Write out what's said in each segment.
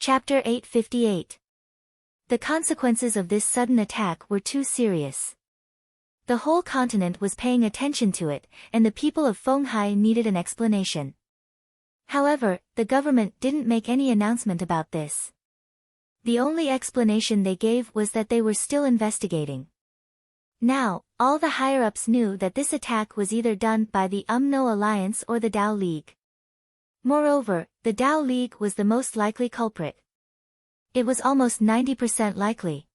Chapter 858. The consequences of this sudden attack were too serious. The whole continent was paying attention to it, and the people of Fenghai needed an explanation. However, the government didn't make any announcement about this. The only explanation they gave was that they were still investigating. Now, all the higher-ups knew that this attack was either done by the UMNO Alliance or the Tao League. Moreover, the Tao League was the most likely culprit. It was almost 90% likely.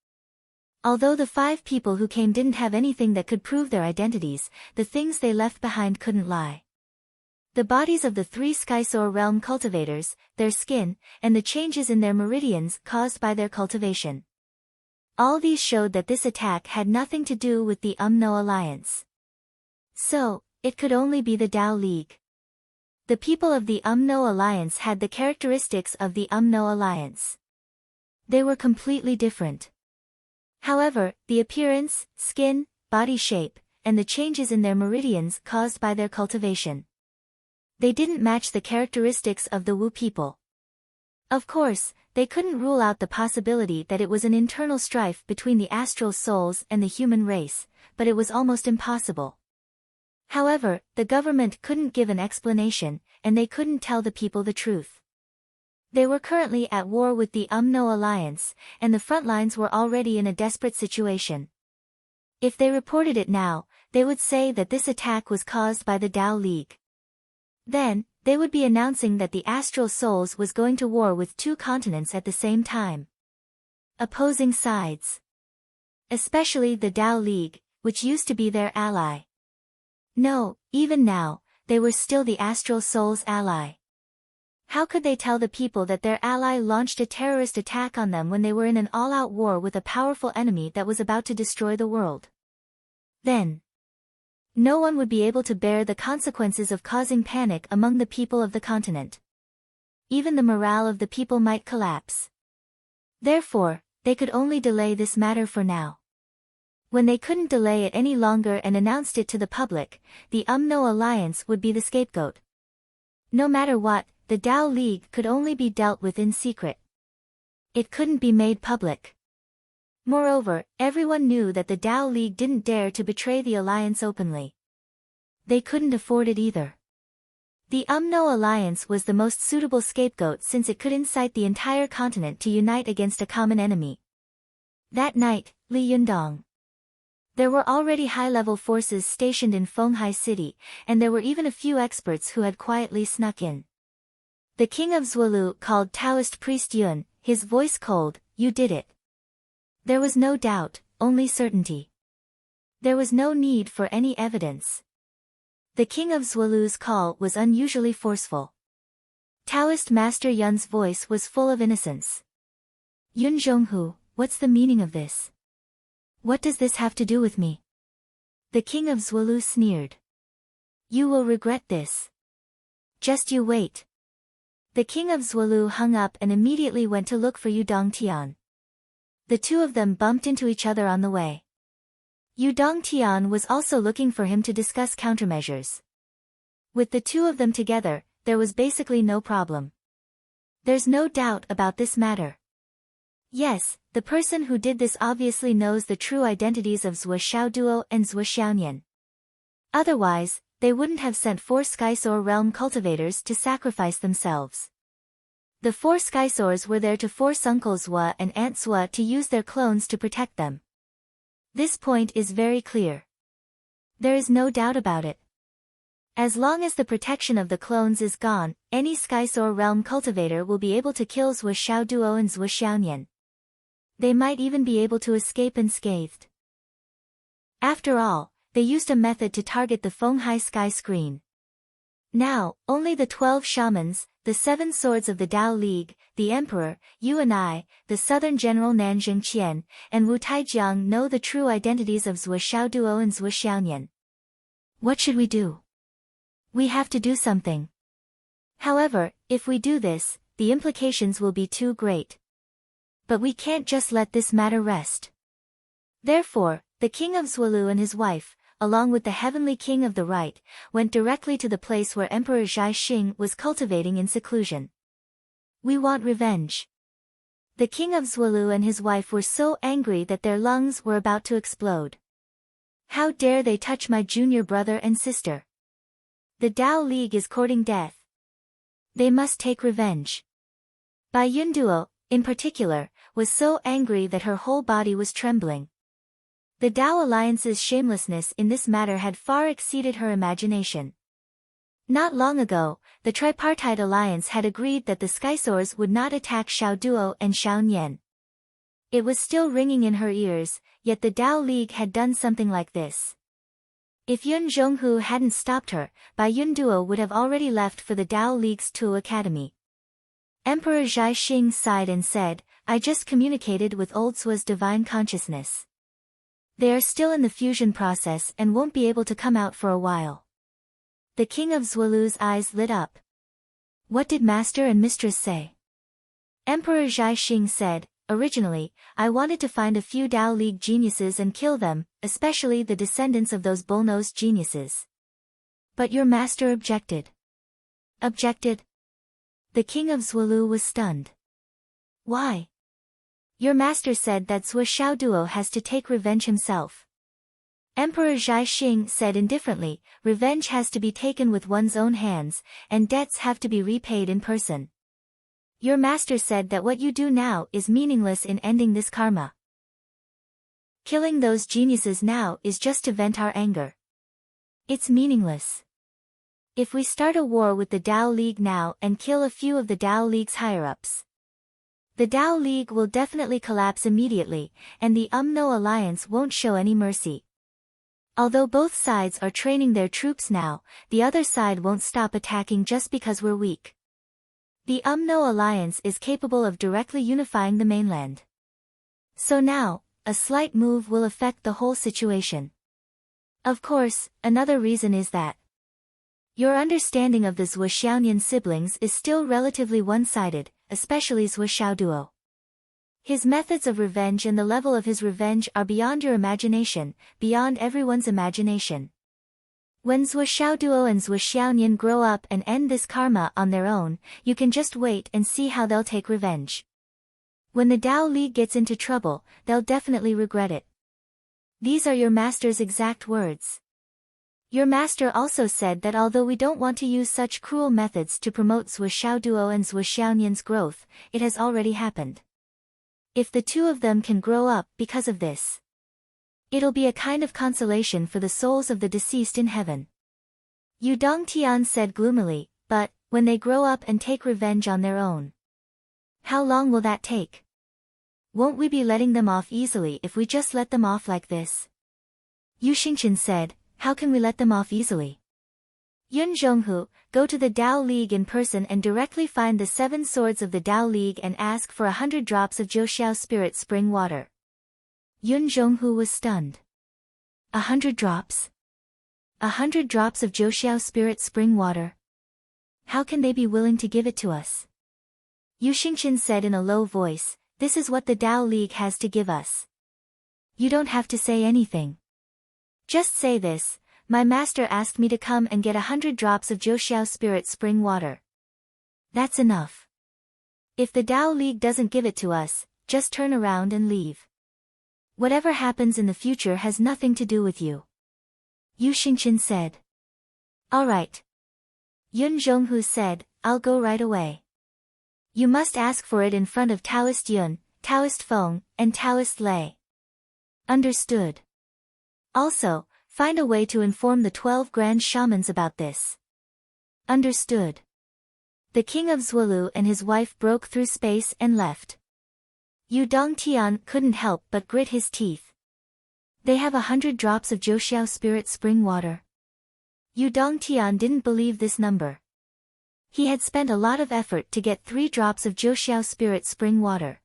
Although the 5 people who came didn't have anything that could prove their identities, the things they left behind couldn't lie. The bodies of the 3 Skysoar realm cultivators, their skin, and the changes in their meridians caused by their cultivation. All these showed that this attack had nothing to do with the UMNO Alliance. So, it could only be the Tao League. The people of the UMNO Alliance had the characteristics of the UMNO Alliance. They were completely different. However, the appearance, skin, body shape, and the changes in their meridians caused by their cultivation. They didn't match the characteristics of the Wu people. Of course, they couldn't rule out the possibility that it was an internal strife between the astral souls and the human race, but it was almost impossible. However, the government couldn't give an explanation, and they couldn't tell the people the truth. They were currently at war with the UMNO Alliance, and the front lines were already in a desperate situation. If they reported it now, they would say that this attack was caused by the Tao League. Then, they would be announcing that the Astral Souls was going to war with 2 continents at the same time. Opposing sides. Especially the Tao League, which used to be their ally. No, even now, they were still the Astral Souls' ally. How could they tell the people that their ally launched a terrorist attack on them when they were in an all-out war with a powerful enemy that was about to destroy the world? Then, no one would be able to bear the consequences of causing panic among the people of the continent. Even the morale of the people might collapse. Therefore, they could only delay this matter for now. When they couldn't delay it any longer and announced it to the public, the UMNO Alliance would be the scapegoat. No matter what, the Tao League could only be dealt with in secret. It couldn't be made public. Moreover, everyone knew that the Tao League didn't dare to betray the alliance openly. They couldn't afford it either. The UMNO Alliance was the most suitable scapegoat since it could incite the entire continent to unite against a common enemy. That night, Li Yundong. There were already high-level forces stationed in Fenghai City, and there were even a few experts who had quietly snuck in. The king of Zhuolu called Taoist priest Yun, his voice cold, "You did it." There was no doubt, only certainty. There was no need for any evidence. The king of Zhuolu's call was unusually forceful. Taoist master Yun's voice was full of innocence. "Yun Zhonghu, what's the meaning of this? What does this have to do with me?" The king of Zhuolu sneered. "You will regret this. Just you wait." The king of Zhuolu hung up and immediately went to look for Yu Dongtian. The 2 of them bumped into each other on the way. Yu Dongtian was also looking for him to discuss countermeasures. With the 2 of them together, there was basically no problem. There's no doubt about this matter. Yes, the person who did this obviously knows the true identities of Zhou Xiaoduo and Zhou Xiaonian. Otherwise, they wouldn't have sent 4 Skysoar realm cultivators to sacrifice themselves. The 4 Skysoars were there to force Uncle Zhou and Aunt Zhou to use their clones to protect them. This point is very clear. There is no doubt about it. As long as the protection of the clones is gone, any Skysoar realm cultivator will be able to kill Zhou Xiaoduo and Zhou Xiaonian. They might even be able to escape unscathed. After all, they used a method to target the Fenghai sky screen. Now, only the 12 shamans, the 7 swords of the Tao League, the Emperor, Yu and I, the Southern General Nanjing Qian, and Wu Taijiang know the true identities of Zhou Xiaoduo and Zhou Xiaonian. What should we do? We have to do something. However, if we do this, the implications will be too great. But we can't just let this matter rest. Therefore, the king of Zhuolu and his wife, along with the heavenly king of the right, went directly to the place where Emperor Zhai Xing was cultivating in seclusion. "We want revenge. The king of Zhuolu and his wife were so angry that their lungs were about to explode. How dare they touch my junior brother and sister? The Tao League is courting death. They must take revenge. Bai Yunduo, in particular, was so angry that her whole body was trembling. The Tao Alliance's shamelessness in this matter had far exceeded her imagination. Not long ago, the tripartite alliance had agreed that the Skysoars would not attack Xiao Duo and Xiao Nian. It was still ringing in her ears, yet the Tao League had done something like this. If Yun Zhonghu hadn't stopped her, Bai Yunduo would have already left for the Tao League's Tu Academy. Emperor Zhai Xing sighed and said, I just communicated with Old Sua's divine consciousness. They are still in the fusion process and won't be able to come out for a while. The king of Zhuolu's eyes lit up. What did master and mistress say? Emperor Zhai Xing said, originally, I wanted to find a few Tao League geniuses and kill them, especially the descendants of those bull-nosed geniuses. But your master objected. Objected? The king of Zhuolu was stunned. Why? Your master said that Zhou Xiaoduo has to take revenge himself. Emperor Zhai Xing said indifferently, revenge has to be taken with one's own hands, and debts have to be repaid in person. Your master said that what you do now is meaningless in ending this karma. Killing those geniuses now is just to vent our anger. It's meaningless. If we start a war with the Tao League now and kill a few of the Tao League's higher-ups, the Tao League will definitely collapse immediately, and the UMNO alliance won't show any mercy. Although both sides are training their troops now, the other side won't stop attacking just because we're weak. The UMNO alliance is capable of directly unifying the mainland. So now, a slight move will affect the whole situation. Of course, another reason is that your understanding of the Zhou Xiaonian siblings is still relatively one-sided, especially Zhou Xiaoduo. His methods of revenge and the level of his revenge are beyond your imagination, beyond everyone's imagination. When Zhou Xiaoduo and Zhou Xiaonian grow up and end this karma on their own, you can just wait and see how they'll take revenge. When the Tao League gets into trouble, they'll definitely regret it. These are your master's exact words. Your master also said that although we don't want to use such cruel methods to promote Zhou Xiaoduo and Zhou Xiaonian's growth, it has already happened. If the two of them can grow up because of this, it'll be a kind of consolation for the souls of the deceased in heaven. Yu Dongtian said gloomily, but, when they grow up and take revenge on their own, how long will that take? Won't we be letting them off easily if we just let them off like this? Yu Xingchen said, how can we let them off easily? Yun Zhonghu, go to the Tao League in person and directly find the 7 swords of the Tao League and ask for 100 drops of Zhouxiao spirit spring water. Yun Zhonghu was stunned. 100 drops? 100 drops of Zhouxiao spirit spring water? How can they be willing to give it to us? Yu Xingchen said in a low voice, this is what the Tao League has to give us. You don't have to say anything. Just say this. My master asked me to come and get 100 drops of Zhouxiao spirit spring water. That's enough. If the Tao League doesn't give it to us, just turn around and leave. Whatever happens in the future has nothing to do with you. Yu Xingchen said. All right. Yun Zhonghu said, I'll go right away. You must ask for it in front of Taoist Yun, Taoist Feng, and Taoist Lei. Understood. Also, find a way to inform the 12 grand shamans about this. Understood. The king of Zhuolu and his wife broke through space and left. Yu Dongtian couldn't help but grit his teeth. They have 100 drops of Zhouxiao spirit spring water. Yu Dongtian didn't believe this number. He had spent a lot of effort to get 3 drops of Zhouxiao spirit spring water.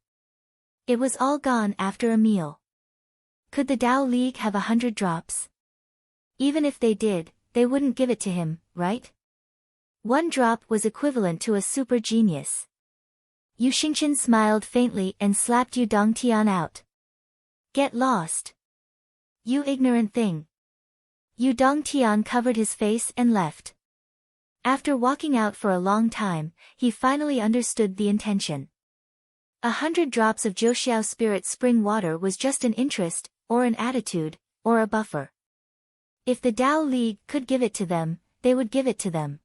It was all gone after a meal. Could the Tao League have 100 drops? Even if they did, they wouldn't give it to him, right? 1 drop was equivalent to a super genius. Yu Xingchen smiled faintly and slapped Yu Dongtian out. Get lost. You ignorant thing. Yu Dongtian covered his face and left. After walking out for a long time, he finally understood the intention. 100 drops of Zhuoxiao spirit spring water was just an interest, or an attitude, or a buffer. If the Tao League could give it to them, they would give it to them.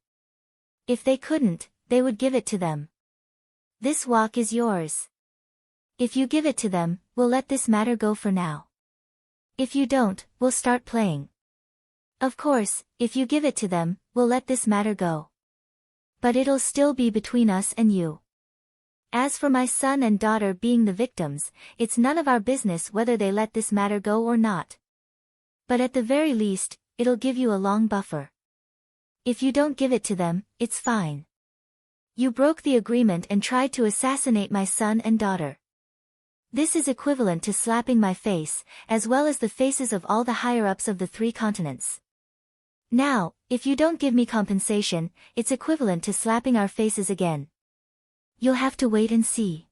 If they couldn't, they would give it to them. This walk is yours. If you give it to them, we'll let this matter go for now. If you don't, we'll start playing. Of course, if you give it to them, we'll let this matter go. But it'll still be between us and you. As for my son and daughter being the victims, it's none of our business whether they let this matter go or not. But at the very least, it'll give you a long buffer. If you don't give it to them, it's fine. You broke the agreement and tried to assassinate my son and daughter. This is equivalent to slapping my face, as well as the faces of all the higher-ups of the 3 continents. Now, if you don't give me compensation, it's equivalent to slapping our faces again. You'll have to wait and see.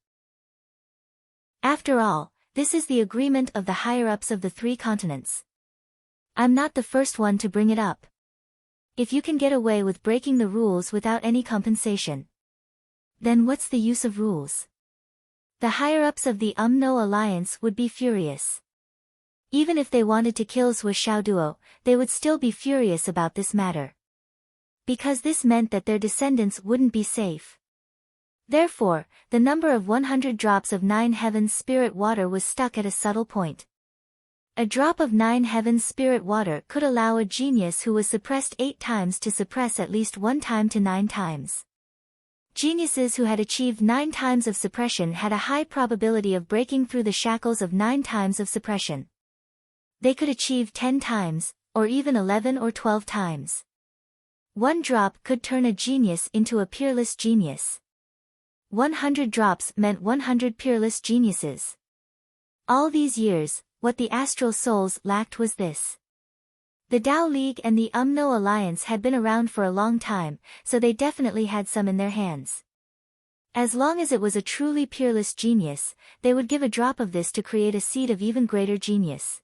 After all, this is the agreement of the higher-ups of the 3 continents. I'm not the first one to bring it up. If you can get away with breaking the rules without any compensation, then what's the use of rules? The higher-ups of the UMNO alliance would be furious. Even if they wanted to kill Zhuo Xiaoduo, they would still be furious about this matter. Because this meant that their descendants wouldn't be safe. Therefore, the number of 100 drops of 9 heavens spirit water was stuck at a subtle point. A drop of 9 heavens spirit water could allow a genius who was suppressed 8 times to suppress at least 1 time to 9 times. Geniuses who had achieved 9 times of suppression had a high probability of breaking through the shackles of 9 times of suppression. They could achieve 10 times, or even 11 or 12 times. 1 drop could turn a genius into a peerless genius. 100 drops meant 100 peerless geniuses. All these years, what the astral souls lacked was this. The Tao League and the UMNO alliance had been around for a long time, so they definitely had some in their hands. As long as it was a truly peerless genius, they would give a drop of this to create a seed of even greater genius.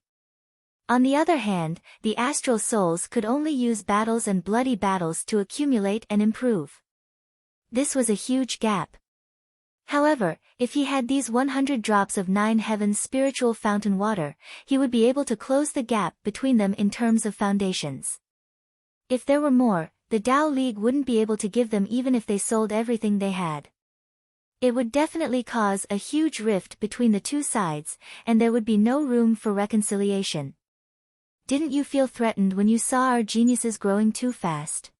On the other hand, the astral souls could only use battles and bloody battles to accumulate and improve. This was a huge gap. However, if he had these 100 drops of 9 heavens spiritual fountain water, he would be able to close the gap between them in terms of foundations. If there were more, the Tao League wouldn't be able to give them even if they sold everything they had. It would definitely cause a huge rift between the 2 sides, and there would be no room for reconciliation. Didn't you feel threatened when you saw our geniuses growing too fast?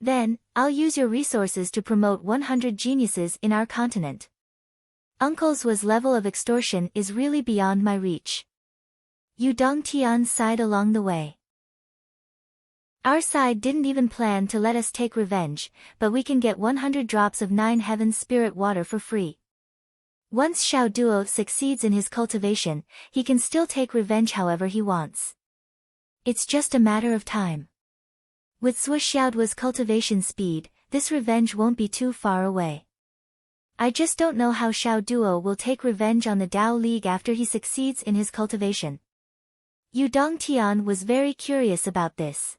Then, I'll use your resources to promote 100 geniuses in our continent. Uncle Zhuo's level of extortion is really beyond my reach. Yu Dongtian sighed along the way. Our side didn't even plan to let us take revenge, but we can get 100 drops of 9 heavens spirit water for free. Once Xiao Duo succeeds in his cultivation, he can still take revenge however he wants. It's just a matter of time. With Zhuo Xiaoduo's cultivation speed, this revenge won't be too far away. I just don't know how Xiao Duo will take revenge on the Tao League after he succeeds in his cultivation. Yu Dongtian was very curious about this.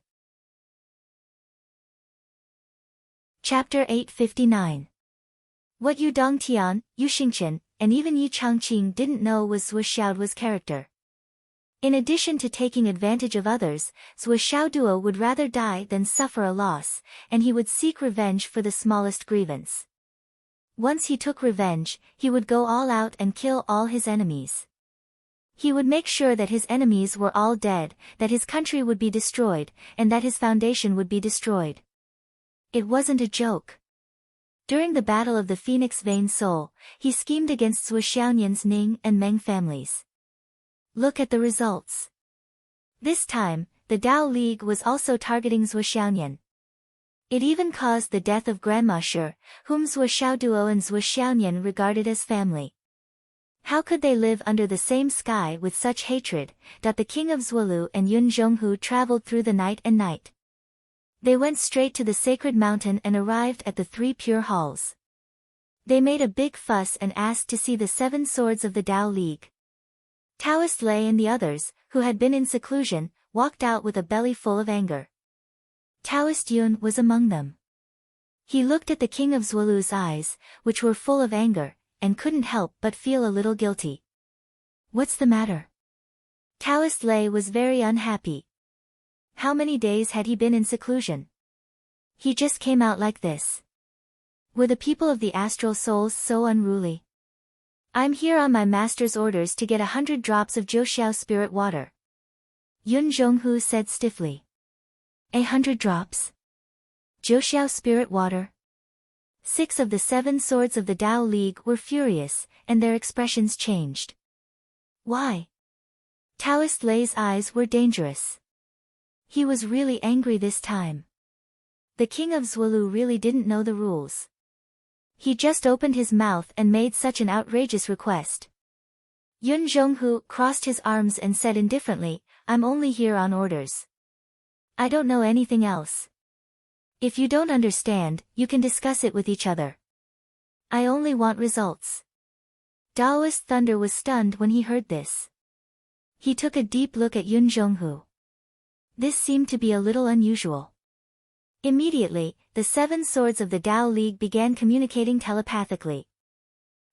Chapter 859. What Yu Dongtian, Yu Xingqian, and even Yi Changqing didn't know was Zhuo Xiaoduo's character. In addition to taking advantage of others, Zhuo Xiaoduo would rather die than suffer a loss, and he would seek revenge for the smallest grievance. Once he took revenge, he would go all out and kill all his enemies. He would make sure that his enemies were all dead, that his country would be destroyed, and that his foundation would be destroyed. It wasn't a joke. During the Battle of the Phoenix Vein Soul, he schemed against Zhuo Xiaonian's Ning and Meng families. Look at the results. This time, the Tao League was also targeting Zhuo Xiaonian. It even caused the death of Grandma Shi, whom Zhuo Xiaoduo and Zhuo Xiaonian regarded as family. How could they live under the same sky with such hatred? The king of Zhuolu and Yun Zhonghu traveled through the night and night. They went straight to the sacred mountain and arrived at the 3 pure halls. They made a big fuss and asked to see the 7 swords of the Tao League. Taoist Lei and the others, who had been in seclusion, walked out with a belly full of anger. Taoist Yun was among them. He looked at the king of Zhuolu's eyes, which were full of anger, and couldn't help but feel a little guilty. What's the matter? Taoist Lei was very unhappy. How many days had he been in seclusion? He just came out like this. Were the people of the astral souls so unruly? I'm here on my master's orders to get 100 drops of Jiuxiao spirit water. Yun Zhonghu said stiffly. 100 drops? Jiuxiao spirit water? 6 of the 7 swords of the Tao League were furious, and their expressions changed. Why? Taoist Lei's eyes were dangerous. He was really angry this time. The king of Zhuolu really didn't know the rules. He just opened his mouth and made such an outrageous request. Yun Zhonghu crossed his arms and said indifferently, I'm only here on orders. I don't know anything else. If you don't understand, you can discuss it with each other. I only want results. Daoist Thunder was stunned when he heard this. He took a deep look at Yun Zhonghu. This seemed to be a little unusual. Immediately, the 7 swords of the Tao League began communicating telepathically.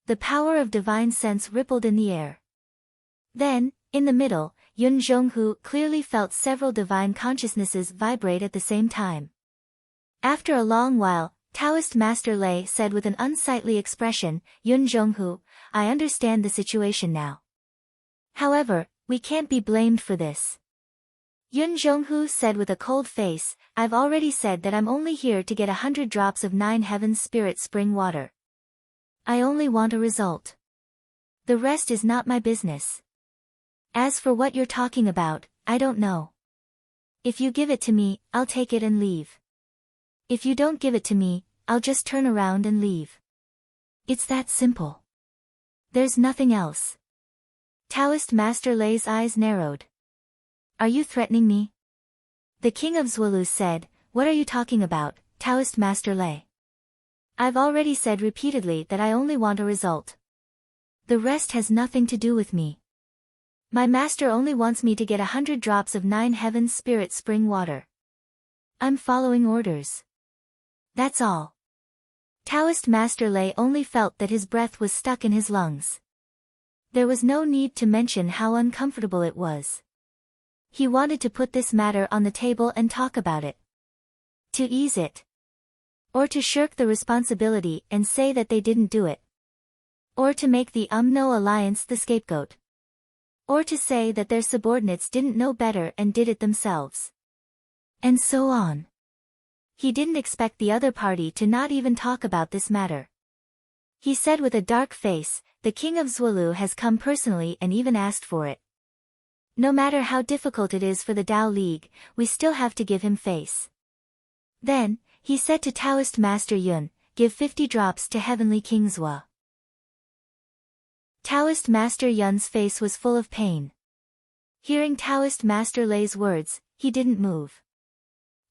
The power of divine sense rippled in the air. Then, in the middle, Yun Zhonghu clearly felt several divine consciousnesses vibrate at the same time. After a long while, Taoist Master Lei said with an unsightly expression, Yun Zhonghu, I understand the situation now. However, we can't be blamed for this. Yun Zhonghu said with a cold face, I've already said that I'm only here to get 100 drops of 9 heavens spirit spring water. I only want a result. The rest is not my business. As for what you're talking about, I don't know. If you give it to me, I'll take it and leave. If you don't give it to me, I'll just turn around and leave. It's that simple. There's nothing else. Taoist Master Lei's eyes narrowed. Are you threatening me? The king of Zhuolu said, What are you talking about, Taoist Master Lei? I've already said repeatedly that I only want a result. The rest has nothing to do with me. My master only wants me to get 100 drops of 9 heavens spirit spring water. I'm following orders. That's all. Taoist Master Lei only felt that his breath was stuck in his lungs. There was no need to mention how uncomfortable it was. He wanted to put this matter on the table and talk about it. To ease it. Or to shirk the responsibility and say that they didn't do it. Or to make the UMNO alliance the scapegoat. Or to say that their subordinates didn't know better and did it themselves. And so on. He didn't expect the other party to not even talk about this matter. He said with a dark face, the king of Zhuolu has come personally and even asked for it. No matter how difficult it is for the Tao League, we still have to give him face. Then, he said to Taoist Master Yun, give 50 drops to Heavenly King Zhua. Taoist Master Yun's face was full of pain. Hearing Taoist Master Lei's words, he didn't move.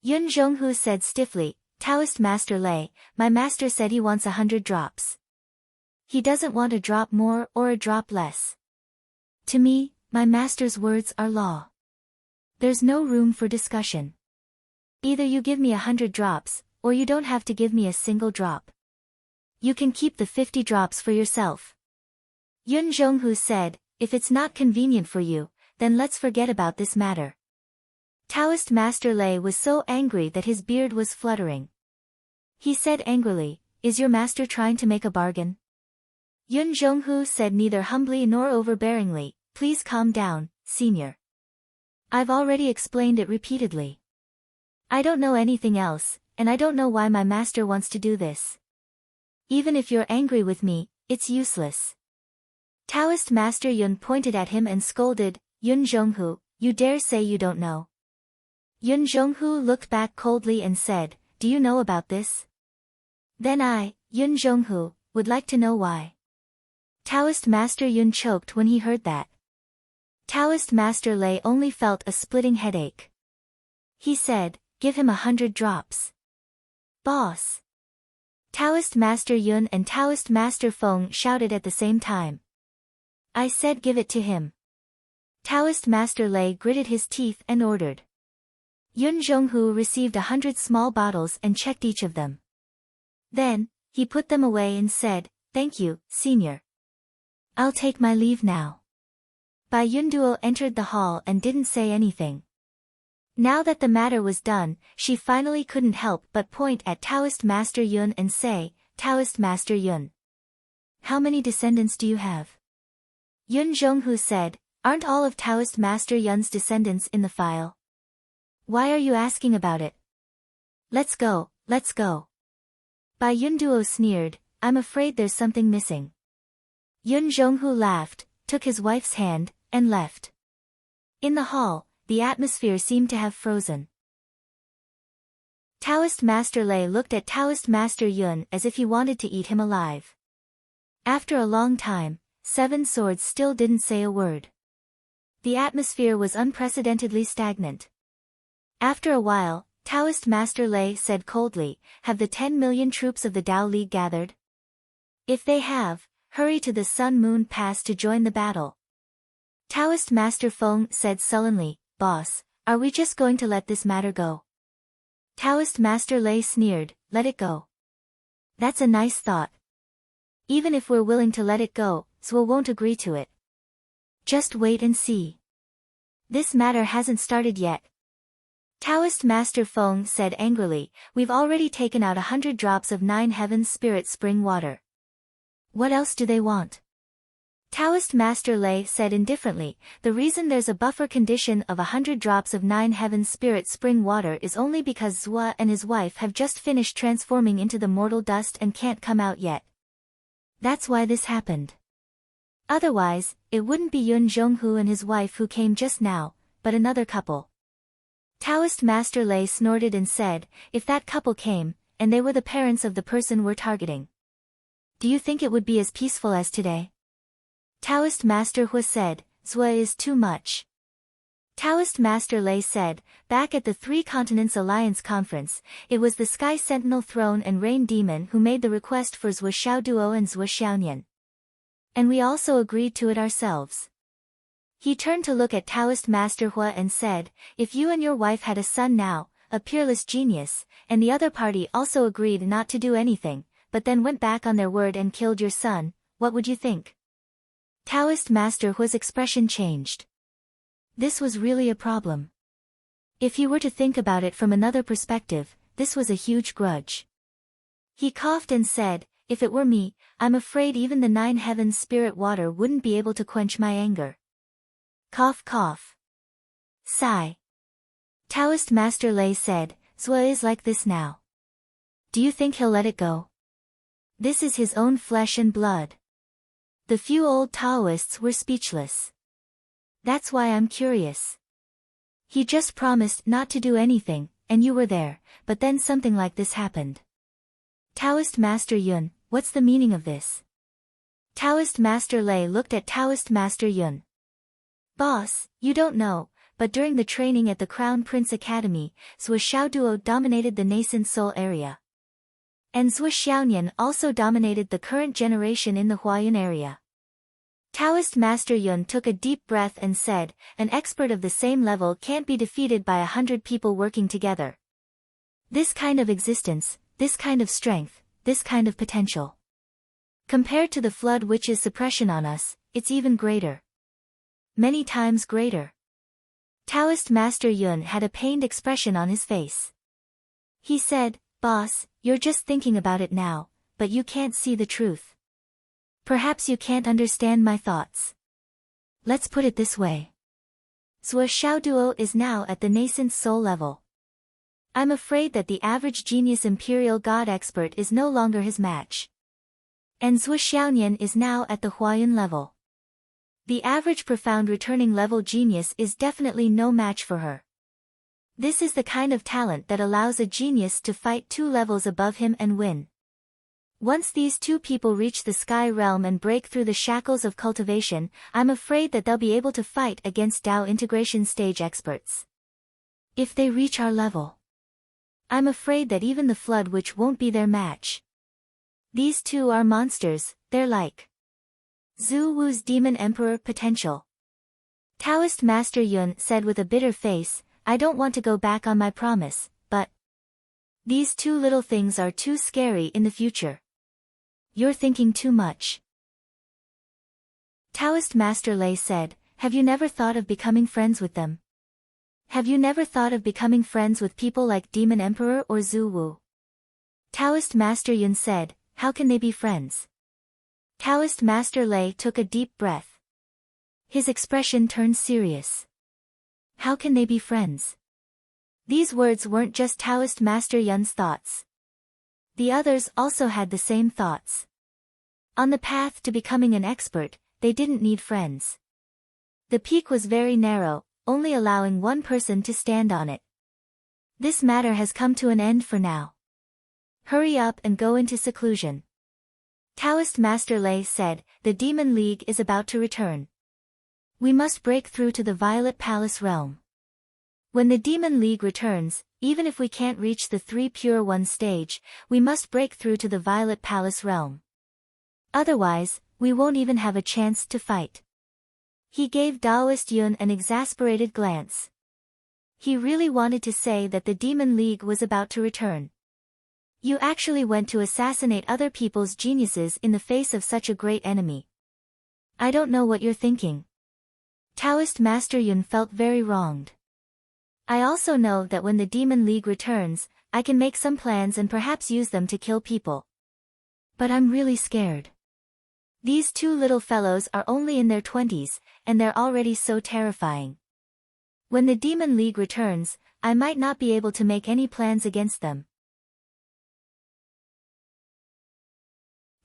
Yun Zhonghu said stiffly, Taoist Master Lei, my master said he wants 100 drops. He doesn't want a drop more or a drop less. To me, my master's words are law. There's no room for discussion. Either you give me 100 drops, or you don't have to give me a single drop. You can keep the 50 drops for yourself. Yun Zhonghu said, if it's not convenient for you, then let's forget about this matter. Taoist Master Lei was so angry that his beard was fluttering. He said angrily, is your master trying to make a bargain? Yun Zhonghu said neither humbly nor overbearingly, please calm down, senior. I've already explained it repeatedly. I don't know anything else, and I don't know why my master wants to do this. Even if you're angry with me, it's useless. Taoist Master Yun pointed at him and scolded, Yun Zhonghu, you dare say you don't know? Yun Zhonghu looked back coldly and said, do you know about this? Then I, Yun Zhonghu, would like to know why. Taoist Master Yun choked when he heard that. Taoist Master Lei only felt a splitting headache. He said, give him 100 drops. Boss. Taoist Master Yun and Taoist Master Feng shouted at the same time. I said give it to him. Taoist Master Lei gritted his teeth and ordered. Yun Zhonghu received 100 small bottles and checked each of them. Then, he put them away and said, Thank you, senior. I'll take my leave now. Bai Yunduo entered the hall and didn't say anything. Now that the matter was done, she finally couldn't help but point at Taoist Master Yun and say, Taoist Master Yun. How many descendants do you have? Yun Zhonghu said, aren't all of Taoist Master Yun's descendants in the file? Why are you asking about it? Let's go, let's go. Bai Yunduo sneered, I'm afraid there's something missing. Yun Zhonghu laughed, took his wife's hand, and left. In the hall, the atmosphere seemed to have frozen. Taoist Master Lei looked at Taoist Master Yun as if he wanted to eat him alive. After a long time, Seven Swords still didn't say a word. The atmosphere was unprecedentedly stagnant. After a while, Taoist Master Lei said coldly, have the 10 million troops of the Tao League gathered? If they have, hurry to the Sun-Moon Pass to join the battle. Taoist Master Feng said sullenly, Boss, are we just going to let this matter go? Taoist Master Lei sneered, let it go. That's a nice thought. Even if we're willing to let it go, Zhuo won't agree to it. Just wait and see. This matter hasn't started yet. Taoist Master Feng said angrily, we've already taken out 100 drops of 9 Heavens Spirit Spring water. What else do they want? Taoist Master Lei said indifferently, the reason there's a buffer condition of 100 drops of 9 Heavens Spirit Spring water is only because Zhuo and his wife have just finished transforming into the mortal dust and can't come out yet. That's why this happened. Otherwise, it wouldn't be Yun Zhonghu and his wife who came just now, but another couple. Taoist Master Lei snorted and said, if that couple came, and they were the parents of the person we're targeting. Do you think it would be as peaceful as today? Taoist Master Hu said, Zhuo is too much. Taoist Master Lei said, back at the Three Continents Alliance conference, it was the Sky Sentinel Throne and Rain Demon who made the request for Zhuo Xiaoduo and Zhuo Xiaonian. And we also agreed to it ourselves. He turned to look at Taoist Master Hu and said, if you and your wife had a son now, a peerless genius, and the other party also agreed not to do anything, but then went back on their word and killed your son, what would you think? Taoist Master Hu's expression changed. This was really a problem. If you were to think about it from another perspective, this was a huge grudge. He coughed and said, if it were me, I'm afraid even the 9 Heavens Spirit water wouldn't be able to quench my anger. Cough cough. Sigh. Taoist Master Lei said, Zhuo is like this now. Do you think he'll let it go? This is his own flesh and blood. The few old Taoists were speechless. That's why I'm curious. He just promised not to do anything, and you were there, but then something like this happened. Taoist Master Yun, what's the meaning of this? Taoist Master Lei looked at Taoist Master Yun. Boss, you don't know, but during the training at the Crown Prince Academy, Zhuo Xiaoduo dominated the nascent soul area. And Zhuo Xiaonian also dominated the current generation in the Huayun area. Taoist Master Yun took a deep breath and said, an expert of the same level can't be defeated by 100 people working together. This kind of existence, this kind of strength, this kind of potential. Compared to the Flood Witch's suppression on us, it's even greater. Many times greater. Taoist Master Yun had a pained expression on his face. He said, Boss, you're just thinking about it now, but you can't see the truth. Perhaps you can't understand my thoughts. Let's put it this way. Zhuo Xiaoduo is now at the nascent soul level. I'm afraid that the average genius imperial god expert is no longer his match. And Zhuo Xiaonian is now at the Huayun level. The average profound returning level genius is definitely no match for her. This is the kind of talent that allows a genius to fight 2 levels above him and win. Once these 2 people reach the sky realm and break through the shackles of cultivation, I'm afraid that they'll be able to fight against Tao integration stage experts. If they reach our level, I'm afraid that even the Flood Witch won't be their match. These 2 are monsters, they're like Zhu Wu's Demon Emperor potential. Taoist Master Yun said with a bitter face, I don't want to go back on my promise, but these 2 little things are too scary in the future. You're thinking too much. Taoist Master Lei said, have you never thought of becoming friends with them? Have you never thought of becoming friends with people like Demon Emperor or Zhu Wu? Taoist Master Yun said, how can they be friends? Taoist Master Lei took a deep breath. His expression turned serious. How can they be friends? These words weren't just Taoist Master Yun's thoughts. The others also had the same thoughts. On the path to becoming an expert, they didn't need friends. The peak was very narrow, only allowing one person to stand on it. This matter has come to an end for now. Hurry up and go into seclusion. Taoist Master Lei said, the Demon League is about to return. We must break through to the Violet Palace realm. When the Demon League returns, even if we can't reach the 3 Pure One stage, we must break through to the Violet Palace realm. Otherwise, we won't even have a chance to fight. He gave Taoist Yun an exasperated glance. He really wanted to say that the Demon League was about to return. You actually went to assassinate other people's geniuses in the face of such a great enemy. I don't know what you're thinking. Taoist Master Yun felt very wronged. I also know that when the Demon League returns, I can make some plans and perhaps use them to kill people. But I'm really scared. These two little fellows are only in their 20s, and they're already so terrifying. When the Demon League returns, I might not be able to make any plans against them.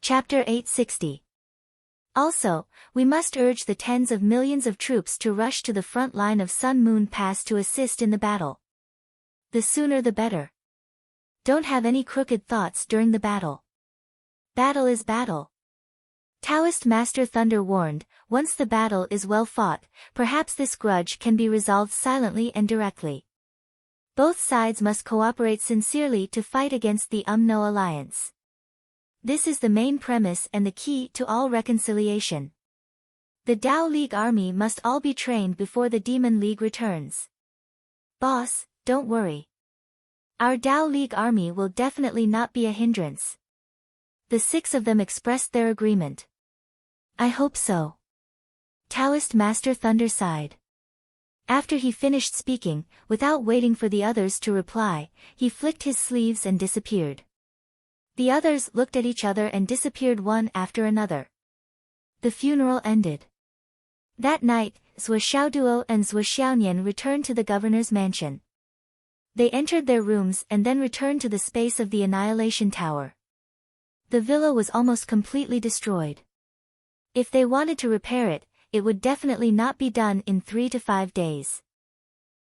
Chapter 860. Also, we must urge the tens of millions of troops to rush to the front line of Sun Moon Pass to assist in the battle. The sooner the better. Don't have any crooked thoughts during the battle. Battle is battle. Taoist Master Thunder warned, once the battle is well fought, perhaps this grudge can be resolved silently and directly. Both sides must cooperate sincerely to fight against the Umno alliance. This is the main premise and the key to all reconciliation. The Tao League army must all be trained before the Demon League returns. Boss, don't worry. Our Tao League army will definitely not be a hindrance. The 6 of them expressed their agreement. I hope so. Taoist Master Thunder sighed. After he finished speaking, without waiting for the others to reply, he flicked his sleeves and disappeared. The others looked at each other and disappeared one after another. The funeral ended. That night, Zhou Xiaoduo and Zhou Xiaonian returned to the governor's mansion. They entered their rooms and then returned to the space of the Annihilation Tower. The villa was almost completely destroyed. If they wanted to repair it, it would definitely not be done in 3 to 5 days.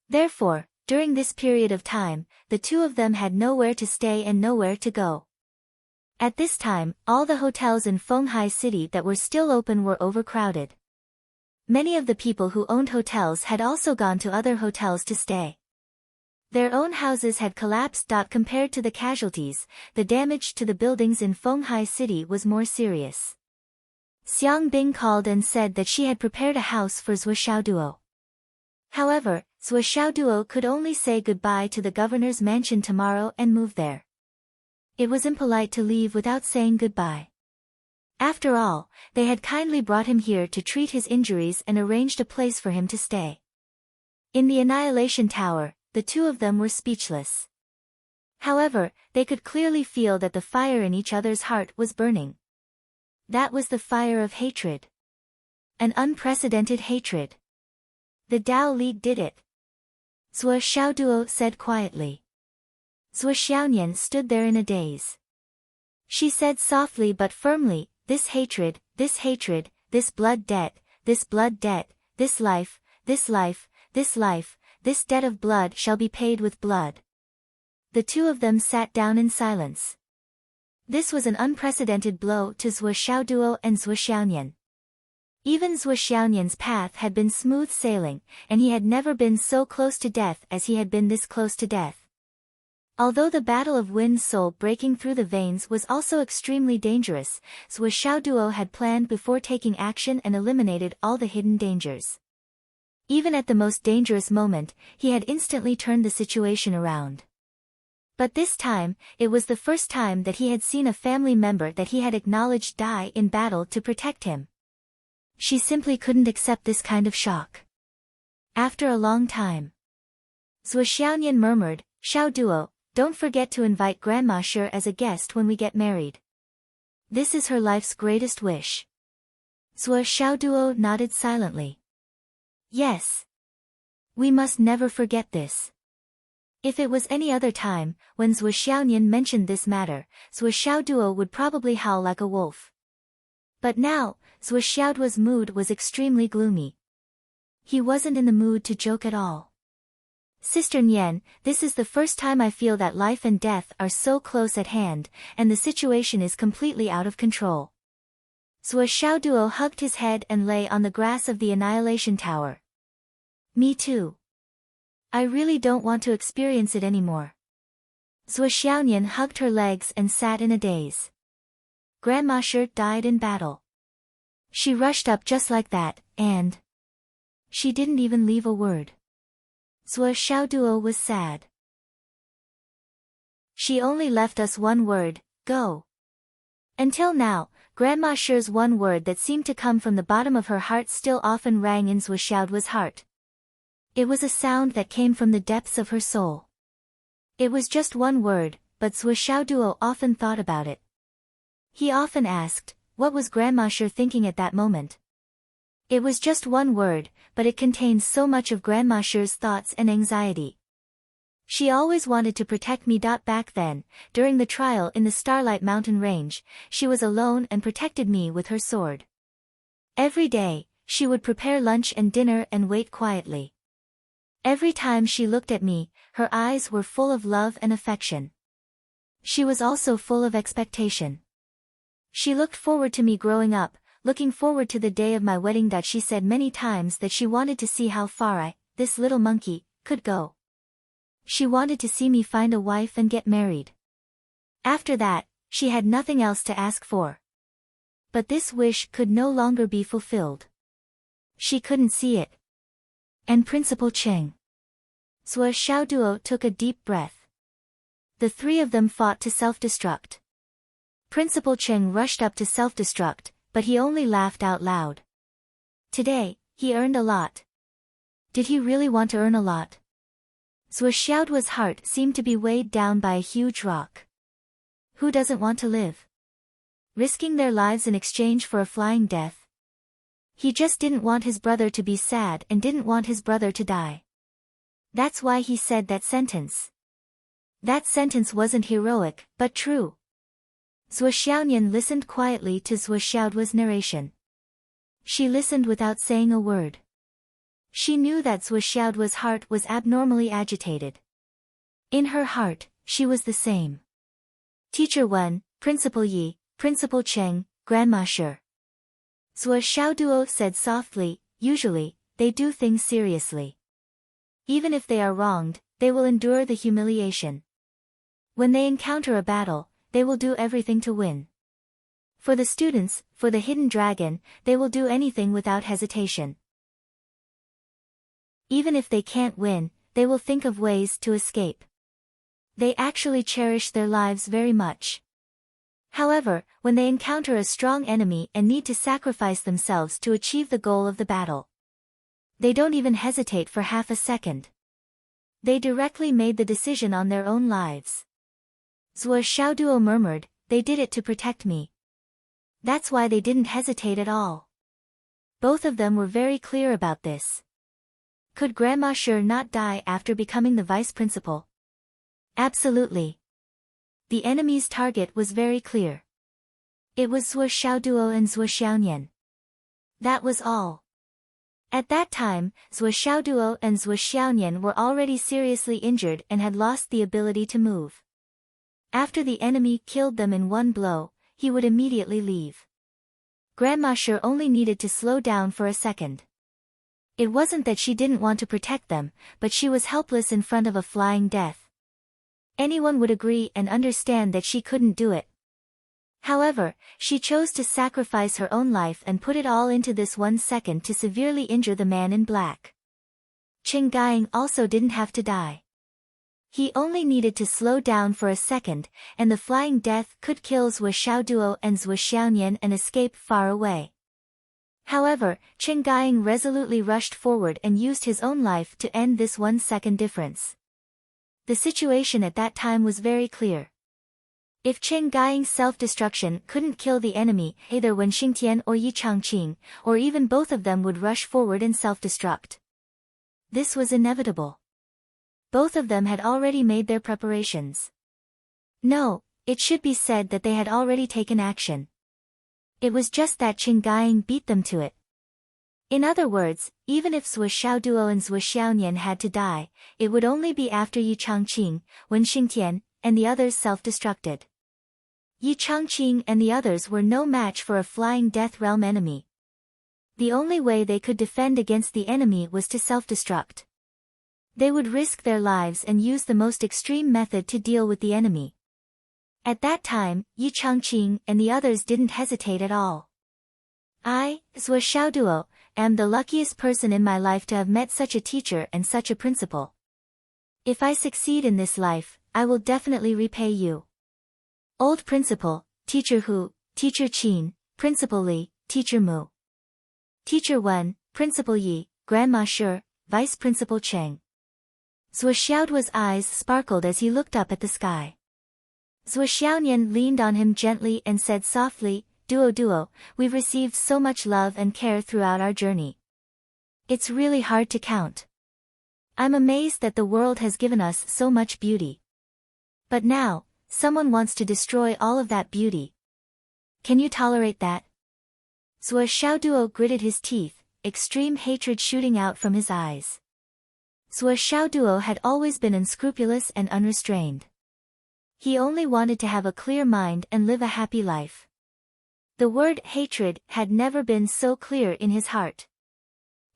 Therefore, during this period of time, the two of them had nowhere to stay and nowhere to go. At this time, all the hotels in Fenghai City that were still open were overcrowded. Many of the people who owned hotels had also gone to other hotels to stay. Their own houses had collapsed. Compared to the casualties, the damage to the buildings in Fenghai City was more serious. Xiang Bing called and said that she had prepared a house for Zhou Xiaoduo. However, Zhou Xiaoduo could only say goodbye to the governor's mansion tomorrow and move there. It was impolite to leave without saying goodbye. After all, they had kindly brought him here to treat his injuries and arranged a place for him to stay. In the Annihilation Tower, the two of them were speechless. However, they could clearly feel that the fire in each other's heart was burning. That was the fire of hatred. An unprecedented hatred. The Tao League did it. Zhou Xiaoduo said quietly. Zhou Xiaonian stood there in a daze. She said softly but firmly, this hatred, this blood debt, this blood debt, this life, this life, this life, this debt of blood shall be paid with blood. The two of them sat down in silence. This was an unprecedented blow to Zhou Xiaoduo and Zhou Xiaonian. Even Zhou Xiaonian's path had been smooth sailing, and he had never been so close to death as he had been this close to death. Although the battle of Wind's soul breaking through the veins was also extremely dangerous, Zhou Xiaoduo had planned before taking action and eliminated all the hidden dangers. Even at the most dangerous moment, he had instantly turned the situation around. But this time, it was the first time that he had seen a family member that he had acknowledged die in battle to protect him. She simply couldn't accept this kind of shock. After a long time, Zhuo Xiaoyan murmured, "Xiao Duo, don't forget to invite Grandma Shi as a guest when we get married. This is her life's greatest wish." Zhuo Xiaoduo nodded silently. "Yes. We must never forget this." If it was any other time, when Zhuo Xiaoyan mentioned this matter, Zhuo Xiaoduo would probably howl like a wolf. But now, Zhuo Xiaoduo's mood was extremely gloomy. He wasn't in the mood to joke at all. "Sister Nian, this is the first time I feel that life and death are so close at hand, and the situation is completely out of control." Zhuo Xiaoduo hugged his head and lay on the grass of the Annihilation Tower. "Me too. I really don't want to experience it anymore." Zhuo Xiaoyan hugged her legs and sat in a daze. Grandma Shi died in battle. She rushed up just like that, and she didn't even leave a word. Zhuo Xiaoduo was sad. "She only left us one word, go." Until now, Grandma Shi's one word that seemed to come from the bottom of her heart still often rang in Zhuo Xiaoduo's heart. It was a sound that came from the depths of her soul. It was just one word, but Zhuo Xiaoduo often thought about it. He often asked, what was Grandma Shi thinking at that moment? It was just one word, but it contained so much of Grandma Shi's thoughts and anxiety. She always wanted to protect me. Back then, during the trial in the Starlight Mountain Range, she was alone and protected me with her sword. Every day, she would prepare lunch and dinner and wait quietly. Every time she looked at me, her eyes were full of love and affection. She was also full of expectation. She looked forward to me growing up, looking forward to the day of my wedding. She said many times that she wanted to see how far I, this little monkey, could go. She wanted to see me find a wife and get married. After that, she had nothing else to ask for. But this wish could no longer be fulfilled. She couldn't see it. And Principal Cheng. Zhuo Xiaoduo took a deep breath. The three of them fought to self-destruct. Principal Cheng rushed up to self-destruct, but he only laughed out loud. Today, he earned a lot. Did he really want to earn a lot? Zhuo Xiaoduo's heart seemed to be weighed down by a huge rock. Who doesn't want to live? Risking their lives in exchange for a flying death? He just didn't want his brother to be sad and didn't want his brother to die. That's why he said that sentence. That sentence wasn't heroic, but true. Zhuo Xiaoyan listened quietly to Zhuo Xiaoduo's narration. She listened without saying a word. She knew that Zhuo Xiaoduo's heart was abnormally agitated. In her heart, she was the same. Teacher Wen, Principal Yi, Principal Cheng, Grandma Shi. Zhuo Xiaoduo said softly, usually, they do things seriously. Even if they are wronged, they will endure the humiliation. When they encounter a battle, they will do everything to win. For the students, for the hidden dragon, they will do anything without hesitation. Even if they can't win, they will think of ways to escape. They actually cherish their lives very much. However, when they encounter a strong enemy and need to sacrifice themselves to achieve the goal of the battle, they don't even hesitate for half a second. They directly made the decision on their own lives. Zhuo Xiaoduo murmured, they did it to protect me. That's why they didn't hesitate at all. Both of them were very clear about this. Could Grandma Shi not die after becoming the vice principal? Absolutely. The enemy's target was very clear. It was Zhuo Xiaoduo and Zhuo Xiaoyan. That was all. At that time, Zhuo Xiaoduo and Zhuo Xiaoyan were already seriously injured and had lost the ability to move. After the enemy killed them in one blow, he would immediately leave. Grandma Shi only needed to slow down for a second. It wasn't that she didn't want to protect them, but she was helpless in front of a flying death. Anyone would agree and understand that she couldn't do it. However, she chose to sacrifice her own life and put it all into this 1 second to severely injure the man in black. Qing Gaiying also didn't have to die. He only needed to slow down for a second, and the flying death could kill Zhuo Xiaoduo and Zhuo Xiaonian and escape far away. However, Chen Gaiying resolutely rushed forward and used his own life to end this 1-second difference. The situation at that time was very clear. If Chen Gaiying's self-destruction couldn't kill the enemy, either Wen Xingtian or Yi Changqing, or even both of them would rush forward and self-destruct. This was inevitable. Both of them had already made their preparations. No, it should be said that they had already taken action. It was just that Chen Gaiying beat them to it. In other words, even if Zhuo Xiaoduo and Zhuo Xiaonian had to die, it would only be after Yi Changqing, Wen Xingtian, and the others self-destructed. Yi Changqing and the others were no match for a flying death realm enemy. The only way they could defend against the enemy was to self-destruct. They would risk their lives and use the most extreme method to deal with the enemy. At that time, Yi Changqing and the others didn't hesitate at all. I, Zhuo Xiaoduo, am the luckiest person in my life to have met such a teacher and such a principal. If I succeed in this life, I will definitely repay you. Old Principal, Teacher Hu, Teacher Qin, Principal Li, Teacher Mu. Teacher Wen, Principal Yi, Grandma Shi, Vice Principal Cheng. Zhuo Xiaoduo's eyes sparkled as he looked up at the sky. Zhuo Xiaonian leaned on him gently and said softly, Duo, we've received so much love and care throughout our journey. It's really hard to count. I'm amazed that the world has given us so much beauty. But now, someone wants to destroy all of that beauty. Can you tolerate that? Zhuo Xiaoduo gritted his teeth, extreme hatred shooting out from his eyes. Zhuo Xiaoduo had always been unscrupulous and unrestrained. He only wanted to have a clear mind and live a happy life. The word hatred had never been so clear in his heart.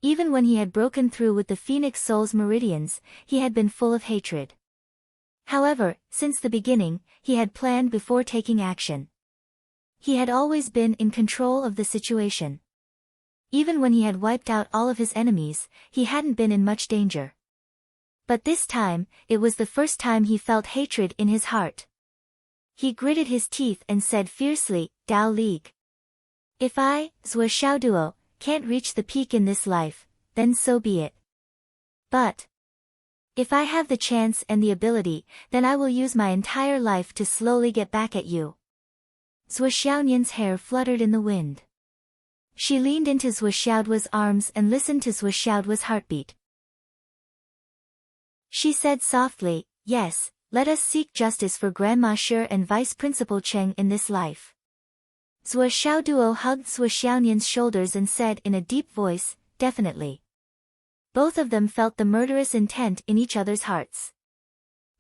Even when he had broken through with the Phoenix Soul's meridians, he had been full of hatred. However, since the beginning, he had planned before taking action. He had always been in control of the situation. Even when he had wiped out all of his enemies, he hadn't been in much danger. But this time, it was the first time he felt hatred in his heart. He gritted his teeth and said fiercely, Dao League. If I, Zhuo Xiaoduo, can't reach the peak in this life, then so be it. But if I have the chance and the ability, then I will use my entire life to slowly get back at you. Zhuo Xiaonian's hair fluttered in the wind. She leaned into Zhuo Xiaoduo's arms and listened to Zhuo Xiaoduo's heartbeat. She said softly, yes, let us seek justice for Grandma Shi and Vice Principal Cheng in this life. Zhuo Xiaoduo hugged Zhuo Xiaonian's shoulders and said in a deep voice, definitely. Both of them felt the murderous intent in each other's hearts.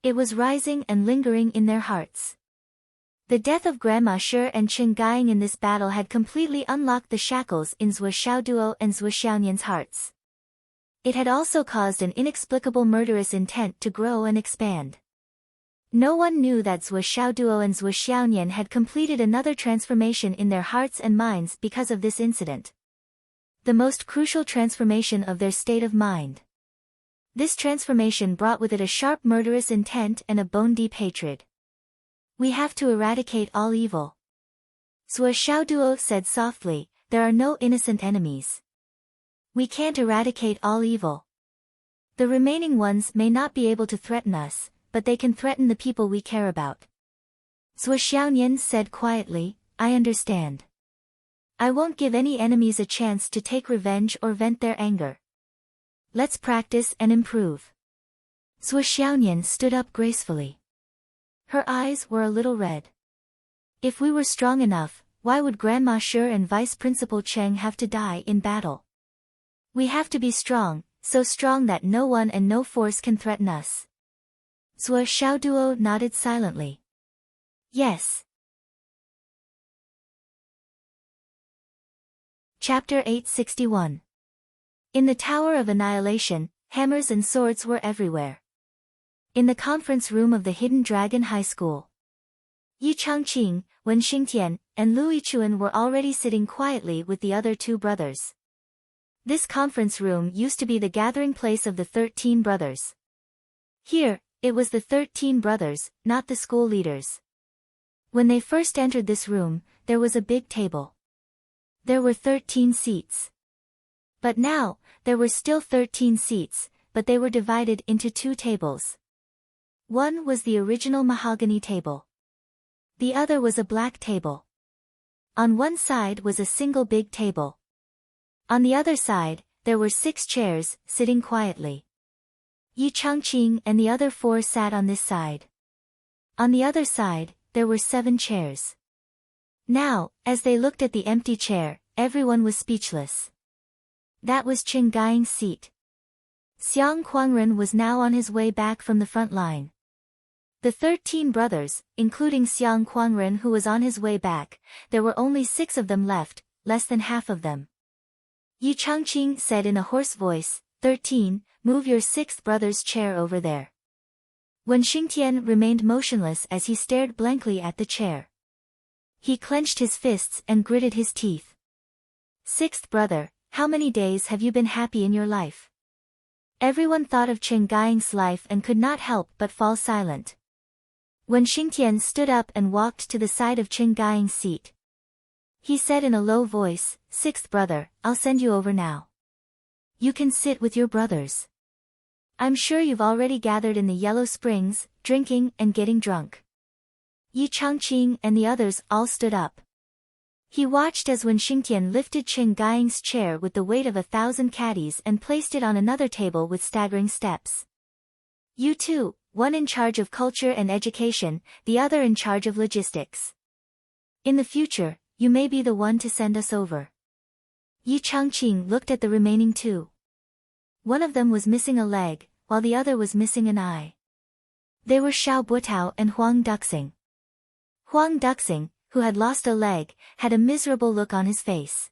It was rising and lingering in their hearts. The death of Grandma Shi and Chen Gaiying in this battle had completely unlocked the shackles in Zhuo Xiaoduo and Zhuo Xiaonian's hearts. It had also caused an inexplicable murderous intent to grow and expand. No one knew that Zhuo Xiaoduo and Zhuo Xiaonian had completed another transformation in their hearts and minds because of this incident. The most crucial transformation of their state of mind. This transformation brought with it a sharp murderous intent and a bone-deep hatred. We have to eradicate all evil. Zhuo Xiaoduo said softly, there are no innocent enemies. We can't eradicate all evil. The remaining ones may not be able to threaten us, but they can threaten the people we care about. Zhuo Xiaonian said quietly, I understand. I won't give any enemies a chance to take revenge or vent their anger. Let's practice and improve. Zhuo Xiaonian stood up gracefully. Her eyes were a little red. If we were strong enough, why would Grandma Shi and Vice Principal Cheng have to die in battle? We have to be strong, so strong that no one and no force can threaten us. Zhuo Xiaoduo nodded silently. Yes. Chapter 861. In the Tower of Annihilation, hammers and swords were everywhere. In the conference room of the Hidden Dragon High School, Yi Changqing, Wen Xingtian, and Lu Yichuan were already sitting quietly with the other two brothers. This conference room used to be the gathering place of the 13 brothers. Here, It was the 13 brothers, not the school leaders. When they first entered this room, there was a big table. There were 13 seats. But now, there were still 13 seats, but they were divided into 2 tables. One was the original mahogany table. The other was a black table. On one side was a single big table. On the other side, there were 6 chairs, sitting quietly. Yi Changqing and the other 4 sat on this side. On the other side, there were 7 chairs. Now, as they looked at the empty chair, everyone was speechless. That was Qin Gaiying's seat. Xiang Kuangren was now on his way back from the front line. The 13 brothers, including Xiang Kuangren who was on his way back, there were only 6 of them left, less than half of them. Yi Changqing said in a hoarse voice, 13, move your 6th brother's chair over there. Wen Xingtian remained motionless as he stared blankly at the chair. He clenched his fists and gritted his teeth. 6th brother, how many days have you been happy in your life? Everyone thought of Qin Gaiying's life and could not help but fall silent. Wen Xingtian stood up and walked to the side of Qin Gaiying's seat. He said in a low voice, 6th brother, I'll send you over now. You can sit with your brothers. I'm sure you've already gathered in the Yellow Springs, drinking and getting drunk. Yi Changqing and the others all stood up. He watched as Wen Xingtian lifted Qin Gaiying's chair with the weight of 1,000 caddies and placed it on another table with staggering steps. You two, one in charge of culture and education, the other in charge of logistics. In the future, you may be the one to send us over. Yi Changqing looked at the remaining 2. One of them was missing a leg, while the other was missing an eye. They were Xiao Butao and Huang Duxing. Huang Duxing, who had lost a leg, had a miserable look on his face.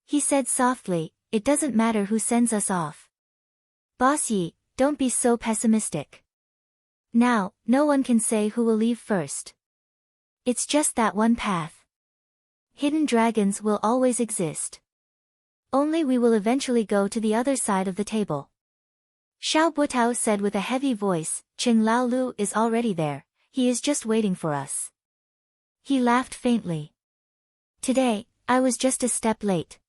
He said softly, it doesn't matter who sends us off. Boss Yi, don't be so pessimistic. Now, no one can say who will leave first. It's just that one path. Hidden dragons will always exist. Only we will eventually go to the other side of the table. Xiao Butao said with a heavy voice, Qing Laolu is already there, he is just waiting for us. He laughed faintly. Today, I was just a step late.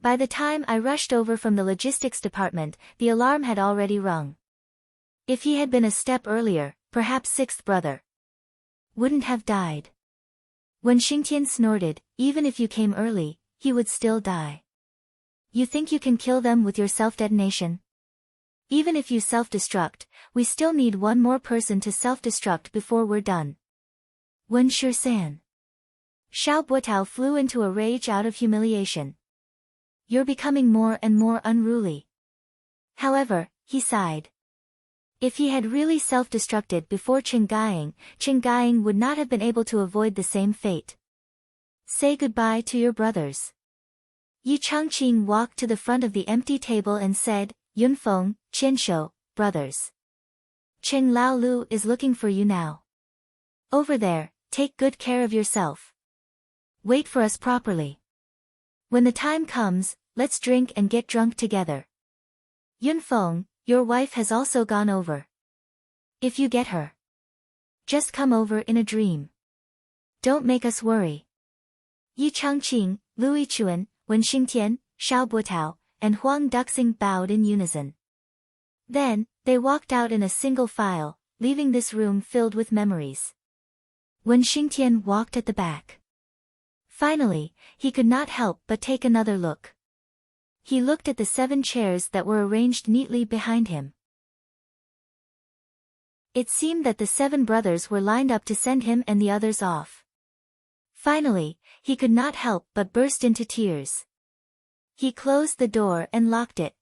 By the time I rushed over from the logistics department, the alarm had already rung. If he had been a step earlier, perhaps 6th brother wouldn't have died. When Xingtian snorted, even if you came early, he would still die. You think you can kill them with your self-detonation? Even if you self-destruct, we still need one more person to self-destruct before we're done. Wen Shisan. Xiao Butao flew into a rage out of humiliation. You're becoming more and more unruly. However, he sighed. If he had really self-destructed before Qin Gaiying would not have been able to avoid the same fate. Say goodbye to your brothers. Yi Changqing walked to the front of the empty table and said, Yunfeng, Qianshou, brothers. Qing Laolu is looking for you now. Over there, take good care of yourself. Wait for us properly. When the time comes, let's drink and get drunk together. Yunfeng, your wife has also gone over. If you get her, just come over in a dream. Don't make us worry. Yi Changqing, Lu Yichuan, Wen Xingtian, Xiao Butao, and Huang Duxing bowed in unison. Then, they walked out in a single file, leaving this room filled with memories. Wen Xingtian walked at the back. Finally, he could not help but take another look. He looked at the 7 chairs that were arranged neatly behind him. It seemed that the 7 brothers were lined up to send him and the others off. Finally, he could not help but burst into tears. He closed the door and locked it.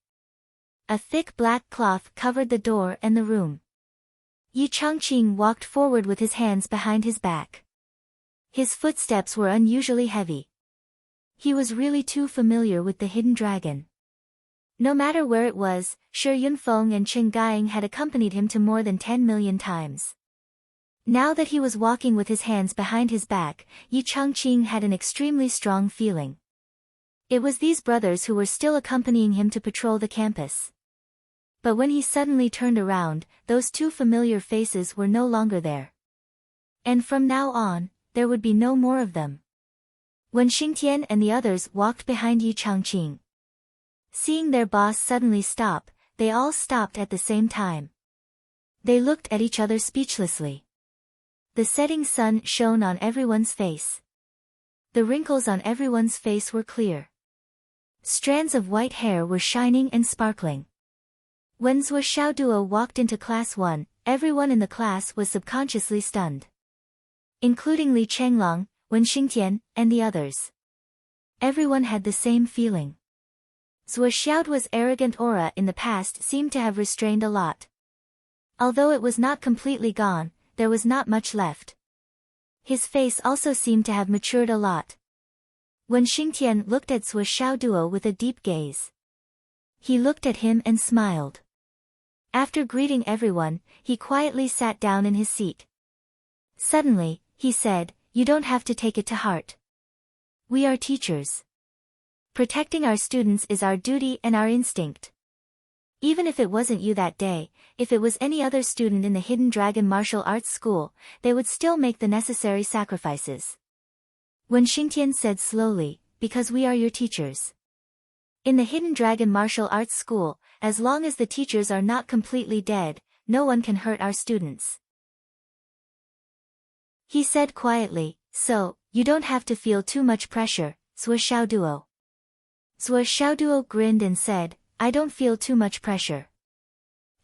A thick black cloth covered the door and the room. Yi Changqing walked forward with his hands behind his back. His footsteps were unusually heavy. He was really too familiar with the hidden dragon. No matter where it was, Shi Yunfeng and Qin Gaiying had accompanied him to more than 10 million times. Now that he was walking with his hands behind his back, Yi Changqing had an extremely strong feeling. It was these brothers who were still accompanying him to patrol the campus. But when he suddenly turned around, those two familiar faces were no longer there. And from now on, there would be no more of them. When Xingtian and the others walked behind Yi Changqing, seeing their boss suddenly stop, they all stopped at the same time. They looked at each other speechlessly. The setting sun shone on everyone's face. The wrinkles on everyone's face were clear. Strands of white hair were shining and sparkling. When Zhuo Xiaoduo walked into class 1, everyone in the class was subconsciously stunned, including Li Chenglong, Wen Xingtian, and the others. Everyone had the same feeling. Zhuo Xiaoduo's arrogant aura in the past seemed to have restrained a lot. Although it was not completely gone, there was not much left. His face also seemed to have matured a lot. When Xingtian looked at Zhuo Xiaoduo with a deep gaze, he looked at him and smiled. After greeting everyone, he quietly sat down in his seat. Suddenly, he said, "You don't have to take it to heart. We are teachers. Protecting our students is our duty and our instinct. Even if it wasn't you that day, if it was any other student in the Hidden Dragon Martial Arts School, they would still make the necessary sacrifices." When Xingtian said slowly, "Because we are your teachers. In the Hidden Dragon Martial Arts School, as long as the teachers are not completely dead, no one can hurt our students." He said quietly, "So, you don't have to feel too much pressure, Zhuo Xiaoduo." Zhuo Xiaoduo grinned and said, "I don't feel too much pressure.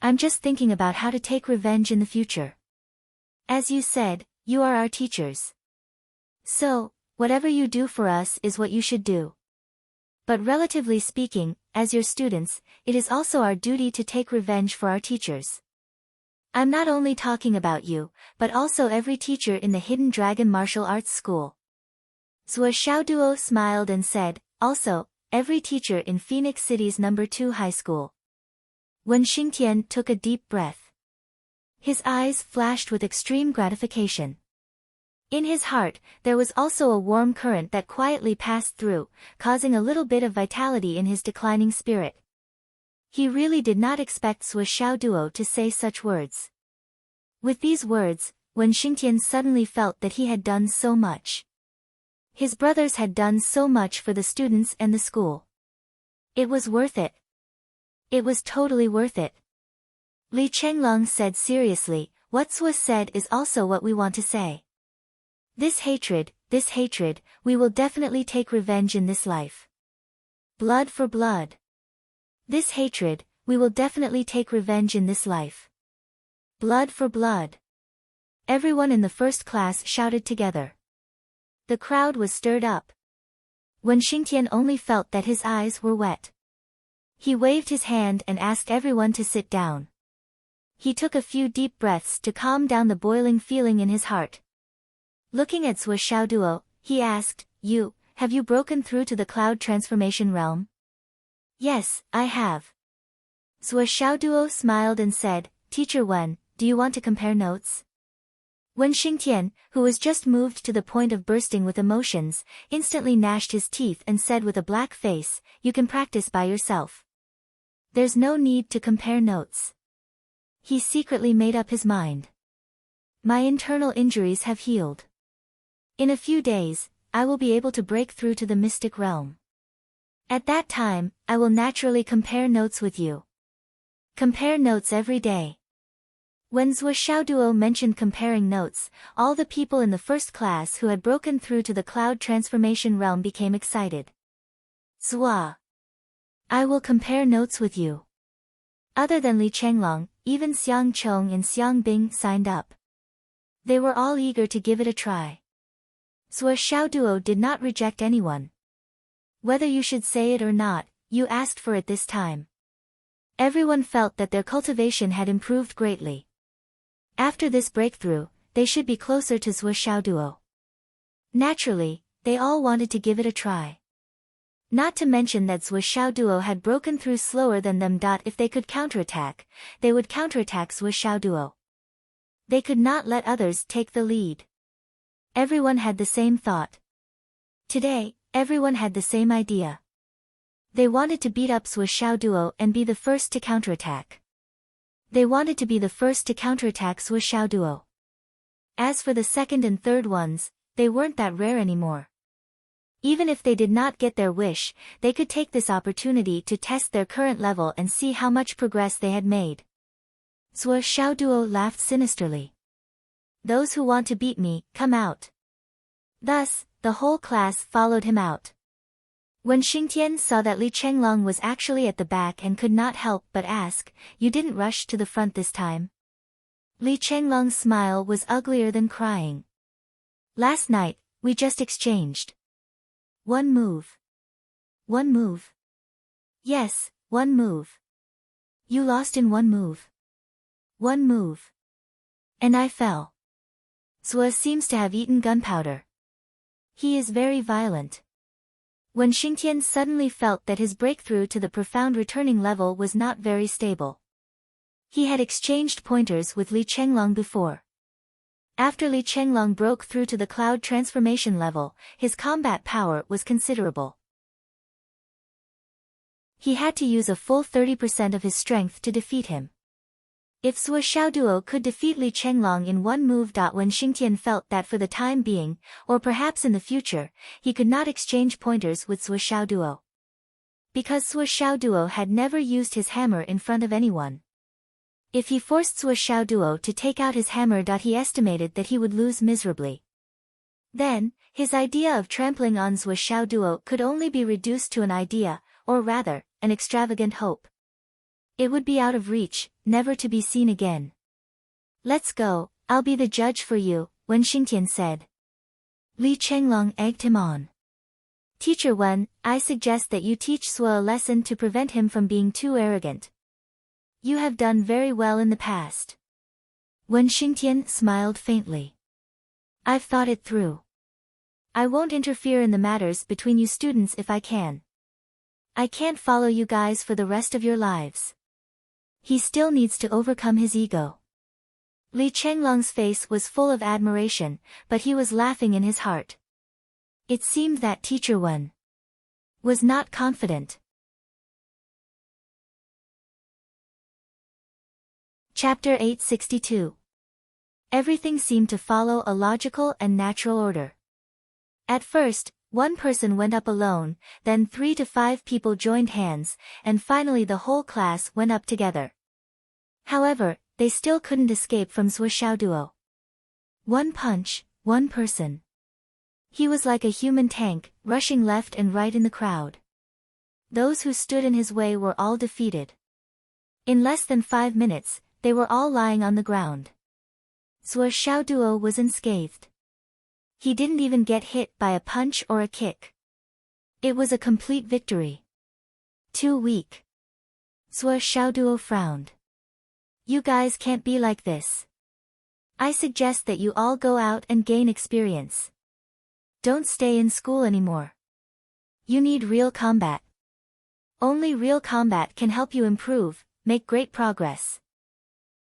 I'm just thinking about how to take revenge in the future. As you said, you are our teachers. So, whatever you do for us is what you should do. But relatively speaking, as your students, it is also our duty to take revenge for our teachers. I'm not only talking about you, but also every teacher in the Hidden Dragon Martial Arts School." Zhuo Xiaoduo smiled and said, "Also, every teacher in Phoenix City's No. 2 high school." When Xingtian took a deep breath, his eyes flashed with extreme gratification. In his heart, there was also a warm current that quietly passed through, causing a little bit of vitality in his declining spirit. He really did not expect Zhuo Xiaoduo to say such words. With these words, when Xingtian suddenly felt that he had done so much. His brothers had done so much for the students and the school. It was worth it. It was totally worth it. Li Chenglong said seriously, "What Zhuo said is also what we want to say. This hatred, we will definitely take revenge in this life. Blood for blood. This hatred, we will definitely take revenge in this life. Blood for blood." Everyone in the first class shouted together. The crowd was stirred up. When Xingtian only felt that his eyes were wet, he waved his hand and asked everyone to sit down. He took a few deep breaths to calm down the boiling feeling in his heart. Looking at Zhuo Xiaoduo, he asked, Have you broken through to the cloud transformation realm?" "Yes, I have." Zhuo Xiaoduo smiled and said, "Teacher Wen, do you want to compare notes?" When Xingtian, who was just moved to the point of bursting with emotions, instantly gnashed his teeth and said with a black face, "You can practice by yourself. There's no need to compare notes." He secretly made up his mind. "My internal injuries have healed. In a few days, I will be able to break through to the mystic realm. At that time, I will naturally compare notes with you. Compare notes every day." When Zhuo Xiaoduo mentioned comparing notes, all the people in the first class who had broken through to the cloud transformation realm became excited. "Zhuo, I will compare notes with you." Other than Li Chenglong, even Xiang Chong and Xiang Bing signed up. They were all eager to give it a try. Zhuo Xiaoduo did not reject anyone. "Whether you should say it or not, you asked for it this time." Everyone felt that their cultivation had improved greatly. After this breakthrough, they should be closer to Zhuo Xiaoduo. Naturally, they all wanted to give it a try. Not to mention that Zhuo Xiaoduo had broken through slower than them. If they could counterattack, they would counterattack Zhuo Xiaoduo. They could not let others take the lead. Everyone had the same thought. Today, everyone had the same idea. They wanted to beat up Zhuo Xiaoduo and be the first to counterattack. They wanted to be the first to counterattack Sui Xiao Duo. As for the second and third ones, they weren't that rare anymore. Even if they did not get their wish, they could take this opportunity to test their current level and see how much progress they had made. Sui Xiao Duo laughed sinisterly. Those who want to beat me, come out. Thus, the whole class followed him out. When Xingtian saw that Li Chenglong was actually at the back and could not help but ask, "You didn't rush to the front this time?" Li Chenglong's smile was uglier than crying. "Last night, we just exchanged. One move. One move. Yes, one move. You lost in one move. One move. And I fell. Sui seems to have eaten gunpowder. He is very violent." When Xingtian suddenly felt that his breakthrough to the profound returning level was not very stable. He had exchanged pointers with Li Chenglong before. After Li Chenglong broke through to the cloud transformation level, his combat power was considerable. He had to use a full 30% of his strength to defeat him. If Sui Xiao Duo could defeat Li Chenglong in one move. When Xingtian felt that for the time being, or perhaps in the future, he could not exchange pointers with Sui Xiao Duo. Because Sui Xiao Duo had never used his hammer in front of anyone. If he forced Sui Xiao Duo to take out his hammer. He estimated that he would lose miserably. Then, his idea of trampling on Sui Xiao Duo could only be reduced to an idea, or rather, an extravagant hope. It would be out of reach, never to be seen again. "Let's go, I'll be the judge for you," Wen Xingtian said. Li Chenglong egged him on. "Teacher Wen, I suggest that you teach Sui a lesson to prevent him from being too arrogant. You have done very well in the past." Wen Xingtian smiled faintly. "I've thought it through. I won't interfere in the matters between you students if I can. I can't follow you guys for the rest of your lives." He still needs to overcome his ego. Li Chenglong's face was full of admiration, but he was laughing in his heart. It seemed that Teacher Wen was not confident. Chapter 862. Everything seemed to follow a logical and natural order. At first, one person went up alone, then 3 to 5 people joined hands, and finally the whole class went up together. However, they still couldn't escape from Sui Xiao Duo. One punch, one person. He was like a human tank, rushing left and right in the crowd. Those who stood in his way were all defeated. In less than 5 minutes, they were all lying on the ground. Sui Xiao Duo was unscathed. He didn't even get hit by a punch or a kick. It was a complete victory. Too weak. Sui Xiao Duo frowned. "You guys can't be like this. I suggest that you all go out and gain experience. Don't stay in school anymore. You need real combat. Only real combat can help you improve, make great progress.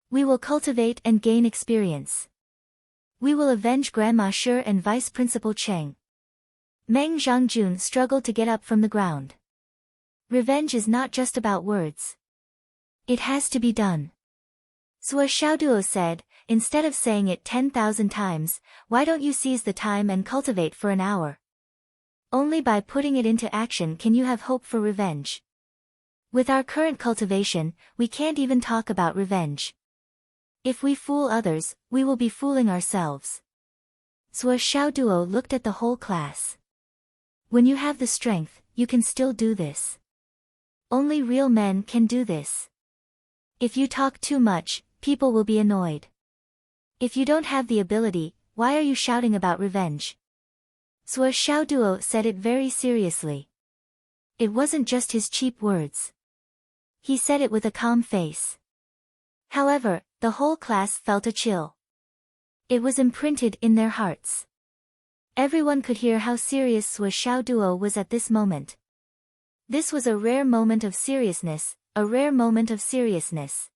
We will cultivate and gain experience. We will avenge Grandma Shi and Vice Principal Cheng." Meng Zhangjun struggled to get up from the ground. Revenge is not just about words. It has to be done. Sui Xiao Duo said, "Instead of saying it 10,000 times, why don't you seize the time and cultivate for an hour? Only by putting it into action can you have hope for revenge. With our current cultivation, we can't even talk about revenge. If we fool others, we will be fooling ourselves." Sui Xiao Duo looked at the whole class. "When you have the strength, you can still do this. Only real men can do this. If you talk too much, people will be annoyed. If you don't have the ability, why are you shouting about revenge?" Sui Xiao Duo said it very seriously. It wasn't just his cheap words. He said it with a calm face. However, the whole class felt a chill. It was imprinted in their hearts. Everyone could hear how serious Sui Xiao Duo was at this moment. This was a rare moment of seriousness, a rare moment of seriousness.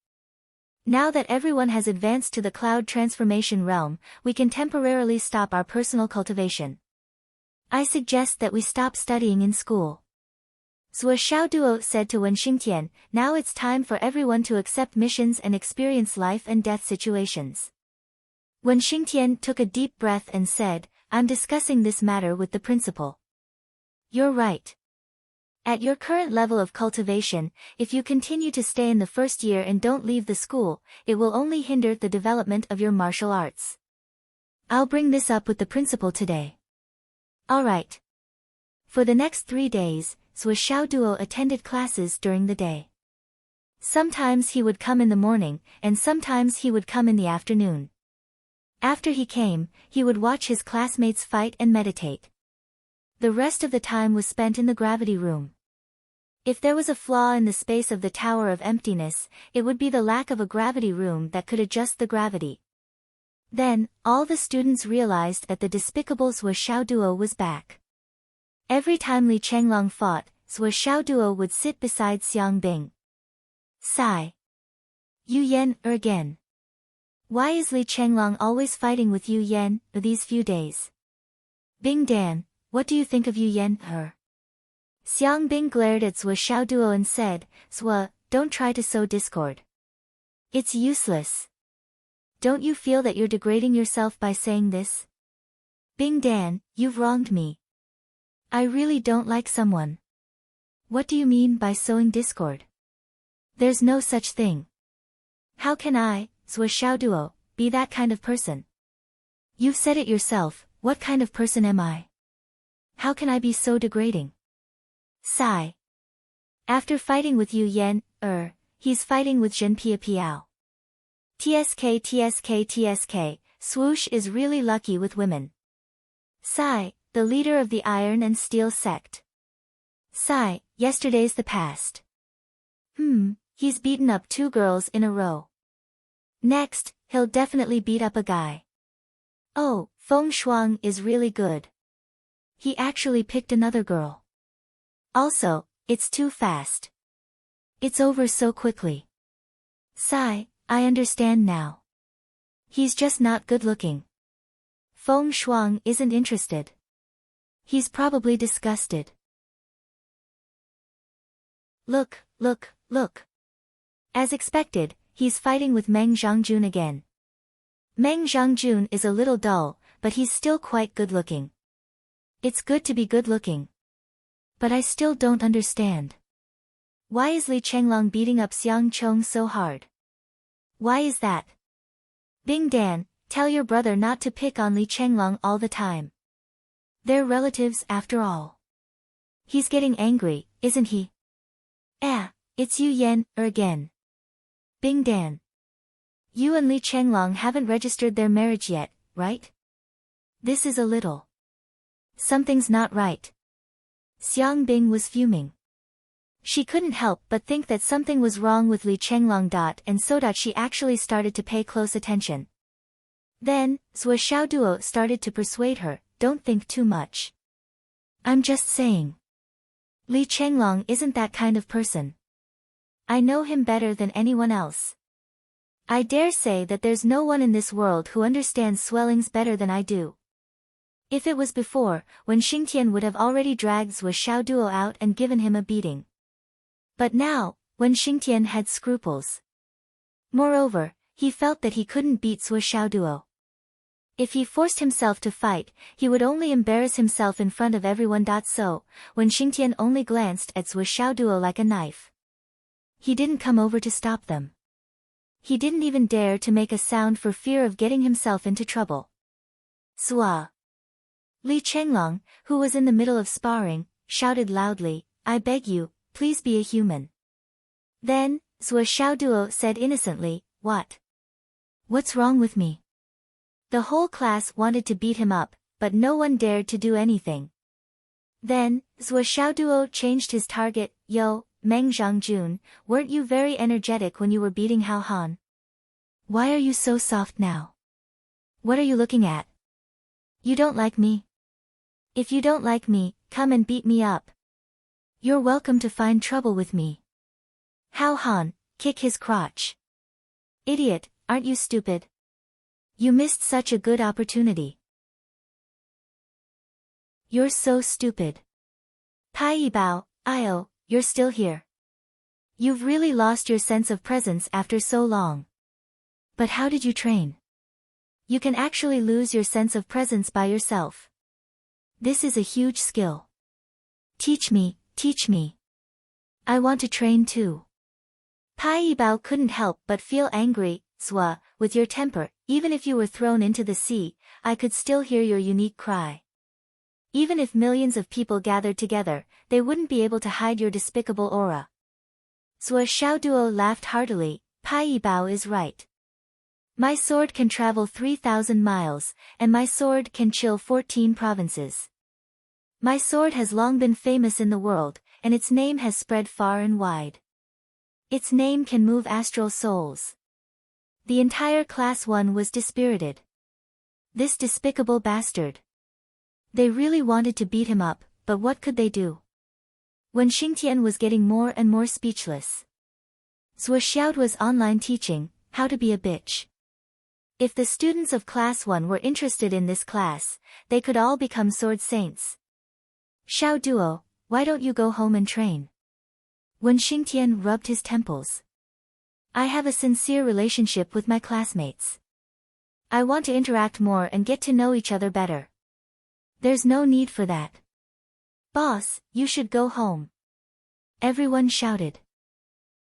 Now that everyone has advanced to the cloud transformation realm, we can temporarily stop our personal cultivation. I suggest that we stop studying in school. Zhuo Xiaoduo said to Wen Xingtian, now it's time for everyone to accept missions and experience life and death situations. Wen Xingtian took a deep breath and said, I'm discussing this matter with the principal. You're right. At your current level of cultivation, if you continue to stay in the first year and don't leave the school, it will only hinder the development of your martial arts. I'll bring this up with the principal today. All right. For the next 3 days, Zhuo Xiaoduo attended classes during the day. Sometimes he would come in the morning, and sometimes he would come in the afternoon. After he came, he would watch his classmates fight and meditate. The rest of the time was spent in the gravity room. If there was a flaw in the space of the Tower of Emptiness, it would be the lack of a gravity room that could adjust the gravity. Then, all the students realized that the despicable Zhuo Xiaoduo was back. Every time Li Chenglong fought, Zhuo Xiaoduo would sit beside Xiang Bing. Sigh. Yu Yan, again. Why is Li Chenglong always fighting with Yu Yan, these few days? Bing Dan, what do you think of Yu Yan, her? Xiang Bing glared at Zhuo Xiaoduo and said, Zhuo, don't try to sow discord. It's useless. Don't you feel that you're degrading yourself by saying this? Bing Dan, you've wronged me. I really don't like someone. What do you mean by sowing discord? There's no such thing. How can I, Zhuo Xiaoduo, be that kind of person? You've said it yourself, what kind of person am I? How can I be so degrading? Sigh. After fighting with Yu Yan, he's fighting with Zhen Piao. TSK, Swoosh is really lucky with women. Sigh, the leader of the Iron and Steel sect. Sigh, yesterday's the past. He's beaten up 2 girls in a row. Next, he'll definitely beat up a guy. Oh, Feng Shuang is really good. He actually picked another girl. Also, it's too fast. It's over so quickly. Sigh, I understand now. He's just not good looking. Feng Shuang isn't interested. He's probably disgusted. Look. As expected, he's fighting with Meng Zhangjun again. Meng Zhangjun is a little dull, but he's still quite good-looking. It's good to be good-looking. But I still don't understand. Why is Li Chenglong beating up Xiang Chong so hard? Why is that? Bing Dan, tell your brother not to pick on Li Chenglong all the time. They're relatives after all. He's getting angry, isn't he? It's Yu Yan, again. Bing Dan. You and Li Chenglong haven't registered their marriage yet, right? This is a little. Something's not right. Xiang Bing was fuming. She couldn't help but think that something was wrong with Li Chenglong. And so she actually started to pay close attention. Then, Zhuo Xiaoduo started to persuade her, don't think too much. I'm just saying. Li Chenglong isn't that kind of person. I know him better than anyone else. I dare say that there's no one in this world who understands swellings better than I do. If it was before, Wen Xingtian would have already dragged Zhuo Xiaoduo out and given him a beating. But now, Wen Xingtian had scruples. Moreover, he felt that he couldn't beat Zhuo Xiaoduo. If he forced himself to fight, he would only embarrass himself in front of everyone. So, Wen Xingtian only glanced at Zhuo Xiaoduo like a knife. He didn't come over to stop them. He didn't even dare to make a sound for fear of getting himself into trouble. Zhuo. Li Chenglong, who was in the middle of sparring, shouted loudly, I beg you, please be a human. Then, Zhuo Xiaoduo said innocently, what? What's wrong with me? The whole class wanted to beat him up, but no one dared to do anything. Then, Zhuo Xiaoduo changed his target, Yo, Meng Zhangjun, weren't you very energetic when you were beating Hao Han? Why are you so soft now? What are you looking at? You don't like me? If you don't like me, come and beat me up. You're welcome to find trouble with me. Hao Han, kick his crotch. Idiot, aren't you stupid? You missed such a good opportunity. You're so stupid. Pai Yibao, Io, you're still here. You've really lost your sense of presence after so long. But how did you train? You can actually lose your sense of presence by yourself. This is a huge skill. Teach me, teach me. I want to train too. Pai Yibao couldn't help but feel angry. Zhua, with your temper, even if you were thrown into the sea, I could still hear your unique cry. Even if millions of people gathered together, they wouldn't be able to hide your despicable aura. Zhua Xiaoduo laughed heartily. Pai Yibao is right. My sword can travel 3,000 miles, and my sword can chill 14 provinces. My sword has long been famous in the world, and its name has spread far and wide. Its name can move astral souls. The entire Class 1 was dispirited. This despicable bastard. They really wanted to beat him up, but what could they do? When Xingtian was getting more and more speechless. Zhua Xiao was online teaching how to be a bitch. If the students of Class 1 were interested in this class, they could all become sword saints. Xiao Duo, why don't you go home and train? When Xingtian rubbed his temples. I have a sincere relationship with my classmates. I want to interact more and get to know each other better. There's no need for that. Boss, you should go home. Everyone shouted.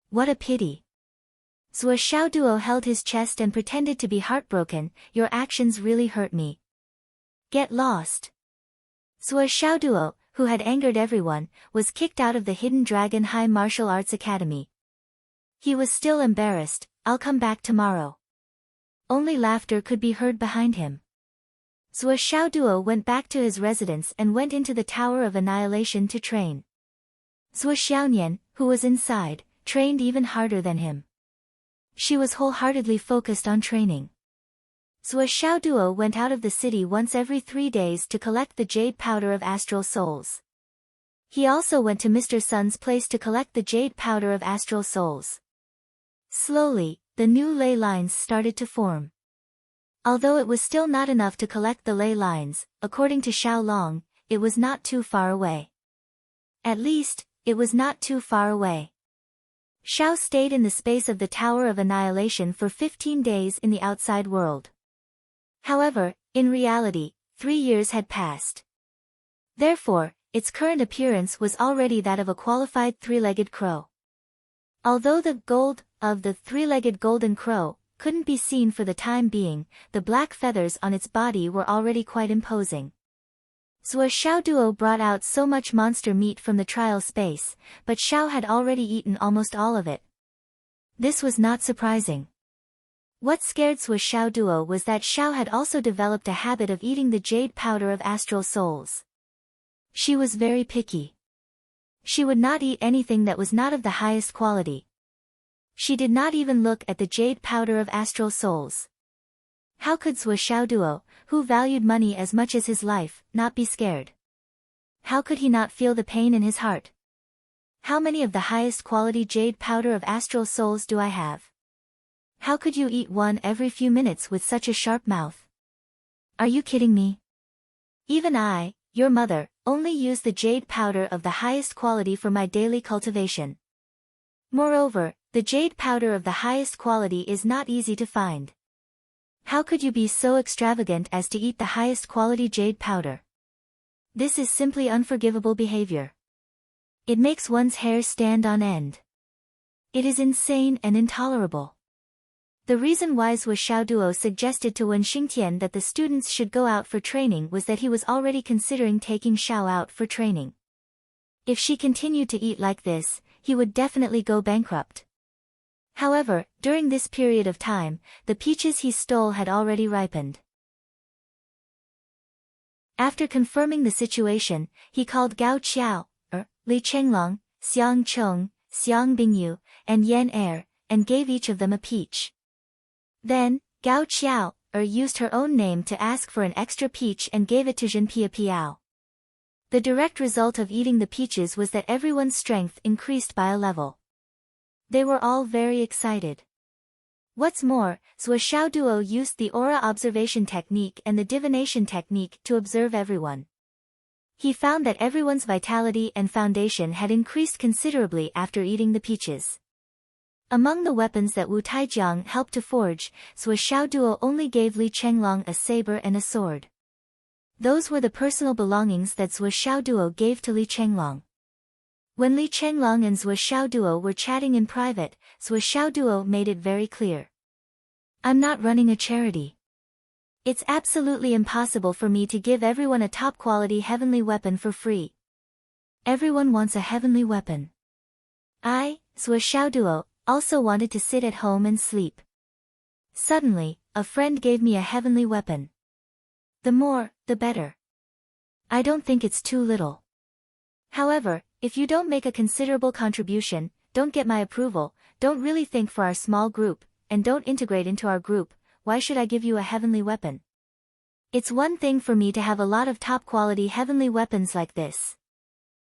What a pity. Zhua Xiaoduo held his chest and pretended to be heartbroken. Your actions really hurt me. Get lost. Zhua Xiaoduo, who had angered everyone, was kicked out of the Hidden Dragon High Martial Arts Academy. He was still embarrassed. I'll come back tomorrow. Only laughter could be heard behind him. Zhua Xiaoduo went back to his residence and went into the Tower of Annihilation to train. Zhua Xiaonian, who was inside, trained even harder than him. She was wholeheartedly focused on training. Zhua Xiaoduo went out of the city once every 3 days to collect the jade powder of astral souls. He also went to Mr. Sun's place to collect the jade powder of astral souls. Slowly, the new ley lines started to form. Although it was still not enough to collect the ley lines, according to Xiao Long, it was not too far away. At least, it was not too far away. Xiao stayed in the space of the Tower of Annihilation for 15 days in the outside world. However, in reality, 3 years had passed. Therefore, its current appearance was already that of a qualified three-legged crow. Although the gold of the three-legged golden crow couldn't be seen for the time being, the black feathers on its body were already quite imposing. Zhua Xiaoduo brought out so much monster meat from the trial space, but Xiao had already eaten almost all of it. This was not surprising. What scared Zhua Xiaoduo was that Xiao had also developed a habit of eating the jade powder of astral souls. She was very picky. She would not eat anything that was not of the highest quality. She did not even look at the jade powder of astral souls. How could Zhua Xiaoduo, who valued money as much as his life, not be scared? How could he not feel the pain in his heart? How many of the highest quality jade powder of astral souls do I have? How could you eat one every few minutes with such a sharp mouth? Are you kidding me? Even I, your mother, only use the jade powder of the highest quality for my daily cultivation. Moreover, the jade powder of the highest quality is not easy to find. How could you be so extravagant as to eat the highest quality jade powder? This is simply unforgivable behavior. It makes one's hair stand on end. It is insane and intolerable. The reason why Zhua Xiaoduo suggested to Wen Xingtian that the students should go out for training was that he was already considering taking Xiao out for training. If she continued to eat like this, he would definitely go bankrupt. However, during this period of time, the peaches he stole had already ripened. After confirming the situation, he called Gao Qiao, Li Chenglong, Xiang Cheng, Xiang Bingyu, and Yan Er, and gave each of them a peach. Then, Gao Qiao, used her own name to ask for an extra peach and gave it to Zhen Piao. The direct result of eating the peaches was that everyone's strength increased by a level. They were all very excited. What's more, Zhua Xiaoduo used the aura observation technique and the divination technique to observe everyone. He found that everyone's vitality and foundation had increased considerably after eating the peaches. Among the weapons that Wu Taijiang helped to forge, Sui Xiaoduo only gave Li Chenglong a saber and a sword. Those were the personal belongings that Sui Xiaoduo gave to Li Chenglong. When Li Chenglong and Sui Xiaoduo were chatting in private, Sui Xiaoduo made it very clear. I'm not running a charity. It's absolutely impossible for me to give everyone a top-quality heavenly weapon for free. Everyone wants a heavenly weapon. I, Sui Xiaoduo, also wanted to sit at home and sleep. Suddenly, a friend gave me a heavenly weapon. The more, the better. I don't think it's too little. However, if you don't make a considerable contribution, don't get my approval, don't really think for our small group, and don't integrate into our group, why should I give you a heavenly weapon? It's one thing for me to have a lot of top-quality heavenly weapons like this.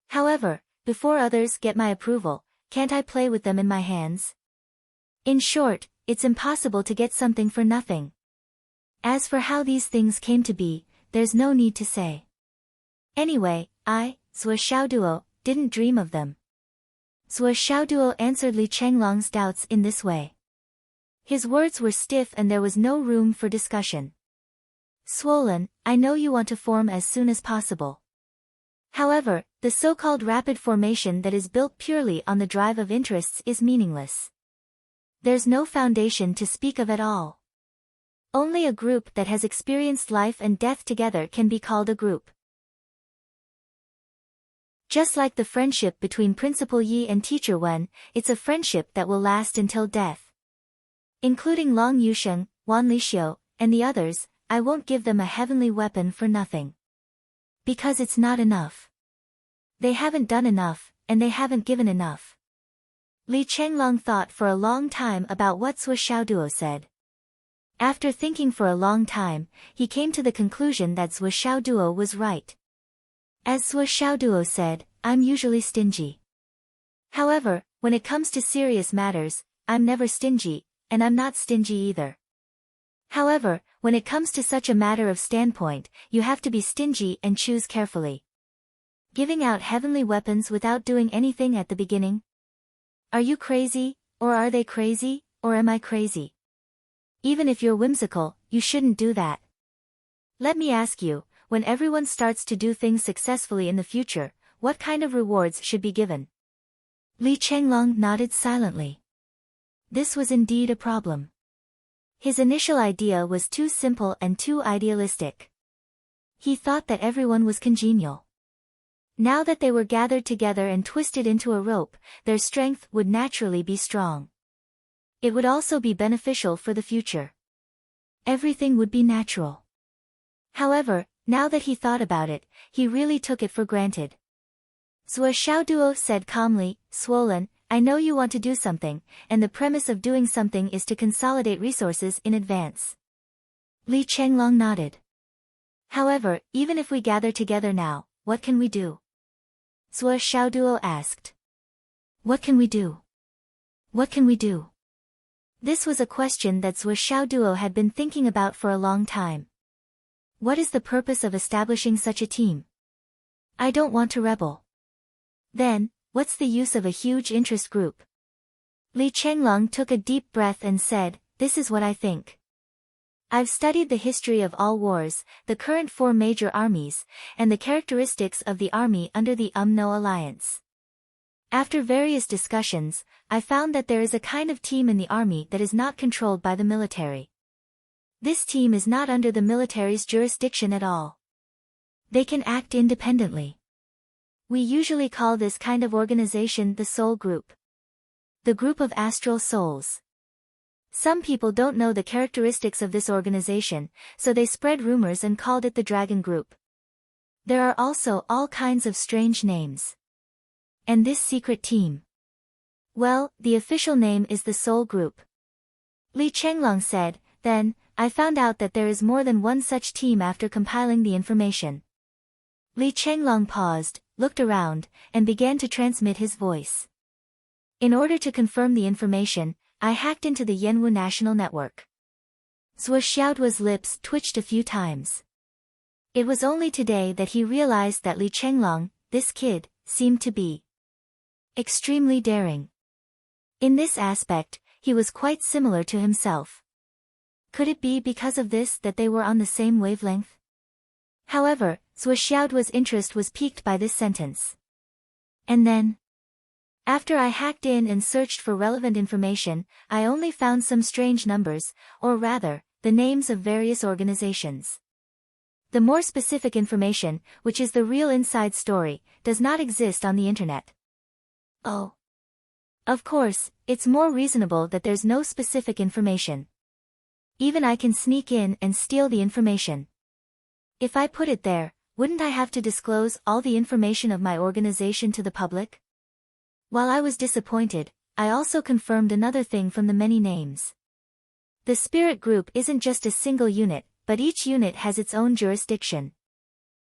However, before others get my approval, can't I play with them in my hands? In short, it's impossible to get something for nothing. As for how these things came to be, there's no need to say. Anyway, I, Sui Xiaoduo, didn't dream of them. Sui Xiaoduo answered Li Chenglong's doubts in this way. His words were stiff and there was no room for discussion. Swollen, I know you want to form as soon as possible. However, the so-called rapid formation that is built purely on the drive of interests is meaningless. There's no foundation to speak of at all. Only a group that has experienced life and death together can be called a group. Just like the friendship between Principal Yi and Teacher Wen, it's a friendship that will last until death. Including Long Yusheng, Wan Lixiu, and the others, I won't give them a heavenly weapon for nothing. Because it's not enough. They haven't done enough, and they haven't given enough. Li Chenglong thought for a long time about what Sui Xiaoduo said. After thinking for a long time, he came to the conclusion that Sui Xiaoduo was right. As Sui Xiaoduo said, I'm usually stingy. However, when it comes to serious matters, I'm never stingy, and I'm not stingy either. However, when it comes to such a matter of standpoint, you have to be stingy and choose carefully. Giving out heavenly weapons without doing anything at the beginning? Are you crazy, or are they crazy, or am I crazy? Even if you're whimsical, you shouldn't do that. Let me ask you, when everyone starts to do things successfully in the future, what kind of rewards should be given? Li Chenglong nodded silently. This was indeed a problem. His initial idea was too simple and too idealistic. He thought that everyone was congenial. Now that they were gathered together and twisted into a rope, their strength would naturally be strong. It would also be beneficial for the future. Everything would be natural. However, now that he thought about it, he really took it for granted. Sui Xiaoduo said calmly, Swollen, I know you want to do something, and the premise of doing something is to consolidate resources in advance. Li Chenglong nodded. However, even if we gather together now, what can we do? Sui Xiaoduo asked. What can we do? What can we do? This was a question that Sui Xiaoduo had been thinking about for a long time. What is the purpose of establishing such a team? I don't want to rebel. Then, what's the use of a huge interest group? Li Chenglong took a deep breath and said, This is what I think. I've studied the history of all wars, the current 4 major armies, and the characteristics of the army under the UMNO alliance. After various discussions, I found that there is a kind of team in the army that is not controlled by the military. This team is not under the military's jurisdiction at all. They can act independently. We usually call this kind of organization the soul group. The group of astral souls. Some people don't know the characteristics of this organization, so they spread rumors and called it the Dragon Group. There are also all kinds of strange names. And this secret team? Well, the official name is the Soul Group. Li Chenglong said, Then, I found out that there is more than one such team after compiling the information. Li Chenglong paused, looked around, and began to transmit his voice. In order to confirm the information, I hacked into the Yanwu National Network. Sui Xiaoduo's lips twitched a few times. It was only today that he realized that Li Chenglong, this kid, seemed to be extremely daring. In this aspect, he was quite similar to himself. Could it be because of this that they were on the same wavelength? However, Zhuo Xiaoduo's interest was piqued by this sentence. And then, after I hacked in and searched for relevant information, I only found some strange numbers, or rather, the names of various organizations. The more specific information, which is the real inside story, does not exist on the internet. Oh. Of course, it's more reasonable that there's no specific information. Even I can sneak in and steal the information. If I put it there, wouldn't I have to disclose all the information of my organization to the public? While I was disappointed, I also confirmed another thing from the many names. The spirit group isn't just a single unit, but each unit has its own jurisdiction.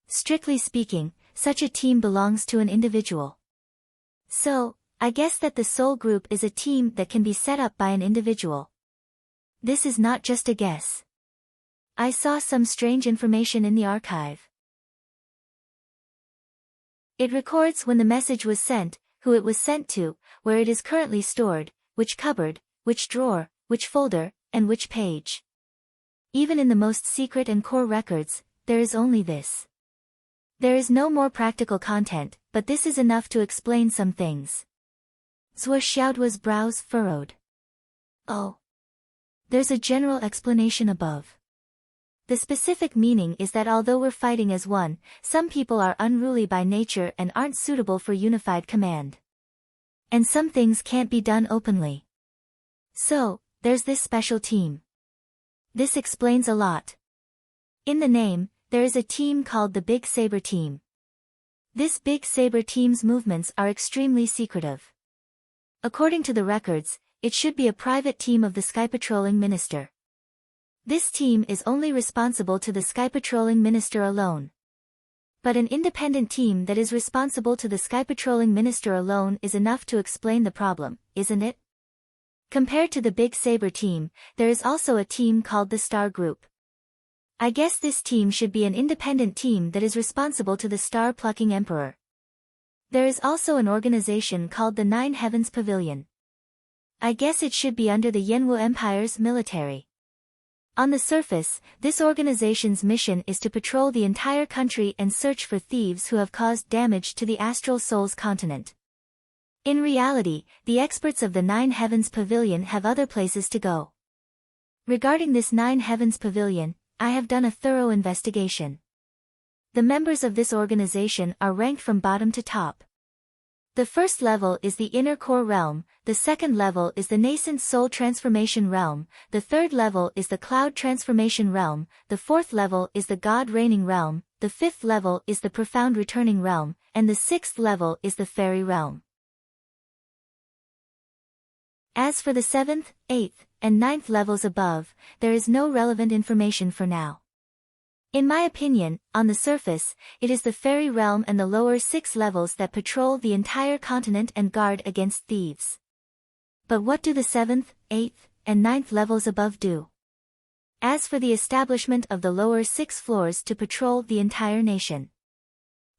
Strictly speaking, such a team belongs to an individual. So, I guess that the soul group is a team that can be set up by an individual. This is not just a guess. I saw some strange information in the archive. It records when the message was sent, who it was sent to, where it is currently stored, which cupboard, which drawer, which folder, and which page. Even in the most secret and core records, there is only this. There is no more practical content, but this is enough to explain some things. Zhuo Xiaoduo's brows furrowed. Oh. There's a general explanation above. The specific meaning is that although we're fighting as one, some people are unruly by nature and aren't suitable for unified command. And some things can't be done openly. So, there's this special team. This explains a lot. In the name, there is a team called the Big Saber Team. This Big Saber Team's movements are extremely secretive. According to the records, it should be a private team of the Sky Patrolling Minister. This team is only responsible to the Sky Patrolling Minister alone. But an independent team that is responsible to the Sky Patrolling Minister alone is enough to explain the problem, isn't it? Compared to the Big Saber Team, there is also a team called the Star Group. I guess this team should be an independent team that is responsible to the Star-Plucking Emperor. There is also an organization called the Nine Heavens Pavilion. I guess it should be under the Yanwu Empire's military. On the surface, this organization's mission is to patrol the entire country and search for thieves who have caused damage to the Astral Souls continent. In reality, the experts of the Nine Heavens Pavilion have other places to go. Regarding this Nine Heavens Pavilion, I have done a thorough investigation. The members of this organization are ranked from bottom to top. The first level is the Inner Core Realm, the second level is the Nascent Soul Transformation Realm, the third level is the Cloud Transformation Realm, the fourth level is the God Reigning Realm, the fifth level is the Profound Returning Realm, and the sixth level is the Fairy Realm. As for the 7th, 8th, and 9th levels above, there is no relevant information for now. In my opinion, on the surface, it is the Fairy Realm and the lower 6 levels that patrol the entire continent and guard against thieves. But what do the 7th, 8th, and 9th levels above do? As for the establishment of the lower 6 floors to patrol the entire nation.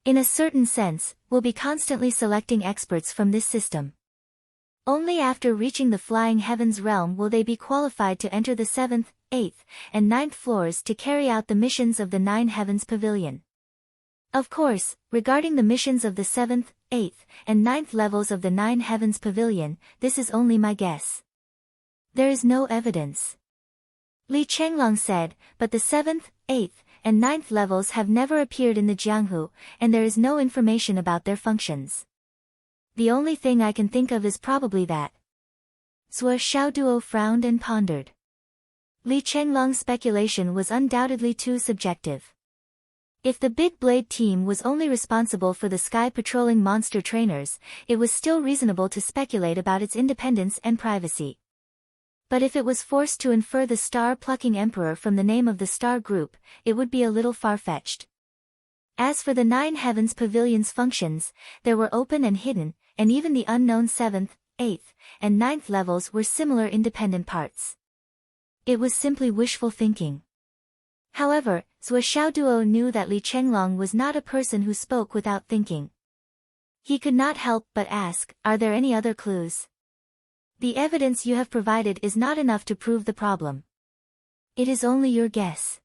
In a certain sense, we'll be constantly selecting experts from this system. Only after reaching the Flying Heavens realm will they be qualified to enter the 7th, 8th, and 9th floors to carry out the missions of the Nine Heavens Pavilion. Of course, regarding the missions of the 7th, 8th, and 9th levels of the Nine Heavens Pavilion, this is only my guess. There is no evidence. Li Chenglong said, but the 7th, 8th, and 9th levels have never appeared in the Jianghu, and there is no information about their functions. The only thing I can think of is probably that. Zhuo Xiaoduo frowned and pondered. Li Chenglong's speculation was undoubtedly too subjective. If the Big Blade team was only responsible for the sky patrolling monster trainers, it was still reasonable to speculate about its independence and privacy. But if it was forced to infer the star-plucking emperor from the name of the star group, it would be a little far-fetched. As for the Nine Heavens Pavilion's functions, there were open and hidden, and even the unknown 7th, 8th, and 9th levels were similar independent parts. It was simply wishful thinking. However, Zhuo Xiaoduo knew that Li Chenglong was not a person who spoke without thinking. He could not help but ask, "Are there any other clues? The evidence you have provided is not enough to prove the problem. It is only your guess.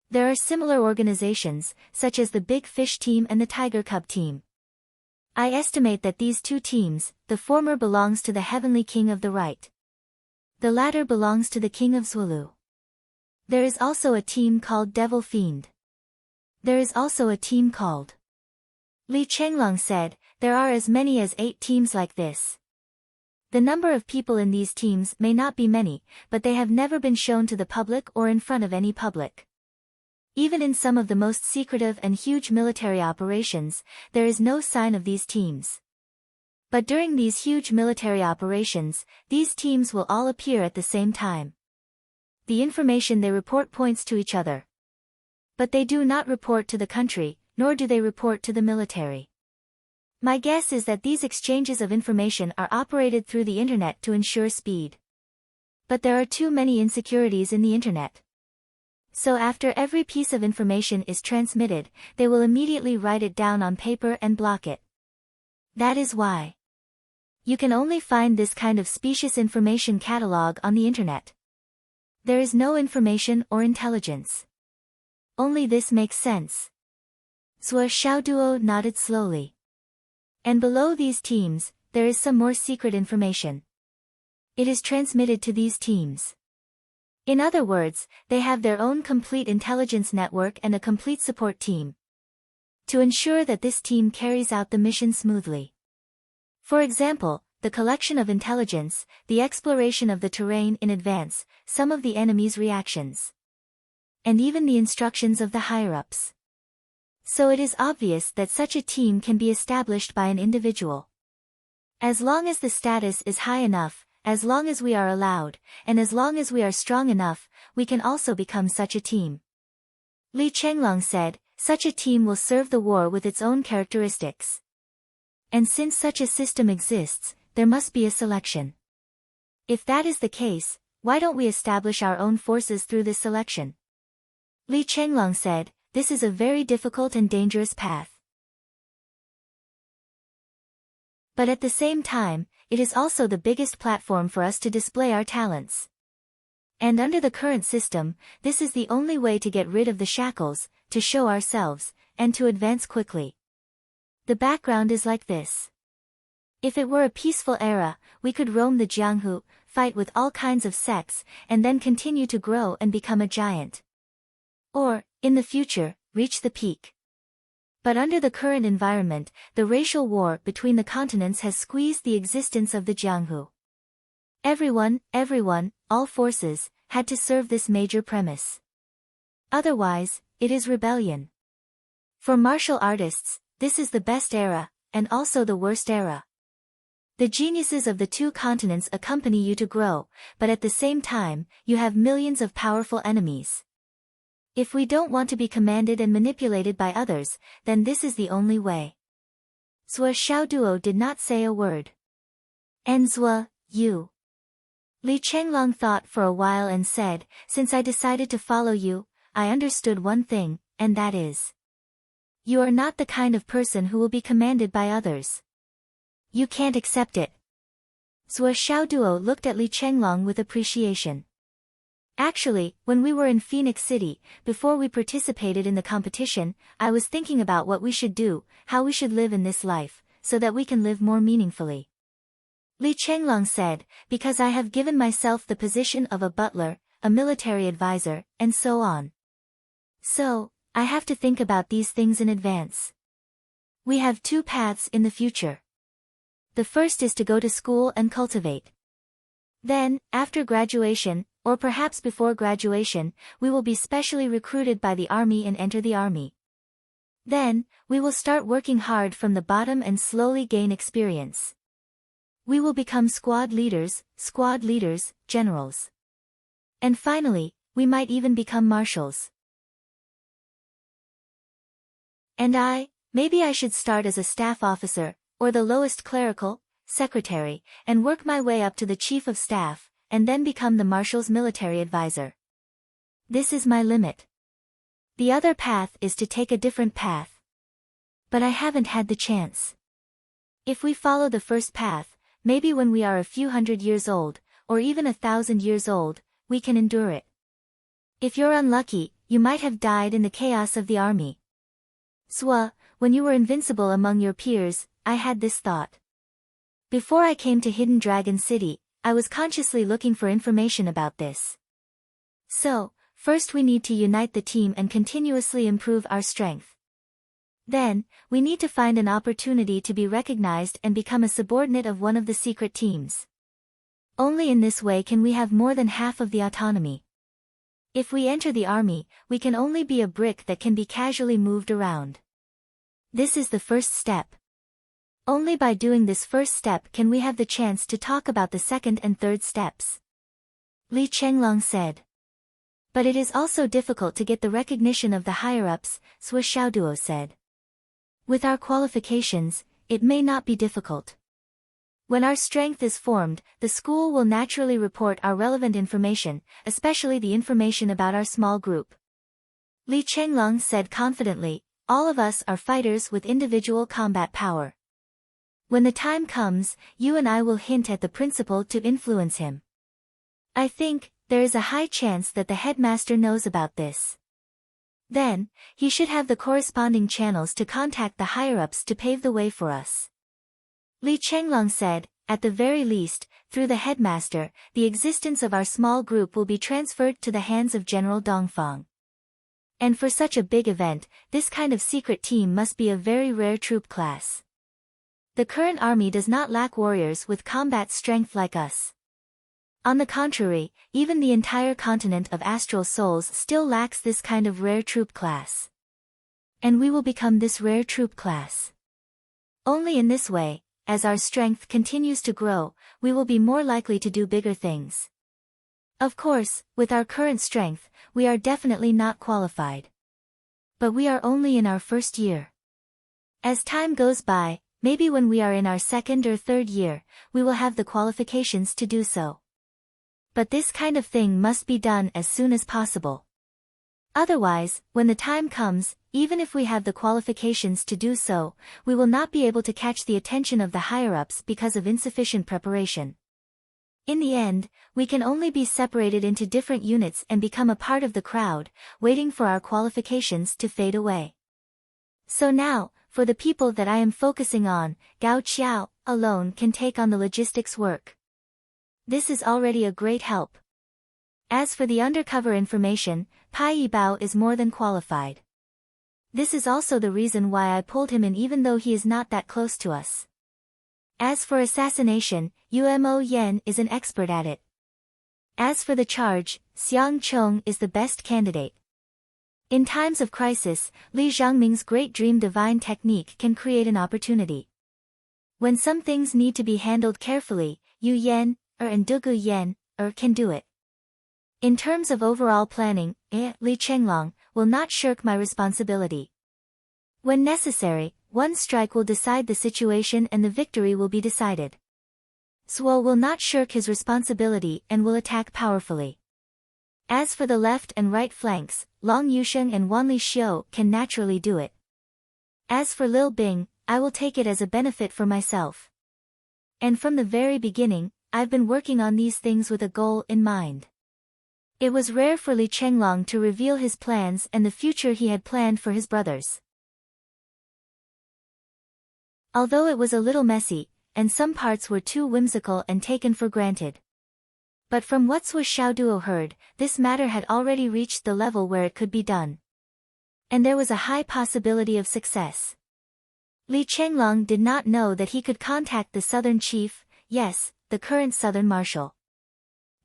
There are similar organizations, such as the Big Fish team and the Tiger Cub team. I estimate that these two teams, the former belongs to the Heavenly King of the Right. The latter belongs to the King of Zhuolu. There is also a team called Devil Fiend. There is also a team called..." Li Chenglong said, "There are as many as 8 teams like this. The number of people in these teams may not be many, but they have never been shown to the public or in front of any public. Even in some of the most secretive and huge military operations, there is no sign of these teams. But during these huge military operations, these teams will all appear at the same time. The information they report points to each other. But they do not report to the country, nor do they report to the military. My guess is that these exchanges of information are operated through the internet to ensure speed. But there are too many insecurities in the internet. So after every piece of information is transmitted, they will immediately write it down on paper and block it. That is why you can only find this kind of specious information catalog on the internet. There is no information or intelligence. Only this makes sense." Zhuo Xiaoduo nodded slowly. "And below these teams, there is some more secret information. It is transmitted to these teams. In other words, they have their own complete intelligence network and a complete support team. To ensure that this team carries out the mission smoothly. For example, the collection of intelligence, the exploration of the terrain in advance, some of the enemy's reactions. And even the instructions of the higher-ups. So it is obvious that such a team can be established by an individual. As long as the status is high enough, as long as we are allowed, and as long as we are strong enough, we can also become such a team." Li Chenglong said, "Such a team will serve the war with its own characteristics. And since such a system exists, there must be a selection. If that is the case, why don't we establish our own forces through this selection?" Li Chenglong said, "This is a very difficult and dangerous path. But at the same time, it is also the biggest platform for us to display our talents. And under the current system, this is the only way to get rid of the shackles, to show ourselves, and to advance quickly. The background is like this. If it were a peaceful era, we could roam the Jianghu, fight with all kinds of sects, and then continue to grow and become a giant. Or, in the future, reach the peak. But under the current environment, the racial war between the continents has squeezed the existence of the Jianghu. Everyone, all forces, had to serve this major premise. Otherwise, it is rebellion. For martial artists, this is the best era, and also the worst era. The geniuses of the 2 continents accompany you to grow, but at the same time, you have millions of powerful enemies. If we don't want to be commanded and manipulated by others, then this is the only way." Zhuo Xiaoduo did not say a word. "And Zhuo, you?" Li Chenglong thought for a while and said, "Since I decided to follow you, I understood one thing, and that is, you are not the kind of person who will be commanded by others. You can't accept it." Zhuo Xiaoduo looked at Li Chenglong with appreciation. "Actually, when we were in Phoenix City, before we participated in the competition, I was thinking about what we should do, how we should live in this life, so that we can live more meaningfully." Li Chenglong said, "Because I have given myself the position of a butler, a military advisor, and so on. So, I have to think about these things in advance. We have 2 paths in the future. The first is to go to school and cultivate. Then, after graduation, or perhaps before graduation, we will be specially recruited by the army and enter the army. Then, we will start working hard from the bottom and slowly gain experience. We will become squad leaders, generals. And finally, we might even become marshals. And maybe I should start as a staff officer, or the lowest clerical, secretary, and work my way up to the chief of staff, and then become the marshal's military advisor. This is my limit. The other path is to take a different path. But I haven't had the chance. If we follow the first path, maybe when we are a few hundred years old, or even 1,000 years old, we can endure it. If you're unlucky, you might have died in the chaos of the army. Swa, when you were invincible among your peers, I had this thought. Before I came to Hidden Dragon City, I was consciously looking for information about this. So, first we need to unite the team and continuously improve our strength. Then, we need to find an opportunity to be recognized and become a subordinate of one of the secret teams. Only in this way can we have more than half of the autonomy. If we enter the army, we can only be a brick that can be casually moved around. This is the first step. Only by doing this first step can we have the chance to talk about the second and third steps. Li Chenglong said. But it is also difficult to get the recognition of the higher-ups, Sui Xiaoduo said. With our qualifications, it may not be difficult. When our strength is formed, the school will naturally report our relevant information, especially the information about our small group. Li Chenglong said confidently, all of us are fighters with individual combat power. When the time comes, you and I will hint at the principal to influence him. I think, there is a high chance that the headmaster knows about this. Then, he should have the corresponding channels to contact the higher-ups to pave the way for us. Li Chenglong said, at the very least, through the headmaster, the existence of our small group will be transferred to the hands of General Dongfang. And for such a big event, this kind of secret team must be a very rare troop class. The current army does not lack warriors with combat strength like us. On the contrary, even the entire continent of astral souls still lacks this kind of rare troop class. And we will become this rare troop class. Only in this way, as our strength continues to grow, we will be more likely to do bigger things. Of course, with our current strength, we are definitely not qualified. But we are only in our first year. As time goes by, maybe when we are in our second or third year, we will have the qualifications to do so. But this kind of thing must be done as soon as possible. Otherwise, when the time comes, even if we have the qualifications to do so, we will not be able to catch the attention of the higher-ups because of insufficient preparation. In the end, we can only be separated into different units and become a part of the crowd, waiting for our qualifications to fade away. So now, for the people that I am focusing on, Gao Qiao alone can take on the logistics work. This is already a great help. As for the undercover information, Pai Yibao is more than qualified. This is also the reason why I pulled him in even though he is not that close to us. As for assassination, Umo Yen is an expert at it. As for the charge, Xiang Chong is the best candidate. In times of crisis, Li Zhangming's great dream divine technique can create an opportunity. When some things need to be handled carefully, Yu Yan, and Dugu Yan, can do it. In terms of overall planning, Li Chenglong will not shirk my responsibility. When necessary, one strike will decide the situation and the victory will be decided. Suo will not shirk his responsibility and will attack powerfully. As for the left and right flanks, Long Yusheng and Wanli Xiu can naturally do it. As for Lil Bing, I will take it as a benefit for myself. And from the very beginning, I've been working on these things with a goal in mind. It was rare for Li Chenglong to reveal his plans and the future he had planned for his brothers. Although it was a little messy, and some parts were too whimsical and taken for granted. But from what Sui Xiaoduo heard, this matter had already reached the level where it could be done. And there was a high possibility of success. Li Chenglong did not know that he could contact the southern chief, yes, the current southern marshal.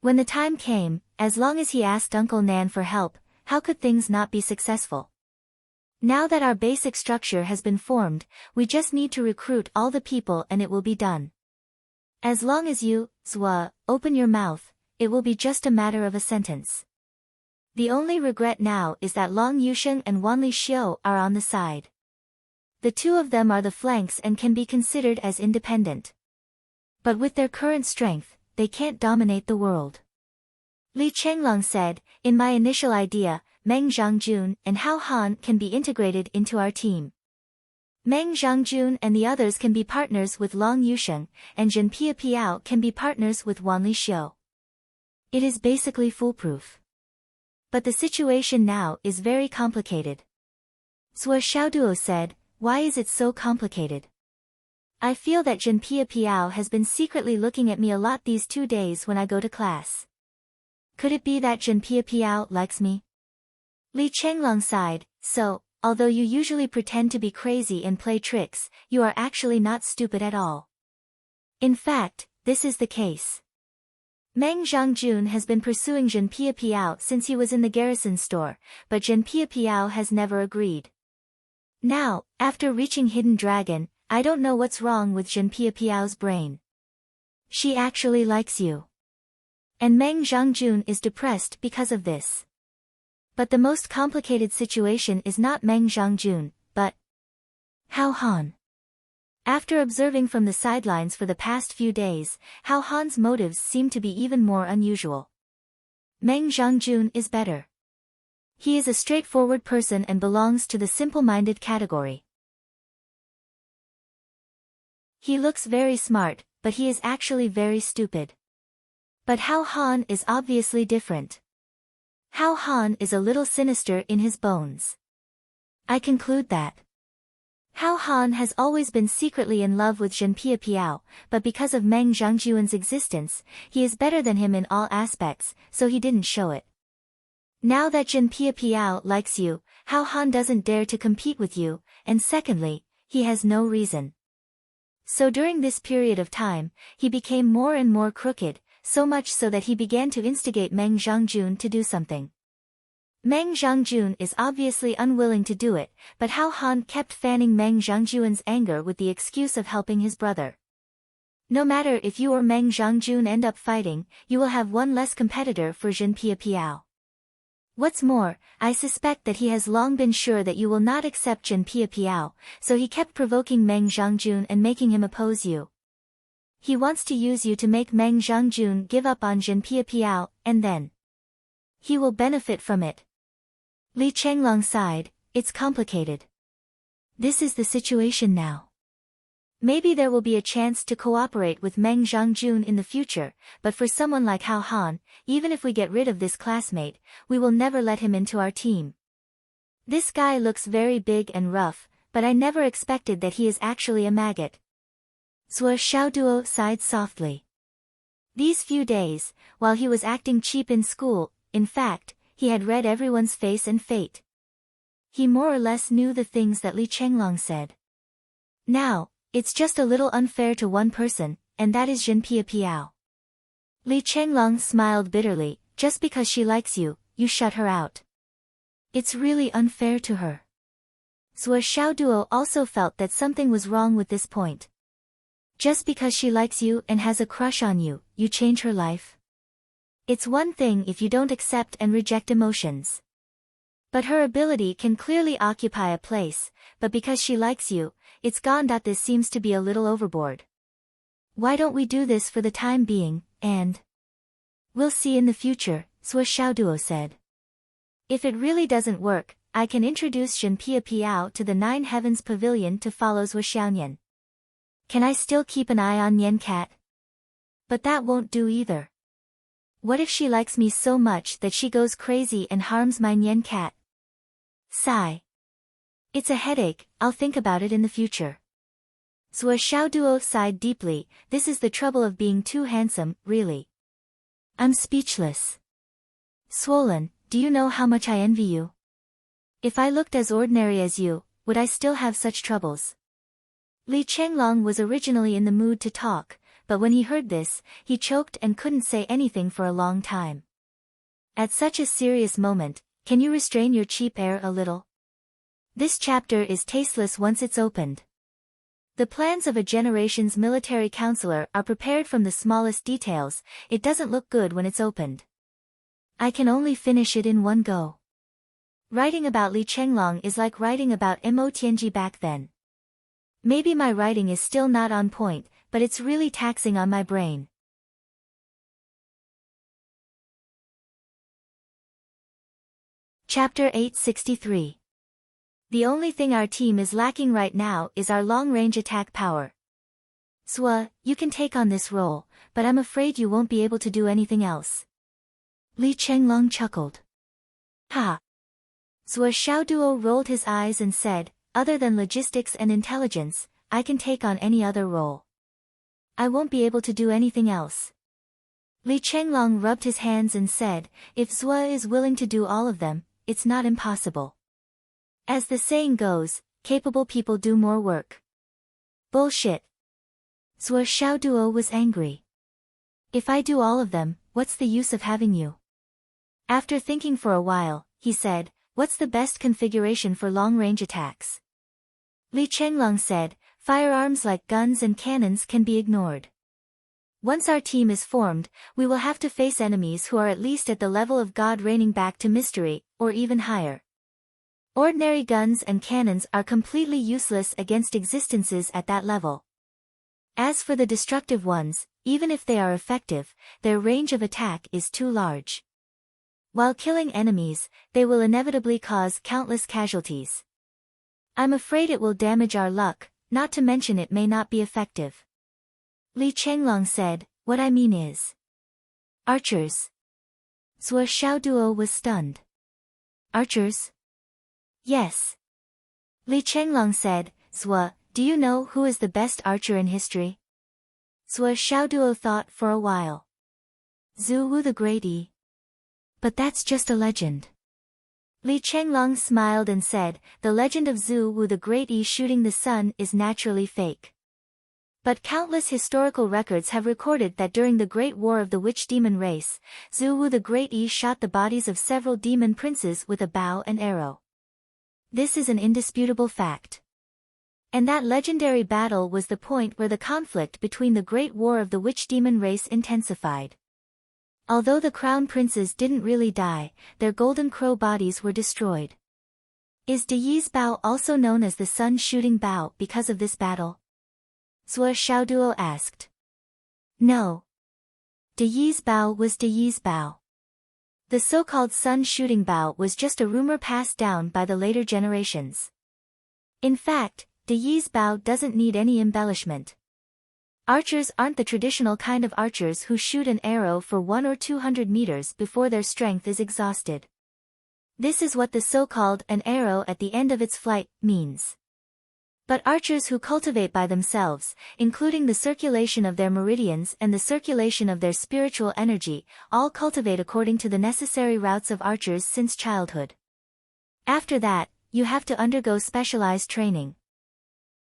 When the time came, as long as he asked Uncle Nan for help, how could things not be successful? Now that our basic structure has been formed, we just need to recruit all the people and it will be done. As long as you, Zua, open your mouth, it will be just a matter of a sentence. The only regret now is that Long Yusheng and Wanli Xiu are on the side. The two of them are the flanks and can be considered as independent. But with their current strength, they can't dominate the world. Li Chenglong said, in my initial idea, Meng Zhangjun and Hao Han can be integrated into our team. Meng Zhangjun and the others can be partners with Long Yusheng, and Zhen Piao can be partners with Wanli Xiu. It is basically foolproof. But the situation now is very complicated. Zhuo Xiaoduo said, "Why is it so complicated? I feel that Zhen Piao has been secretly looking at me a lot these 2 days when I go to class. Could it be that Zhen Piao likes me?" Li Chenglong sighed, "So, although you usually pretend to be crazy and play tricks, you are actually not stupid at all. In fact, this is the case. Meng Zhangjun has been pursuing Zhen Piao since he was in the garrison store, but Zhen Piao has never agreed. Now, after reaching Hidden Dragon, I don't know what's wrong with Zhen Piao's brain. She actually likes you. And Meng Zhangjun is depressed because of this. But the most complicated situation is not Meng Zhangjun, but Hao Han. After observing from the sidelines for the past few days, Hao Han's motives seem to be even more unusual. Meng Zhangjun is better. He is a straightforward person and belongs to the simple-minded category. He looks very smart, but he is actually very stupid. But Hao Han is obviously different. Hao Han is a little sinister in his bones. I conclude that Hao Han has always been secretly in love with Zhen Piao, but because of Meng Zhangjun's existence, he is better than him in all aspects, so he didn't show it. Now that Zhen Piao likes you, Hao Han doesn't dare to compete with you, and secondly, he has no reason. So during this period of time, he became more and more crooked, so much so that he began to instigate Meng Zhangjun to do something. Meng Zhangjun is obviously unwilling to do it, but Hao Han kept fanning Meng Zhangjun's anger with the excuse of helping his brother. No matter if you or Meng Zhangjun end up fighting, you will have one less competitor for Zhen Piao. What's more, I suspect that he has long been sure that you will not accept Zhen Piao, so he kept provoking Meng Zhangjun and making him oppose you. He wants to use you to make Meng Zhangjun give up on Zhen Piao, and then he will benefit from it. Li Chenglong sighed, "It's complicated. This is the situation now. Maybe there will be a chance to cooperate with Meng Zhangjun in the future, but for someone like Hao Han, even if we get rid of this classmate, we will never let him into our team. This guy looks very big and rough, but I never expected that he is actually a maggot." Zhuo Xiaoduo sighed softly. These few days, while he was acting cheap in school, in fact, he had read everyone's face and fate. He more or less knew the things that Li Chenglong said. Now, it's just a little unfair to one person, and that is Zhen Piao. Li Chenglong smiled bitterly, "Just because she likes you, you shut her out. It's really unfair to her." Zhuo Xiaoduo also felt that something was wrong with this point. Just because she likes you and has a crush on you, you change her life? It's one thing if you don't accept and reject emotions. But her ability can clearly occupy a place, but because she likes you, it's gone. This seems to be a little overboard. Why don't we do this for the time being, and we'll see in the future, Zhuo Xiaoduo said. If it really doesn't work, I can introduce Zhen Piao to the Nine Heavens Pavilion to follow Zhuo Xiaonian. Can I still keep an eye on Nian Cat? But that won't do either. What if she likes me so much that she goes crazy and harms my Nian Cat? Sigh. It's a headache, I'll think about it in the future. Zhuo Xiaoduo sighed deeply, this is the trouble of being too handsome, really. I'm speechless. Swollen, do you know how much I envy you? If I looked as ordinary as you, would I still have such troubles? Li Chenglong was originally in the mood to talk, but when he heard this, he choked and couldn't say anything for a long time. At such a serious moment, can you restrain your cheap air a little? This chapter is tasteless once it's opened. The plans of a generation's military counselor are prepared from the smallest details, it doesn't look good when it's opened. I can only finish it in one go. Writing about Li Chenglong is like writing about Mo Tianji back then. Maybe my writing is still not on point, but it's really taxing on my brain. Chapter 863. The only thing our team is lacking right now is our long-range attack power. Zhuo, you can take on this role, but I'm afraid you won't be able to do anything else. Li Chenglong chuckled. Ha! Zhuo Xiaoduo rolled his eyes and said, other than logistics and intelligence, I can take on any other role. I won't be able to do anything else. Li Chenglong rubbed his hands and said, if Zhuo is willing to do all of them, it's not impossible. As the saying goes, capable people do more work. Bullshit. Zhuo Xiaoduo was angry. If I do all of them, what's the use of having you? After thinking for a while, he said, what's the best configuration for long-range attacks? Li Chenglong said, firearms like guns and cannons can be ignored. Once our team is formed, we will have to face enemies who are at least at the level of God reigning back to mystery, or even higher. Ordinary guns and cannons are completely useless against existences at that level. As for the destructive ones, even if they are effective, their range of attack is too large. While killing enemies, they will inevitably cause countless casualties. I'm afraid it will damage our luck, not to mention it may not be effective. Li Chenglong said, what I mean is... Archers. Zhuo Xiaoduo was stunned. Archers? Yes. Li Chenglong said, Zhuo, do you know who is the best archer in history? Zhuo Xiaoduo thought for a while. Zhu Wu the Great Yi. But that's just a legend. Li Chenglong smiled and said, the legend of Zhu Wu the Great Yi shooting the sun is naturally fake. But countless historical records have recorded that during the Great War of the Witch Demon race, Zhu Wu the Great Yi shot the bodies of several demon princes with a bow and arrow. This is an indisputable fact. And that legendary battle was the point where the conflict between the Great War of the Witch Demon race intensified. Although the crown princes didn't really die, their golden crow bodies were destroyed. Is De Yi's bow also known as the sun-shooting bow because of this battle? Zhuo Xiaoduo asked. No. De Yi's bow was De Yi's bow. The so-called sun-shooting bow was just a rumor passed down by the later generations. In fact, De Yi's bow doesn't need any embellishment. Archers aren't the traditional kind of archers who shoot an arrow for 100 or 200 meters before their strength is exhausted. This is what the so-called an arrow at the end of its flight means. But archers who cultivate by themselves, including the circulation of their meridians and the circulation of their spiritual energy, all cultivate according to the necessary routes of archers since childhood. After that, you have to undergo specialized training.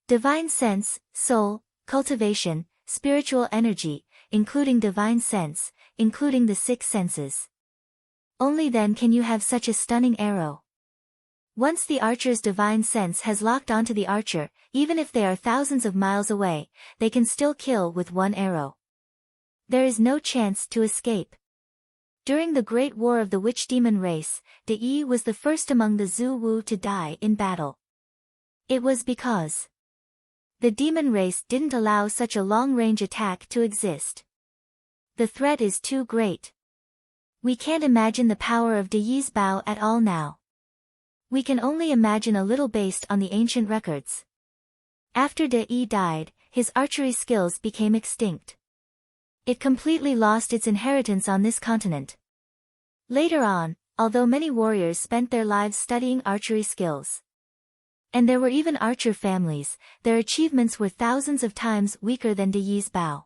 Divine sense, soul, cultivation, spiritual energy, including divine sense, including the 6 senses. Only then can you have such a stunning arrow. Once the archer's divine sense has locked onto the archer, even if they are thousands of miles away, they can still kill with one arrow. There is no chance to escape. During the Great War of the Witch Demon race, De Yi was the first among the Zhu Wu to die in battle. It was because the demon race didn't allow such a long-range attack to exist. The threat is too great. We can't imagine the power of De Yi's bow at all now. We can only imagine a little based on the ancient records. After De Yi died, his archery skills became extinct. It completely lost its inheritance on this continent. Later on, although many warriors spent their lives studying archery skills, and there were even archer families, their achievements were thousands of times weaker than De Yi's bow.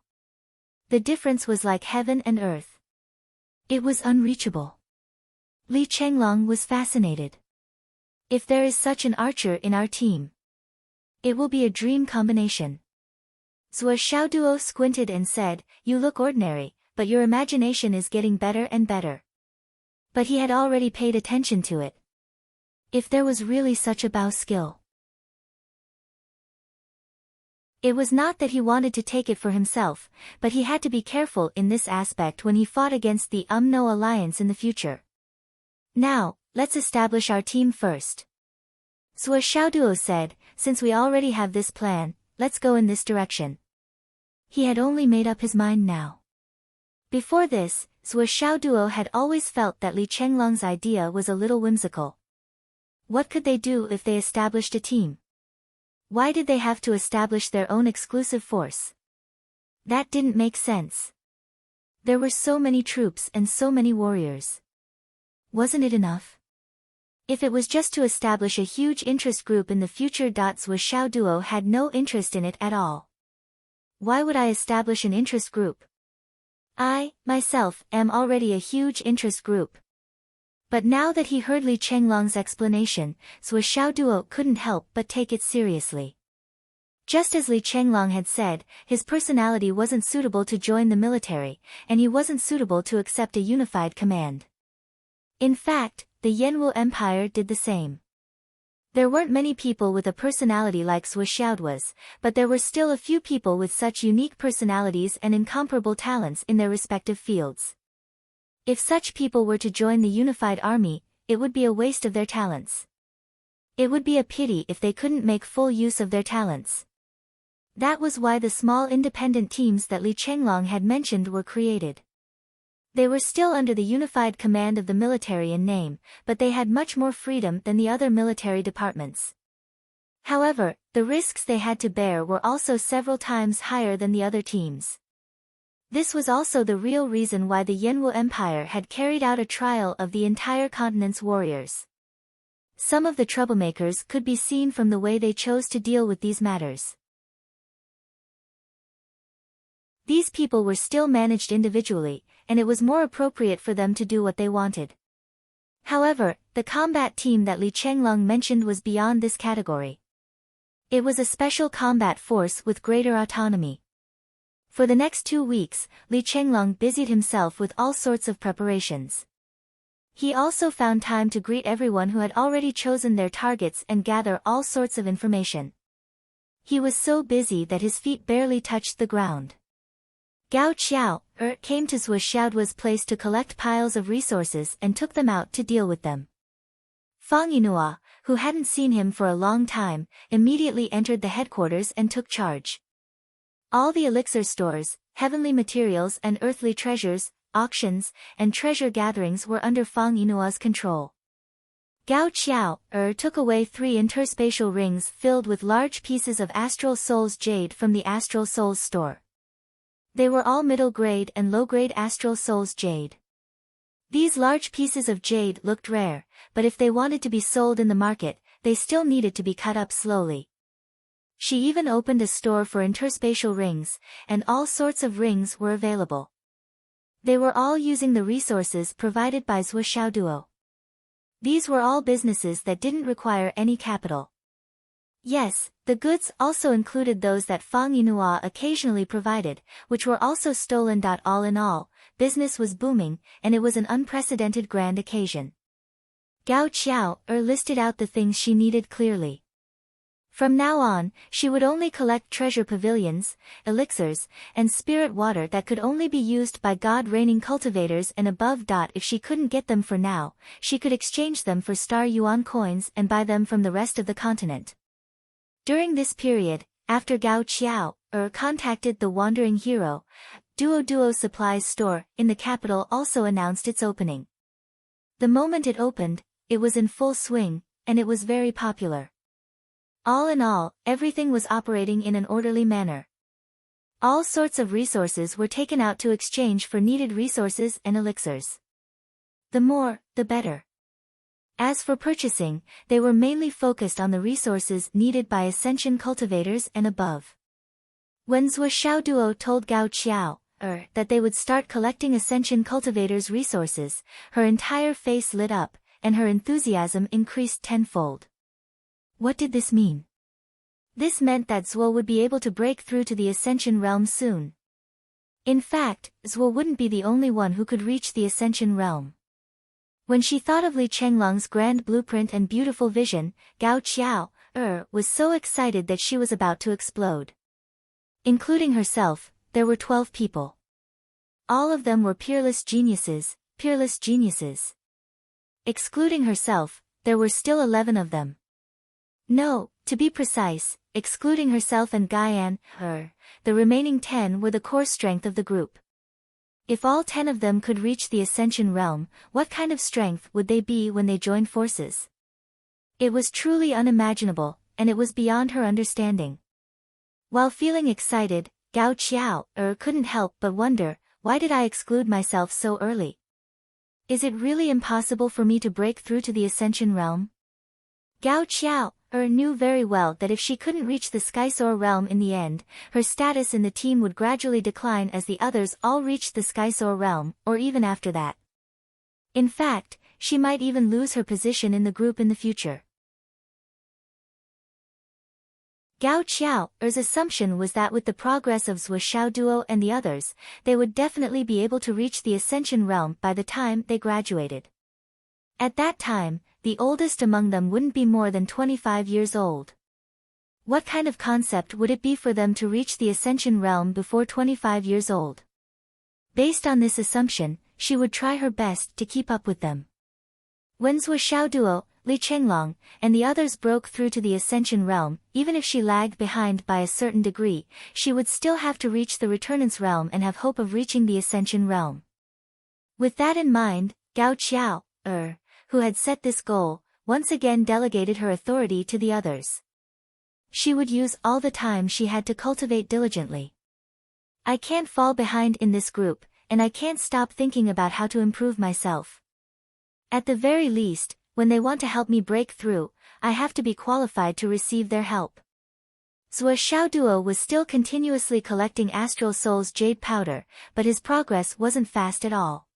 The difference was like heaven and earth. It was unreachable. Li Chenglong was fascinated. If there is such an archer in our team, it will be a dream combination. Zhuo Xiaoduo squinted and said, you look ordinary, but your imagination is getting better and better. But he had already paid attention to it. If there was really such a bow skill. It was not that he wanted to take it for himself, but he had to be careful in this aspect when he fought against the Umno alliance in the future. Now, let's establish our team first. Zhuo Xiaoduo said, since we already have this plan, let's go in this direction. He had only made up his mind now. Before this, Zhuo Xiaoduo had always felt that Li Chenglong's idea was a little whimsical. What could they do if they established a team? Why did they have to establish their own exclusive force? That didn't make sense. There were so many troops and so many warriors. Wasn't it enough? If it was just to establish a huge interest group in the future. Zhuo Xiaoduo had no interest in it at all. Why would I establish an interest group? I, myself, am already a huge interest group. But now that he heard Li Chenglong's explanation, Zhuo Xiaoduo couldn't help but take it seriously. Just as Li Chenglong had said, his personality wasn't suitable to join the military, and he wasn't suitable to accept a unified command. In fact, the Yanwu Empire did the same. There weren't many people with a personality like Zhuo Xiaoduo's, but there were still a few people with such unique personalities and incomparable talents in their respective fields. If such people were to join the unified army, it would be a waste of their talents. It would be a pity if they couldn't make full use of their talents. That was why the small independent teams that Li Chenglong had mentioned were created. They were still under the unified command of the military in name, but they had much more freedom than the other military departments. However, the risks they had to bear were also several times higher than the other teams. This was also the real reason why the Yanwu Empire had carried out a trial of the entire continent's warriors. Some of the troublemakers could be seen from the way they chose to deal with these matters. These people were still managed individually, and it was more appropriate for them to do what they wanted. However, the combat team that Li Chenglong mentioned was beyond this category. It was a special combat force with greater autonomy. For the next 2 weeks, Li Chenglong busied himself with all sorts of preparations. He also found time to greet everyone who had already chosen their targets and gather all sorts of information. He was so busy that his feet barely touched the ground. Gao Qiao came to Zhuo Xiaoduo's place to collect piles of resources and took them out to deal with them. Fang Yinhua, who hadn't seen him for a long time, immediately entered the headquarters and took charge. All the elixir stores, heavenly materials and earthly treasures, auctions, and treasure gatherings were under Fang Yinhua's control. Gao Qiao took away 3 interspatial rings filled with large pieces of Astral Souls jade from the Astral Souls store. They were all middle-grade and low-grade Astral Souls jade. These large pieces of jade looked rare, but if they wanted to be sold in the market, they still needed to be cut up slowly. She even opened a store for interspatial rings, and all sorts of rings were available. They were all using the resources provided by Zhuo Xiaoduo. These were all businesses that didn't require any capital. Yes, the goods also included those that Fang Yinhua occasionally provided, which were also stolen. All in all, business was booming, and it was an unprecedented grand occasion. Gao Qiao listed out the things she needed clearly. From now on, she would only collect treasure pavilions, elixirs, and spirit water that could only be used by God-reigning cultivators and above. If she couldn't get them for now, she could exchange them for star yuan coins and buy them from the rest of the continent. During this period, after Gao Qiao contacted the Wandering Hero, Duo Supplies store in the capital also announced its opening. The moment it opened, it was in full swing, and it was very popular. All in all, everything was operating in an orderly manner. All sorts of resources were taken out to exchange for needed resources and elixirs. The more, the better. As for purchasing, they were mainly focused on the resources needed by ascension cultivators and above. When Zhuo Xiaoduo told Gao Qiao that they would start collecting ascension cultivators' resources, her entire face lit up, and her enthusiasm increased tenfold. What did this mean? This meant that Zhuo would be able to break through to the Ascension realm soon. In fact, Zhuo wouldn't be the only one who could reach the Ascension realm. When she thought of Li Chenglong's grand blueprint and beautiful vision, Gao Qiao was so excited that she was about to explode. Including herself, there were 12 people. All of them were peerless geniuses. Excluding herself, there were still 11 of them. No, to be precise, excluding herself and Gaian, the remaining 10 were the core strength of the group. If all 10 of them could reach the Ascension realm, what kind of strength would they be when they joined forces? It was truly unimaginable, and it was beyond her understanding. While feeling excited, Gao Qiao couldn't help but wonder, why did I exclude myself so early? Is it really impossible for me to break through to the Ascension realm? Gao Qiao knew very well that if she couldn't reach the Skysoar realm in the end, her status in the team would gradually decline as the others all reached the Skysoar realm, or even after that. In fact, she might even lose her position in the group in the future. Gao Qiao's assumption was that with the progress of Zhuo Xiaoduo and the others, they would definitely be able to reach the Ascension realm by the time they graduated. At that time, the oldest among them wouldn't be more than 25 years old. What kind of concept would it be for them to reach the Ascension realm before 25 years old? Based on this assumption, she would try her best to keep up with them. When Zhuo Xiaoduo, Li Chenglong, and the others broke through to the Ascension realm, even if she lagged behind by a certain degree, she would still have to reach the Returnance realm and have hope of reaching the Ascension realm. With that in mind, Gao Qiao, who had set this goal, once again delegated her authority to the others. She would use all the time she had to cultivate diligently. I can't fall behind in this group, and I can't stop thinking about how to improve myself. At the very least, when they want to help me break through, I have to be qualified to receive their help. Zhuo Xiaoduo was still continuously collecting Astral Soul's jade powder, but his progress wasn't fast at all.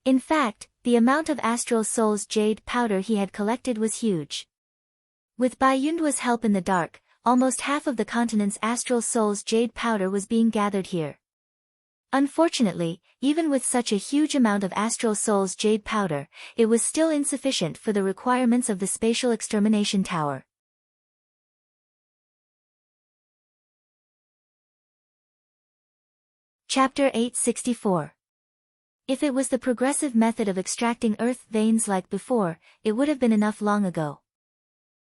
In fact, the amount of Astral Soul's jade powder he had collected was huge. With Bai Yunduo's help in the dark, almost half of the continent's Astral Soul's jade powder was being gathered here. Unfortunately, even with such a huge amount of Astral Soul's jade powder, it was still insufficient for the requirements of the Spatial Extermination Tower. Chapter 864. If it was the progressive method of extracting earth veins like before, it would have been enough long ago.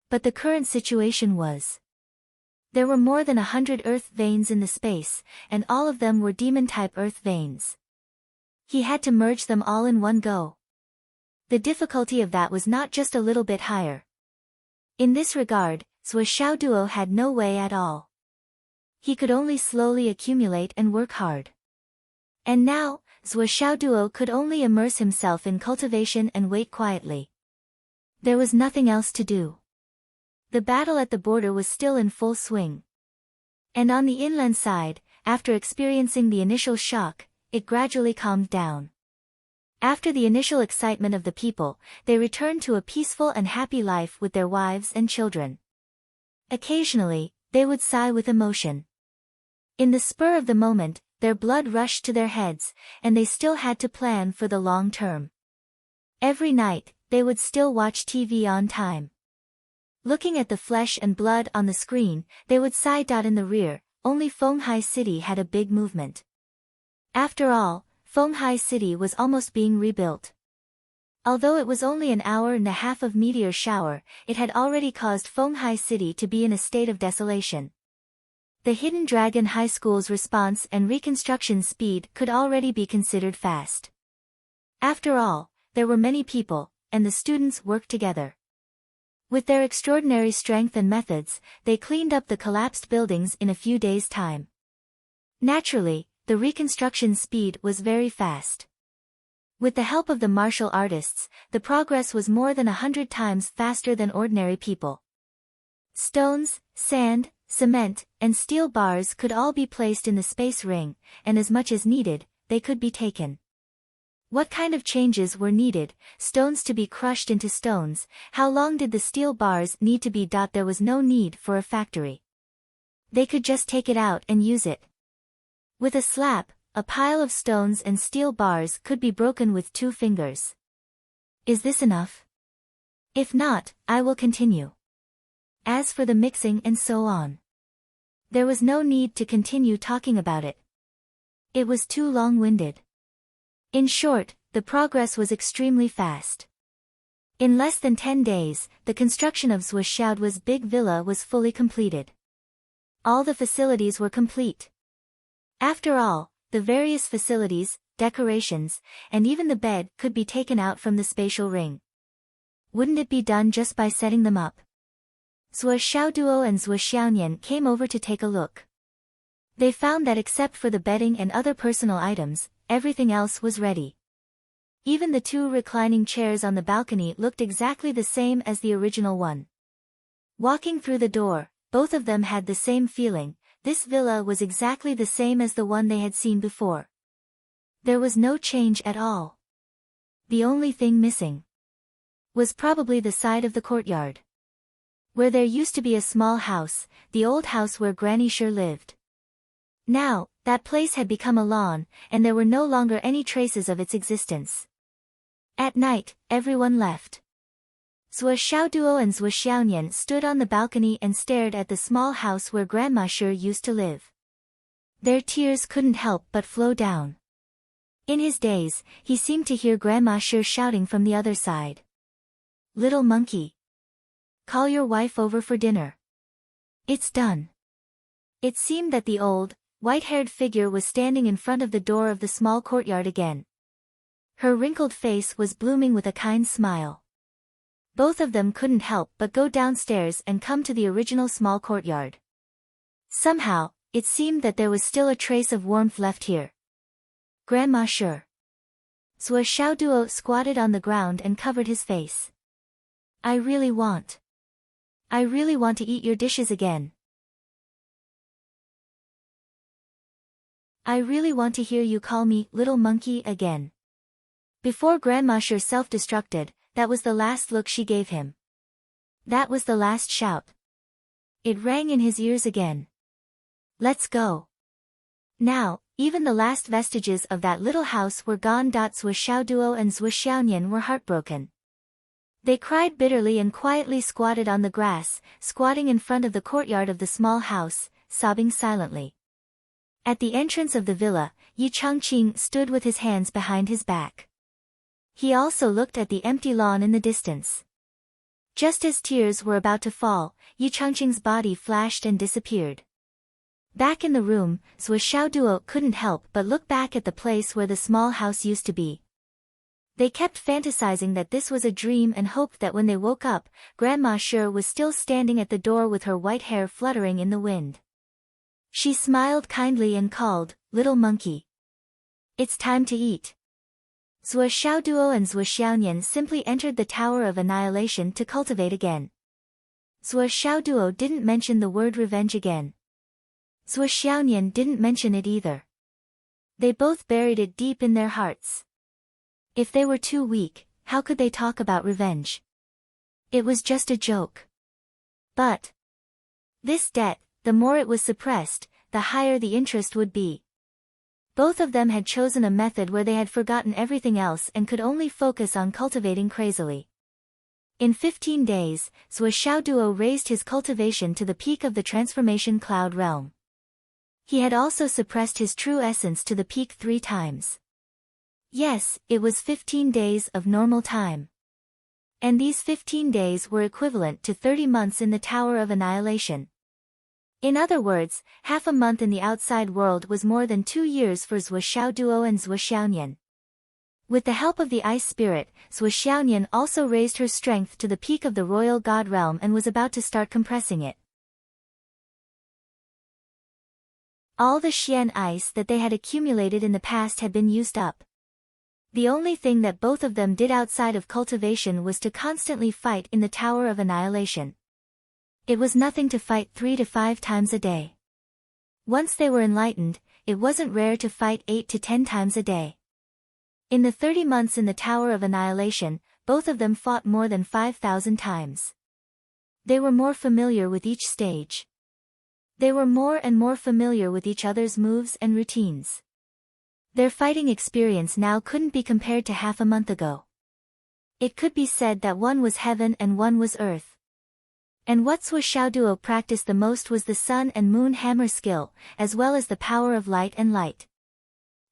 But the current situation was. There were more than 100 earth veins in the space, and all of them were demon-type earth veins. He had to merge them all in one go. The difficulty of that was not just a little bit higher. In this regard, Zhuo Xiaoduo had no way at all. He could only slowly accumulate and work hard. And now, Zhuo Xiaoduo could only immerse himself in cultivation and wait quietly. There was nothing else to do. The battle at the border was still in full swing. And on the inland side, after experiencing the initial shock, it gradually calmed down. After the initial excitement of the people, they returned to a peaceful and happy life with their wives and children. Occasionally, they would sigh with emotion. In the spur of the moment, their blood rushed to their heads, and they still had to plan for the long term. Every night, they would still watch TV on time. Looking at the flesh and blood on the screen, they would sigh. In the rear, only Fenghai City had a big movement. After all, Fenghai City was almost being rebuilt. Although it was only an hour and a half of meteor shower, it had already caused Fenghai City to be in a state of desolation. The Hidden Dragon High School's response and reconstruction speed could already be considered fast. After all, there were many people, and the students worked together. With their extraordinary strength and methods, they cleaned up the collapsed buildings in a few days' time. Naturally, the reconstruction speed was very fast. With the help of the martial artists, the progress was more than 100 times faster than ordinary people. Stones, sand, cement, and steel bars could all be placed in the space ring, and as much as needed, they could be taken. What kind of changes were needed? Stones to be crushed into stones. How long did the steel bars need to be? There was no need for a factory. They could just take it out and use it. With a slap, a pile of stones and steel bars could be broken with 2 fingers. Is this enough? If not, I will continue. As for the mixing and so on, there was no need to continue talking about it. It was too long-winded. In short, the progress was extremely fast. In less than 10 days, the construction of Zhuo Xiaoduo's big villa was fully completed. All the facilities were complete. After all, the various facilities, decorations, and even the bed could be taken out from the spatial ring. Wouldn't it be done just by setting them up? Zhuo Xiaoduo and Zhuo Xiaonian came over to take a look. They found that except for the bedding and other personal items, everything else was ready. Even the two reclining chairs on the balcony looked exactly the same as the original one. Walking through the door, both of them had the same feeling. This villa was exactly the same as the one they had seen before. There was no change at all. The only thing missing was probably the side of the courtyard, where there used to be a small house, the old house where Granny Sure lived. Now, that place had become a lawn, and there were no longer any traces of its existence. At night, everyone left. Zhuo Xiaoduo and Zhuo Xiaonian stood on the balcony and stared at the small house where Grandma Sure used to live. Their tears couldn't help but flow down. In his daze, he seemed to hear Grandma Sure shouting from the other side. "Little monkey, call your wife over for dinner. It's done." It seemed that the old, white-haired figure was standing in front of the door of the small courtyard again. Her wrinkled face was blooming with a kind smile. Both of them couldn't help but go downstairs and come to the original small courtyard. Somehow, it seemed that there was still a trace of warmth left here. "Grandma Sure." Zhuo Xiaoduo squatted on the ground and covered his face. I really want to eat your dishes again. I really want to hear you call me little monkey again." Before Grandma Sure self-destructed, that was the last look she gave him. That was the last shout. It rang in his ears again. "Let's go." Now, even the last vestiges of that little house were gone. Zhuo Xiaoduo and Zhuo Xiaonian were heartbroken. They cried bitterly and quietly squatted on the grass, squatting in front of the courtyard of the small house, sobbing silently. At the entrance of the villa, Yi Changqing stood with his hands behind his back. He also looked at the empty lawn in the distance. Just as tears were about to fall, Yi Changqing's body flashed and disappeared. Back in the room, Zhuo Xiaoduo couldn't help but look back at the place where the small house used to be. They kept fantasizing that this was a dream and hoped that when they woke up, Grandma Sure was still standing at the door with her white hair fluttering in the wind. She smiled kindly and called, "Little monkey. It's time to eat." Zhuo Xiaoduo and Zhuo Xiaonian simply entered the Tower of Annihilation to cultivate again. Zhuo Xiaoduo didn't mention the word revenge again. Zhuo Xiaonian didn't mention it either. They both buried it deep in their hearts. If they were too weak, how could they talk about revenge? It was just a joke. But this debt, the more it was suppressed, the higher the interest would be. Both of them had chosen a method where they had forgotten everything else and could only focus on cultivating crazily. In 15 days, Zhuo Xiaoduo raised his cultivation to the peak of the transformation cloud realm. He had also suppressed his true essence to the peak 3 times. Yes, it was 15 days of normal time. And these 15 days were equivalent to 30 months in the Tower of Annihilation. In other words, half a month in the outside world was more than 2 years for Zhuo Xiaoduo and Zhuo Xiaonian. With the help of the ice spirit, Zhuo Xiaonian also raised her strength to the peak of the royal god realm and was about to start compressing it. All the Xian ice that they had accumulated in the past had been used up. The only thing that both of them did outside of cultivation was to constantly fight in the Tower of Annihilation. It was nothing to fight 3 to 5 times a day. Once they were enlightened, it wasn't rare to fight 8 to 10 times a day. In the 30 months in the Tower of Annihilation, both of them fought more than 5,000 times. They were more familiar with each stage. They were more and more familiar with each other's moves and routines. Their fighting experience now couldn't be compared to half a month ago. It could be said that one was heaven and one was earth. And what Zhuo Xiaoduo practiced the most was the sun and moon hammer skill, as well as the power of light and light.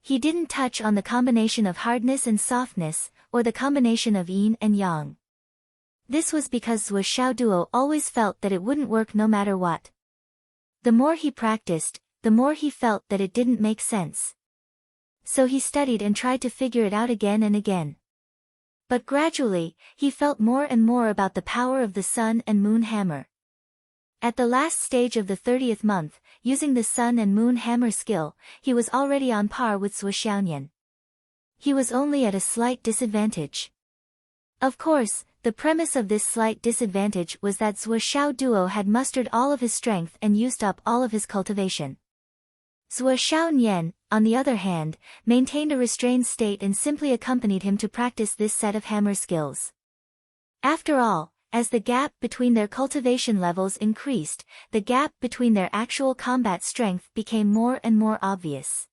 He didn't touch on the combination of hardness and softness, or the combination of yin and yang. This was because Zhuo Xiaoduo always felt that it wouldn't work no matter what. The more he practiced, the more he felt that it didn't make sense. So he studied and tried to figure it out again and again. But gradually, he felt more and more about the power of the sun and moon hammer. At the last stage of the 30th month, using the sun and moon hammer skill, he was already on par with Zhuo Xiaoyan. He was only at a slight disadvantage. Of course, the premise of this slight disadvantage was that Zhuo Xiao Duo had mustered all of his strength and used up all of his cultivation. Zhuo Xiaoyan, on the other hand, maintained a restrained state and simply accompanied him to practice this set of hammer skills. After all, as the gap between their cultivation levels increased, the gap between their actual combat strength became more and more obvious.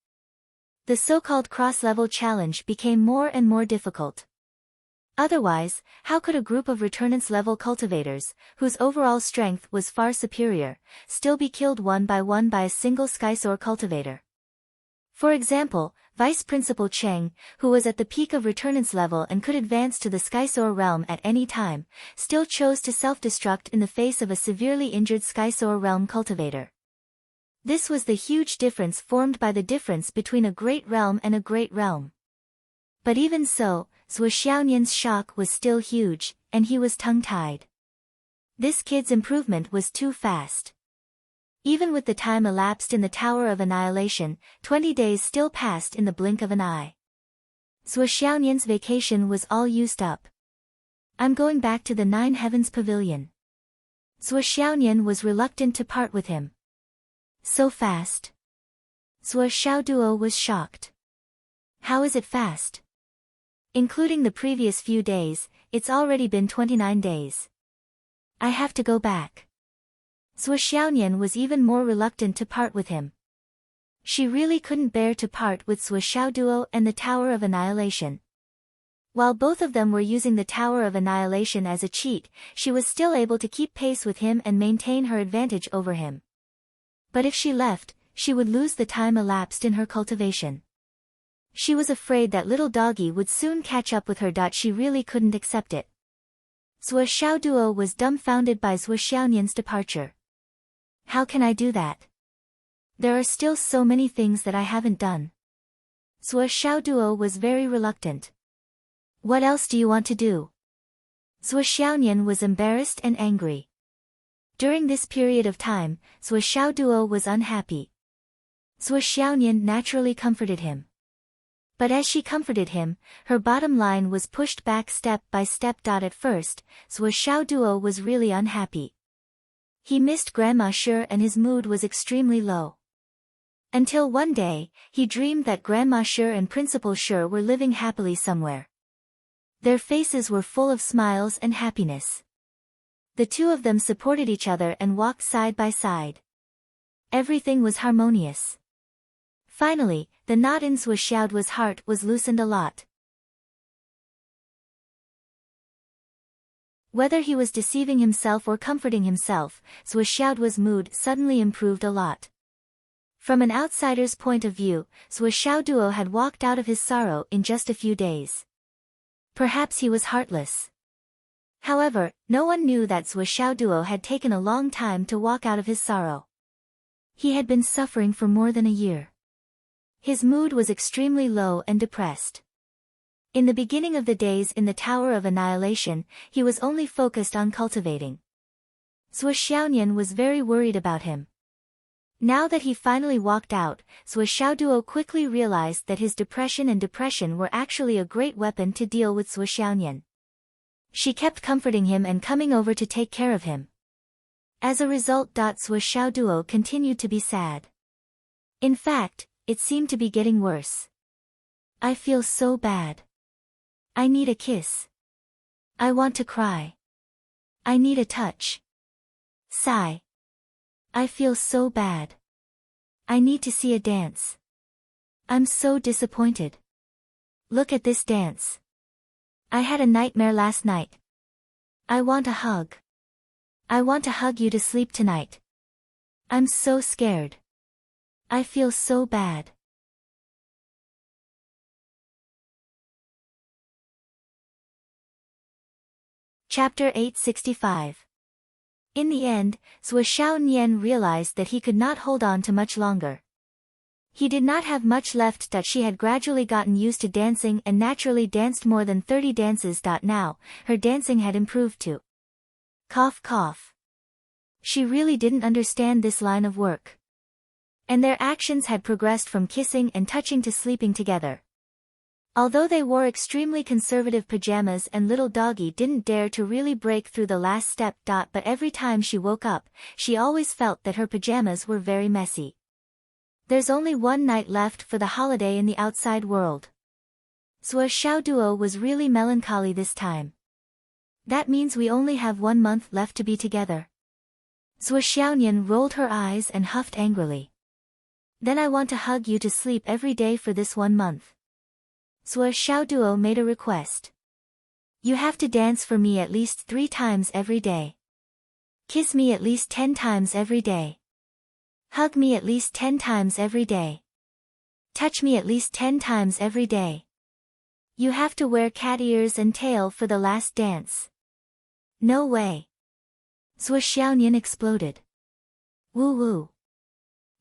The so-called cross-level challenge became more and more difficult. Otherwise, how could a group of returnance-level cultivators, whose overall strength was far superior, still be killed one by a single Skysoar cultivator? For example, Vice Principal Cheng, who was at the peak of returnance level and could advance to the Skysoar realm at any time, still chose to self-destruct in the face of a severely injured Skysoar realm cultivator. This was the huge difference formed by the difference between a great realm and a great realm. But even so, Zhuo Xiaoyan's shock was still huge, and he was tongue-tied. This kid's improvement was too fast. Even with the time elapsed in the Tower of Annihilation, 20 days still passed in the blink of an eye. Zhuo Xiaoyan's vacation was all used up. I'm going back to the Nine Heavens Pavilion. Zhuo Xiaoyan was reluctant to part with him. So fast. Zhuo Xiaoduo was shocked. How is it fast? Including the previous few days, it's already been 29 days. I have to go back. Zhuo Xiaoyan was even more reluctant to part with him. She really couldn't bear to part with Zhuo Xiaoduo and the Tower of Annihilation. While both of them were using the Tower of Annihilation as a cheat, she was still able to keep pace with him and maintain her advantage over him. But if she left, she would lose the time elapsed in her cultivation. She was afraid that little doggy would soon catch up with her. She really couldn't accept it. Zhuo Xiaoduo was dumbfounded by Zhuo Xiaoyan's departure. How can I do that? There are still so many things that I haven't done. Zhuo Xiaoduo was very reluctant. What else do you want to do? Zhuo Xiaoyan was embarrassed and angry. During this period of time, Zhuo Xiaoduo was unhappy. Zhuo Xiaoyan naturally comforted him. But as she comforted him, her bottom line was pushed back step by step. At first, Zhuo Xiaoduo was really unhappy. He missed Grandma Shi and his mood was extremely low. Until one day, he dreamed that Grandma Shi and Principal Shi were living happily somewhere. Their faces were full of smiles and happiness. The two of them supported each other and walked side by side. Everything was harmonious. Finally, the knot in Zhuo Xiaoduo's heart was loosened a lot. Whether he was deceiving himself or comforting himself, Zhuo Xiaoduo's mood suddenly improved a lot. From an outsider's point of view, Zhuo Xiaoduo had walked out of his sorrow in just a few days. Perhaps he was heartless. However, no one knew that Zhuo Xiaoduo had taken a long time to walk out of his sorrow. He had been suffering for more than a year. His mood was extremely low and depressed. In the beginning of the days in the Tower of Annihilation, he was only focused on cultivating. Zhuo Xiaoyan was very worried about him. Now that he finally walked out, Zhuo Xiaoduo quickly realized that his depression were actually a great weapon to deal with Zhuo Xiaoyan. She kept comforting him and coming over to take care of him. As a result, Zhuo Xiaoduo continued to be sad. In fact, it seemed to be getting worse. I feel so bad. I need a kiss. I want to cry. I need a touch. Sigh. I feel so bad. I need to see a dance. I'm so disappointed. Look at this dance. I had a nightmare last night. I want a hug. I want to hug you to sleep tonight. I'm so scared. I feel so bad. Chapter 865. In the end, Zhuo Xiaoyan realized that he could not hold on to much longer. He did not have much left. She had gradually gotten used to dancing and naturally danced more than 30 dances. Now, her dancing had improved too. Cough cough. She really didn't understand this line of work. And their actions had progressed from kissing and touching to sleeping together. Although they wore extremely conservative pajamas and little doggy didn't dare to really break through the last step. But every time she woke up, she always felt that her pajamas were very messy. There's only one night left for the holiday in the outside world. Zhuo Xiaoduo was really melancholy this time. That means we only have 1 month left to be together. Zhuo Xiaonian rolled her eyes and huffed angrily. Then I want to hug you to sleep every day for this 1 month. Zhuo Xiaoduo made a request. You have to dance for me at least 3 times every day. Kiss me at least 10 times every day. Hug me at least 10 times every day. Touch me at least 10 times every day. You have to wear cat ears and tail for the last dance. No way. Zhuo Xiaonian exploded. Woo woo.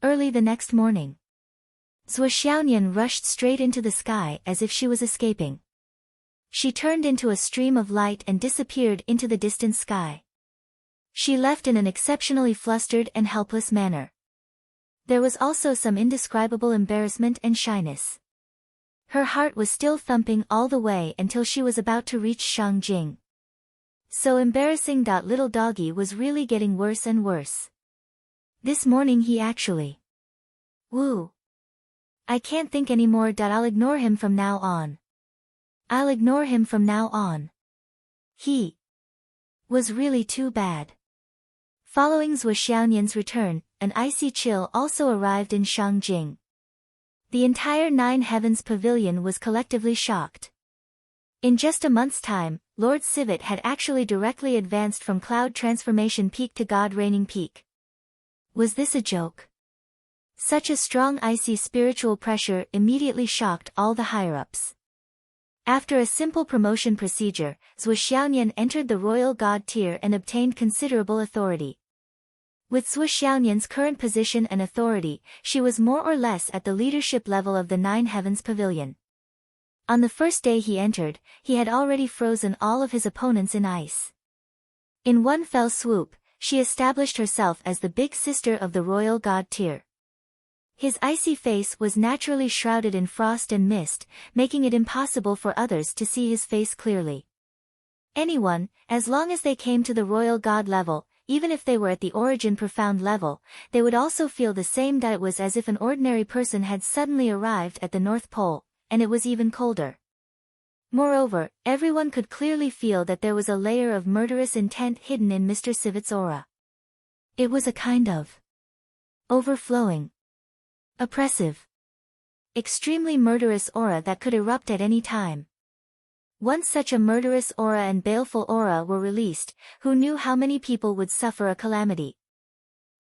Early the next morning, Zhuo Xiaonian rushed straight into the sky as if she was escaping. She turned into a stream of light and disappeared into the distant sky. She left in an exceptionally flustered and helpless manner. There was also some indescribable embarrassment and shyness. Her heart was still thumping all the way until she was about to reach Shangjing. So embarrassing. Little doggy was really getting worse and worse. This morning he actually... Woo. I can't think anymore. I'll ignore him from now on. I'll ignore him from now on. He was really too bad. Following Zhuo Xiaonian's return, an icy chill also arrived in Shangjing. The entire Nine Heavens Pavilion was collectively shocked. In just a month's time, Lord Civet had actually directly advanced from Cloud Transformation Peak to God Reigning Peak. Was this a joke? Such a strong icy spiritual pressure immediately shocked all the higher-ups. After a simple promotion procedure, Zhuo Xiaonian entered the Royal God tier and obtained considerable authority. With Zhuo Xiaonian's current position and authority, she was more or less at the leadership level of the Nine Heavens Pavilion. On the first day he entered, he had already frozen all of his opponents in ice. In one fell swoop, she established herself as the big sister of the Royal God tier. His icy face was naturally shrouded in frost and mist, making it impossible for others to see his face clearly. Anyone, as long as they came to the Royal God level, even if they were at the Origin Profound level, they would also feel the same. It was as if an ordinary person had suddenly arrived at the North Pole, and it was even colder. Moreover, everyone could clearly feel that there was a layer of murderous intent hidden in Mr. Civet's aura. It was a kind of overflowing, oppressive, extremely murderous aura that could erupt at any time. Once such a murderous aura and baleful aura were released, who knew how many people would suffer a calamity?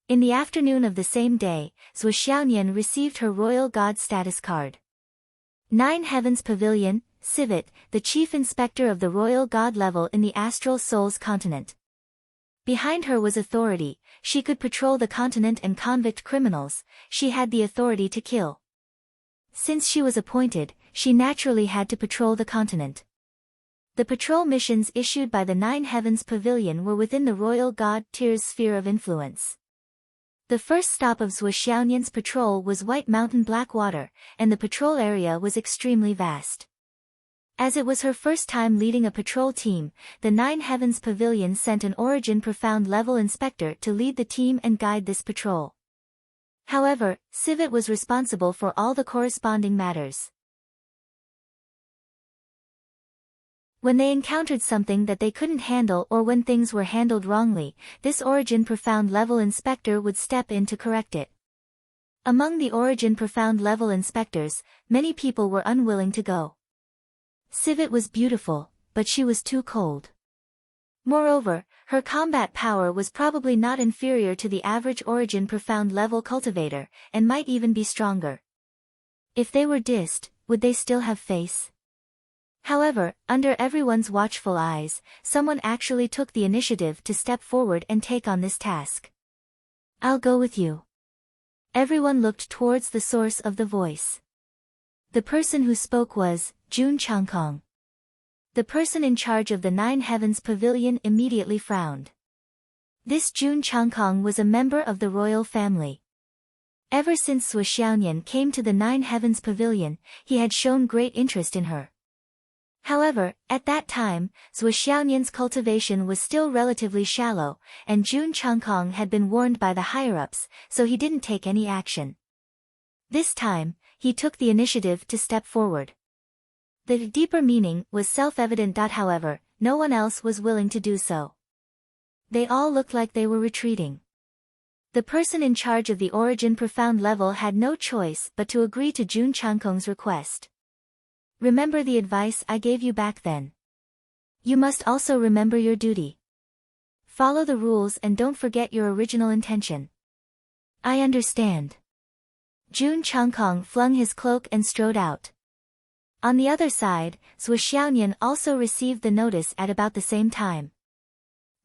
In the afternoon of the same day, Zhuo Xiaonian received her Royal God status card. Nine Heavens Pavilion, Civet, the Chief Inspector of the Royal God level in the Astral Souls continent. Behind her was authority. She could patrol the continent and convict criminals. She had the authority to kill. Since she was appointed, she naturally had to patrol the continent. The patrol missions issued by the Nine Heavens Pavilion were within the Royal God tier's sphere of influence. The first stop of Zhuo Xiaonian's patrol was White Mountain Blackwater, and the patrol area was extremely vast. As it was her first time leading a patrol team, the Nine Heavens Pavilion sent an Origin Profound level inspector to lead the team and guide this patrol. However, Civet was responsible for all the corresponding matters. When they encountered something that they couldn't handle or when things were handled wrongly, this Origin Profound level inspector would step in to correct it. Among the Origin Profound level inspectors, many people were unwilling to go. Civet was beautiful, but she was too cold. Moreover, her combat power was probably not inferior to the average Origin Profound level cultivator, and might even be stronger. If they were dissed, would they still have face? However, under everyone's watchful eyes, someone actually took the initiative to step forward and take on this task. I'll go with you. Everyone looked towards the source of the voice. The person who spoke was Jun Changkong. The person in charge of the Nine Heavens Pavilion immediately frowned. This Jun Changkong was a member of the royal family. Ever since Sui Xiaonian came to the Nine Heavens Pavilion, he had shown great interest in her. However, at that time, Sui Xiaonian's cultivation was still relatively shallow, and Jun Changkong had been warned by the higher-ups, so he didn't take any action. This time, he took the initiative to step forward. The deeper meaning was self-evident. However, no one else was willing to do so. They all looked like they were retreating. The person in charge of the origin profound level had no choice but to agree to Jun Changkong's request. Remember the advice I gave you back then. You must also remember your duty. Follow the rules and don't forget your original intention. I understand. Jun Changkong flung his cloak and strode out. On the other side, Sui Xiaonian also received the notice at about the same time.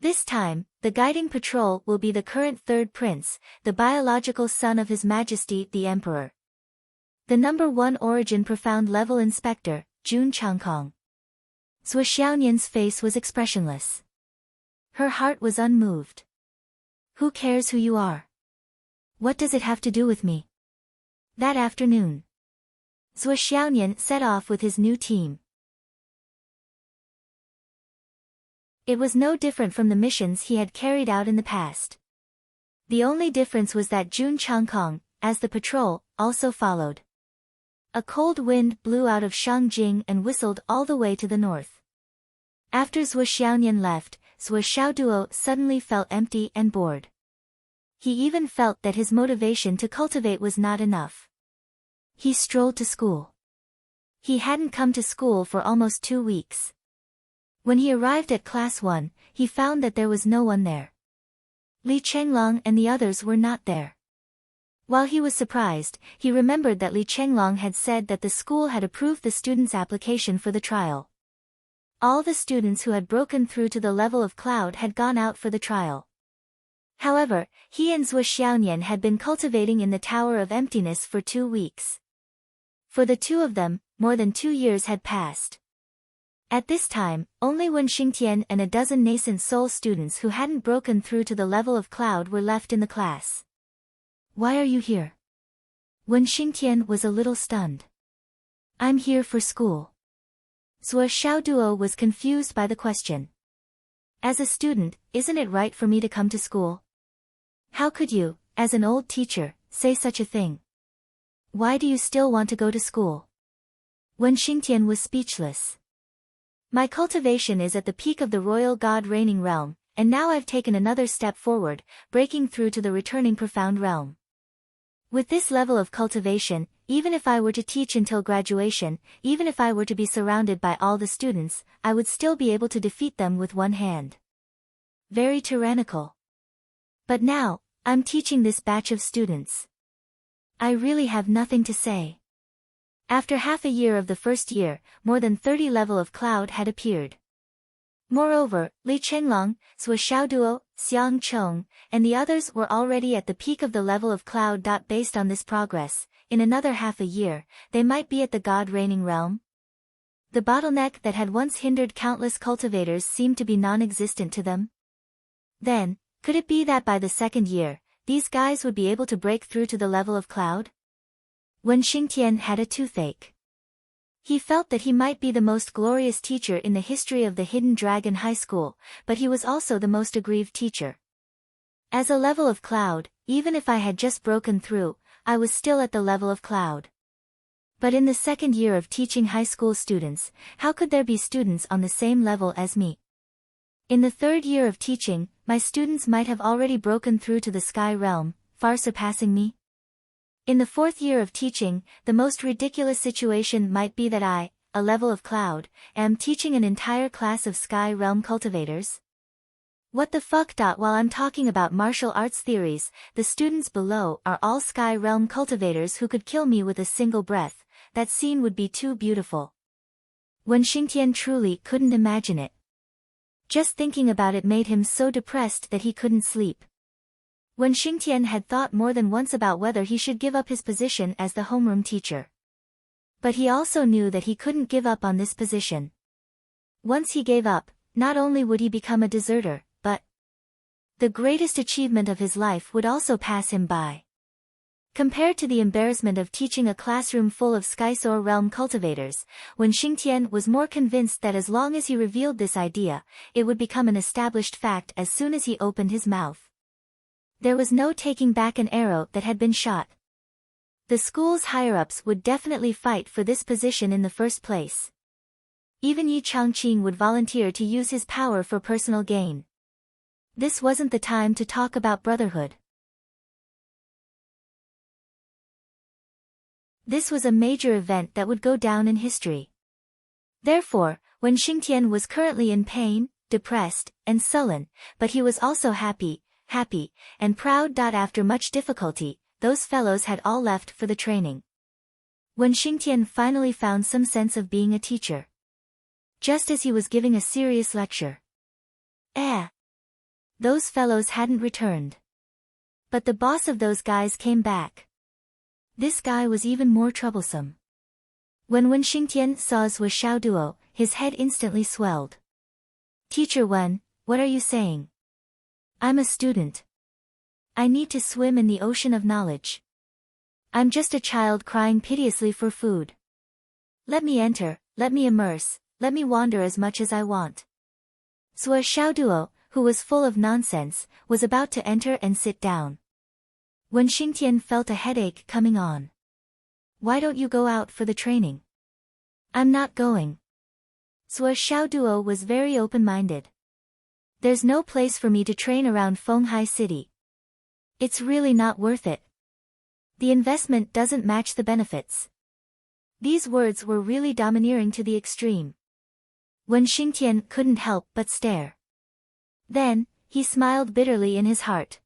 This time, the guiding patrol will be the current third prince, the biological son of His Majesty the Emperor. The number 1 origin profound level inspector, Jun Changkong. Sui Xiaonian's face was expressionless. Her heart was unmoved. Who cares who you are? What does it have to do with me? That afternoon, Sui Xiaonian set off with his new team. It was no different from the missions he had carried out in the past. The only difference was that Jun Changkong, as the patrol, also followed. A cold wind blew out of Shangjing and whistled all the way to the north. After Sui Xiaonian left, Sui Xiaoduo suddenly felt empty and bored. He even felt that his motivation to cultivate was not enough. He strolled to school. He hadn't come to school for almost 2 weeks. When he arrived at class 1, he found that there was no one there. Li Chenglong and the others were not there. While he was surprised, he remembered that Li Chenglong had said that the school had approved the students' application for the trial. All the students who had broken through to the level of cloud had gone out for the trial. However, he and Sui Xiaonian had been cultivating in the Tower of Emptiness for 2 weeks. For the two of them, more than 2 years had passed. At this time, only Wen Xingtian and a dozen nascent soul students who hadn't broken through to the level of cloud were left in the class. Why are you here? Wen Xingtian was a little stunned. I'm here for school. Sui Xiaoduo was confused by the question. As a student, isn't it right for me to come to school? How could you, as an old teacher, say such a thing? Why do you still want to go to school? Wen Xingtian was speechless. My cultivation is at the peak of the royal god reigning realm, and now I've taken another step forward, breaking through to the returning profound realm. With this level of cultivation, even if I were to teach until graduation, even if I were to be surrounded by all the students, I would still be able to defeat them with one hand. Very tyrannical. But now, I'm teaching this batch of students. I really have nothing to say. After half a year of the first year, more than 30 level of cloud had appeared. Moreover, Li Chenglong, Sui Xiaoduo, Xiang Chong, and the others were already at the peak of the level of cloud. Based on this progress, in another half a year, they might be at the god reigning realm. The bottleneck that had once hindered countless cultivators seemed to be non-existent to them. Then, could it be that by the second year, these guys would be able to break through to the level of cloud? Wen Xingtian had a toothache. He felt that he might be the most glorious teacher in the history of the Hidden Dragon High School, but he was also the most aggrieved teacher. As a level of cloud, even if I had just broken through, I was still at the level of cloud. But in the second year of teaching high school students, how could there be students on the same level as me? In the third year of teaching, my students might have already broken through to the sky realm, far surpassing me. In the fourth year of teaching, the most ridiculous situation might be that I, a level of cloud, am teaching an entire class of sky realm cultivators. What the fuck? While I'm talking about martial arts theories, the students below are all sky realm cultivators who could kill me with a single breath. That scene would be too beautiful. Wen Xingtian truly couldn't imagine it. Just thinking about it made him so depressed that he couldn't sleep. Wen Xingtian had thought more than once about whether he should give up his position as the homeroom teacher. But he also knew that he couldn't give up on this position. Once he gave up, not only would he become a deserter, but the greatest achievement of his life would also pass him by. Compared to the embarrassment of teaching a classroom full of Skysoar realm cultivators, Wen Xingtian was more convinced that as long as he revealed this idea, it would become an established fact as soon as he opened his mouth. There was no taking back an arrow that had been shot. The school's higher-ups would definitely fight for this position in the first place. Even Yi Changqing would volunteer to use his power for personal gain. This wasn't the time to talk about brotherhood. This was a major event that would go down in history. Therefore, Wen Xingtian was currently in pain, depressed, and sullen, but he was also happy, and proud. After much difficulty, those fellows had all left for the training. Wen Xingtian finally found some sense of being a teacher. Just as he was giving a serious lecture. Those fellows hadn't returned. But the boss of those guys came back. This guy was even more troublesome. When Wen Xingtian saw Zhuo Xiaoduo, his head instantly swelled. Teacher Wen, what are you saying? I'm a student. I need to swim in the ocean of knowledge. I'm just a child crying piteously for food. Let me enter, let me immerse, let me wander as much as I want. Zhuo Xiaoduo, who was full of nonsense, was about to enter and sit down. Wen Xingtian felt a headache coming on. Why don't you go out for the training? I'm not going. Zhuo Xiaoduo was very open-minded. There's no place for me to train around Fenghai City. It's really not worth it. The investment doesn't match the benefits. These words were really domineering to the extreme. Wen Xingtian couldn't help but stare. Then, he smiled bitterly in his heart.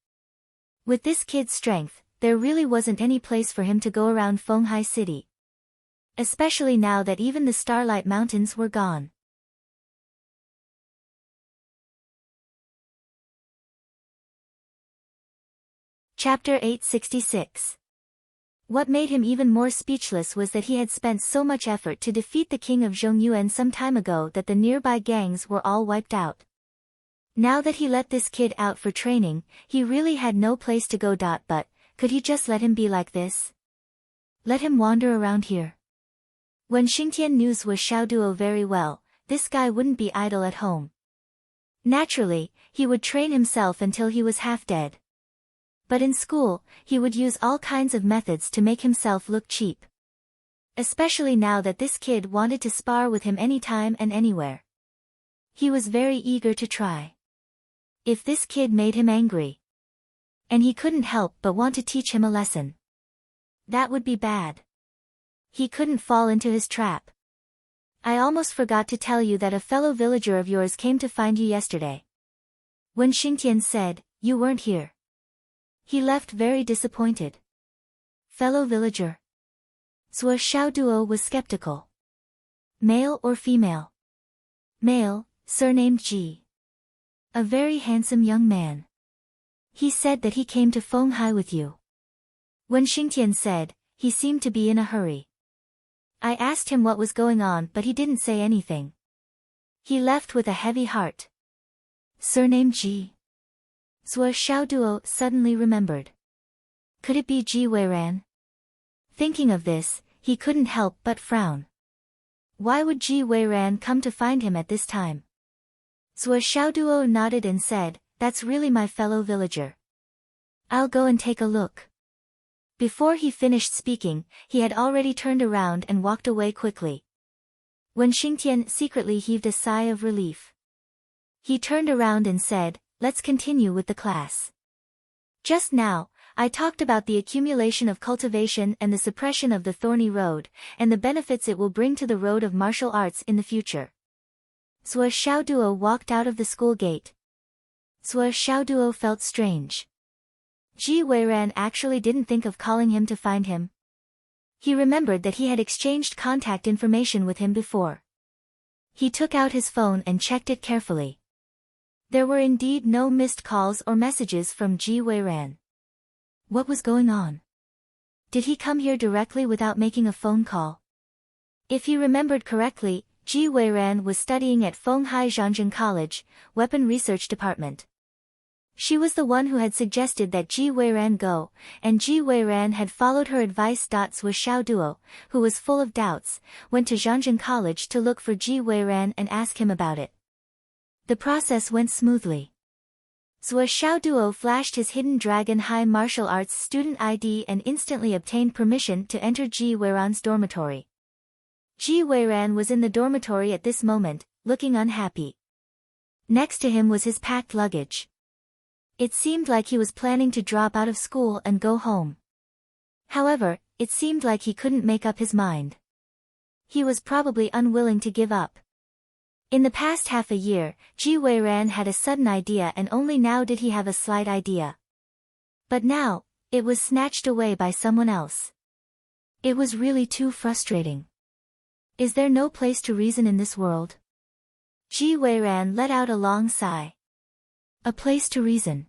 With this kid's strength, there really wasn't any place for him to go around Fenghai City. Especially now that even the Starlight Mountains were gone. Chapter 866. What made him even more speechless was that he had spent so much effort to defeat the king of Zhongyuan some time ago that the nearby gangs were all wiped out. Now that he let this kid out for training, he really had no place to go. But, could he just let him be like this? Let him wander around here. When Xingtian knew Zhuo Xiaoduo very well, this guy wouldn't be idle at home. Naturally, he would train himself until he was half dead. But in school, he would use all kinds of methods to make himself look cheap. Especially now that this kid wanted to spar with him anytime and anywhere. He was very eager to try. If this kid made him angry, and he couldn't help but want to teach him a lesson, that would be bad. He couldn't fall into his trap. I almost forgot to tell you that a fellow villager of yours came to find you yesterday. When Xingtian said, you weren't here. He left very disappointed. Fellow villager. Zhuo Xiaoduo was skeptical. Male or female? Male, surnamed Ji. A very handsome young man. He said that he came to Fenghai with you. When Xingtian said, he seemed to be in a hurry. I asked him what was going on, but he didn't say anything. He left with a heavy heart. Surnamed Ji. Zhuo Xiaoduo suddenly remembered. Could it be Ji Weiran? Thinking of this, he couldn't help but frown. Why would Ji Weiran come to find him at this time? Zhuo Xiaoduo nodded and said, that's really my fellow villager. I'll go and take a look. Before he finished speaking, he had already turned around and walked away quickly. When Xingtian secretly heaved a sigh of relief. He turned around and said, let's continue with the class. Just now, I talked about the accumulation of cultivation and the suppression of the thorny road, and the benefits it will bring to the road of martial arts in the future. Zhuo Xiaoduo walked out of the school gate. Zhuo Xiaoduo felt strange. Ji Weiran actually didn't think of calling him to find him. He remembered that he had exchanged contact information with him before. He took out his phone and checked it carefully. There were indeed no missed calls or messages from Ji Weiran. What was going on? Did he come here directly without making a phone call? If he remembered correctly, Ji Weiran was studying at Fenghai Zhangjian College, Weapon Research Department. She was the one who had suggested that Ji Weiran go, and Ji Weiran had followed her advice. Zhou Xiaoduo, who was full of doubts, went to Zhangjian College to look for Ji Weiran and ask him about it. The process went smoothly. Zhou Xiaoduo flashed his hidden Dragon High Martial Arts student ID and instantly obtained permission to enter Ji Weiran's dormitory. Ji Weiran was in the dormitory at this moment, looking unhappy. Next to him was his packed luggage. It seemed like he was planning to drop out of school and go home. However, it seemed like he couldn't make up his mind. He was probably unwilling to give up. In the past half a year, Ji Weiran had a sudden idea and only now did he have a slight idea. But now, it was snatched away by someone else. It was really too frustrating. Is there no place to reason in this world? Ji Weiran let out a long sigh. A place to reason.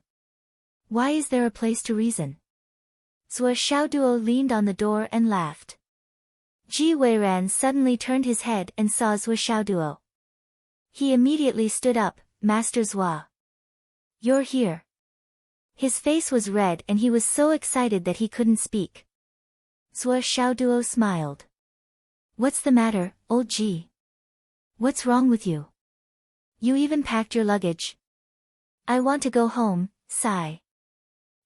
Why is there a place to reason? Zhou Xiaoduo leaned on the door and laughed. Ji Weiran suddenly turned his head and saw Zhou Xiaoduo. He immediately stood up. Master Zhou. You're here. His face was red and he was so excited that he couldn't speak. Zhou Xiaoduo smiled. What's the matter, old Ji? What's wrong with you? You even packed your luggage. I want to go home, sigh.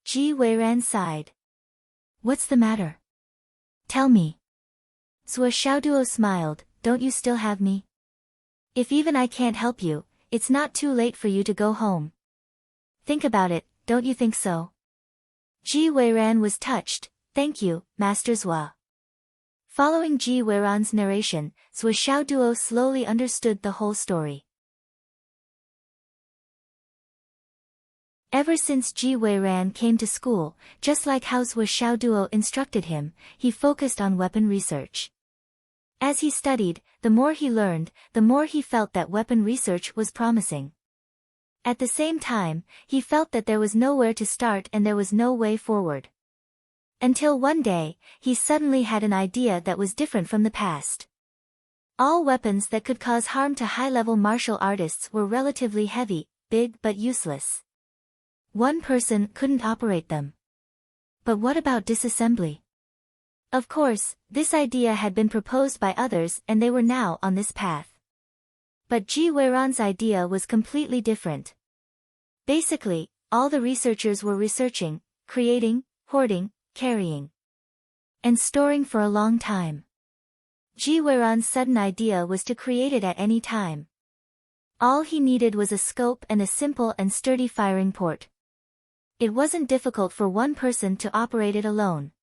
Ji Weiran sighed. What's the matter? Tell me. Zhou Xiaoduo smiled. Don't you still have me? If even I can't help you, it's not too late for you to go home. Think about it, don't you think so? Ji Weiran was touched. Thank you, Master Zhou. Following Ji Weiran's narration, Zhou Xiaoduo slowly understood the whole story. Ever since Ji Weiran came to school, just like how Zhou Xiaoduo instructed him, he focused on weapon research. As he studied, the more he learned, the more he felt that weapon research was promising. At the same time, he felt that there was nowhere to start and there was no way forward. Until one day, he suddenly had an idea that was different from the past. All weapons that could cause harm to high-level martial artists were relatively heavy, big but useless. One person couldn't operate them. But what about disassembly? Of course, this idea had been proposed by others and they were now on this path. But Ji Weiran's idea was completely different. Basically, all the researchers were researching, creating, hoarding, carrying, and storing for a long time. Ji Weiran's sudden idea was to create it at any time. All he needed was a scope and a simple and sturdy firing port. It wasn't difficult for one person to operate it alone.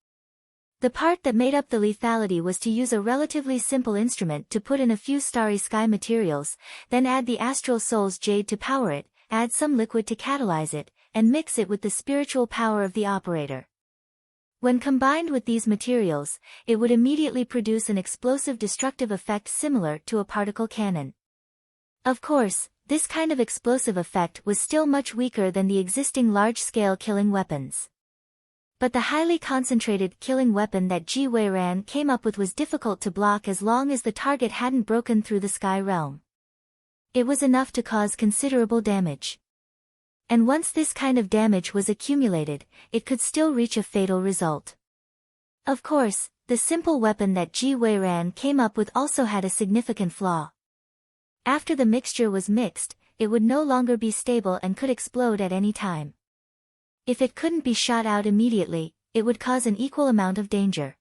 The part that made up the lethality was to use a relatively simple instrument to put in a few starry sky materials, then add the astral soul's jade to power it, add some liquid to catalyze it, and mix it with the spiritual power of the operator. When combined with these materials, it would immediately produce an explosive destructive effect similar to a particle cannon. Of course, this kind of explosive effect was still much weaker than the existing large-scale killing weapons. But the highly concentrated killing weapon that Ji Weiran came up with was difficult to block as long as the target hadn't broken through the sky realm. It was enough to cause considerable damage. And once this kind of damage was accumulated, it could still reach a fatal result. Of course, the simple weapon that Ji Weiran came up with also had a significant flaw. After the mixture was mixed, it would no longer be stable and could explode at any time. If it couldn't be shot out immediately, it would cause an equal amount of danger.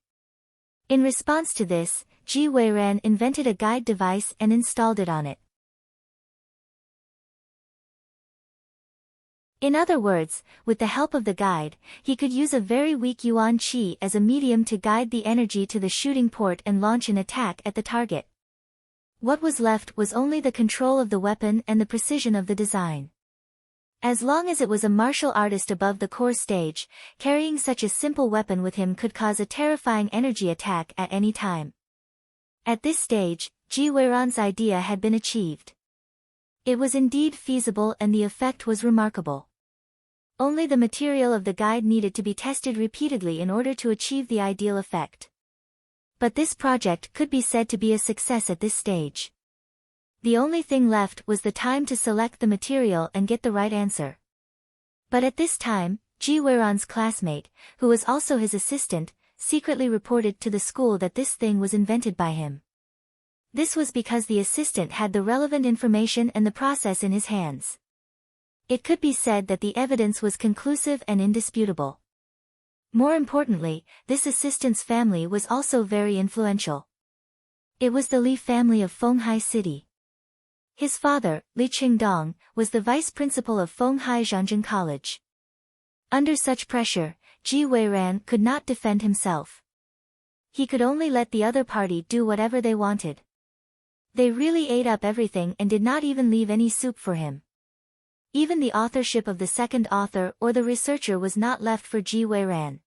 In response to this, Ji Weiran invented a guide device and installed it on it. In other words, with the help of the guide, he could use a very weak yuan qi as a medium to guide the energy to the shooting port and launch an attack at the target. What was left was only the control of the weapon and the precision of the design. As long as it was a martial artist above the core stage, carrying such a simple weapon with him could cause a terrifying energy attack at any time. At this stage, Ji Weiran's idea had been achieved. It was indeed feasible and the effect was remarkable. Only the material of the guide needed to be tested repeatedly in order to achieve the ideal effect. But this project could be said to be a success at this stage. The only thing left was the time to select the material and get the right answer. But at this time, Ji Weiran's classmate, who was also his assistant, secretly reported to the school that this thing was invented by him. This was because the assistant had the relevant information and the process in his hands. It could be said that the evidence was conclusive and indisputable. More importantly, this assistant's family was also very influential. It was the Li family of Fenghai City. His father, Li Qingdong, was the vice principal of Fenghai Zhangjin College. Under such pressure, Ji Weiran could not defend himself. He could only let the other party do whatever they wanted. They really ate up everything and did not even leave any soup for him. Even the authorship of the second author or the researcher was not left for Ji Weiran.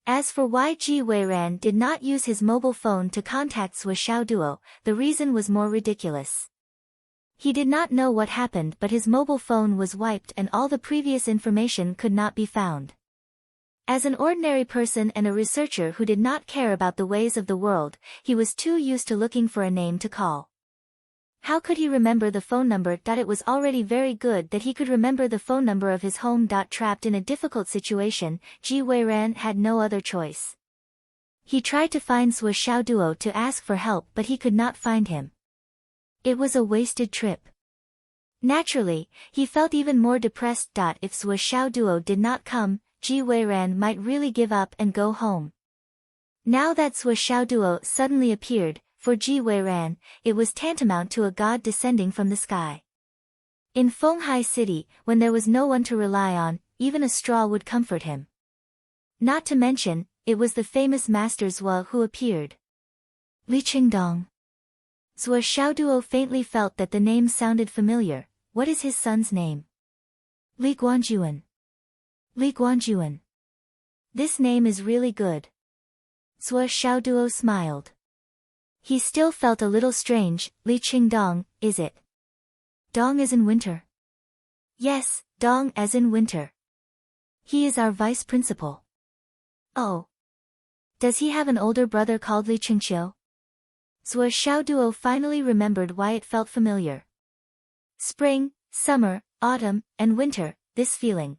As for why Ji Weiran did not use his mobile phone to contact Sui Xiaoduo, the reason was more ridiculous. He did not know what happened, but his mobile phone was wiped and all the previous information could not be found. As an ordinary person and a researcher who did not care about the ways of the world, he was too used to looking for a name to call. How could he remember the phone number? It was already very good that he could remember the phone number of his home. Trapped in a difficult situation, Ji Weiran had no other choice. He tried to find Sui Xiaoduo to ask for help, but he could not find him. It was a wasted trip. Naturally, he felt even more depressed. If Sui Xiaoduo did not come, Ji Weiran might really give up and go home. Now that Sui Xiaoduo suddenly appeared, for Ji Weiran, it was tantamount to a god descending from the sky. In Fenghai City, when there was no one to rely on, even a straw would comfort him. Not to mention, it was the famous Master Zhuo who appeared. Li Qingdong. Sui Xiaoduo faintly felt that the name sounded familiar. What is his son's name? Li Guanjuan. Li Guanjuan. This name is really good. Sui Xiaoduo smiled. He still felt a little strange. Li Qingdong, is it? Dong as in winter. Yes, Dong as in winter. He is our vice principal. Oh. Does he have an older brother called Li Qingqiu? Sui Xiaoduo finally remembered why it felt familiar. Spring, summer, autumn, and winter, this feeling.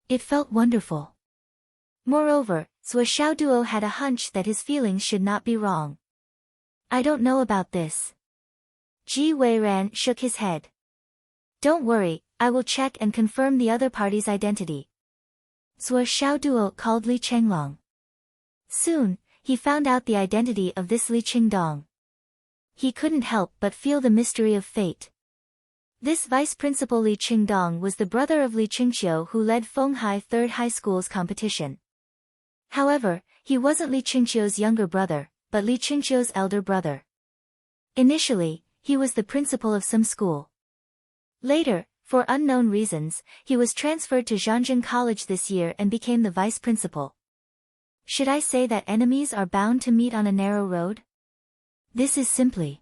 It felt wonderful. Moreover, Sui Xiaoduo had a hunch that his feelings should not be wrong. I don't know about this. Ji Weiran shook his head. Don't worry, I will check and confirm the other party's identity. Sui Xiaoduo called Li Chenglong. Soon, he found out the identity of this Li Qingdong. He couldn't help but feel the mystery of fate. This vice principal Li Qingdong was the brother of Li Qingqiu who led Fenghai Third High School's competition. However, he wasn't Li Qingqiu's younger brother, but Li Qingqiu's elder brother. Initially, he was the principal of some school. Later, for unknown reasons, he was transferred to Zhangjin College this year and became the vice principal. Should I say that enemies are bound to meet on a narrow road? This is simply.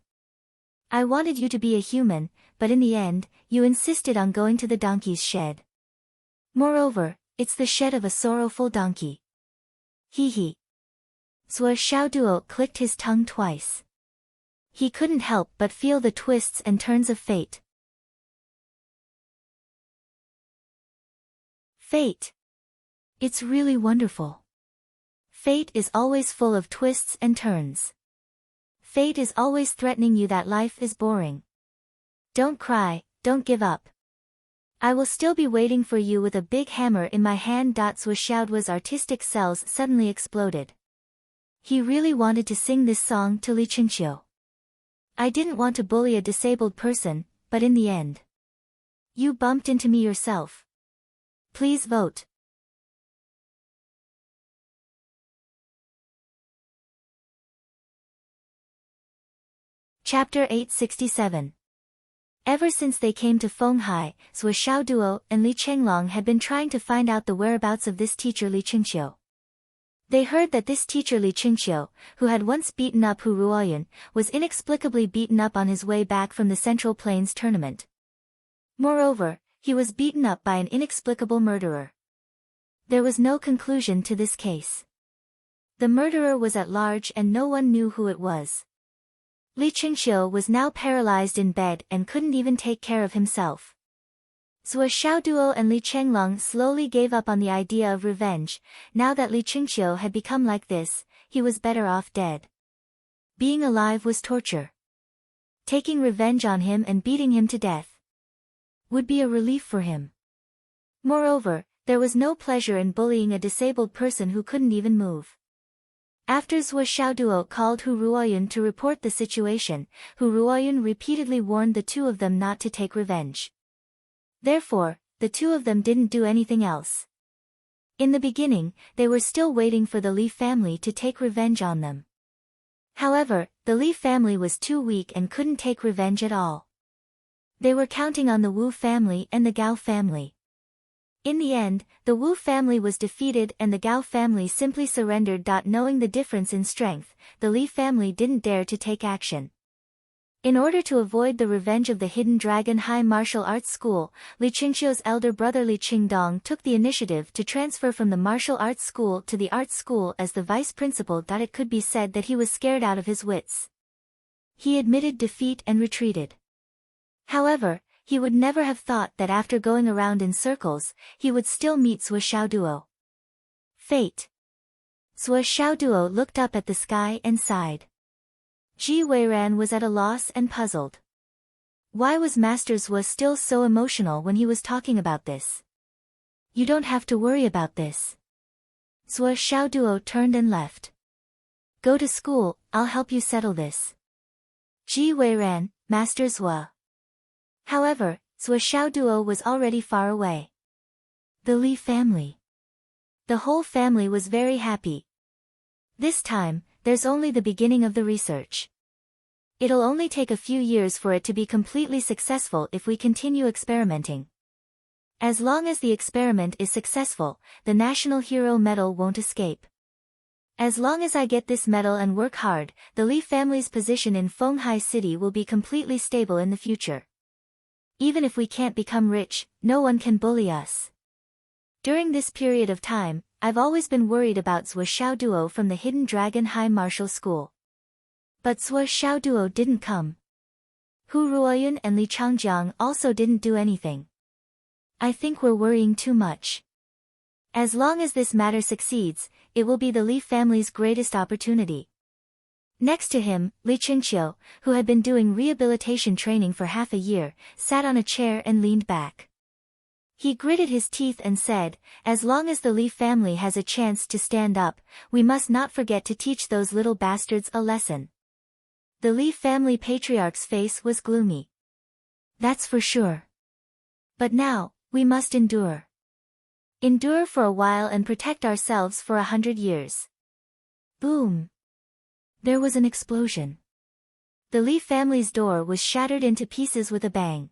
I wanted you to be a human, but in the end, you insisted on going to the donkey's shed. Moreover, it's the shed of a sorrowful donkey. Hee hee. Sui Xiaoduo clicked his tongue twice. He couldn't help but feel the twists and turns of fate. Fate. It's really wonderful. Fate is always full of twists and turns. Fate is always threatening you that life is boring. Don't cry, don't give up. I will still be waiting for you with a big hammer in my hand. Sui Xiaoduo's artistic cells suddenly exploded. He really wanted to sing this song to Li Qingqiu. I didn't want to bully a disabled person, but in the end. You bumped into me yourself. Please vote. Chapter 867. Ever since they came to Fenghai, Sui Xiaoduo and Li Chenglong had been trying to find out the whereabouts of this teacher Li Qingqiu. They heard that this teacher Li Qingqiu, who had once beaten up Hu Ruoyun, was inexplicably beaten up on his way back from the Central Plains tournament. Moreover, he was beaten up by an inexplicable murderer. There was no conclusion to this case. The murderer was at large and no one knew who it was. Li Qingxiu was now paralyzed in bed and couldn't even take care of himself. Zhuo Xiaoduo and Li Chenglong slowly gave up on the idea of revenge. Now that Li Qingxiu had become like this, he was better off dead. Being alive was torture. Taking revenge on him and beating him to death would be a relief for him. Moreover, there was no pleasure in bullying a disabled person who couldn't even move. After Zhuo Xiaoduo called Hu Ruoyun to report the situation, Hu Ruoyun repeatedly warned the two of them not to take revenge. Therefore, the two of them didn't do anything else. In the beginning, they were still waiting for the Li family to take revenge on them. However, the Li family was too weak and couldn't take revenge at all. They were counting on the Wu family and the Gao family. In the end, the Wu family was defeated and the Gao family simply surrendered. Knowing the difference in strength, the Li family didn't dare to take action. In order to avoid the revenge of the Hidden Dragon High Martial Arts School, Li Qingxiu's elder brother Li Qingdong took the initiative to transfer from the martial arts school to the art school as the vice principal. It could be said that he was scared out of his wits. He admitted defeat and retreated. However, he would never have thought that after going around in circles, he would still meet Zhuo Xiaoduo. Fate. Zhuo Xiaoduo looked up at the sky and sighed. Ji Weiran was at a loss and puzzled. Why was Master Zhuo still so emotional when he was talking about this? You don't have to worry about this. Zhuo Xiaoduo turned and left. Go to school, I'll help you settle this. Ji Weiran, Master Zhuo. However, Zhuo Xiaoduo was already far away. The Li family. The whole family was very happy. This time, there's only the beginning of the research. It'll only take a few years for it to be completely successful if we continue experimenting. As long as the experiment is successful, the National Hero Medal won't escape. As long as I get this medal and work hard, the Li family's position in Fenghai City will be completely stable in the future. Even if we can't become rich, no one can bully us. During this period of time, I've always been worried about Zhuo Xiaoduo from the Hidden Dragon High Martial School. But Zhuo Xiaoduo didn't come. Hu Ruoyun and Li Changjiang also didn't do anything. I think we're worrying too much. As long as this matter succeeds, it will be the Li family's greatest opportunity. Next to him, Li Qingxiu, who had been doing rehabilitation training for half a year, sat on a chair and leaned back. He gritted his teeth and said, as long as the Li family has a chance to stand up, we must not forget to teach those little bastards a lesson. The Li family patriarch's face was gloomy. That's for sure. But now, we must endure. Endure for a while and protect ourselves for 100 years. Boom. There was an explosion. The Li family's door was shattered into pieces with a bang.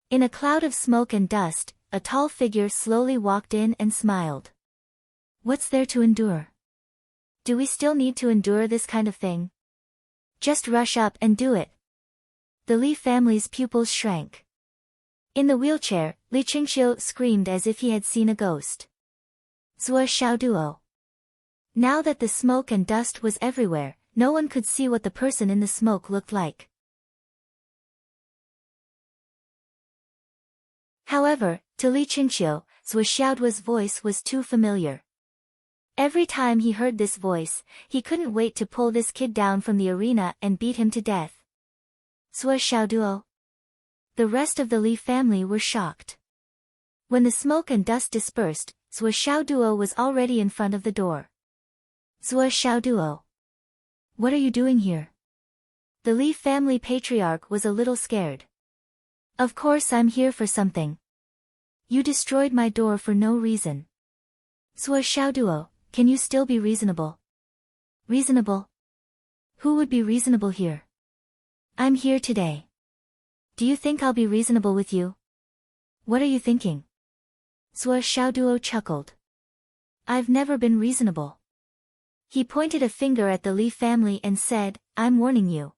In a cloud of smoke and dust, a tall figure slowly walked in and smiled. What's there to endure? Do we still need to endure this kind of thing? Just rush up and do it. The Li family's pupils shrank. In the wheelchair, Li Qingxiu screamed as if he had seen a ghost. Zhuo Xiaoduo. Now that the smoke and dust was everywhere, no one could see what the person in the smoke looked like. However, to Li Qingxiu, Zhuo Xiaoduo's voice was too familiar. Every time he heard this voice, he couldn't wait to pull this kid down from the arena and beat him to death. Zhuo Xiaoduo. The rest of the Li family were shocked. When the smoke and dust dispersed, Zhuo Xiaoduo was already in front of the door. Zhuo Xiaoduo. What are you doing here? The Li family patriarch was a little scared. Of course I'm here for something. You destroyed my door for no reason. Zhuo Xiaoduo, can you still be reasonable? Reasonable? Who would be reasonable here? I'm here today. Do you think I'll be reasonable with you? What are you thinking? Zhuo Xiaoduo chuckled. I've never been reasonable. He pointed a finger at the Li family and said, I'm warning you.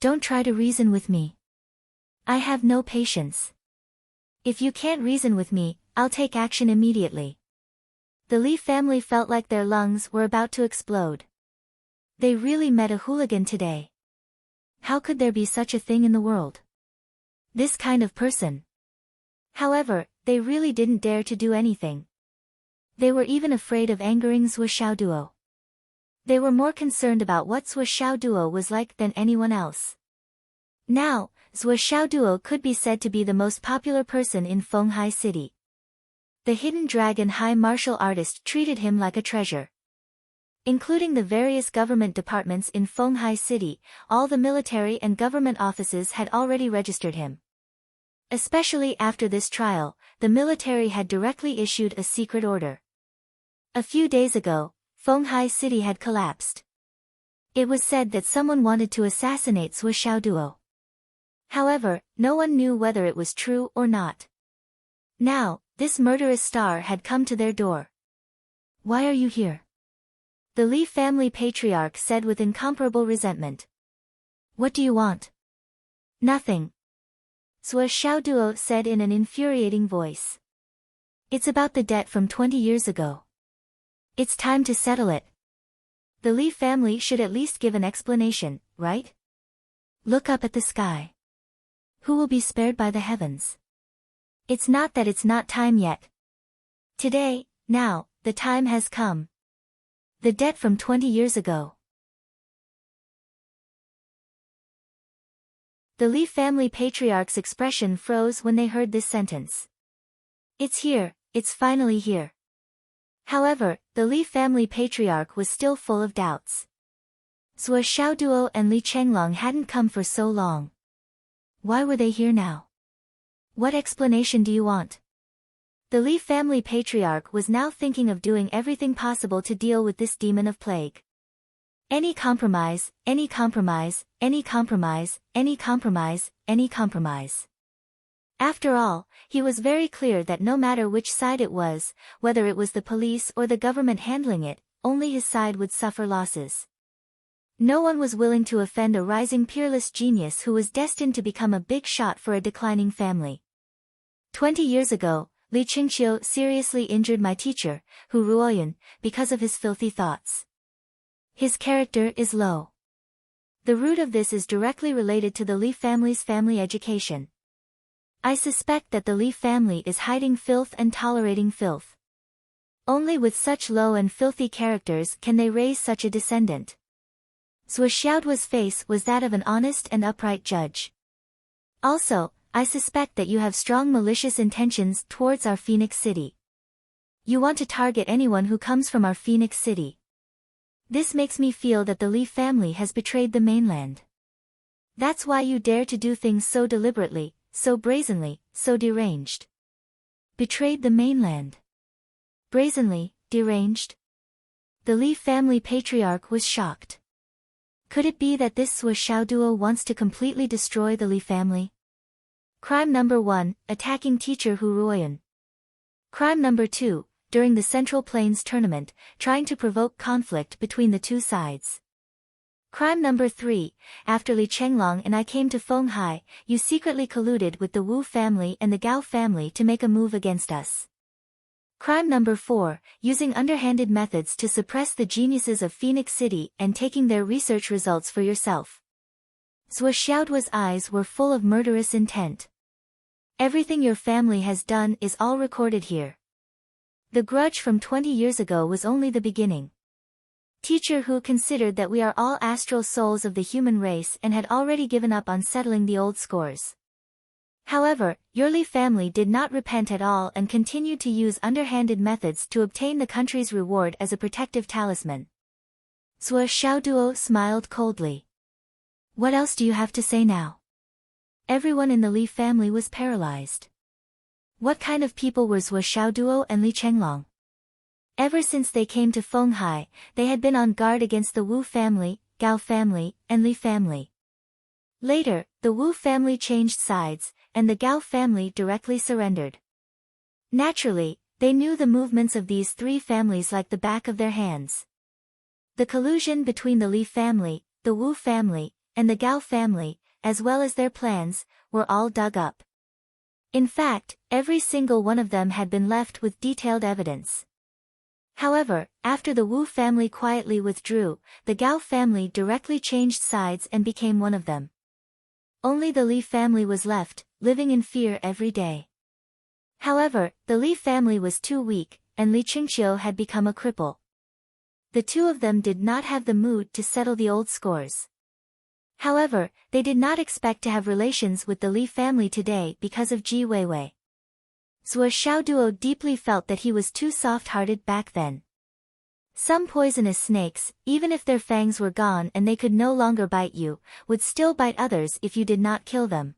Don't try to reason with me. I have no patience. If you can't reason with me, I'll take action immediately. The Li family felt like their lungs were about to explode. They really met a hooligan today. How could there be such a thing in the world? This kind of person. However, they really didn't dare to do anything. They were even afraid of angering Zhuo Xiaoduo. They were more concerned about what Zhuo Xiaoduo was like than anyone else. Now, Zhuo Xiaoduo could be said to be the most popular person in Fenghai City. The hidden dragon high martial artist treated him like a treasure. Including the various government departments in Fenghai City, all the military and government offices had already registered him. Especially after this trial, the military had directly issued a secret order. A few days ago, Fenghai City had collapsed. It was said that someone wanted to assassinate Zhuo Xiaoduo. However, no one knew whether it was true or not. Now, this murderous star had come to their door. Why are you here? The Li family patriarch said with incomparable resentment. What do you want? Nothing. Zhuo Xiaoduo said in an infuriating voice. It's about the debt from 20 years ago. It's time to settle it. The Li family should at least give an explanation, right? Look up at the sky. Who will be spared by the heavens? It's not that it's not time yet. Today, now, the time has come. The debt from 20 years ago. The Li family patriarch's expression froze when they heard this sentence. It's here, it's finally here. However, the Li family patriarch was still full of doubts. Zhuo Xiaoduo and Li Chenglong hadn't come for so long. Why were they here now? What explanation do you want? The Li family patriarch was now thinking of doing everything possible to deal with this demon of plague. Any compromise, any compromise, any compromise, any compromise, any compromise. After all, he was very clear that no matter which side it was, whether it was the police or the government handling it, only his side would suffer losses. No one was willing to offend a rising peerless genius who was destined to become a big shot for a declining family. 20 years ago, Li Qingqiu seriously injured my teacher, Hu Ruoyun, because of his filthy thoughts. His character is low. The root of this is directly related to the Li family's family education. I suspect that the Li family is hiding filth and tolerating filth. Only with such low and filthy characters can they raise such a descendant. Zhuo Xiaoduo's face was that of an honest and upright judge. Also, I suspect that you have strong malicious intentions towards our Phoenix City. You want to target anyone who comes from our Phoenix City. This makes me feel that the Li family has betrayed the mainland. That's why you dare to do things so deliberately, so brazenly, so deranged. Betrayed the mainland. Brazenly, deranged? The Li family patriarch was shocked. Could it be that this Zhuo Xiaoduo wants to completely destroy the Li family? Crime number 1, attacking teacher Hu Ruoyun. Crime number 2, during the Central Plains tournament, trying to provoke conflict between the two sides. Crime number 3, after Li Chenglong and I came to Fenghai, you secretly colluded with the Wu family and the Gao family to make a move against us. Crime number 4, using underhanded methods to suppress the geniuses of Phoenix City and taking their research results for yourself. Zhuo Xiaoduo's eyes were full of murderous intent. Everything your family has done is all recorded here. The grudge from 20 years ago was only the beginning. Teacher Hu considered that we are all astral souls of the human race and had already given up on settling the old scores. However, your Li family did not repent at all and continued to use underhanded methods to obtain the country's reward as a protective talisman. Zhuo Xiaoduo smiled coldly. What else do you have to say now? Everyone in the Li family was paralyzed. What kind of people were Zhuo Xiaoduo and Li Chenglong? Ever since they came to Fenghai, they had been on guard against the Wu family, Gao family, and Li family. Later, the Wu family changed sides, and the Gao family directly surrendered. Naturally, they knew the movements of these three families like the back of their hands. The collusion between the Li family, the Wu family, and the Gao family, as well as their plans, were all dug up. In fact, every single one of them had been left with detailed evidence. However, after the Wu family quietly withdrew, the Gao family directly changed sides and became one of them. Only the Li family was left, living in fear every day. However, the Li family was too weak, and Li Qingqiu had become a cripple. The two of them did not have the mood to settle the old scores. However, they did not expect to have relations with the Li family today because of Ji Weiwei. Zhuo Xiaoduo deeply felt that he was too soft-hearted back then. Some poisonous snakes, even if their fangs were gone and they could no longer bite you, would still bite others if you did not kill them.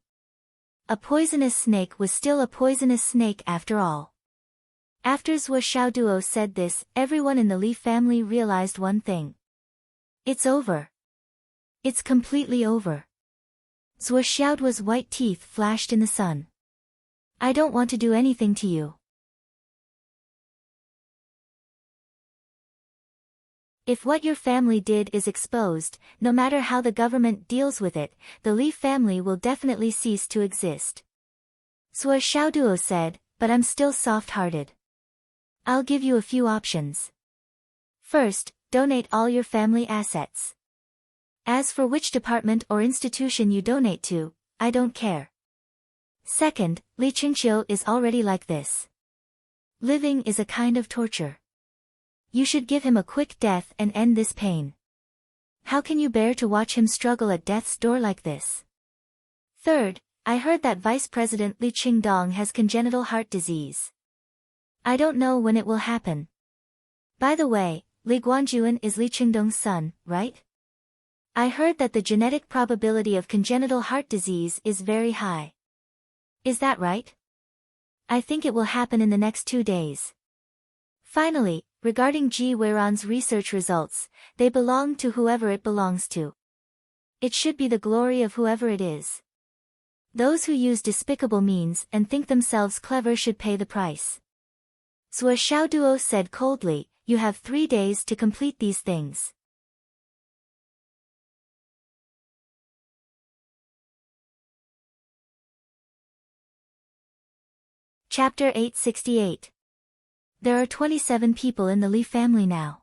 A poisonous snake was still a poisonous snake after all. After Zhuo Xiaoduo said this, everyone in the Li family realized one thing. It's over. It's completely over. Zhuo Xiaoduo's white teeth flashed in the sun. I don't want to do anything to you. If what your family did is exposed, no matter how the government deals with it, the Li family will definitely cease to exist. Zhuo Xiaoduo said, but I'm still soft-hearted. I'll give you a few options. First, donate all your family assets. As for which department or institution you donate to, I don't care. Second, Li Qingqiu is already like this. Living is a kind of torture. You should give him a quick death and end this pain. How can you bear to watch him struggle at death's door like this? Third, I heard that Vice President Li Qingdong has congenital heart disease. I don't know when it will happen. By the way, Li Guanjuan is Li Qingdong's son, right? I heard that the genetic probability of congenital heart disease is very high. Is that right? I think it will happen in the next 2 days. Finally, regarding Ji Weiran's research results, they belong to whoever it belongs to. It should be the glory of whoever it is. Those who use despicable means and think themselves clever should pay the price. Zhuo Xiaoduo said coldly, you have 3 days to complete these things. Chapter 868. There are 27 people in the Li family now.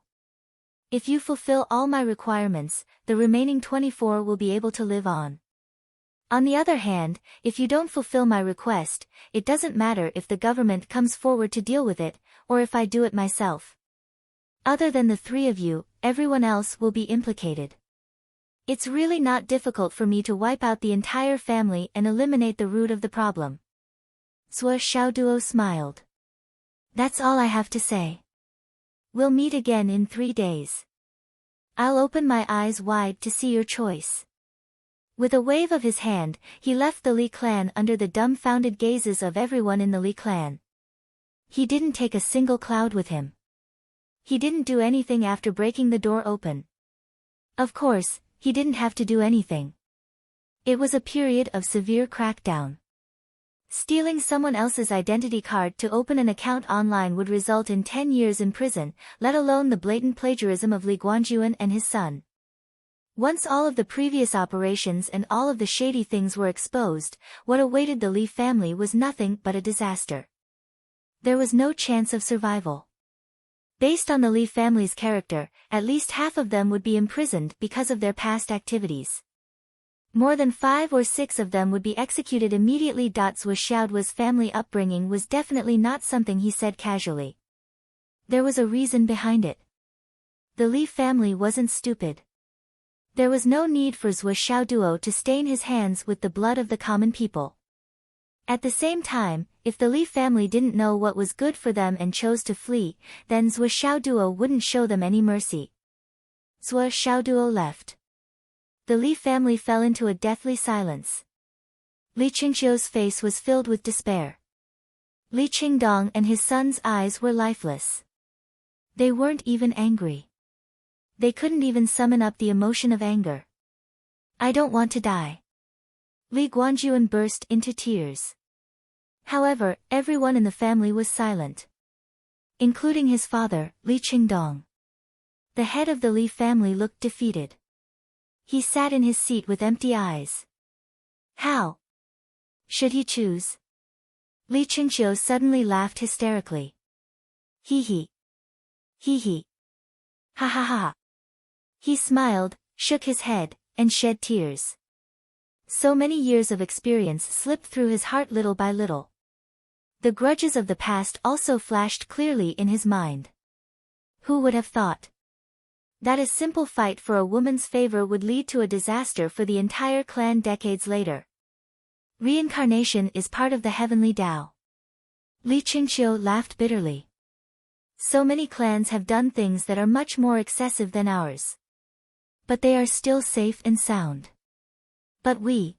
If you fulfill all my requirements, the remaining 24 will be able to live on. On the other hand, if you don't fulfill my request, it doesn't matter if the government comes forward to deal with it, or if I do it myself. Other than the 3 of you, everyone else will be implicated. It's really not difficult for me to wipe out the entire family and eliminate the root of the problem. Zhuo Xiaoduo smiled. That's all I have to say. We'll meet again in 3 days. I'll open my eyes wide to see your choice. With a wave of his hand, he left the Li clan under the dumbfounded gazes of everyone in the Li clan. He didn't take a single cloud with him. He didn't do anything after breaking the door open. Of course, he didn't have to do anything. It was a period of severe crackdown. Stealing someone else's identity card to open an account online would result in 10 years in prison, let alone the blatant plagiarism of Li Guanjuan and his son. Once all of the previous operations and all of the shady things were exposed, what awaited the Li family was nothing but a disaster. There was no chance of survival. Based on the Li family's character, at least half of them would be imprisoned because of their past activities. More than 5 or 6 of them would be executed immediately. Zhuo Xiaoduo's family upbringing was definitely not something he said casually. There was a reason behind it. The Li family wasn't stupid. There was no need for Zhuo Xiaoduo to stain his hands with the blood of the common people. At the same time, if the Li family didn't know what was good for them and chose to flee, then Zhuo Xiaoduo wouldn't show them any mercy. Zhuo Xiaoduo left. The Li family fell into a deathly silence. Li Qingqiu's face was filled with despair. Li Qingdong and his son's eyes were lifeless. They weren't even angry. They couldn't even summon up the emotion of anger. I don't want to die. Li Guanjuan burst into tears. However, everyone in the family was silent. Including his father, Li Qingdong. The head of the Li family looked defeated. He sat in his seat with empty eyes. How should he choose? Li Qingqiu suddenly laughed hysterically. Hee hee. Hee hee. Ha ha ha. He smiled, shook his head, and shed tears. So many years of experience slipped through his heart little by little. The grudges of the past also flashed clearly in his mind. Who would have thought that a simple fight for a woman's favor would lead to a disaster for the entire clan decades later? Reincarnation is part of the heavenly Tao. Li Qingqiu laughed bitterly. So many clans have done things that are much more excessive than ours. But they are still safe and sound. But we.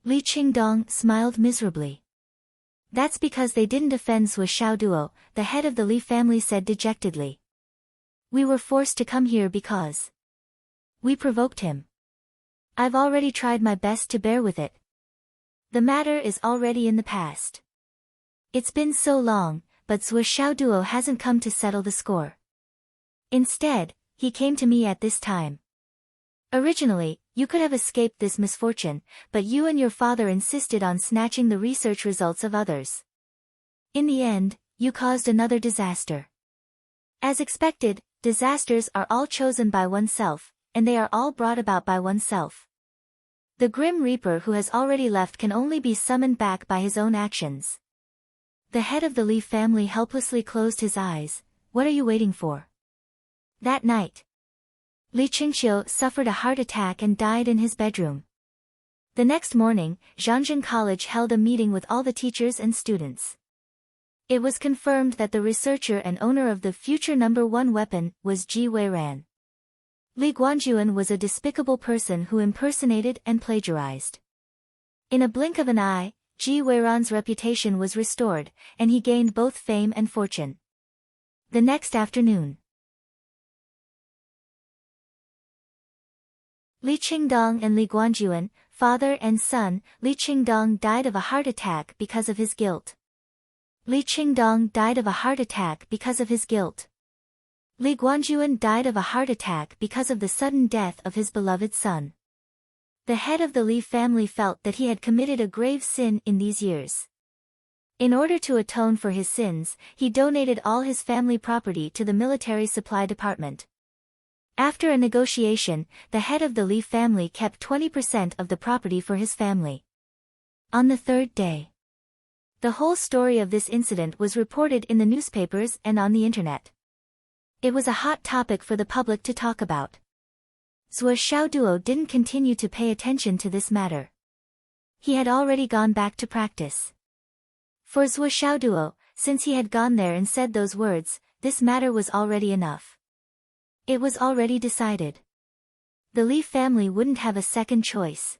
Li Qingdong smiled miserably. That's because they didn't offend Zhuo Xiaoduo, the head of the Li family said dejectedly. We were forced to come here because we provoked him. I've already tried my best to bear with it. The matter is already in the past. It's been so long, but Zhuo Xiaoduo hasn't come to settle the score. Instead, he came to me at this time. Originally, you could have escaped this misfortune, but you and your father insisted on snatching the research results of others. In the end, you caused another disaster. As expected, disasters are all chosen by oneself, and they are all brought about by oneself. The Grim Reaper who has already left can only be summoned back by his own actions. The head of the Li family helplessly closed his eyes. What are you waiting for? That night, Li Qingqiu suffered a heart attack and died in his bedroom. The next morning, Zhangjin College held a meeting with all the teachers and students. It was confirmed that the researcher and owner of the future #1 weapon was Ji Weiran. Li Guanjuan was a despicable person who impersonated and plagiarized. In a blink of an eye, Ji Weiran's reputation was restored, and he gained both fame and fortune. The next afternoon, Li Qingdong and Li Guanjuan, father and son. Li Qingdong died of a heart attack because of his guilt. Li Qingdong died of a heart attack because of his guilt. Li Guanjuan died of a heart attack because of the sudden death of his beloved son. The head of the Li family felt that he had committed a grave sin in these years. In order to atone for his sins, he donated all his family property to the military supply department. After a negotiation, the head of the Li family kept 20% of the property for his family. On the third day, the whole story of this incident was reported in the newspapers and on the internet. It was a hot topic for the public to talk about. Zhuo Xiaoduo didn't continue to pay attention to this matter. He had already gone back to practice. For Zhuo Xiaoduo, since he had gone there and said those words, this matter was already enough. It was already decided. The Li family wouldn't have a second choice.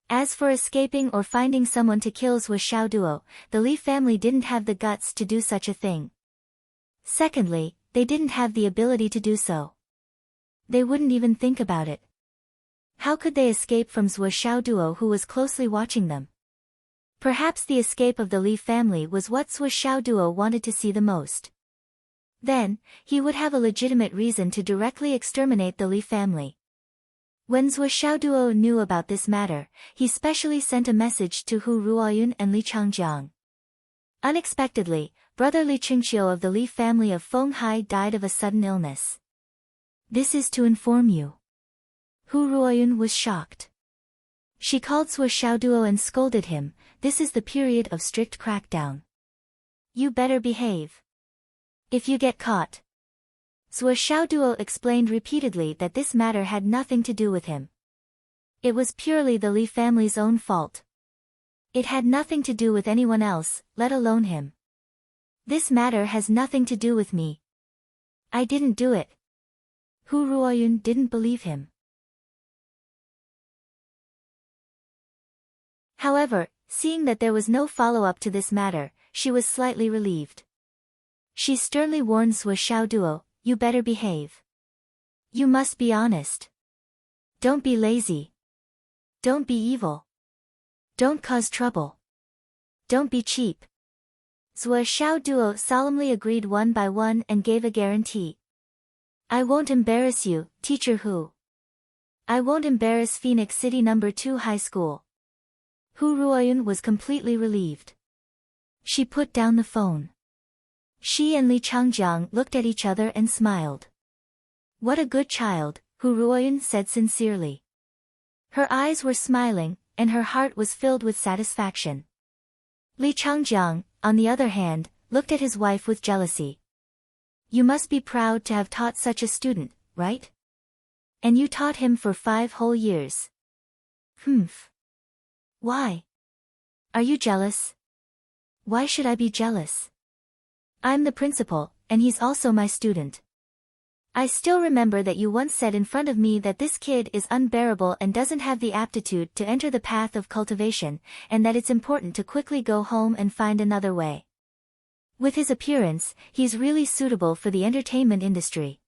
As for escaping or finding someone to kill Zhuo Xiaoduo, the Li family didn't have the guts to do such a thing. Secondly, they didn't have the ability to do so. They wouldn't even think about it. How could they escape from Zhuo Xiaoduo who was closely watching them? Perhaps the escape of the Li family was what Zhuo Xiaoduo wanted to see the most. Then, he would have a legitimate reason to directly exterminate the Li family. When Zhuo Xiaoduo knew about this matter, he specially sent a message to Hu Ruoyun and Li Changjiang. Unexpectedly, brother Li Qingqiu of the Li family of Fenghai died of a sudden illness. This is to inform you. Hu Ruoyun was shocked. She called Zhuo Xiaoduo and scolded him. This is the period of strict crackdown. You better behave. If you get caught. Zhuo Xiaoduo explained repeatedly that this matter had nothing to do with him. It was purely the Li family's own fault. It had nothing to do with anyone else, let alone him. This matter has nothing to do with me. I didn't do it. Hu Ruoyun didn't believe him. However, seeing that there was no follow-up to this matter, she was slightly relieved. She sternly warned Zhuo Xiaoduo, you better behave. You must be honest. Don't be lazy. Don't be evil. Don't cause trouble. Don't be cheap. Zhuo Xiaoduo solemnly agreed one by one and gave a guarantee. I won't embarrass you, Teacher Hu. I won't embarrass Phoenix City No. 2 High School. Hu Ruoyun was completely relieved. She put down the phone. She and Li Changjiang looked at each other and smiled. What a good child, Hu Ruoyun said sincerely. Her eyes were smiling, and her heart was filled with satisfaction. Li Changjiang, on the other hand, looked at his wife with jealousy. You must be proud to have taught such a student, right? And you taught him for 5 whole years. Humph. Why? Are you jealous? Why should I be jealous? I'm the principal, and he's also my student. I still remember that you once said in front of me that this kid is unbearable and doesn't have the aptitude to enter the path of cultivation, and that it's important to quickly go home and find another way. With his appearance, he's really suitable for the entertainment industry.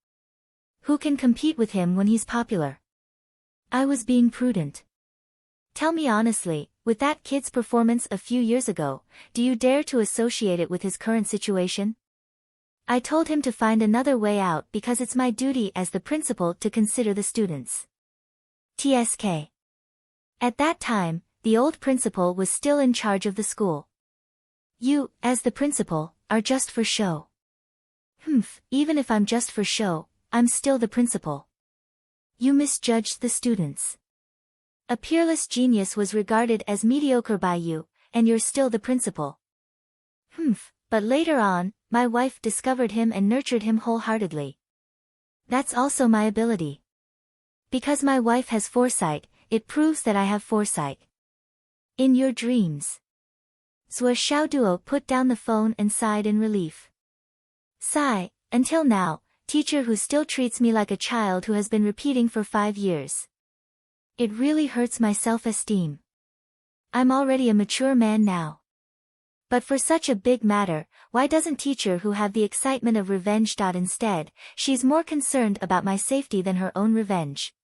Who can compete with him when he's popular? I was being prudent. Tell me honestly, with that kid's performance a few years ago, do you dare to associate it with his current situation? I told him to find another way out because it's my duty as the principal to consider the students. TSK. At that time, the old principal was still in charge of the school. You, as the principal, are just for show. Humph, even if I'm just for show, I'm still the principal. You misjudged the students. A peerless genius was regarded as mediocre by you, and you're still the principal. Humph, but later on, my wife discovered him and nurtured him wholeheartedly. That's also my ability. Because my wife has foresight, it proves that I have foresight. In your dreams. Zhuo Xiaoduo put down the phone and sighed in relief. Sigh, until now, teacher who still treats me like a child who has been repeating for 5 years. It really hurts my self-esteem. I'm already a mature man now. But for such a big matter, why doesn't teacher who have the excitement of revenge? Instead, she's more concerned about my safety than her own revenge.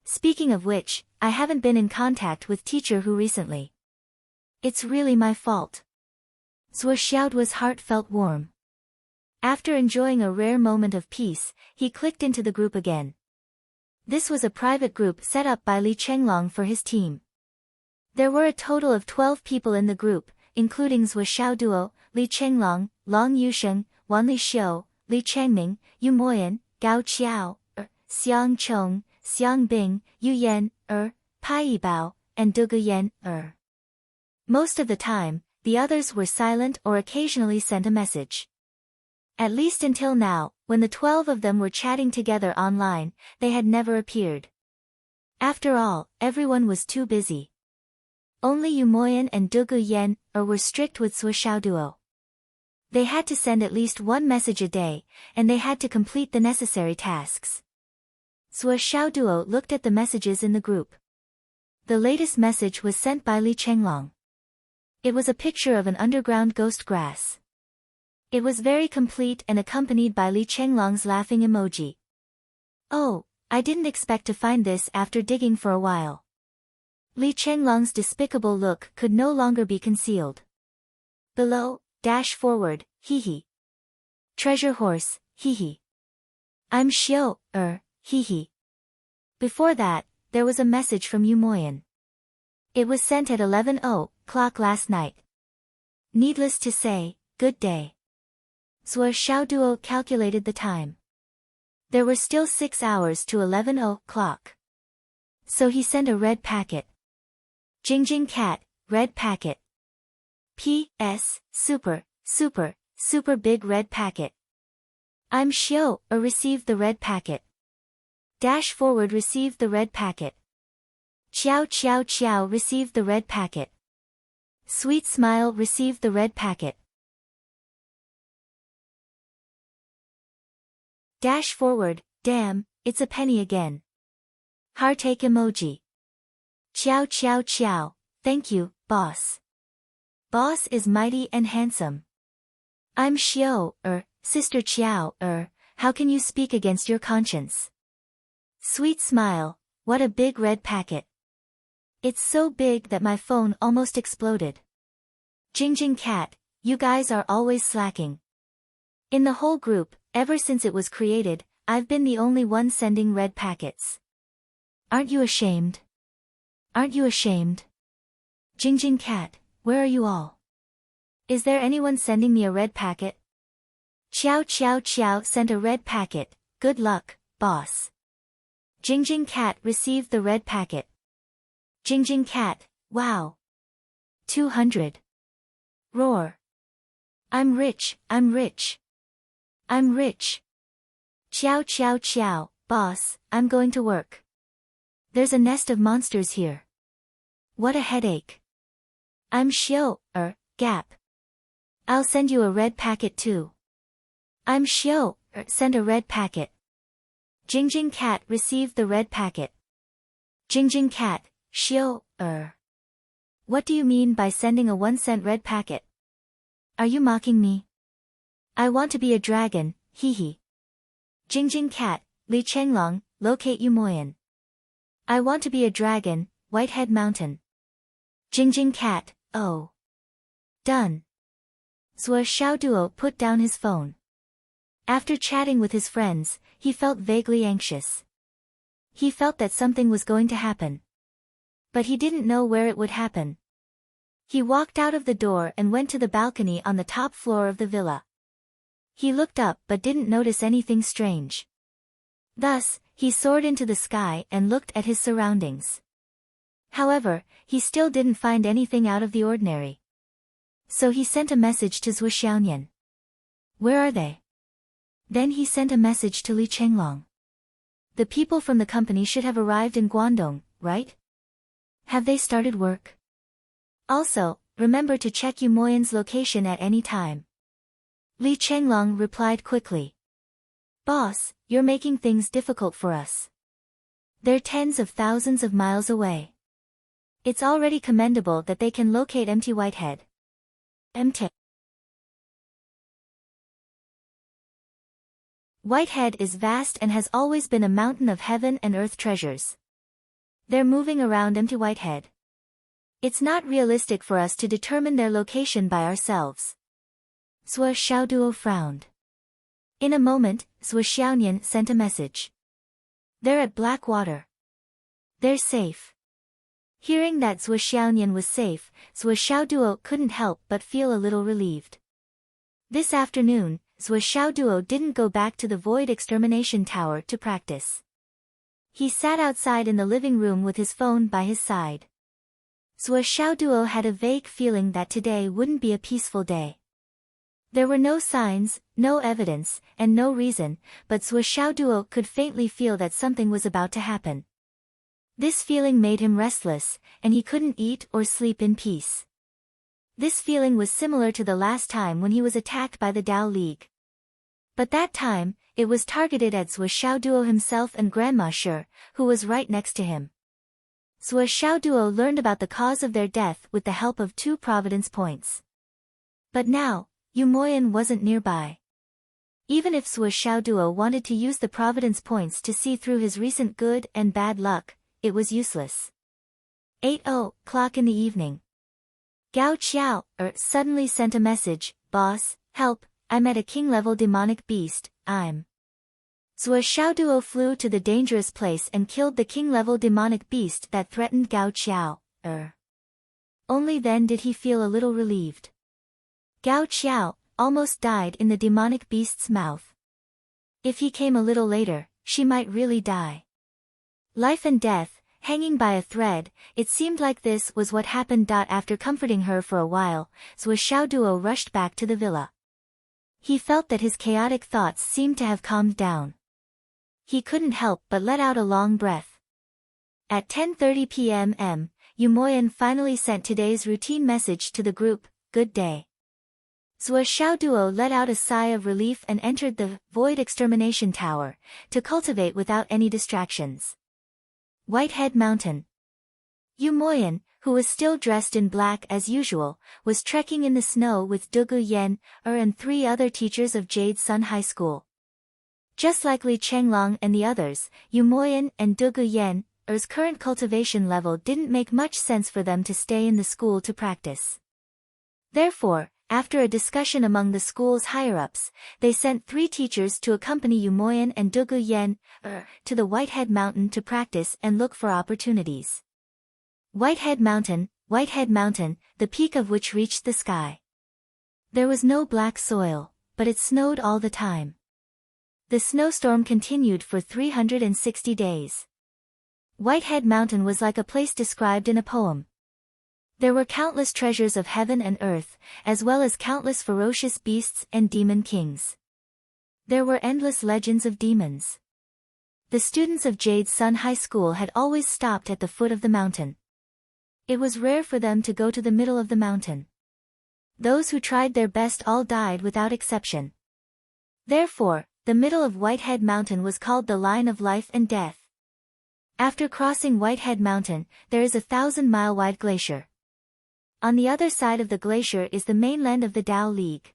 Speaking of which, I haven't been in contact with teacher who recently. It's really my fault. Zhuo Xiaoduo's heart felt warm. After enjoying a rare moment of peace, he clicked into the group again. This was a private group set up by Li Chenglong for his team. There were a total of 12 people in the group, including Zhuo Xiaoduo, Li Chenglong, Long Yusheng, Wan Lixiu, Li Changming, Yu Moyan, Gao Qiao, Xiang Chong, Xiang Bing, Yu Yan, Pai Yibao, and Dugu Yan, Most of the time, the others were silent or occasionally sent a message. At least until now, when the 12 of them were chatting together online, they had never appeared. After all, everyone was too busy. Only Yu Moyan and Dugu Yan, were strict with Zhuo Xiaoduo. They had to send at least 1 message a day, and they had to complete the necessary tasks. Zhuo Xiaoduo looked at the messages in the group. The latest message was sent by Li Chenglong. It was a picture of an underground ghost grass. It was very complete and accompanied by Li Chenglong's laughing emoji. Oh, I didn't expect to find this after digging for a while. Li Chenglong's despicable look could no longer be concealed. Below, _, hee hee. Treasure horse, hee hee. I'm Xiao, hee hee. Before that, there was a message from Yu Moyan. It was sent at 11:00 last night. Needless to say, good day. Zhuo Xiaoduo calculated the time. There were still 6 hours to 11:00. So he sent a red packet. Jingjing cat, red packet. P.S. Super, super, super big red packet. I'm Xiao, received the red packet. _ received the red packet. Qiao Qiao Qiao received the red packet. Sweet Smile received the red packet. _ damn, it's a penny again. Heartache emoji. Qiao Qiao Qiao, thank you, boss. Boss is mighty and handsome. I'm Xiao, Sister Qiao, how can you speak against your conscience? Sweet Smile, what a big red packet. It's so big that my phone almost exploded. Jingjing cat, you guys are always slacking. In the whole group, ever since it was created, I've been the only one sending red packets. Aren't you ashamed? Aren't you ashamed? Jingjing cat, where are you all? Is there anyone sending me a red packet? Qiao Qiao Qiao sent a red packet. Good luck, boss. Jing Jing Cat received the red packet. Jing Jing Cat, wow. 200. Roar. I'm rich, I'm rich. I'm rich. Qiao Qiao Qiao, boss, I'm going to work. There's a nest of monsters here. What a headache. I'm Xiao, Gap. I'll send you a red packet too. I'm Xiao, send a red packet. Jing Jing Cat received the red packet. Jing Jing Cat, Xiao, What do you mean by sending a 1-cent red packet? Are you mocking me? I want to be a dragon, hee hee. Jing Jing Cat, Li Chenglong, locate Yu Moyan. I want to be a dragon, Whitehead Mountain. Jing Jing Cat, oh. Done. Zhuo Xiaoduo put down his phone. After chatting with his friends, he felt vaguely anxious. He felt that something was going to happen. But he didn't know where it would happen. He walked out of the door and went to the balcony on the top floor of the villa. He looked up but didn't notice anything strange. Thus, he soared into the sky and looked at his surroundings. However, he still didn't find anything out of the ordinary. So he sent a message to Zhuo Xiaonian. Where are they? Then he sent a message to Li Chenglong. The people from the company should have arrived in Guangdong, right? Have they started work? Also, remember to check Yu Moyan's location at any time. Li Chenglong replied quickly. Boss, you're making things difficult for us. They're tens of thousands of miles away. It's already commendable that they can locate Mt. Whitehead. Mt. Whitehead is vast and has always been a mountain of heaven and earth treasures. They're moving around Mt. Whitehead. It's not realistic for us to determine their location by ourselves. Zhuo Xiaoduo frowned. In a moment, Zhuo Xiaonian sent a message. They're at Blackwater. They're safe. Hearing that Zhuo Xiaonian was safe, Zhuo Xiaoduo couldn't help but feel a little relieved. This afternoon, Zhuo Xiaoduo didn't go back to the Void Extermination Tower to practice. He sat outside in the living room with his phone by his side. Zhuo Xiaoduo had a vague feeling that today wouldn't be a peaceful day. There were no signs, no evidence, and no reason, but Zhuo Xiaoduo could faintly feel that something was about to happen. This feeling made him restless, and he couldn't eat or sleep in peace. This feeling was similar to the last time when he was attacked by the Dao League. But that time, it was targeted at Zhuo Xiaoduo himself and Grandma Shi, who was right next to him. Zhuo Xiaoduo learned about the cause of their death with the help of 2 Providence points. But now, Yu Moyan wasn't nearby. Even if Zhuo Xiaoduo wanted to use the Providence points to see through his recent good and bad luck, it was useless. 8:00 in the evening. Gao Qiao, suddenly sent a message, Boss, help, I met a king-level demonic beast, I'm. Zhuo Xiaoduo flew to the dangerous place and killed the king-level demonic beast that threatened Gao Qiao, Only then did he feel a little relieved. Gao Qiao almost died in the demonic beast's mouth. If he came a little later, she might really die. Life and death, hanging by a thread, it seemed like this was what happened. After comforting her for a while, Zhuo Xiaoduo rushed back to the villa. He felt that his chaotic thoughts seemed to have calmed down. He couldn't help but let out a long breath. At 10:30 p.m. Yu Moyan finally sent today's routine message to the group, Good day. Zhuo Xiaoduo let out a sigh of relief and entered the Void Extermination Tower, to cultivate without any distractions. Whitehead Mountain. Yu Moyan, who was still dressed in black as usual, was trekking in the snow with Dugu Yan, and 3 other teachers of Jade Sun High School. Just like Li Chenglong and the others, Yu Moyan and Dugu Yan's current cultivation level didn't make much sense for them to stay in the school to practice. Therefore, after a discussion among the school's higher-ups, they sent 3 teachers to accompany Yu Moyan and Dugu Yan to the Whitehead Mountain to practice and look for opportunities. Whitehead Mountain, the peak of which reached the sky. There was no black soil, but it snowed all the time. The snowstorm continued for 360 days. Whitehead Mountain was like a place described in a poem. There were countless treasures of heaven and earth, as well as countless ferocious beasts and demon kings. There were endless legends of demons. The students of Jade Sun High School had always stopped at the foot of the mountain. It was rare for them to go to the middle of the mountain. Those who tried their best all died without exception. Therefore, the middle of Whitehead Mountain was called the Line of Life and Death. After crossing Whitehead Mountain, there is a 1,000-mile-wide glacier. On the other side of the glacier is the mainland of the Tao League.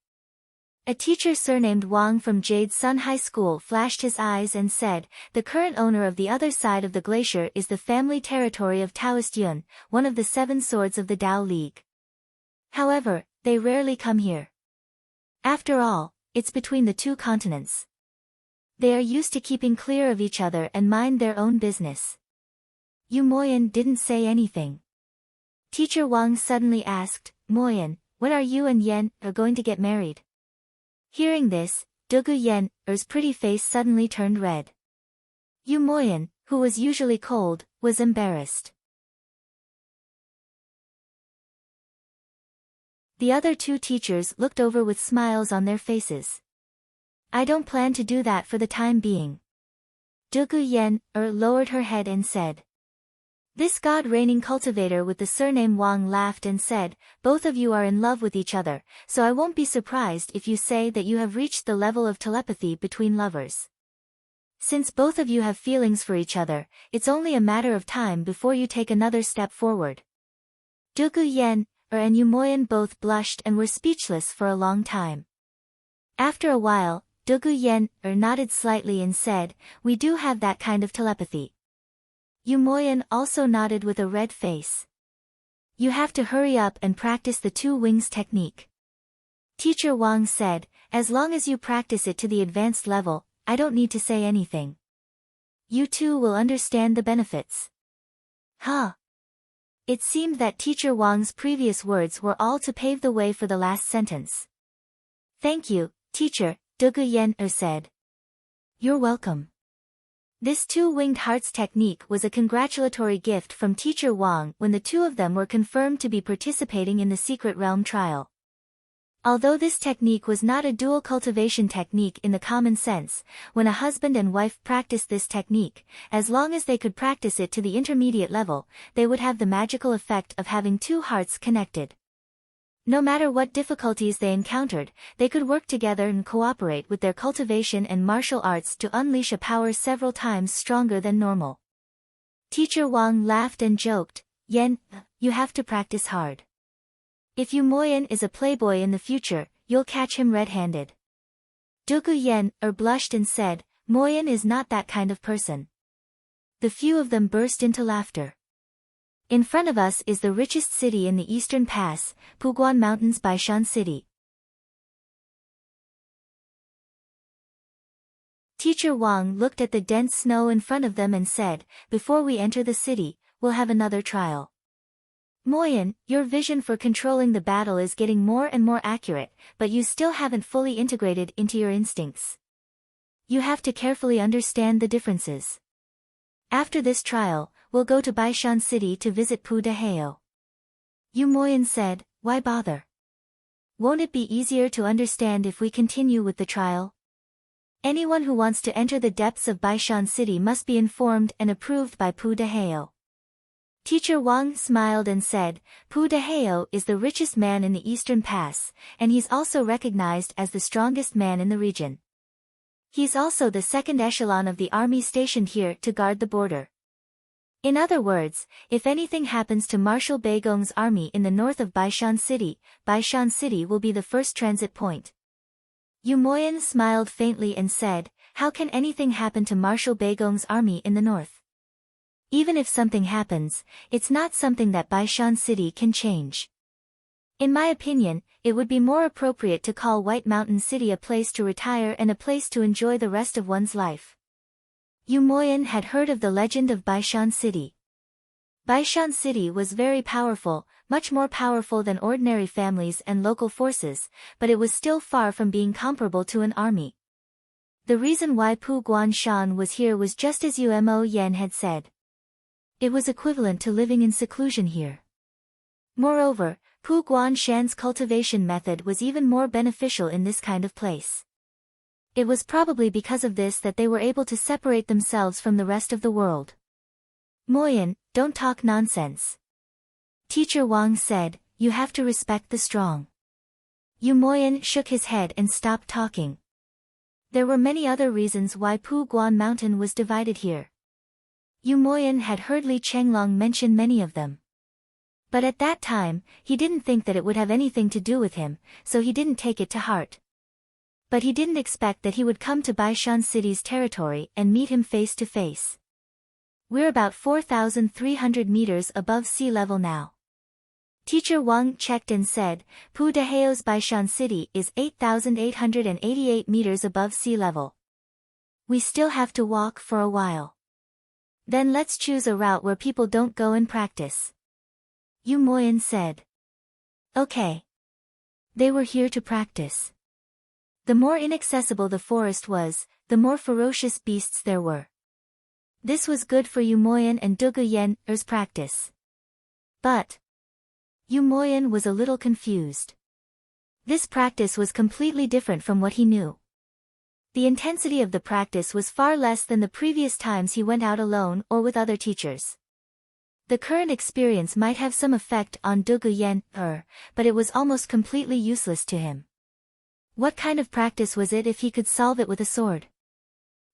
A teacher surnamed Wang from Jade Sun High School flashed his eyes and said, "The current owner of the other side of the glacier is the family territory of Taoist Yun, one of the 7 swords of the Tao League. However, they rarely come here. After all, it's between the 2 continents. They are used to keeping clear of each other and mind their own business." Yu Moyan didn't say anything. Teacher Wang suddenly asked, "Moyan, when are you and Yen going to get married?" Hearing this, Dugu Yen's pretty face suddenly turned red. Yu Moyan, who was usually cold, was embarrassed. The other 2 teachers looked over with smiles on their faces. "I don't plan to do that for the time being." Dugu lowered her head and said. This god-reigning cultivator with the surname Wang laughed and said, "Both of you are in love with each other, so I won't be surprised if you say that you have reached the level of telepathy between lovers. Since both of you have feelings for each other, it's only a matter of time before you take another step forward." Dugu and Yu Moyan both blushed and were speechless for a long time. After a while, Dugu nodded slightly and said, "We do have that kind of telepathy." Yu Moyan also nodded with a red face. "You have to hurry up and practice the 2 wings technique." Teacher Wang said, "As long as you practice it to the advanced level, I don't need to say anything. You 2 will understand the benefits." Huh. It seemed that Teacher Wang's previous words were all to pave the way for the last sentence. "Thank you, teacher," Dugu said. "You're welcome." This 2-winged hearts technique was a congratulatory gift from Teacher Wang when the 2 of them were confirmed to be participating in the Secret Realm trial. Although this technique was not a dual cultivation technique in the common sense, when a husband and wife practiced this technique, as long as they could practice it to the intermediate level, they would have the magical effect of having 2 hearts connected. No matter what difficulties they encountered, they could work together and cooperate with their cultivation and martial arts to unleash a power several times stronger than normal. Teacher Wang laughed and joked, "Yen, you have to practice hard. If Yu Moyan is a playboy in the future, you'll catch him red-handed." Dugu blushed and said, "Moyan is not that kind of person." The few of them burst into laughter. "In front of us is the richest city in the Eastern Pass, Puguan Mountains, Baishan City." Teacher Wang looked at the dense snow in front of them and said, "Before we enter the city, we'll have another trial. Moyan, your vision for controlling the battle is getting more and more accurate, but you still haven't fully integrated into your instincts. You have to carefully understand the differences. After this trial, we'll go to Baishan City to visit Pu Deheo." Yu Moyan said, "Why bother? Won't it be easier to understand if we continue with the trial? Anyone who wants to enter the depths of Baishan City must be informed and approved by Pu Deheo." Teacher Wang smiled and said, "Pu Deheo is the richest man in the Eastern Pass, and he's also recognized as the strongest man in the region. He's also the 2nd echelon of the army stationed here to guard the border. In other words, if anything happens to Marshal Beigong's army in the north of Baishan City will be the first transit point." Yu Moyan smiled faintly and said, "How can anything happen to Marshal Beigong's army in the north? Even if something happens, it's not something that Baishan City can change. In my opinion, it would be more appropriate to call White Mountain City a place to retire and a place to enjoy the rest of one's life." Yu Moyan had heard of the legend of Baishan City. Baishan City was very powerful, much more powerful than ordinary families and local forces, but it was still far from being comparable to an army. The reason why Pu Guanshan was here was just as Umo Yen had said. It was equivalent to living in seclusion here. Moreover, Pu Guanshan's cultivation method was even more beneficial in this kind of place. It was probably because of this that they were able to separate themselves from the rest of the world. Moyen, don't talk nonsense. Teacher Wang said, you have to respect the strong. Yu Moyen shook his head and stopped talking. There were many other reasons why Pu Guan Mountain was divided here. Yu Moyen had heard Li Chenglong mention many of them. But at that time, he didn't think that it would have anything to do with him, so he didn't take it to heart. But he didn't expect that he would come to Baishan City's territory and meet him face to face. We're about 4,300 meters above sea level now. Teacher Wang checked and said, Pu Deheo's Baishan City is 8,888 meters above sea level. We still have to walk for a while. Then let's choose a route where people don't go and practice. Yu Moyen said. Okay. They were here to practice. The more inaccessible the forest was, the more ferocious beasts there were. This was good for Yu Moyen and Dugu Yen's practice. But Yu Moyen was a little confused. This practice was completely different from what he knew. The intensity of the practice was far less than the previous times he went out alone or with other teachers. The current experience might have some effect on Dugu Yen, but it was almost completely useless to him. What kind of practice was it if he could solve it with a sword?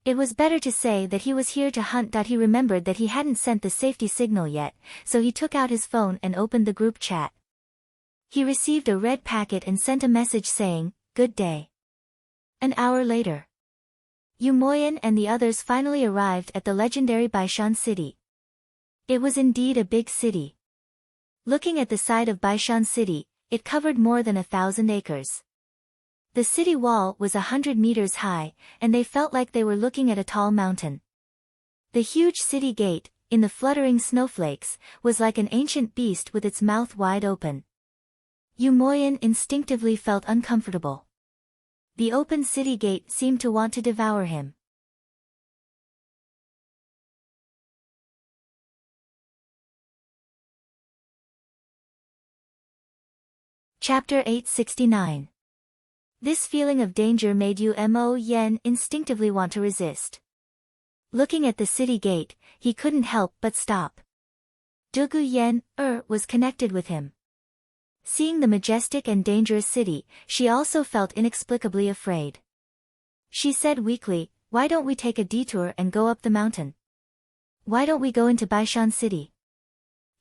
It was better to say that he was here to hunt. He remembered that he hadn't sent the safety signal yet, so he took out his phone and opened the group chat. He received a red packet and sent a message saying, "Good day." An hour later, Yu Moyen and the others finally arrived at the legendary Baishan City. It was indeed a big city. Looking at the side of Baishan City, it covered more than 1,000 acres. The city wall was 100 meters high, and they felt like they were looking at a tall mountain. The huge city gate, in the fluttering snowflakes, was like an ancient beast with its mouth wide open. Yu Moyen instinctively felt uncomfortable. The open city gate seemed to want to devour him. Chapter 869. This feeling of danger made Umo Yen instinctively want to resist. Looking at the city gate, he couldn't help but stop. Dugu Yen was connected with him. Seeing the majestic and dangerous city, she also felt inexplicably afraid. She said weakly, "Why don't we take a detour and go up the mountain? Why don't we go into Baishan City?"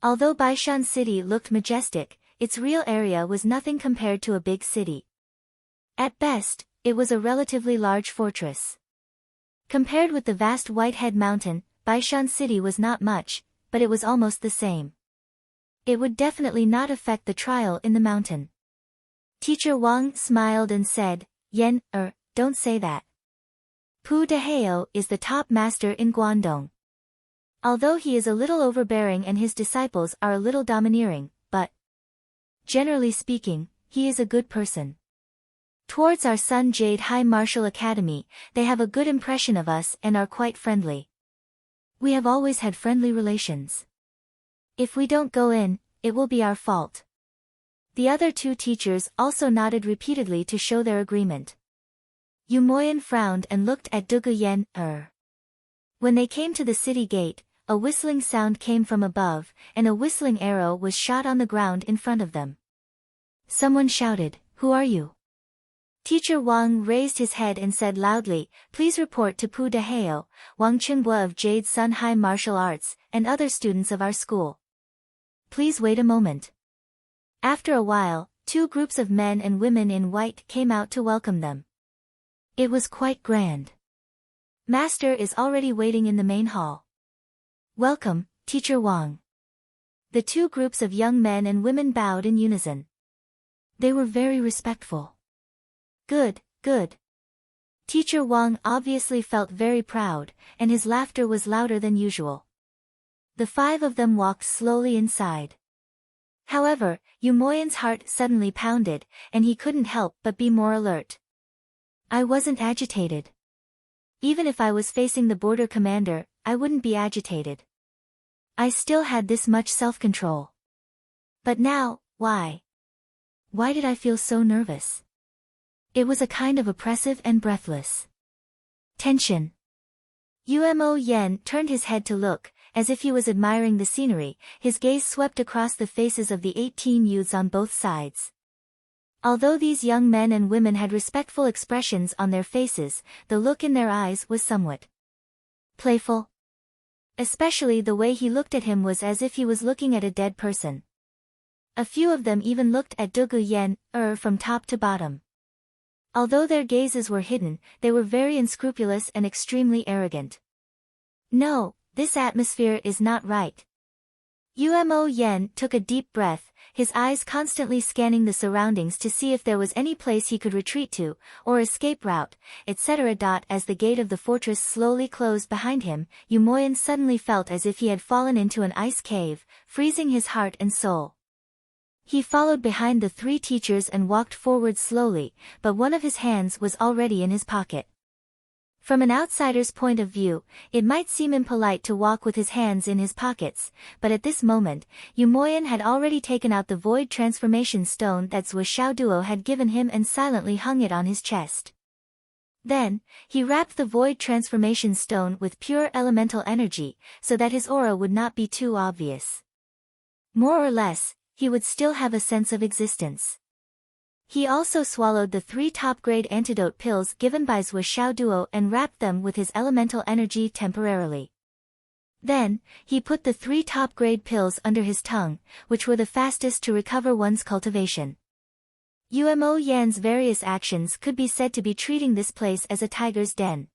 Although Baishan City looked majestic, its real area was nothing compared to a big city. At best, it was a relatively large fortress. Compared with the vast Whitehead Mountain, Baishan City was not much, but it was almost the same. It would definitely not affect the trial in the mountain. Teacher Wang smiled and said, "Yen, don't say that. Pu Deheo is the top master in Guangdong. Although he is a little overbearing and his disciples are a little domineering, but generally speaking, he is a good person. Towards our Sun Jade High Martial Academy, they have a good impression of us and are quite friendly. We have always had friendly relations. If we don't go in, it will be our fault." The other two teachers also nodded repeatedly to show their agreement. Yu Moyen frowned and looked at Dugu Yen. When they came to the city gate, a whistling sound came from above, and a whistling arrow was shot on the ground in front of them. Someone shouted, "Who are you?" Teacher Wang raised his head and said loudly, "Please report to Pu Deheo, Wang Qinghua of Jade Sun High Martial Arts, and other students of our school. Please wait a moment." After a while, two groups of men and women in white came out to welcome them. It was quite grand. Master is already waiting in the main hall. "Welcome, Teacher Wang." The two groups of young men and women bowed in unison. They were very respectful. Good, good. Teacher Wang obviously felt very proud, and his laughter was louder than usual. The 5 of them walked slowly inside. However, Yu Moyan's heart suddenly pounded, and he couldn't help but be more alert. I wasn't agitated. Even if I was facing the border commander, I wouldn't be agitated. I still had this much self-control. But now, why? Why did I feel so nervous? It was a kind of oppressive and breathless tension. Umo Yen turned his head to look, as if he was admiring the scenery. His gaze swept across the faces of the 18 youths on both sides. Although these young men and women had respectful expressions on their faces, the look in their eyes was somewhat playful. Especially the way he looked at him was as if he was looking at a dead person. A few of them even looked at Dugu Yen, from top to bottom. Although their gazes were hidden, they were very unscrupulous and extremely arrogant. No, this atmosphere is not right. Umo Yen took a deep breath, his eyes constantly scanning the surroundings to see if there was any place he could retreat to, or escape route, etc. As the gate of the fortress slowly closed behind him, Umoyan suddenly felt as if he had fallen into an ice cave, freezing his heart and soul. He followed behind the 3 teachers and walked forward slowly, but one of his hands was already in his pocket. From an outsider's point of view, it might seem impolite to walk with his hands in his pockets, but at this moment, Umoyan had already taken out the void transformation stone that Zhou Xiaoduo had given him and silently hung it on his chest. Then, he wrapped the void transformation stone with pure elemental energy, so that his aura would not be too obvious. More or less, he would still have a sense of existence. He also swallowed the 3 top-grade antidote pills given by Zhou Xiaoduo and wrapped them with his elemental energy temporarily. Then, he put the 3 top-grade pills under his tongue, which were the fastest to recover one's cultivation. Umo Yan's various actions could be said to be treating this place as a tiger's den.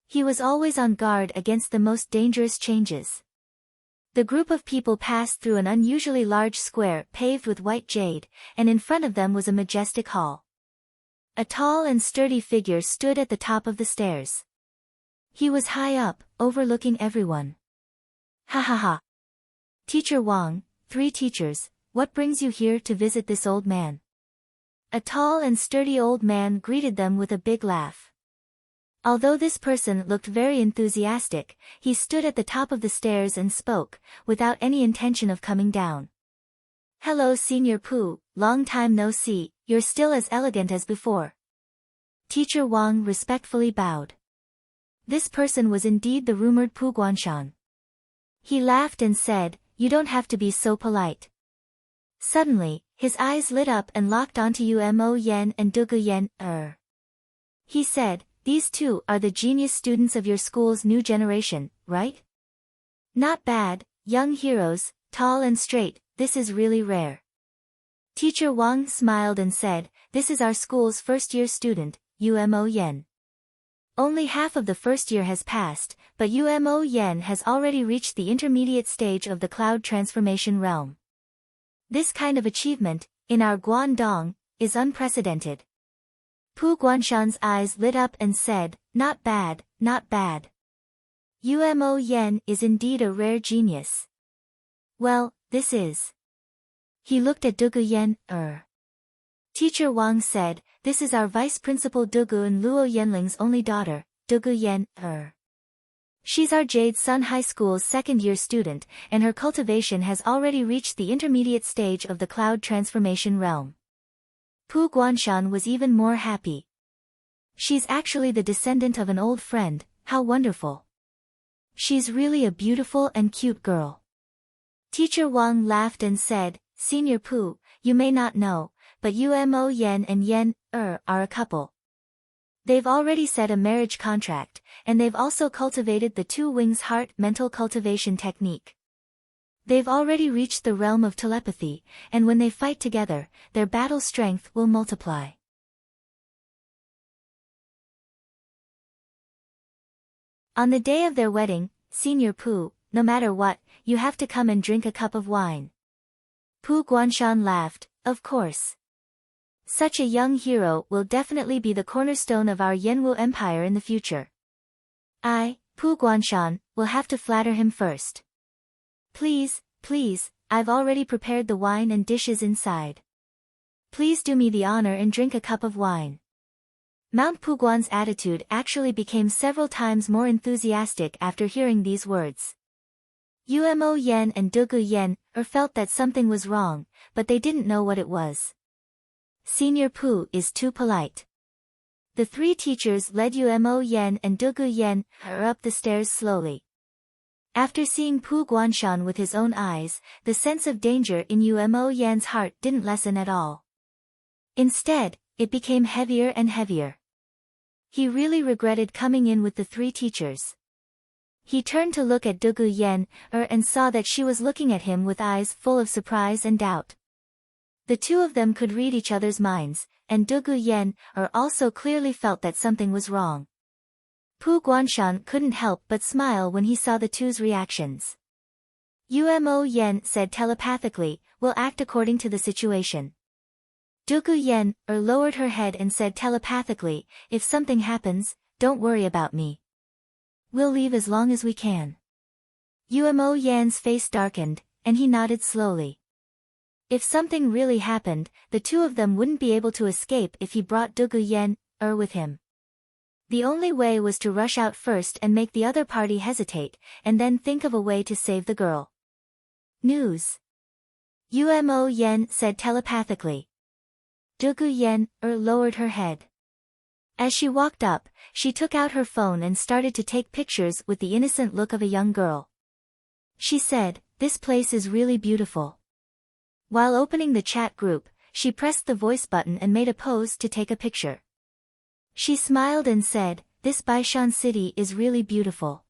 He was always on guard against the most dangerous changes. The group of people passed through an unusually large square paved with white jade, and in front of them was a majestic hall. A tall and sturdy figure stood at the top of the stairs. He was high up, overlooking everyone. Ha ha ha. Teacher Wang, 3 teachers, what brings you here to visit this old man? A tall and sturdy old man greeted them with a big laugh. Although this person looked very enthusiastic, he stood at the top of the stairs and spoke, without any intention of coming down. Hello Senior Pu, long time no see, you're still as elegant as before. Teacher Wang respectfully bowed. This person was indeed the rumored Pu Guanshan. He laughed and said, you don't have to be so polite. Suddenly, his eyes lit up and locked onto Umo Yen and Dugu Yen, He said, these 2 are the genius students of your school's new generation, right? Not bad, young heroes, tall and straight, this is really rare. Teacher Wang smiled and said, this is our school's first-year student, Umo Yen. Only half of the first year has passed, but Umo Yen has already reached the intermediate stage of the cloud transformation realm. This kind of achievement, in our Guangdong, is unprecedented. Pu Guanshan's eyes lit up and said, not bad, not bad. Umo Yen is indeed a rare genius. Well, this is. He looked at Dugu Yen, Teacher Wang said, this is our vice principal Dugu and Luo Yenling's only daughter, Dugu Yen, She's our Jade Sun High School's 2nd-year student, and her cultivation has already reached the intermediate stage of the cloud transformation realm. Pu Guanshan was even more happy. She's actually the descendant of an old friend, how wonderful. She's really a beautiful and cute girl. Teacher Wang laughed and said, Senior Pu, you may not know, but Umo Yen and Yen, are a couple. They've already set a marriage contract, and they've also cultivated the 2 wings heart mental cultivation technique. They've already reached the realm of telepathy, and when they fight together, their battle strength will multiply. On the day of their wedding, Senior Pu, no matter what, you have to come and drink a cup of wine. Pu Guanshan laughed, of course. Such a young hero will definitely be the cornerstone of our Yanwu Empire in the future. Pu Guanshan, will have to flatter him first. Please, please, I've already prepared the wine and dishes inside. Please do me the honor and drink a cup of wine. Mount Puguan's attitude actually became several times more enthusiastic after hearing these words. Umo Yen and Dugu Yen felt that something was wrong, but they didn't know what it was. Senior Pu is too polite. The three teachers led Umo Yen and Dugu Yen up the stairs slowly. After seeing Pu Guanshan with his own eyes, the sense of danger in Umo Yan's heart didn't lessen at all. Instead, it became heavier and heavier. He really regretted coming in with the three teachers. He turned to look at Dugu Yen and saw that she was looking at him with eyes full of surprise and doubt. The two of them could read each other's minds, and Dugu Yen also clearly felt that something was wrong. Pu Guanshan couldn't help but smile when he saw the two's reactions. Umo Yen said telepathically, "We'll act according to the situation." Dugu Yen lowered her head and said telepathically, "If something happens, don't worry about me. We'll leave as long as we can." Umo Yan's face darkened, and he nodded slowly. If something really happened, the two of them wouldn't be able to escape if he brought Dugu Yen with him. The only way was to rush out first and make the other party hesitate, and then think of a way to save the girl. News. Umo Yen said telepathically. Dugu Yen lowered her head. As she walked up, she took out her phone and started to take pictures with the innocent look of a young girl. She said, "This place is really beautiful." While opening the chat group, she pressed the voice button and made a pose to take a picture. She smiled and said, "This Baishan city is really beautiful."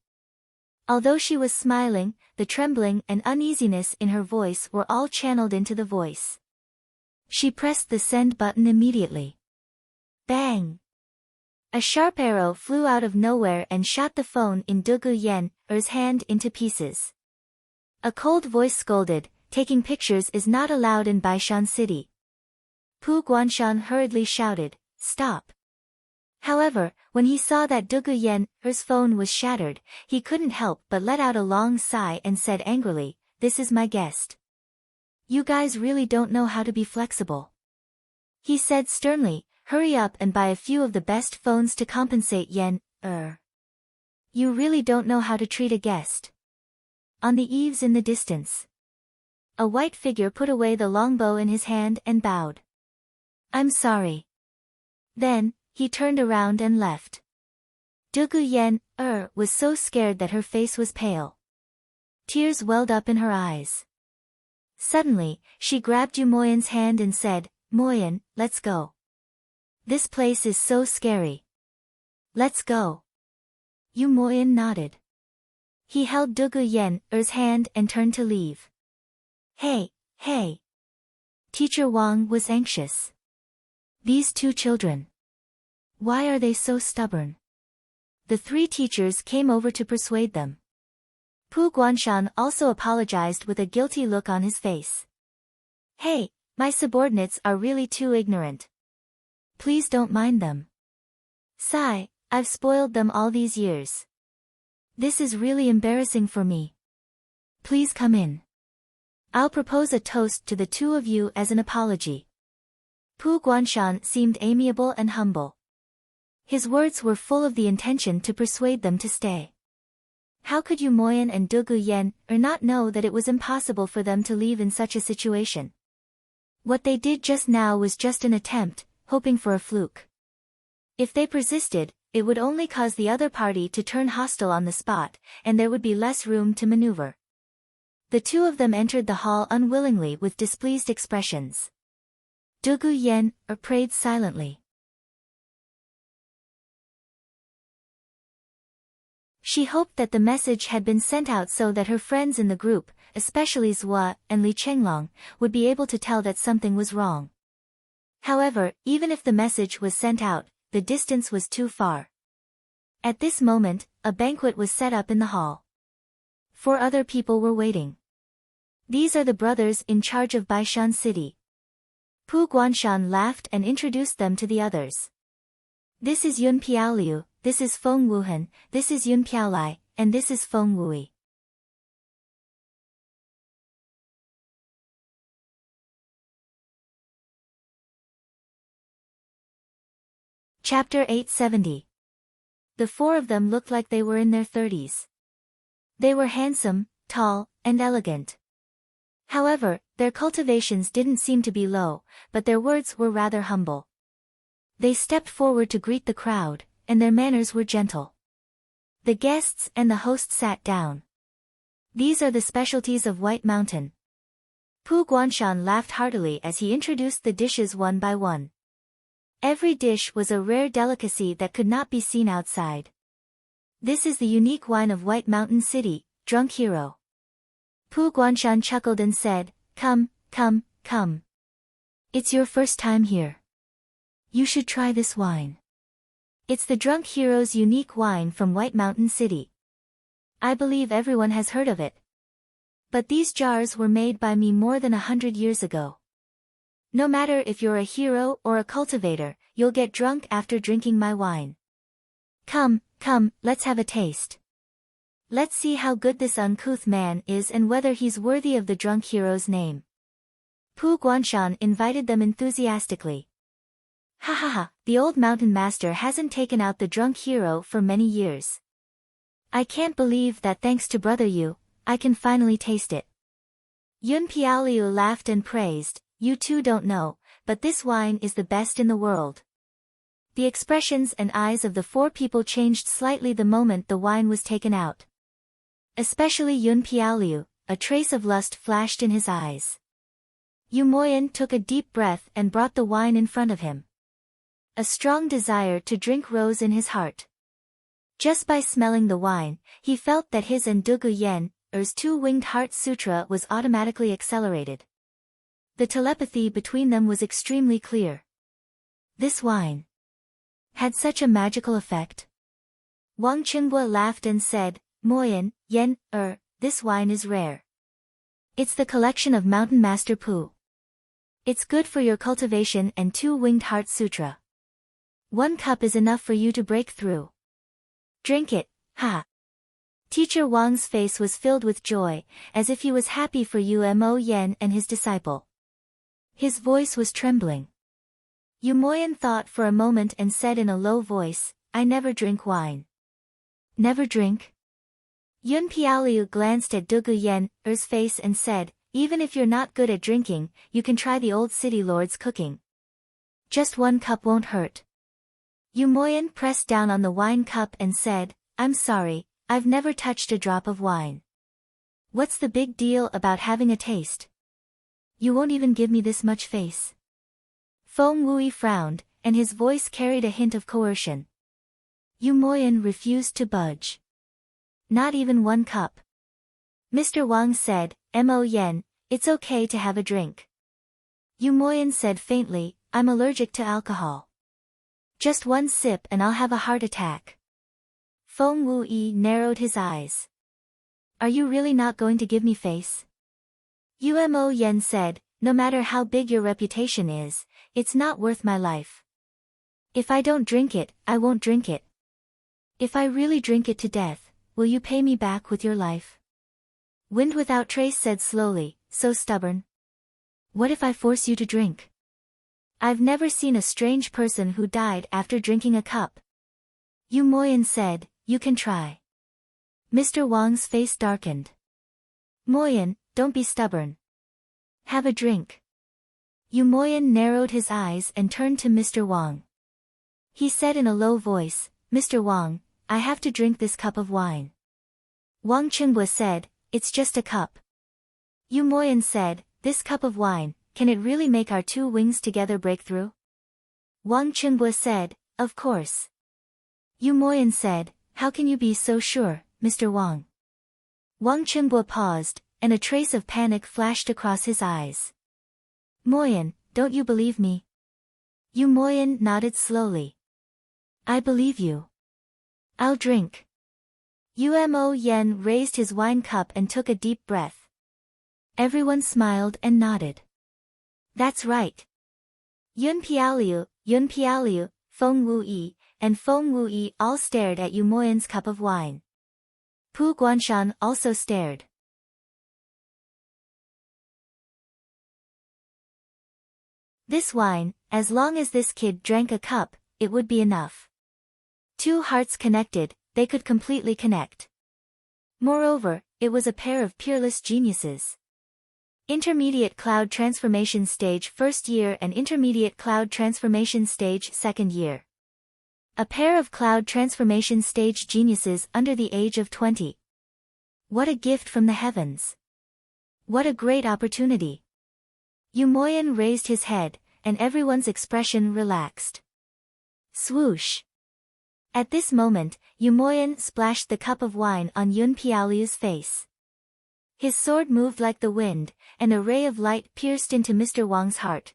Although she was smiling, the trembling and uneasiness in her voice were all channeled into the voice. She pressed the send button immediately. Bang! A sharp arrow flew out of nowhere and shot the phone in Dugu Yen's hand into pieces. A cold voice scolded, "Taking pictures is not allowed in Baishan City." Pu Guanshan hurriedly shouted, "Stop!" However, when he saw that Dugu Yen's phone was shattered, he couldn't help but let out a long sigh and said angrily, "This is my guest. You guys really don't know how to be flexible." He said sternly, "Hurry up and buy a few of the best phones to compensate Yen. You really don't know how to treat a guest." On the eaves in the distance, a white figure put away the longbow in his hand and bowed. "I'm sorry." Then, he turned around and left. Dugu Yen was so scared that her face was pale. Tears welled up in her eyes. Suddenly, she grabbed Yu Moyan's hand and said, "Moyan, let's go. This place is so scary. Let's go." Yu Moyan nodded. He held Dugu Yen's hand and turned to leave. Hey. Teacher Wang was anxious. These two children. Why are they so stubborn? The three teachers came over to persuade them. Pu Guanshan also apologized with a guilty look on his face. "Hey, my subordinates are really too ignorant. Please don't mind them. Sigh, I've spoiled them all these years. This is really embarrassing for me. Please come in. I'll propose a toast to the two of you as an apology." Pu Guanshan seemed amiable and humble. His words were full of the intention to persuade them to stay. How could Yu Moyan and Dugu Yen not know that it was impossible for them to leave in such a situation? What they did just now was just an attempt, hoping for a fluke. If they persisted, it would only cause the other party to turn hostile on the spot, and there would be less room to maneuver. The two of them entered the hall unwillingly with displeased expressions. Dugu Yen prayed silently. She hoped that the message had been sent out so that her friends in the group, especially Zhua and Li Chenglong, would be able to tell that something was wrong. However, even if the message was sent out, the distance was too far. At this moment, a banquet was set up in the hall. 4 other people were waiting. These are the brothers in charge of Baishan City. Pu Guanshan laughed and introduced them to the others. This is Yun Piaoliu, this is Feng Wuhan, this is Yun Piaolai, and this is Feng Wui. Chapter 870. The four of them looked like they were in their 30s. They were handsome, tall, and elegant. However, their cultivations didn't seem to be low, but their words were rather humble. They stepped forward to greet the crowd, and their manners were gentle. The guests and the host sat down. These are the specialties of White Mountain. Pu Guanshan laughed heartily as he introduced the dishes one by one. Every dish was a rare delicacy that could not be seen outside. This is the unique wine of White Mountain City, Drunk Hero. Pu Guanshan chuckled and said, "Come, come, come. It's your first time here. You should try this wine. It's the Drunk Hero's unique wine from White Mountain City. I believe everyone has heard of it. But these jars were made by me more than 100 years ago. No matter if you're a hero or a cultivator, you'll get drunk after drinking my wine. Come, come, let's have a taste. Let's see how good this uncouth man is and whether he's worthy of the Drunk Hero's name." Pu Guanshan invited them enthusiastically. "Ha ha ha, the old mountain master hasn't taken out the Drunk Hero for many years. I can't believe that thanks to Brother Yu, I can finally taste it." Yun Piaoliu laughed and praised, "You two don't know, but this wine is the best in the world." The expressions and eyes of the four people changed slightly the moment the wine was taken out. Especially Yun Piaoliu, a trace of lust flashed in his eyes. Yu Moyan took a deep breath and brought the wine in front of him. A strong desire to drink rose in his heart. Just by smelling the wine, he felt that his and Dugu Yen's two-winged heart sutra was automatically accelerated. The telepathy between them was extremely clear. This wine had such a magical effect. Wang Qinghua laughed and said, "Moyan, this wine is rare. It's the collection of Mountain Master Pu. It's good for your cultivation and two-winged heart sutra. 1 cup is enough for you to break through. Drink it, ha." Teacher Wang's face was filled with joy, as if he was happy for Yu Mo Yan and his disciple. His voice was trembling. Yu Moyan thought for a moment and said in a low voice, "I never drink wine." "Never drink?" Yun Piaoliu glanced at Dugu Yen's face and said, "Even if you're not good at drinking, you can try the old city lord's cooking. Just 1 cup won't hurt." Yu Moyan pressed down on the wine cup and said, "I'm sorry, I've never touched a drop of wine. What's the big deal about having a taste? You won't even give me this much face." Feng Wui frowned, and his voice carried a hint of coercion. Yu Moyan refused to budge. "Not even 1 cup." Mr. Wang said, "Mo Yan, it's okay to have a drink." Yu Moyan said faintly, "I'm allergic to alcohol. Just 1 sip and I'll have a heart attack." Feng Wui narrowed his eyes. "Are you really not going to give me face?" Yu Mo Yan said, "No matter how big your reputation is, it's not worth my life. If I don't drink it, I won't drink it. If I really drink it to death, will you pay me back with your life?" Wind Without Trace said slowly, "So stubborn. What if I force you to drink? I've never seen a strange person who died after drinking a cup." Yu Moyan said, "You can try." Mr. Wang's face darkened. "Moyan, don't be stubborn. Have a drink." Yu Moyan narrowed his eyes and turned to Mr. Wang. He said in a low voice, "Mr. Wang, I have to drink this cup of wine." Wang Qinghua said, "It's just a cup." Yu Moyan said, "This cup of wine, can it really make our 2 wings together break through?" Wang Qinghua said, "Of course." Yu Moyan said, "How can you be so sure, Mr. Wang?" Wang Qinghua paused, and a trace of panic flashed across his eyes. "Moyan, don't you believe me?" Yu Moyan nodded slowly. "I believe you. I'll drink." Yu Mo Yan raised his wine cup and took a deep breath. Everyone smiled and nodded. "That's right. Yun Piaoliu, Feng Wuyi, and Feng Wuyi all stared at Yu Moyan's cup of wine. Pu Guanshan also stared. This wine, as long as this kid drank a cup, it would be enough. Two hearts connected, they could completely connect. Moreover, it was a pair of peerless geniuses. Intermediate Cloud Transformation Stage first year and Intermediate Cloud Transformation Stage second year. A pair of Cloud Transformation Stage geniuses under the age of 20. What a gift from the heavens! What a great opportunity! Yu Moyan raised his head, and everyone's expression relaxed. Swoosh! At this moment, Yu Moyan splashed the cup of wine on Yun Piaoliu's face. His sword moved like the wind, and a ray of light pierced into Mr. Wang's heart.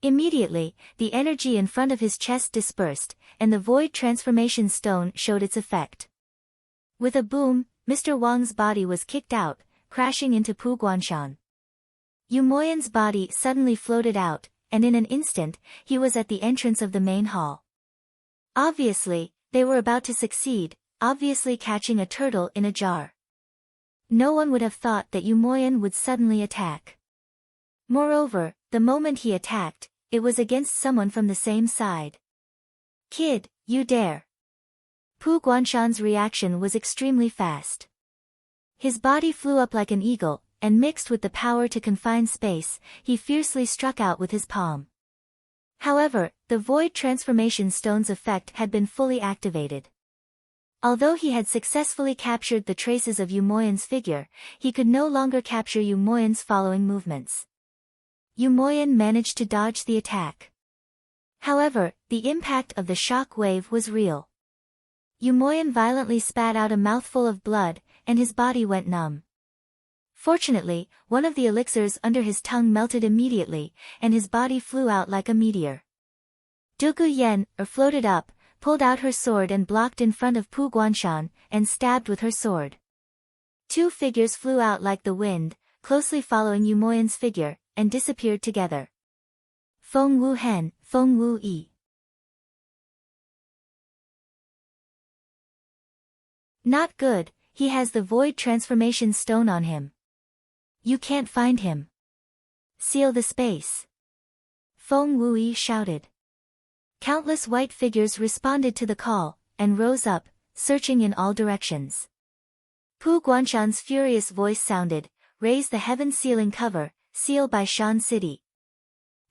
Immediately, the energy in front of his chest dispersed, and the void transformation stone showed its effect. With a boom, Mr. Wang's body was kicked out, crashing into Pu Guanshan. Yu Moyan's body suddenly floated out, and in an instant, he was at the entrance of the main hall. Obviously, they were about to succeed, obviously catching a turtle in a jar. No one would have thought that Yu Moyan would suddenly attack. Moreover, the moment he attacked, it was against someone from the same side. Kid, you dare! Pu Guanshan's reaction was extremely fast. His body flew up like an eagle, and mixed with the power to confine space, he fiercely struck out with his palm. However, the void transformation stone's effect had been fully activated. Although he had successfully captured the traces of Yu Moyan's figure, he could no longer capture Yu Moyan's following movements. Yu Moyan managed to dodge the attack. However, the impact of the shock wave was real. Yu Moyan violently spat out a mouthful of blood, and his body went numb. Fortunately, one of the elixirs under his tongue melted immediately, and his body flew out like a meteor. Dugu Yen, floated up, pulled out her sword and blocked in front of Pu Guanshan, and stabbed with her sword. Two figures flew out like the wind, closely following Yu Moyan's figure, and disappeared together. Feng Wu Hen, Feng Wu Yi. Not good, he has the void transformation stone on him. You can't find him. Seal the space. Feng Wu Yi shouted. Countless white figures responded to the call, and rose up, searching in all directions. Pu Guanshan's furious voice sounded, raise the heaven sealing cover, seal by Shan City.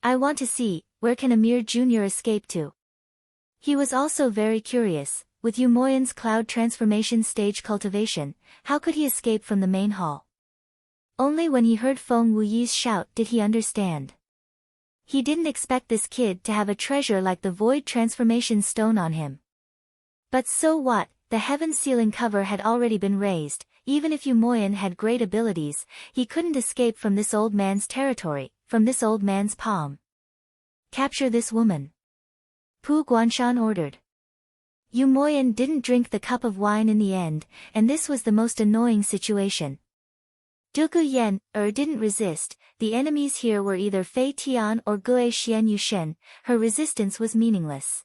I want to see, where can Amir Jr. escape to? He was also very curious, with Yu Moyan's cloud transformation stage cultivation, how could he escape from the main hall? Only when he heard Feng Wu Yi's shout did he understand. He didn't expect this kid to have a treasure like the void transformation stone on him. But so what, the heaven sealing cover had already been raised, even if Yu Moyan had great abilities, he couldn't escape from this old man's territory, from this old man's palm. Capture this woman. Pu Guanshan ordered. Yu Moyan didn't drink the cup of wine in the end, and this was the most annoying situation. Dugu Yen, didn't resist, the enemies here were either Fei Tian or Gue Xian Yushen, her resistance was meaningless.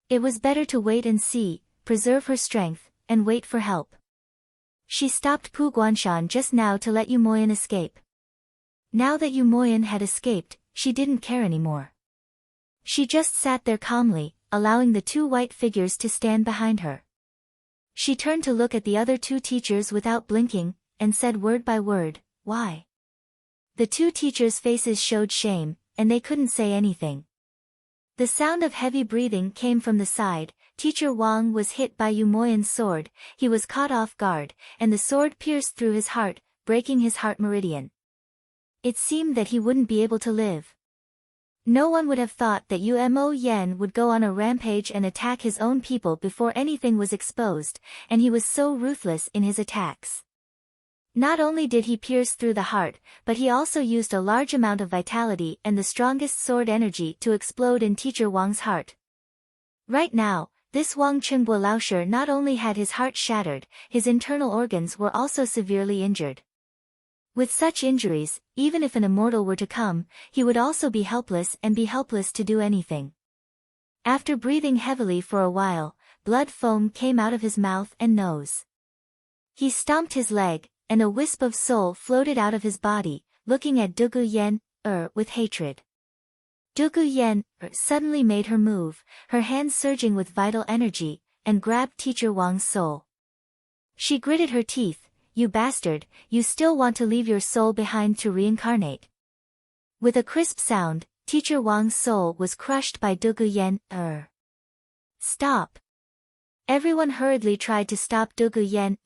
It was better to wait and see, preserve her strength, and wait for help. She stopped Pu Guanshan just now to let Yu Moyan escape. Now that Yu Moyan had escaped, she didn't care anymore. She just sat there calmly, allowing the two white figures to stand behind her. She turned to look at the other two teachers without blinking, and said word by word, why? The two teachers' faces showed shame, and they couldn't say anything. The sound of heavy breathing came from the side. Teacher Wang was hit by Yu Moyan's sword, he was caught off guard, and the sword pierced through his heart, breaking his heart meridian. It seemed that he wouldn't be able to live. No one would have thought that Yu Mo Yen would go on a rampage and attack his own people before anything was exposed, and he was so ruthless in his attacks. Not only did he pierce through the heart, but he also used a large amount of vitality and the strongest sword energy to explode in Teacher Wang's heart. Right now, this Wang Chunbo Laosher not only had his heart shattered, his internal organs were also severely injured. With such injuries, even if an immortal were to come, he would also be helpless to do anything. After breathing heavily for a while, blood foam came out of his mouth and nose. He stomped his leg, and a wisp of soul floated out of his body, looking at Dugu Yen, with hatred. Dugu Yen, suddenly made her move, her hands surging with vital energy, and grabbed Teacher Wang's soul. She gritted her teeth. You bastard, you still want to leave your soul behind to reincarnate. With a crisp sound, Teacher Wang's soul was crushed by Dugu Yen, Stop. Everyone hurriedly tried to stop Dugu Yen,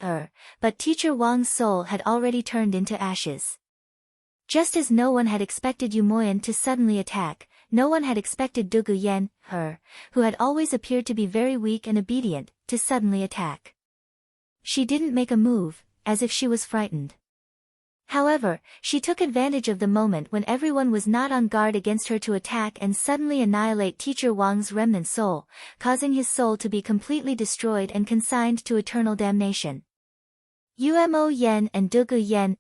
but Teacher Wang's soul had already turned into ashes. Just as no one had expected Yu Moyan to suddenly attack, no one had expected Dugu Yen, who had always appeared to be very weak and obedient, to suddenly attack. She didn't make a move, as if she was frightened. However, she took advantage of the moment when everyone was not on guard against her to attack and suddenly annihilate Teacher Wang's remnant soul, causing his soul to be completely destroyed and consigned to eternal damnation. Umo Yen and Dugu Yen,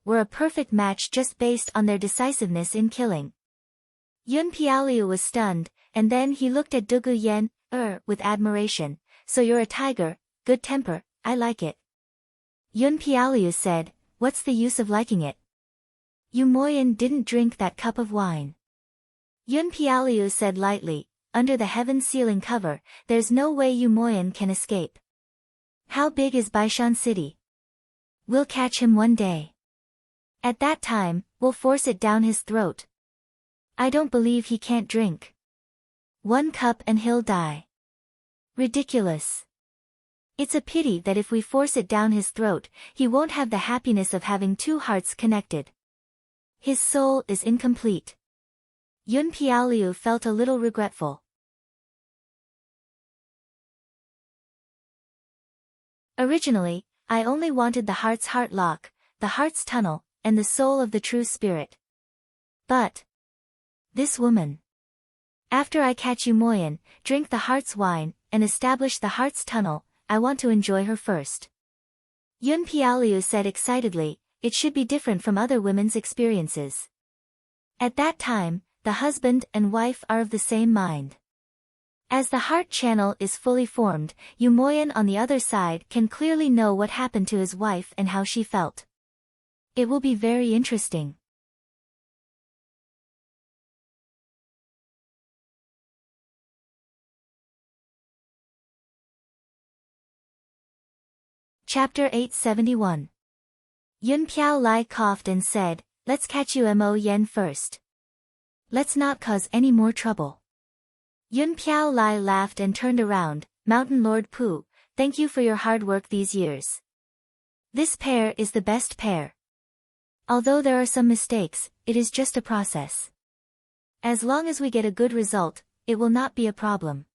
were a perfect match just based on their decisiveness in killing. Yun Piaoliu was stunned, and then he looked at Dugu Yen, with admiration. So you're a tiger, good temper, I like it. Yun Piaoliu said, what's the use of liking it? Yu Moyan didn't drink that cup of wine. Yun Piaoliu said lightly, under the heaven ceiling cover, there's no way Yu Moyan can escape. How big is Baishan City? We'll catch him one day. At that time, we'll force it down his throat. I don't believe he can't drink. 1 cup and he'll die. Ridiculous. It's a pity that if we force it down his throat, he won't have the happiness of having 2 hearts connected. His soul is incomplete. Yun Piaoliu felt a little regretful. Originally, I only wanted the heart's heart lock, the heart's tunnel, and the soul of the true spirit. But this woman. After I catch Yu Moyan, drink the heart's wine, and establish the heart's tunnel, I want to enjoy her first. Yun Piaoliu said excitedly, it should be different from other women's experiences. At that time, the husband and wife are of the same mind. As the heart channel is fully formed, Yu Moyan on the other side can clearly know what happened to his wife and how she felt. It will be very interesting. Chapter 871. Yun Piao Lai coughed and said, let's catch Umo Yen first. Let's not cause any more trouble. Yun Piao Lai laughed and turned around, Mountain Lord Pu, thank you for your hard work these years. This pair is the best pair. Although there are some mistakes, it is just a process. As long as we get a good result, it will not be a problem.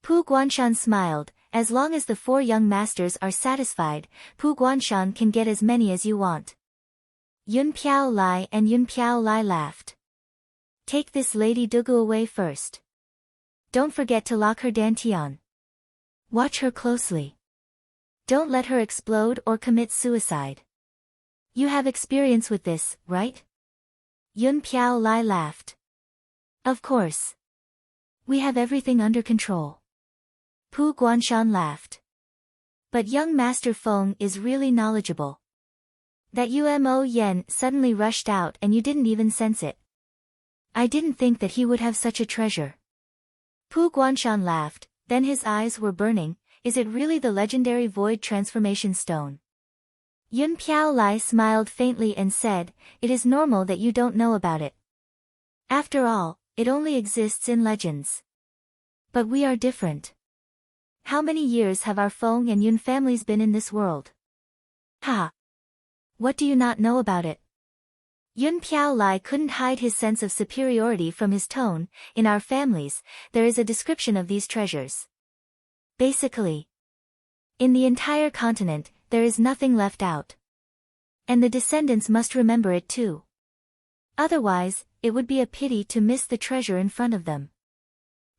Pu Guanshan smiled, as long as the 4 young masters are satisfied, Pu Guanshan can get as many as you want. Yun Piao Lai and Yun Piao Lai laughed. Take this Lady Dugu away first. Don't forget to lock her dantian. Watch her closely. Don't let her explode or commit suicide. You have experience with this, right? Yun Piao Lai laughed. Of course. We have everything under control. Pu Guanshan laughed. But young Master Feng is really knowledgeable. That Umo Yen suddenly rushed out and you didn't even sense it. I didn't think that he would have such a treasure. Pu Guanshan laughed, then his eyes were burning, is it really the legendary Void Transformation Stone? Yun Piao Lai smiled faintly and said, it is normal that you don't know about it. After all, it only exists in legends. But we are different. How many years have our Feng and Yun families been in this world? Ha! What do you not know about it? Yun Piao Lai couldn't hide his sense of superiority from his tone. In our families, there is a description of these treasures. Basically, in the entire continent, there is nothing left out. And the descendants must remember it too. Otherwise, it would be a pity to miss the treasure in front of them.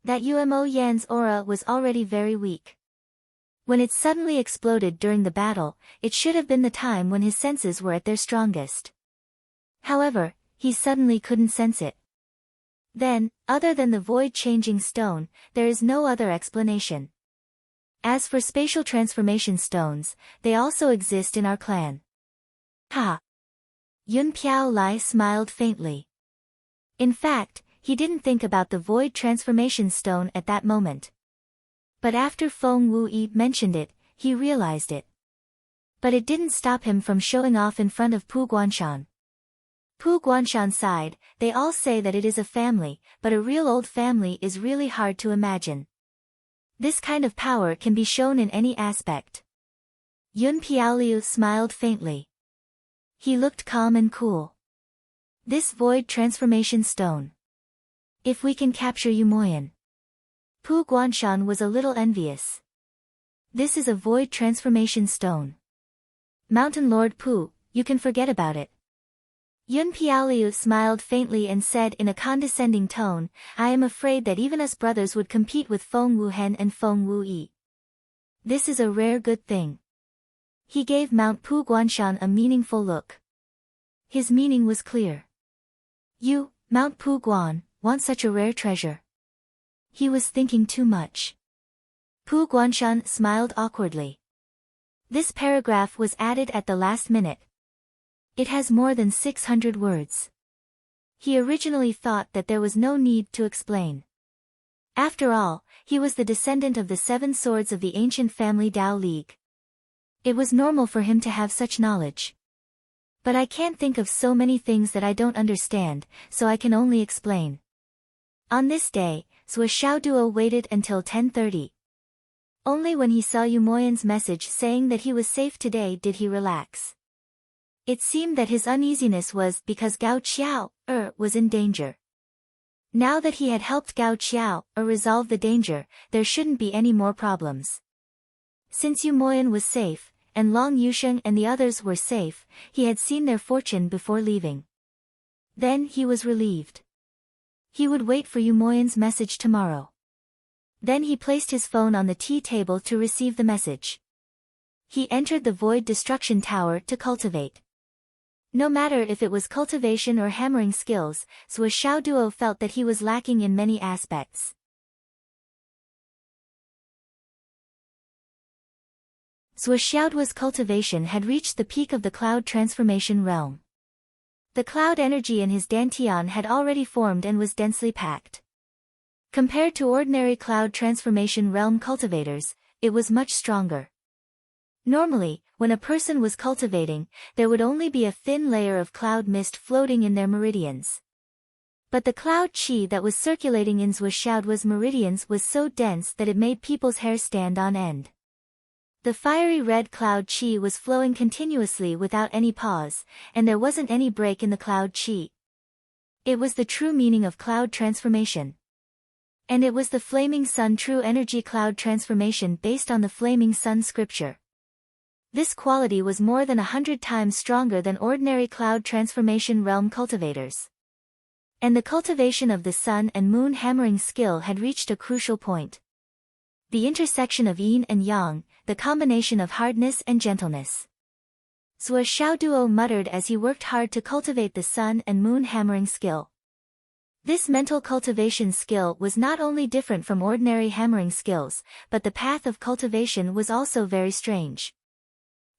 That Umo Yan's aura was already very weak. When it suddenly exploded during the battle, it should have been the time when his senses were at their strongest. However, he suddenly couldn't sense it. Then, other than the void-changing stone, there is no other explanation. As for spatial transformation stones, they also exist in our clan. Ha! Yun Piao Lai smiled faintly. In fact, he didn't think about the void transformation stone at that moment. But after Feng Wuyi mentioned it, he realized it. But it didn't stop him from showing off in front of Pu Guanshan. Pu Guanshan sighed. They all say that it is a family, but a real old family is really hard to imagine. This kind of power can be shown in any aspect. Yun Piaoliu smiled faintly. He looked calm and cool. This void transformation stone. If we can capture Yumoyan. Pu Guanshan was a little envious. This is a void transformation stone. Mountain Lord Pu, you can forget about it. Yun Piaoliu smiled faintly and said in a condescending tone, I am afraid that even us brothers would compete with Feng Wuhen and Feng Wuyi. This is a rare good thing. He gave Mount Pu Guanshan a meaningful look. His meaning was clear. You, Mount Pu Guan, want such a rare treasure. He was thinking too much. Pu Guanshan smiled awkwardly. This paragraph was added at the last minute. It has more than 600 words. He originally thought that there was no need to explain. After all, he was the descendant of the 7 swords of the ancient family Dao League. It was normal for him to have such knowledge. But I can't think of so many things that I don't understand, so I can only explain. On this day, Zhou Xiaoduo waited until 10:30. Only when he saw Yumoyan's message saying that he was safe today did he relax. It seemed that his uneasiness was because Gao Qiao was in danger. Now that he had helped Gao Qiao resolve the danger, there shouldn't be any more problems. Since Yumoyan was safe, and Long Yusheng and the others were safe, he had seen their fortune before leaving. Then he was relieved. He would wait for Yumoyan's message tomorrow. Then he placed his phone on the tea table to receive the message. He entered the Void Destruction Tower to cultivate. No matter if it was cultivation or hammering skills, Zhou Xiaoduo felt that he was lacking in many aspects. Zhou Xiaoduo's cultivation had reached the peak of the cloud transformation realm. The cloud energy in his dantian had already formed and was densely packed. Compared to ordinary cloud transformation realm cultivators, it was much stronger. Normally, when a person was cultivating, there would only be a thin layer of cloud mist floating in their meridians. But the cloud qi that was circulating in Zhou Xiaoduo's meridians was so dense that it made people's hair stand on end. The fiery red cloud qi was flowing continuously without any pause, and there wasn't any break in the cloud qi. It was the true meaning of cloud transformation. And it was the Flaming Sun true energy cloud transformation based on the Flaming Sun scripture. This quality was more than 100 times stronger than ordinary cloud transformation realm cultivators. And the cultivation of the sun and moon hammering skill had reached a crucial point. The intersection of yin and yang, the combination of hardness and gentleness. Zhou Xiaoduo muttered as he worked hard to cultivate the sun and moon hammering skill. This mental cultivation skill was not only different from ordinary hammering skills, but the path of cultivation was also very strange.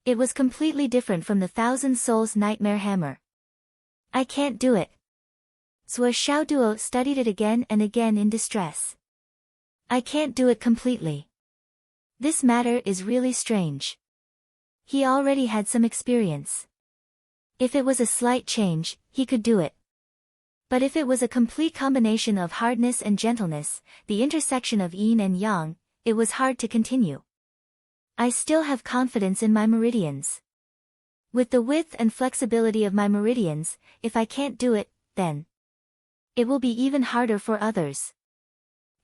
It was completely different from the Thousand Souls Nightmare Hammer. I can't do it. Zhou Xiaoduo studied it again and again in distress. I can't do it completely. This matter is really strange. He already had some experience. If it was a slight change, he could do it. But if it was a complete combination of hardness and gentleness, the intersection of yin and yang, it was hard to continue. I still have confidence in my meridians. With the width and flexibility of my meridians, if I can't do it, then it will be even harder for others.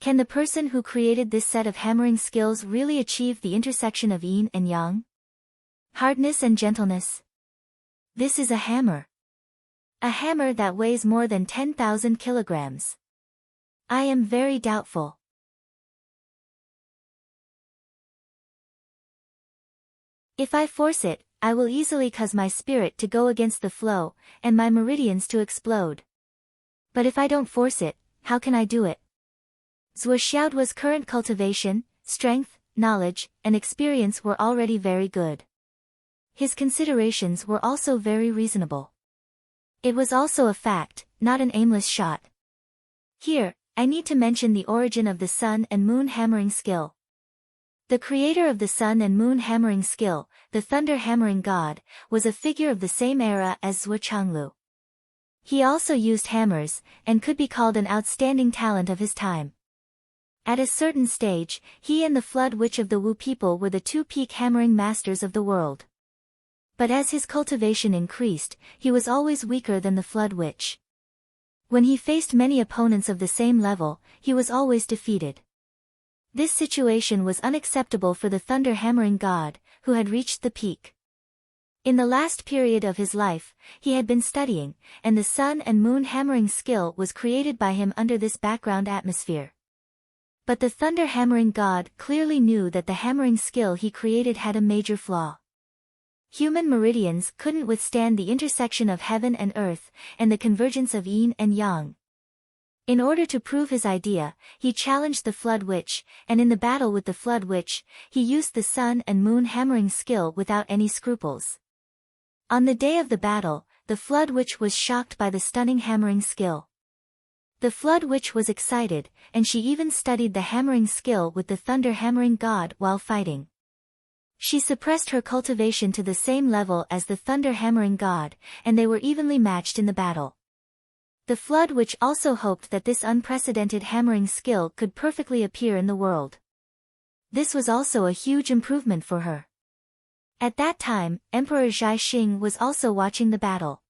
Can the person who created this set of hammering skills really achieve the intersection of yin and yang? Hardness and gentleness. This is a hammer. A hammer that weighs more than 10,000 kilograms. I am very doubtful. If I force it, I will easily cause my spirit to go against the flow, and my meridians to explode. But if I don't force it, how can I do it? Zhuo Xiaoduo's current cultivation, strength, knowledge, and experience were already very good. His considerations were also very reasonable. It was also a fact, not an aimless shot. Here, I need to mention the origin of the sun and moon hammering skill. The creator of the sun and moon hammering skill, the thunder hammering god, was a figure of the same era as Zhuo Changlu. He also used hammers, and could be called an outstanding talent of his time. At a certain stage, he and the Flood Witch of the Wu people were the two peak hammering masters of the world. But as his cultivation increased, he was always weaker than the Flood Witch. When he faced many opponents of the same level, he was always defeated. This situation was unacceptable for the thunder hammering god, who had reached the peak. In the last period of his life, he had been studying, and the sun and moon hammering skill was created by him under this background atmosphere. But the thunder hammering god clearly knew that the hammering skill he created had a major flaw. Human meridians couldn't withstand the intersection of heaven and earth, and the convergence of yin and yang. In order to prove his idea, he challenged the Flood Witch, and in the battle with the Flood Witch, he used the sun and moon hammering skill without any scruples. On the day of the battle, the Flood Witch was shocked by the stunning hammering skill. The Flood Witch was excited, and she even studied the hammering skill with the thunder hammering god while fighting. She suppressed her cultivation to the same level as the thunder hammering god, and they were evenly matched in the battle. The Flood Witch also hoped that this unprecedented hammering skill could perfectly appear in the world. This was also a huge improvement for her. At that time, Emperor Zhai Xing was also watching the battle.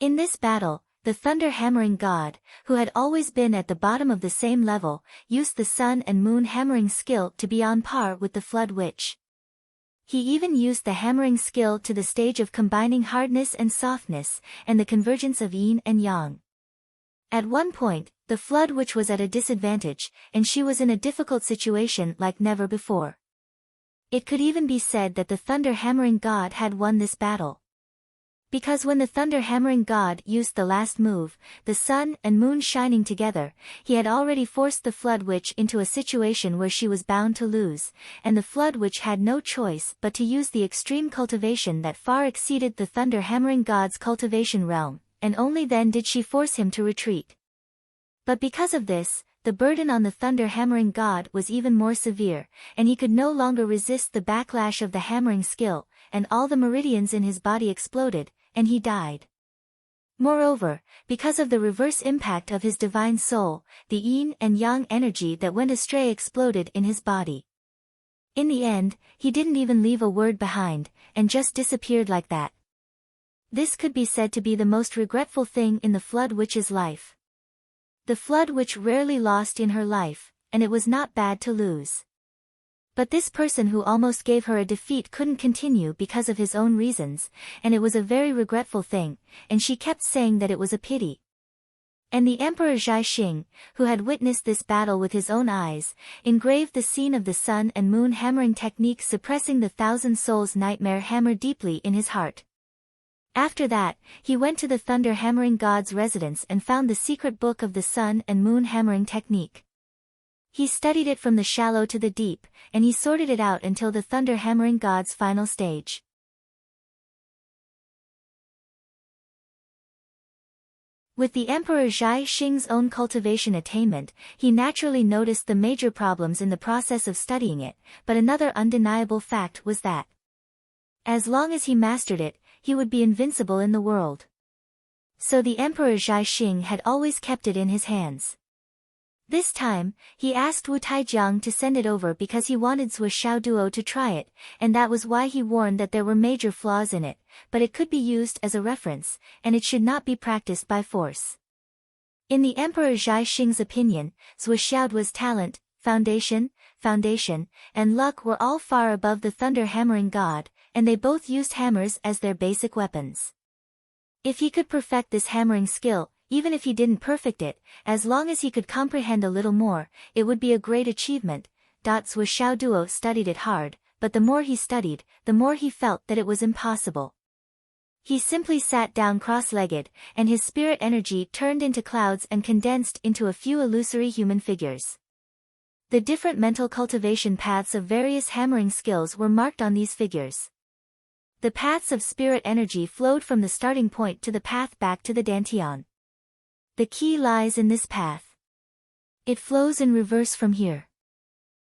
In this battle, the thunder hammering god, who had always been at the bottom of the same level, used the sun and moon hammering skill to be on par with the Flood Witch. He even used the hammering skill to the stage of combining hardness and softness, and the convergence of yin and yang. At one point, the Flood Witch was at a disadvantage, and she was in a difficult situation like never before. It could even be said that the thunder hammering god had won this battle. Because when the thunder hammering god used the last move, the sun and moon shining together, he had already forced the Flood Witch into a situation where she was bound to lose, and the Flood Witch had no choice but to use the extreme cultivation that far exceeded the thunder hammering god's cultivation realm, and only then did she force him to retreat. But because of this, the burden on the thunder hammering god was even more severe, and he could no longer resist the backlash of the hammering skill, and all the meridians in his body exploded, and he died. Moreover, because of the reverse impact of his divine soul, the yin and yang energy that went astray exploded in his body. In the end, he didn't even leave a word behind, and just disappeared like that. This could be said to be the most regretful thing in the Flood Witch's life. The Flood Witch rarely lost in her life, and it was not bad to lose. But this person who almost gave her a defeat couldn't continue because of his own reasons, and it was a very regretful thing, and she kept saying that it was a pity. And the Emperor Zhai Xing, who had witnessed this battle with his own eyes, engraved the scene of the sun and moon hammering technique suppressing the thousand souls nightmare hammer deeply in his heart. After that, he went to the thunder hammering god's residence and found the secret book of the sun and moon hammering technique. He studied it from the shallow to the deep, and he sorted it out until the thunder hammering god's final stage. With the Emperor Zhai Xing's own cultivation attainment, he naturally noticed the major problems in the process of studying it, but another undeniable fact was that as long as he mastered it, he would be invincible in the world. So the Emperor Zhai Xing had always kept it in his hands. This time, he asked Wu Taijiang to send it over because he wanted Zhuo Xiaoduo to try it, and that was why he warned that there were major flaws in it, but it could be used as a reference, and it should not be practiced by force. In the Emperor Zhai Xing's opinion, Zhuo Xiaoduo's talent, foundation, and luck were all far above the thunder hammering god, and they both used hammers as their basic weapons. If he could perfect this hammering skill, even if he didn't perfect it, as long as he could comprehend a little more, it would be a great achievement. Zhuo Xiaoduo studied it hard, but the more he studied, the more he felt that it was impossible. He simply sat down cross-legged, and his spirit energy turned into clouds and condensed into a few illusory human figures. The different mental cultivation paths of various hammering skills were marked on these figures. The paths of spirit energy flowed from the starting point to the path back to the dantian. The key lies in this path. It flows in reverse from here.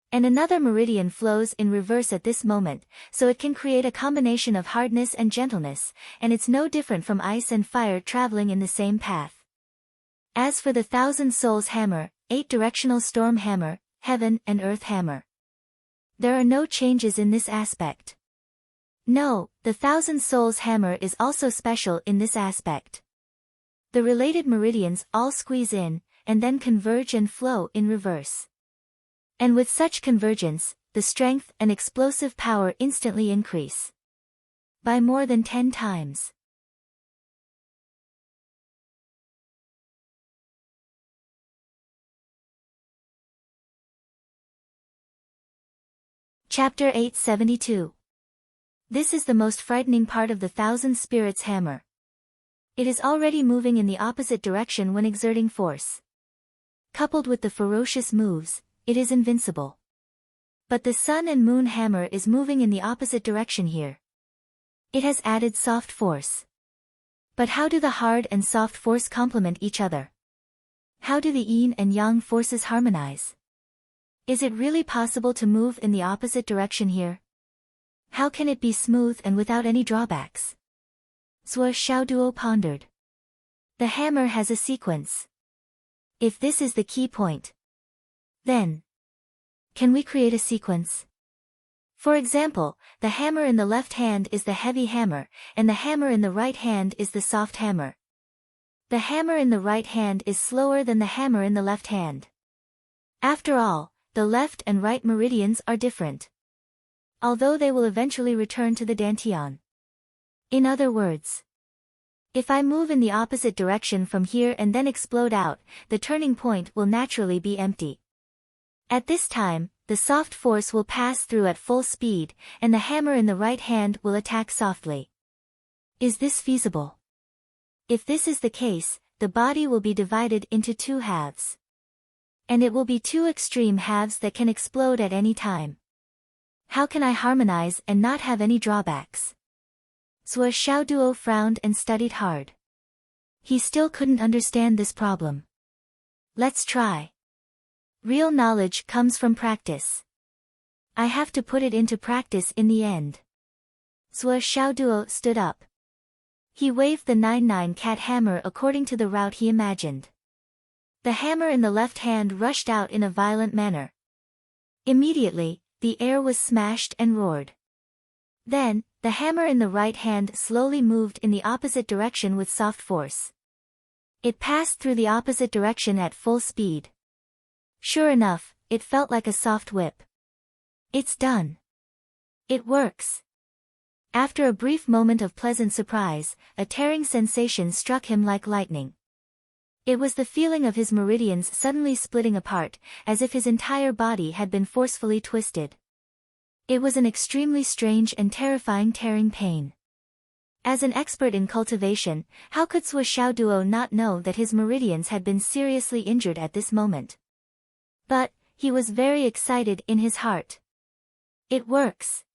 And another meridian flows in reverse at this moment, so it can create a combination of hardness and gentleness, and it's no different from ice and fire traveling in the same path. As for the 1,000 Souls Hammer, 8-directional storm hammer, heaven and earth hammer, there are no changes in this aspect. No, the 1,000 Souls Hammer is also special in this aspect. The related meridians all squeeze in, and then converge and flow in reverse. And with such convergence, the strength and explosive power instantly increase. By more than 10 times. Chapter 872. This is the most frightening part of the 1,000 Spirits Hammer. It is already moving in the opposite direction when exerting force. Coupled with the ferocious moves, it is invincible. But the Sun and Moon Hammer is moving in the opposite direction here. It has added soft force. But how do the hard and soft force complement each other? How do the yin and yang forces harmonize? Is it really possible to move in the opposite direction here? How can it be smooth and without any drawbacks? Zhuo Xiaoduo pondered. The hammer has a sequence. If this is the key point, then can we create a sequence? For example, the hammer in the left hand is the heavy hammer, and the hammer in the right hand is the soft hammer. The hammer in the right hand is slower than the hammer in the left hand. After all, the left and right meridians are different, although they will eventually return to the dantian. In other words, if I move in the opposite direction from here and then explode out, the turning point will naturally be empty. At this time, the soft force will pass through at full speed, and the hammer in the right hand will attack softly. Is this feasible? If this is the case, the body will be divided into two halves. And it will be two extreme halves that can explode at any time. How can I harmonize and not have any drawbacks? Zhuo Xiaoduo frowned and studied hard. He still couldn't understand this problem. Let's try. Real knowledge comes from practice. I have to put it into practice in the end. Zhuo Xiaoduo stood up. He waved the 99 cat hammer according to the route he imagined. The hammer in the left hand rushed out in a violent manner. Immediately, the air was smashed and roared. Then, the hammer in the right hand slowly moved in the opposite direction with soft force. It passed through the opposite direction at full speed. Sure enough, it felt like a soft whip. It's done. It works. After a brief moment of pleasant surprise, a tearing sensation struck him like lightning. It was the feeling of his meridians suddenly splitting apart, as if his entire body had been forcefully twisted. It was an extremely strange and terrifying tearing pain. As an expert in cultivation, how could Zhuo Xiaoduo not know that his meridians had been seriously injured at this moment? But, he was very excited in his heart. It works.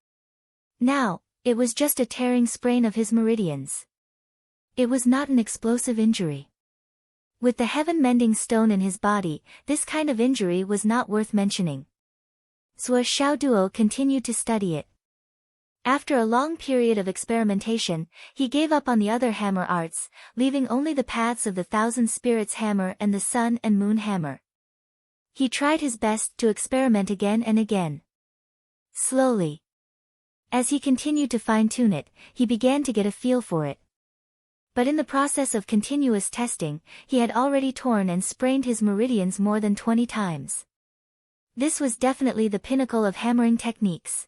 Now, it was just a tearing sprain of his meridians. It was not an explosive injury. With the heaven-mending stone in his body, this kind of injury was not worth mentioning. Zhuo Xiaoduo continued to study it. After a long period of experimentation, he gave up on the other hammer arts, leaving only the paths of the 1,000 Spirits Hammer and the Sun and Moon Hammer. He tried his best to experiment again and again. Slowly. As he continued to fine-tune it, he began to get a feel for it. But in the process of continuous testing, he had already torn and sprained his meridians more than 20 times. This was definitely the pinnacle of hammering techniques.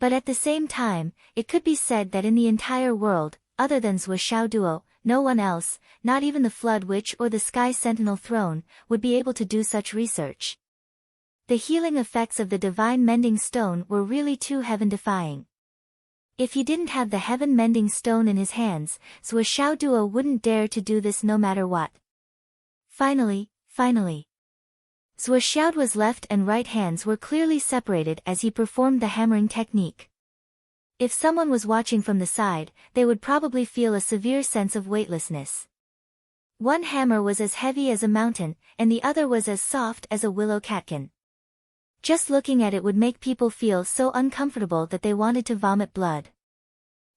But at the same time, it could be said that in the entire world, other than Zhuo Xiaoduo, no one else, not even the Flood Witch or the Sky Sentinel Throne, would be able to do such research. The healing effects of the divine mending stone were really too heaven-defying. If he didn't have the heaven-mending stone in his hands, Zhuo Xiaoduo wouldn't dare to do this no matter what. Finally. Zhuo Xiaoduo's left and right hands were clearly separated as he performed the hammering technique. If someone was watching from the side, they would probably feel a severe sense of weightlessness. One hammer was as heavy as a mountain, and the other was as soft as a willow catkin. Just looking at it would make people feel so uncomfortable that they wanted to vomit blood.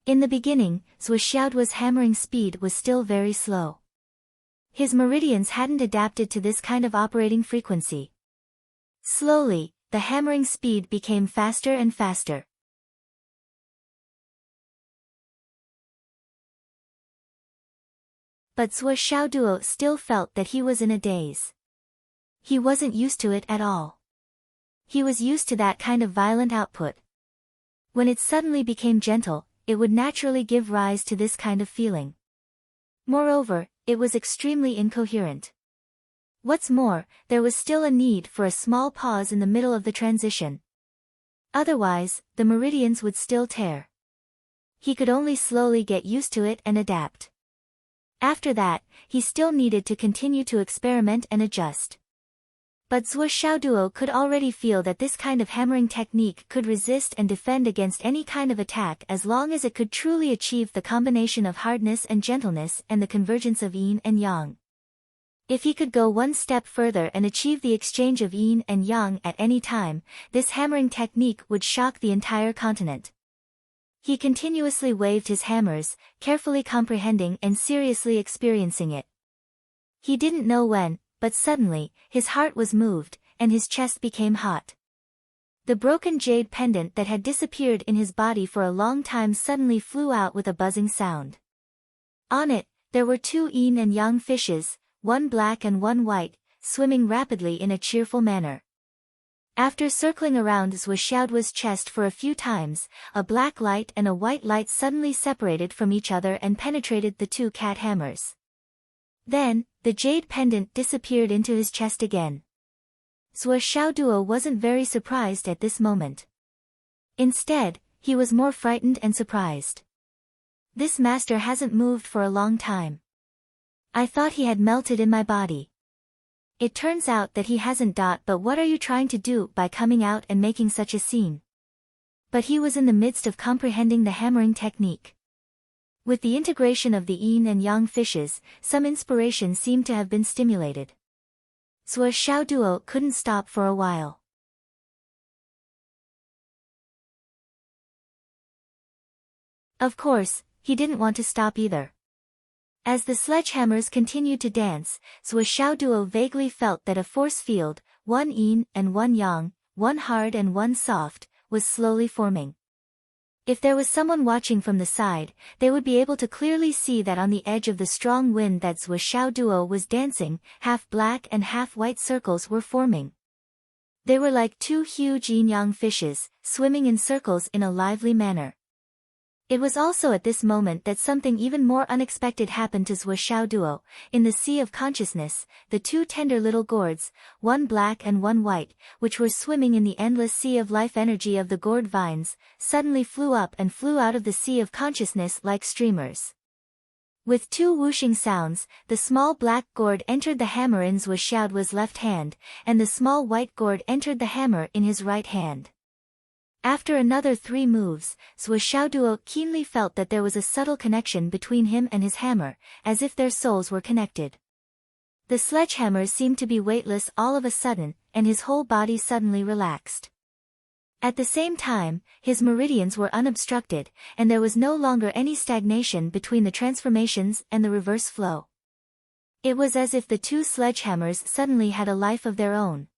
In the beginning, Zhuo Xiaoduo's hammering speed was still very slow. His meridians hadn't adapted to this kind of operating frequency. Slowly, the hammering speed became faster and faster. But Zhuo Xiaoduo still felt that he was in a daze. He wasn't used to it at all. He was used to that kind of violent output. When it suddenly became gentle, it would naturally give rise to this kind of feeling. Moreover, it was extremely incoherent. What's more, there was still a need for a small pause in the middle of the transition. Otherwise, the meridians would still tear. He could only slowly get used to it and adapt. After that, he still needed to continue to experiment and adjust. But Zhuo Xiaoduo could already feel that this kind of hammering technique could resist and defend against any kind of attack as long as it could truly achieve the combination of hardness and gentleness and the convergence of yin and yang. If he could go one step further and achieve the exchange of yin and yang at any time, this hammering technique would shock the entire continent. He continuously waved his hammers, carefully comprehending and seriously experiencing it. He didn't know when, but suddenly, his heart was moved, and his chest became hot. The broken jade pendant that had disappeared in his body for a long time suddenly flew out with a buzzing sound. On it, there were two yin and yang fishes, one black and one white, swimming rapidly in a cheerful manner. After circling around Zhuo Xiaoduo's chest for a few times, a black light and a white light suddenly separated from each other and penetrated the two cat hammers. Then, the jade pendant disappeared into his chest again. Zhuo Xiaoduo wasn't very surprised at this moment. Instead, he was more frightened and surprised. This master hasn't moved for a long time. I thought he had melted in my body. It turns out that he hasn't. But what are you trying to do by coming out and making such a scene? But he was in the midst of comprehending the hammering technique. With the integration of the yin and yang fishes, some inspiration seemed to have been stimulated. Zhuo Xiaoduo couldn't stop for a while. Of course, he didn't want to stop either. As the sledgehammers continued to dance, Zhuo Xiaoduo vaguely felt that a force field, one yin and one yang, one hard and one soft, was slowly forming. If there was someone watching from the side, they would be able to clearly see that on the edge of the strong wind that Zhuo Xiaoduo was dancing, half black and half white circles were forming. They were like two huge yin-yang fishes, swimming in circles in a lively manner. It was also at this moment that something even more unexpected happened to Zhuo Xiaoduo. In the sea of consciousness, the two tender little gourds, one black and one white, which were swimming in the endless sea of life energy of the gourd vines, suddenly flew up and flew out of the sea of consciousness like streamers. With two whooshing sounds, the small black gourd entered the hammer in Zhuo Xiaoduo's left hand, and the small white gourd entered the hammer in his right hand. After another 3 moves, Zhuo Xiaoduo keenly felt that there was a subtle connection between him and his hammer, as if their souls were connected. The sledgehammer seemed to be weightless all of a sudden, and his whole body suddenly relaxed. At the same time, his meridians were unobstructed, and there was no longer any stagnation between the transformations and the reverse flow. It was as if the two sledgehammers suddenly had a life of their own.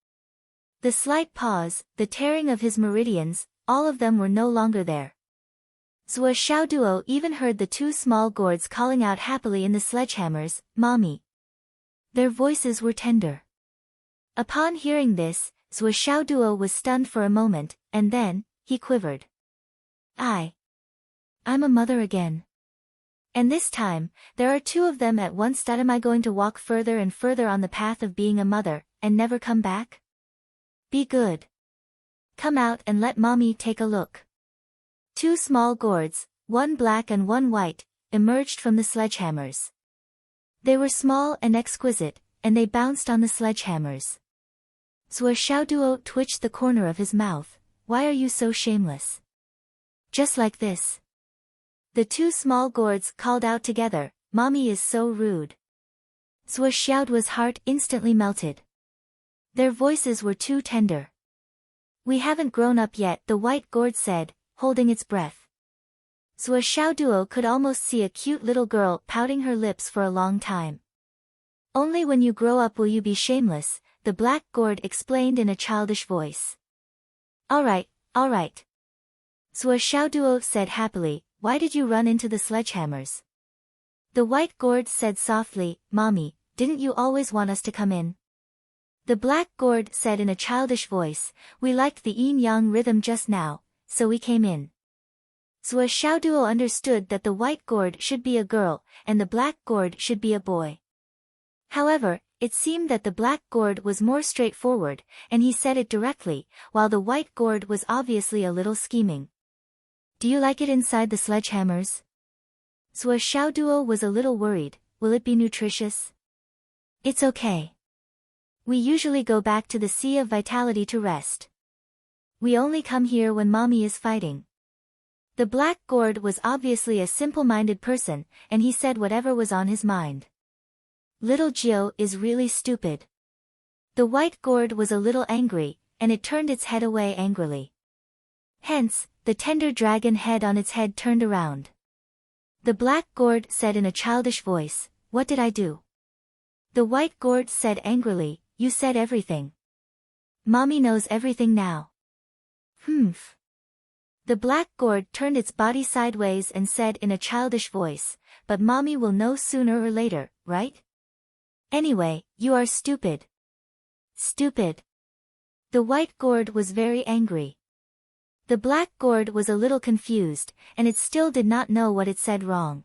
The slight pause, the tearing of his meridians, all of them were no longer there. Zhuo Xiaoduo even heard the two small gourds calling out happily in the sledgehammers, "Mommy." Their voices were tender. Upon hearing this, Zhuo Xiaoduo was stunned for a moment, and then, he quivered. I'm a mother again. And this time, there are 2 of them at once. Am I going to walk further and further on the path of being a mother, and never come back? Be good. Come out and let mommy take a look. Two small gourds, one black and one white, emerged from the sledgehammers. They were small and exquisite, and they bounced on the sledgehammers. Xiaoduo twitched the corner of his mouth. Why are you so shameless? Just like this. The two small gourds called out together, Mommy is so rude. Xiaoduo's heart instantly melted. Their voices were too tender. We haven't grown up yet, the white gourd said, holding its breath. Xiaoduo could almost see a cute little girl pouting her lips for a long time. Only when you grow up will you be shameless, the black gourd explained in a childish voice. All right. Xiaoduo said happily, why did you run into the sledgehammers? The white gourd said softly, Mommy, didn't you always want us to come in? The black gourd said in a childish voice, we liked the yin-yang rhythm just now, so we came in. Xiaoduo understood that the white gourd should be a girl, and the black gourd should be a boy. However, it seemed that the black gourd was more straightforward, and he said it directly, while the white gourd was obviously a little scheming. Do you like it inside the sledgehammers? Xiaoduo was a little worried, will it be nutritious? It's okay. We usually go back to the Sea of Vitality to rest. We only come here when Mommy is fighting. The black gourd was obviously a simple-minded person, and he said whatever was on his mind. Little Jiu is really stupid. The white gourd was a little angry, and it turned its head away angrily. Hence, the tender dragon head on its head turned around. The black gourd said in a childish voice, what did I do? The white gourd said angrily, you said everything. Mommy knows everything now. Humph. The black gourd turned its body sideways and said in a childish voice, but Mommy will know sooner or later, right? Anyway, you are stupid. Stupid. The white gourd was very angry. The black gourd was a little confused, and it still did not know what it said wrong.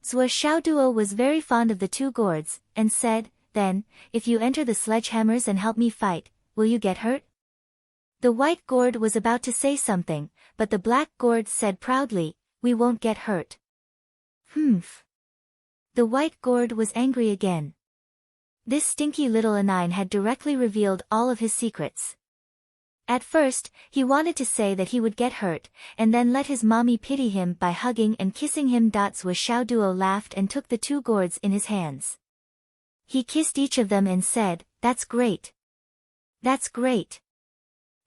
Xiaoduo was very fond of the two gourds, and said, then, if you enter the sledgehammers and help me fight, will you get hurt? The white gourd was about to say something, but the black gourd said proudly, we won't get hurt. Humph. The white gourd was angry again. This stinky little anine had directly revealed all of his secrets. At first, he wanted to say that he would get hurt, and then let his mommy pity him by hugging and kissing him. Xiaoduo laughed and took the two gourds in his hands. He kissed each of them and said, that's great. That's great.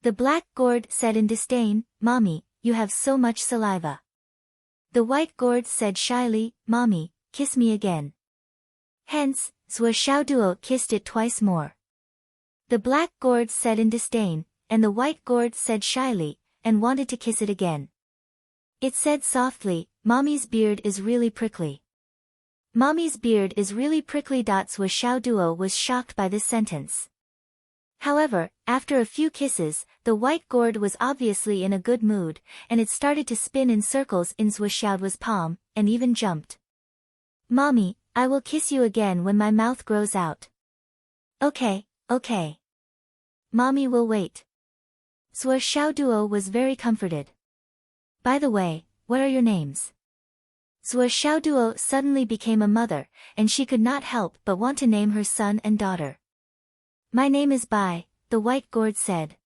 The black gourd said in disdain, Mommy, you have so much saliva. The white gourd said shyly, Mommy, kiss me again. Hence, Xiaoduo kissed it twice more. The black gourd said in disdain, and the white gourd said shyly, and wanted to kiss it again. It said softly, Mommy's beard is really prickly. Mommy's beard is really prickly. Xiaoduo was shocked by this sentence. However, after a few kisses, the white gourd was obviously in a good mood, and it started to spin in circles in Xiaoduo's palm, and even jumped. Mommy, I will kiss you again when my mouth grows out. Okay. Mommy will wait. Xiaoduo was very comforted. By the way, what are your names? Xiaoduo suddenly became a mother, and she could not help but want to name her son and daughter. My name is Bai, the white gourd said.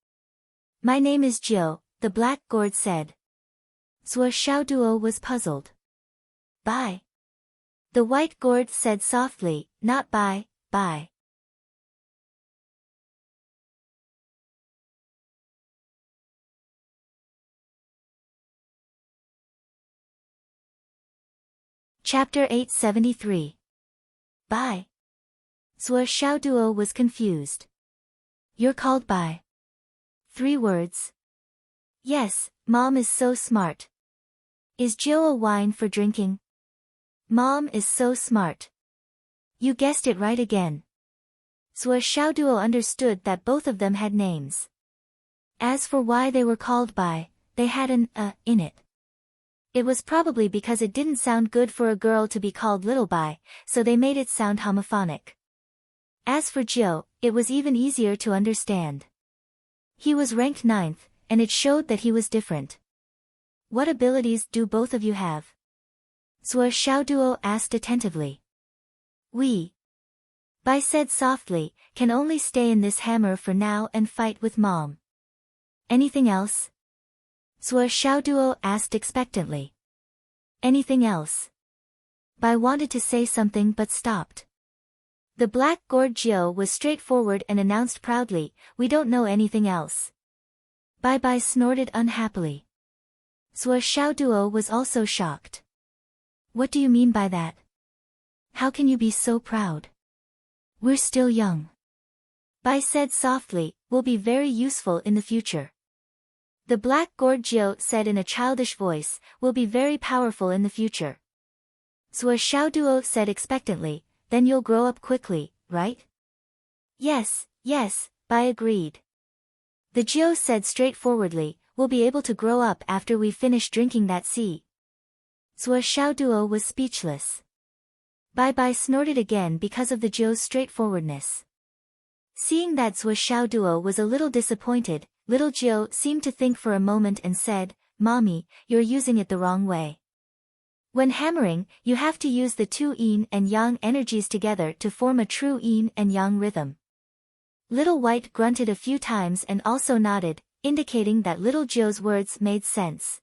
My name is Jiu, the black gourd said. Xiaoduo was puzzled. Bai. The white gourd said softly, not Bai, Bai. Chapter 873. Bai. Xiaoduo was confused. You're called Bai. 3 words. Yes, Mom is so smart. Is Jiu a wine for drinking? Mom is so smart. You guessed it right again. Xiaoduo understood that both of them had names. As for why they were called Bai, they had an in it. It was probably because it didn't sound good for a girl to be called little by, so they made it sound homophonic. As for Jiu, it was even easier to understand. He was ranked 9th, and it showed that he was different. What abilities do both of you have? Zhuo Xiaoduo asked attentively. We. Bai said softly, can only stay in this hammer for now and fight with Mom. Anything else? Zhuo Xiaoduo asked expectantly. Anything else? Bai wanted to say something but stopped. The black-gored Jiu was straightforward and announced proudly, we don't know anything else. Bai snorted unhappily. Zhuo Xiaoduo was also shocked. What do you mean by that? How can you be so proud? We're still young. Bai said softly, we'll be very useful in the future. The black-gored Jiu said in a childish voice, we'll be very powerful in the future. Zhuo Xiaoduo said expectantly, then you'll grow up quickly, right? Yes, Bai agreed. The Jiu said straightforwardly, we'll be able to grow up after we finish drinking that sea. Zhuo Xiaoduo was speechless. Bai snorted again because of the Jiu's straightforwardness. Seeing that Zhuo Xiaoduo was a little disappointed, little Jiu seemed to think for a moment and said, Mommy, you're using it the wrong way. When hammering, you have to use the two yin and yang energies together to form a true yin and yang rhythm. Little White grunted a few times and also nodded, indicating that little Jiu's words made sense.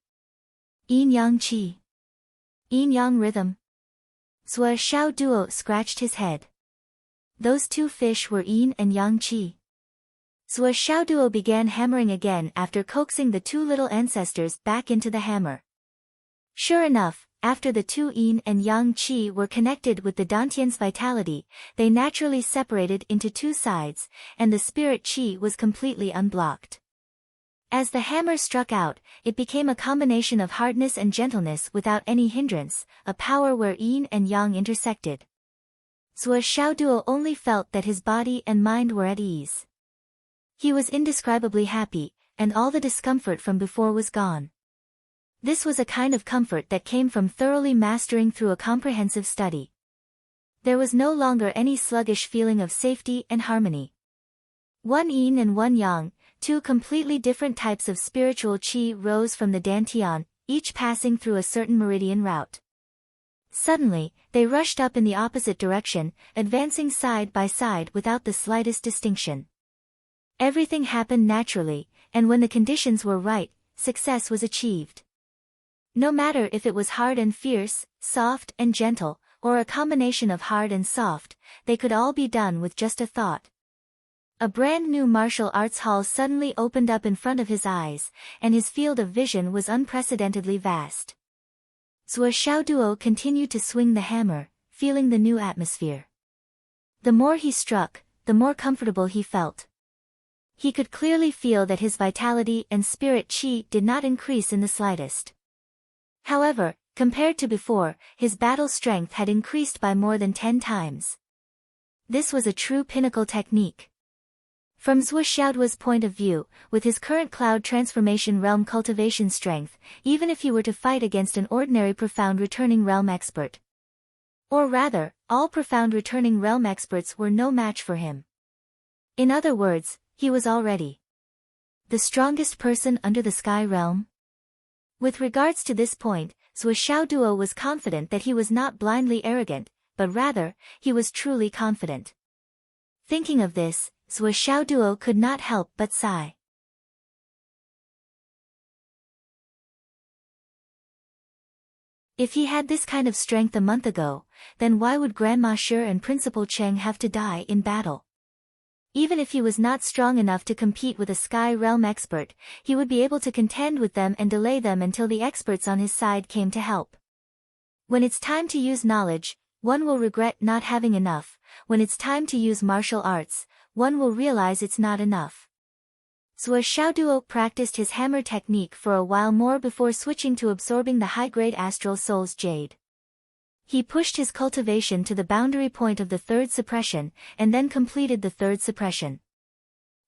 Yin-yang qi. Yin-yang rhythm. Zhuo Xiaoduo scratched his head. Those two fish were yin and yang qi. Zhuo Xiaoduo began hammering again after coaxing the two little ancestors back into the hammer. Sure enough, after the two yin and yang qi were connected with the dantian's vitality, they naturally separated into two sides, and the spirit qi was completely unblocked. As the hammer struck out, it became a combination of hardness and gentleness without any hindrance, a power where yin and yang intersected. Zhuo Xiaoduo only felt that his body and mind were at ease. He was indescribably happy, and all the discomfort from before was gone. This was a kind of comfort that came from thoroughly mastering through a comprehensive study. There was no longer any sluggish feeling of safety and harmony. One yin and one yang, two completely different types of spiritual qi rose from the dantian, each passing through a certain meridian route. Suddenly, they rushed up in the opposite direction, advancing side by side without the slightest distinction. Everything happened naturally, and when the conditions were right, success was achieved. No matter if it was hard and fierce, soft and gentle, or a combination of hard and soft, they could all be done with just a thought. A brand new martial arts hall suddenly opened up in front of his eyes, and his field of vision was unprecedentedly vast. Zhuo Xiaoduo continued to swing the hammer, feeling the new atmosphere. The more he struck, the more comfortable he felt. He could clearly feel that his vitality and spirit qi did not increase in the slightest. However, compared to before, his battle strength had increased by more than 10 times. This was a true pinnacle technique. From Zhuo Xiaoduo's point of view, with his current cloud transformation realm cultivation strength, even if he were to fight against an ordinary profound returning realm expert. Or rather, all profound returning realm experts were no match for him. In other words, he was already the strongest person under the sky realm. With regards to this point, Zhuo Xiaoduo was confident that he was not blindly arrogant, but rather, he was truly confident. Thinking of this, Zhuo Xiaoduo could not help but sigh. If he had this kind of strength a month ago, then why would Grandma Shi and Principal Cheng have to die in battle? Even if he was not strong enough to compete with a Sky Realm expert, he would be able to contend with them and delay them until the experts on his side came to help. When it's time to use knowledge, one will regret not having enough. When it's time to use martial arts, one will realize it's not enough. Zhuo Xiaoduo practiced his hammer technique for a while more before switching to absorbing the high-grade Astral Soul's jade. He pushed his cultivation to the boundary point of the third suppression, and then completed the third suppression.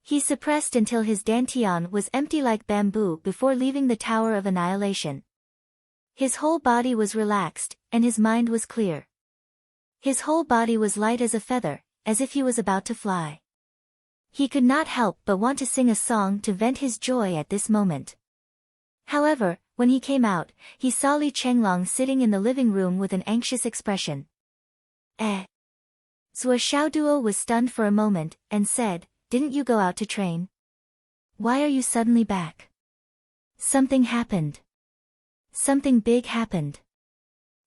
He suppressed until his dantian was empty like bamboo before leaving the Tower of Annihilation. His whole body was relaxed, and his mind was clear. His whole body was light as a feather, as if he was about to fly. He could not help but want to sing a song to vent his joy at this moment. However, when he came out, he saw Li Chenglong sitting in the living room with an anxious expression. Zhuo Xiaoduo was stunned for a moment, and said, "Didn't you go out to train? Why are you suddenly back? Something happened. Something big happened."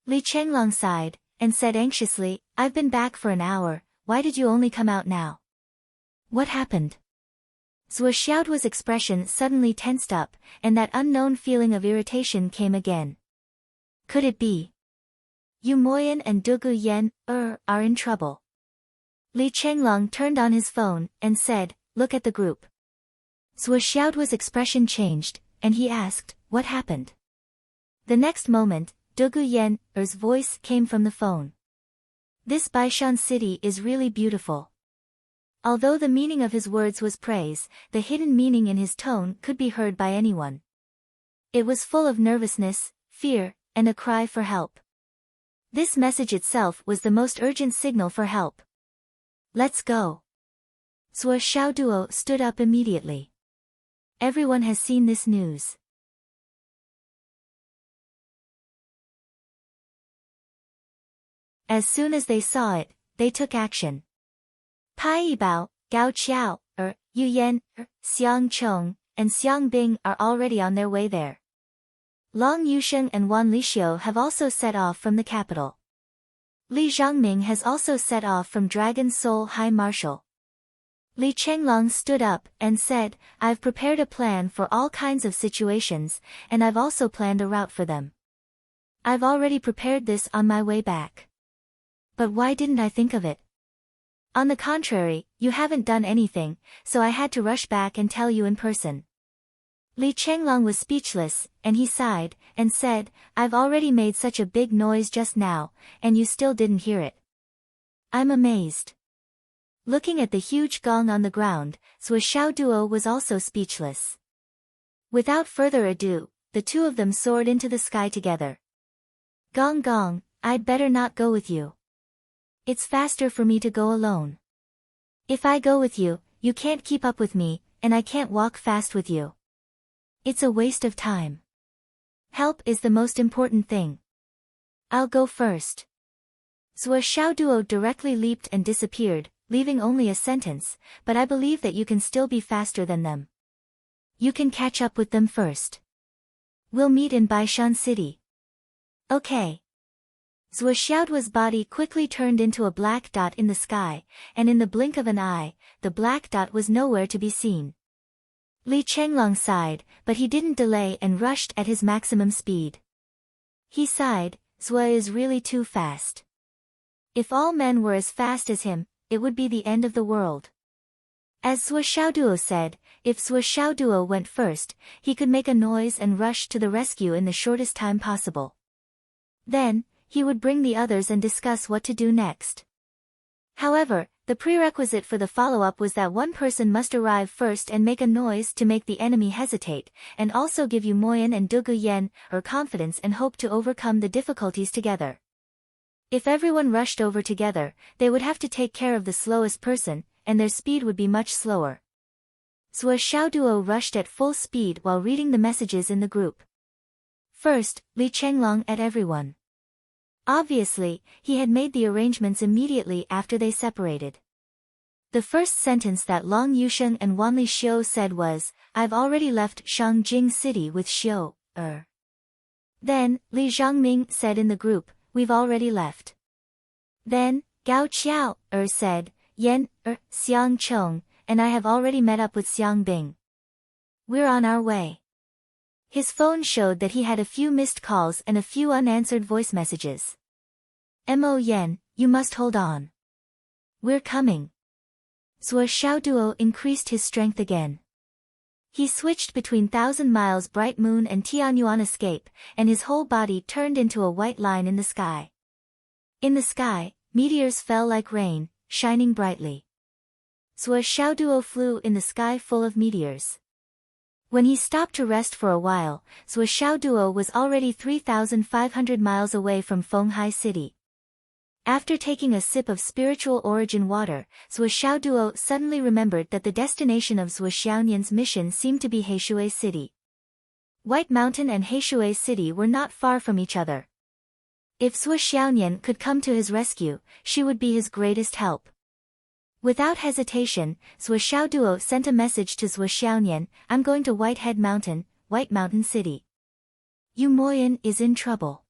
Li Chenglong sighed, and said anxiously, "I've been back for an hour, why did you only come out now? What happened?" Zhuo Xiaoduo's expression suddenly tensed up, and that unknown feeling of irritation came again. Could it be? Yu Moyan and Dugu Yan, are in trouble. Li Chenglong turned on his phone, and said, "Look at the group." Zhuo Xiaoduo's expression changed, and he asked, "What happened?" The next moment, Dugu Yan's voice came from the phone. "This Baishan city is really beautiful." Although the meaning of his words was praise, the hidden meaning in his tone could be heard by anyone. It was full of nervousness, fear, and a cry for help. This message itself was the most urgent signal for help. "Let's go." Zhuo Xiaoduo stood up immediately. Everyone has seen this news. As soon as they saw it, they took action. Pai Yibao, Gao Qiao, Yu Yan, Xiang Chong, and Xiang Bing are already on their way there. Long Yusheng and Wan Lixiu have also set off from the capital. Li Zhangming has also set off from Dragon Soul High Marshal. Li Chenglong stood up and said, "I've prepared a plan for all kinds of situations, and I've also planned a route for them. I've already prepared this on my way back. But why didn't I think of it? On the contrary, you haven't done anything, so I had to rush back and tell you in person." Li Chenglong was speechless, and he sighed, and said, "I've already made such a big noise just now, and you still didn't hear it. I'm amazed." Looking at the huge gong on the ground, Zhuo Xiaoduo was also speechless. Without further ado, the two of them soared into the sky together. "Gong gong, I'd better not go with you. It's faster for me to go alone. If I go with you, you can't keep up with me, and I can't walk fast with you. It's a waste of time. Help is the most important thing. I'll go first." Zhuo Xiaoduo directly leaped and disappeared, leaving only a sentence, "But I believe that you can still be faster than them. You can catch up with them first. We'll meet in Baishan City." "Okay." Zhuo Xiaoduo's body quickly turned into a black dot in the sky, and in the blink of an eye, the black dot was nowhere to be seen. Li Chenglong sighed, but he didn't delay and rushed at his maximum speed. He sighed, "Zhuo is really too fast. If all men were as fast as him, it would be the end of the world." As Zhuo Xiaoduo said, if Zhuo Xiaoduo went first, he could make a noise and rush to the rescue in the shortest time possible. Then, he would bring the others and discuss what to do next. However, the prerequisite for the follow-up was that one person must arrive first and make a noise to make the enemy hesitate, and also give Yu Moyan and Dugu Yan confidence and hope to overcome the difficulties together. If everyone rushed over together, they would have to take care of the slowest person, and their speed would be much slower. Zhuo Xiaoduo rushed at full speed while reading the messages in the group. First, Li Chenglong at everyone. Obviously, he had made the arrangements immediately after they separated. The first sentence that Long Yusheng and Wan Lixiu said was, "I've already left Shangjing City with Xiu, Then, Li Zhangming said in the group, "We've already left." Then, Gao Qiao, said, "Yan, Xiang Chong, and I have already met up with Xiang Bing. We're on our way." His phone showed that he had a few missed calls and a few unanswered voice messages. "Mo Yan, you must hold on. We're coming." Zhuo Xiaoduo increased his strength again. He switched between Thousand Miles Bright Moon and Tianyuan Escape, and his whole body turned into a white line in the sky. In the sky, meteors fell like rain, shining brightly. Zhuo Xiaoduo flew in the sky full of meteors. When he stopped to rest for a while, Zhuo Xiaoduo was already 3,500 miles away from Fenghai City. After taking a sip of spiritual origin water, Zhuo Xiaoduo suddenly remembered that the destination of Zhuo Xiaonian's mission seemed to be Heishui City. White Mountain and Heishui City were not far from each other. If Zhuo Xiaonian could come to his rescue, she would be his greatest help. Without hesitation, Zhuo Xiaoduo sent a message to Zhuo Xiaonian, "I'm going to Whitehead Mountain, White Mountain City. Yu Moyan is in trouble."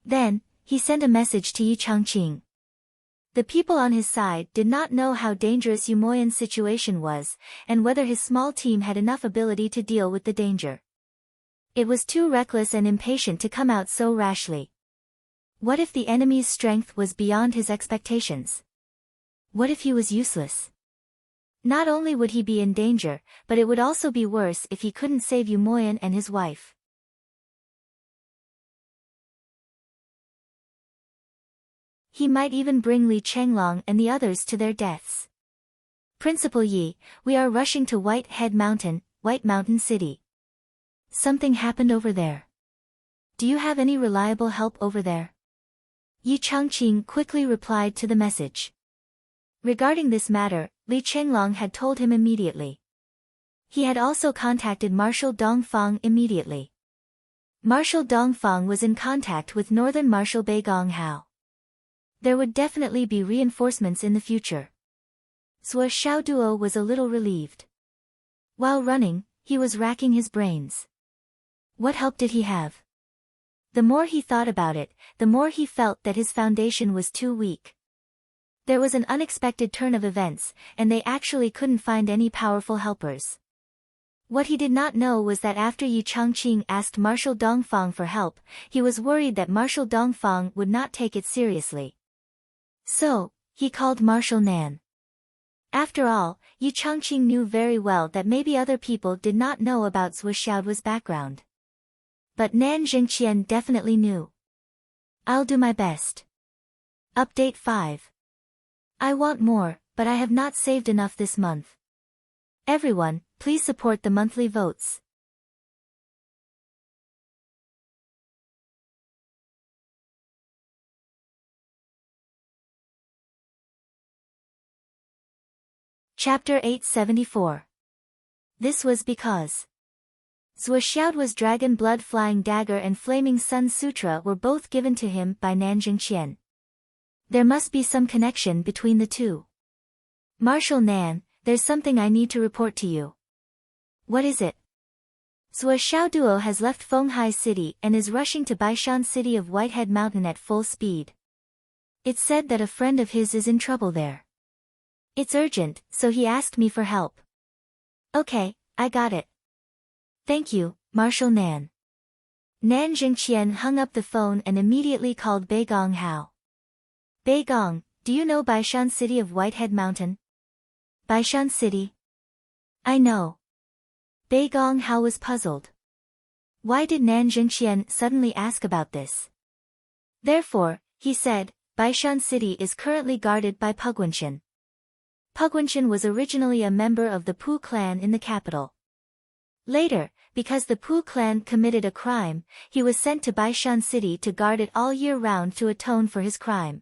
Then, he sent a message to Yi Changqing. The people on his side did not know how dangerous Yu Moyan's situation was, and whether his small team had enough ability to deal with the danger. It was too reckless and impatient to come out so rashly. What if the enemy's strength was beyond his expectations? What if he was useless? Not only would he be in danger, but it would also be worse if he couldn't save Yu Moyan and his wife. He might even bring Li Chenglong and the others to their deaths. "Principal Yi, we are rushing to Whitehead Mountain, White Mountain City. Something happened over there. Do you have any reliable help over there?" Yi Changqing quickly replied to the message. Regarding this matter, Li Chenglong had told him immediately. He had also contacted Marshal Dongfang immediately. Marshal Dongfang was in contact with Northern Marshal Bei Gonghao. There would definitely be reinforcements in the future. Zhuo Xiaoduo was a little relieved. While running, he was racking his brains. What help did he have? The more he thought about it, the more he felt that his foundation was too weak. There was an unexpected turn of events, and they actually couldn't find any powerful helpers. What he did not know was that after Yi Changqing asked Marshal Dongfang for help, he was worried that Marshal Dongfang would not take it seriously. So, he called Marshal Nan. After all, Yi Changqing knew very well that maybe other people did not know about Zhuo Xiaoduo's background. But Nan Zhengqian definitely knew. "I'll do my best." Update 5. I want more, but I have not saved enough this month. Everyone, please support the monthly votes. Chapter 874. This was because Zhuo Xiaoduo's dragon blood flying dagger and flaming sun sutra were both given to him by Nan Zhengqian. There must be some connection between the two. "Marshal Nan, there's something I need to report to you." "What is it?" "Zhuo Xiaoduo has left Fenghai City and is rushing to Baishan City of Whitehead Mountain at full speed. It's said that a friend of his is in trouble there. It's urgent, so he asked me for help." "Okay, I got it. Thank you, Marshal Nan." Nan Zhengqian hung up the phone and immediately called Bei Gonghao. "Bei Gong, do you know Baishan City of Whitehead Mountain?" "Baishan City? I know." Bei Gonghao was puzzled. Why did Nan Zhengqian suddenly ask about this? Therefore, he said, "Baishan City is currently guarded by Pugwanshan." Pugwanshan was originally a member of the Pu clan in the capital. Later, because the Pu clan committed a crime, he was sent to Baishan City to guard it all year round to atone for his crime.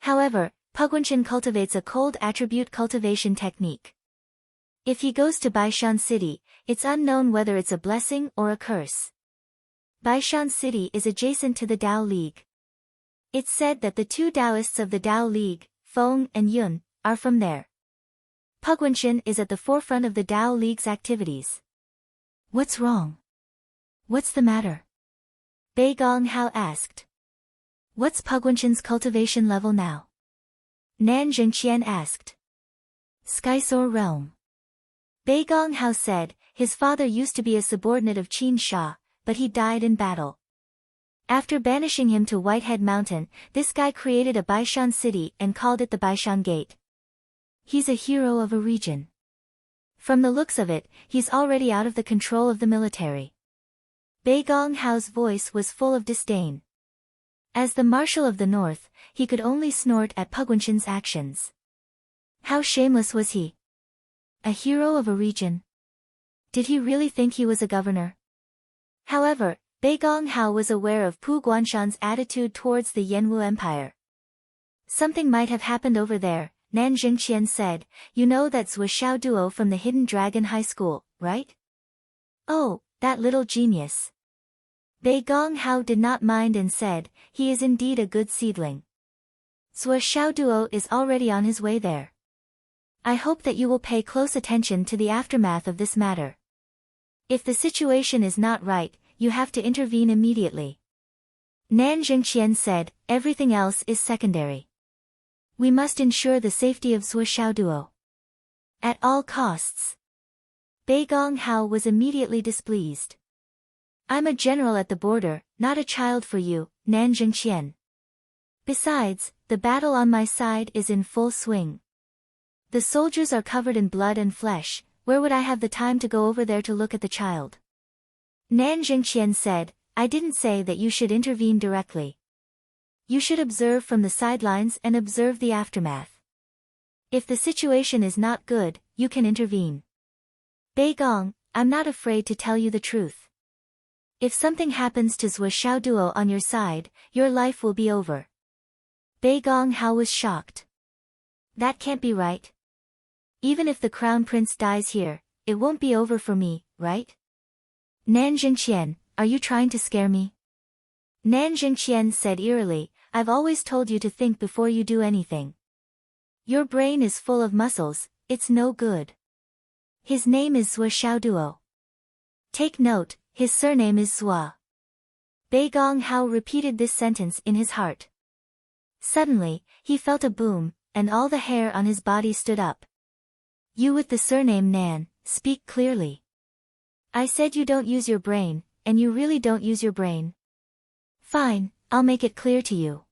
However, Pugwanshan cultivates a cold attribute cultivation technique. If he goes to Baishan City, it's unknown whether it's a blessing or a curse. Baishan City is adjacent to the Tao League. It's said that the two Taoists of the Tao League, Feng and Yun, are from there. Pugwanshan is at the forefront of the Tao League's activities. What's wrong? What's the matter? Bei Gonghao asked. What's Pugwanshan's cultivation level now? Nan Zhengqian asked. Skysoar Realm. Bei Gonghao said, his father used to be a subordinate of Qin Sha, but he died in battle. After banishing him to Whitehead Mountain, this guy created a Baishan city and called it the Baishan Gate. He's a hero of a region. From the looks of it, he's already out of the control of the military. Bei Gonghao's voice was full of disdain. As the Marshal of the North, he could only snort at Pugwanshan's actions. How shameless was he? A hero of a region? Did he really think he was a governor? However, Bei Gonghao was aware of Pu Guanshan's attitude towards the Yanwu Empire. Something might have happened over there, Nan Jingqian said. You know that's Zhuo Xiaoduo from the Hidden Dragon High School, right? Oh, that little genius. Bei Gonghao did not mind and said, he is indeed a good seedling. Zhuo Xiaoduo is already on his way there. I hope that you will pay close attention to the aftermath of this matter. If the situation is not right, you have to intervene immediately. Nan Jingqian said, everything else is secondary. We must ensure the safety of Zhuo Xiaoduo. At all costs. Bei Gonghao was immediately displeased. I'm a general at the border, not a child for you, Nan Jingqian. Besides, the battle on my side is in full swing. The soldiers are covered in blood and flesh, where would I have the time to go over there to look at the child? Nan Jingqian said, I didn't say that you should intervene directly. You should observe from the sidelines and observe the aftermath. If the situation is not good, you can intervene. Bei Gong, I'm not afraid to tell you the truth. If something happens to Zhuo Xiaoduo on your side, your life will be over. Bei Gonghao was shocked. That can't be right. Even if the crown prince dies here, it won't be over for me, right? Nan Jingqian, are you trying to scare me? Nan Jingqian said eerily, I've always told you to think before you do anything. Your brain is full of muscles, it's no good. His name is Zhuo Xiaoduo. Take note, his surname is Zhuo. Bei Gonghao repeated this sentence in his heart. Suddenly, he felt a boom, and all the hair on his body stood up. You with the surname Nan, speak clearly. I said you don't use your brain, and you really don't use your brain. Fine, I'll make it clear to you.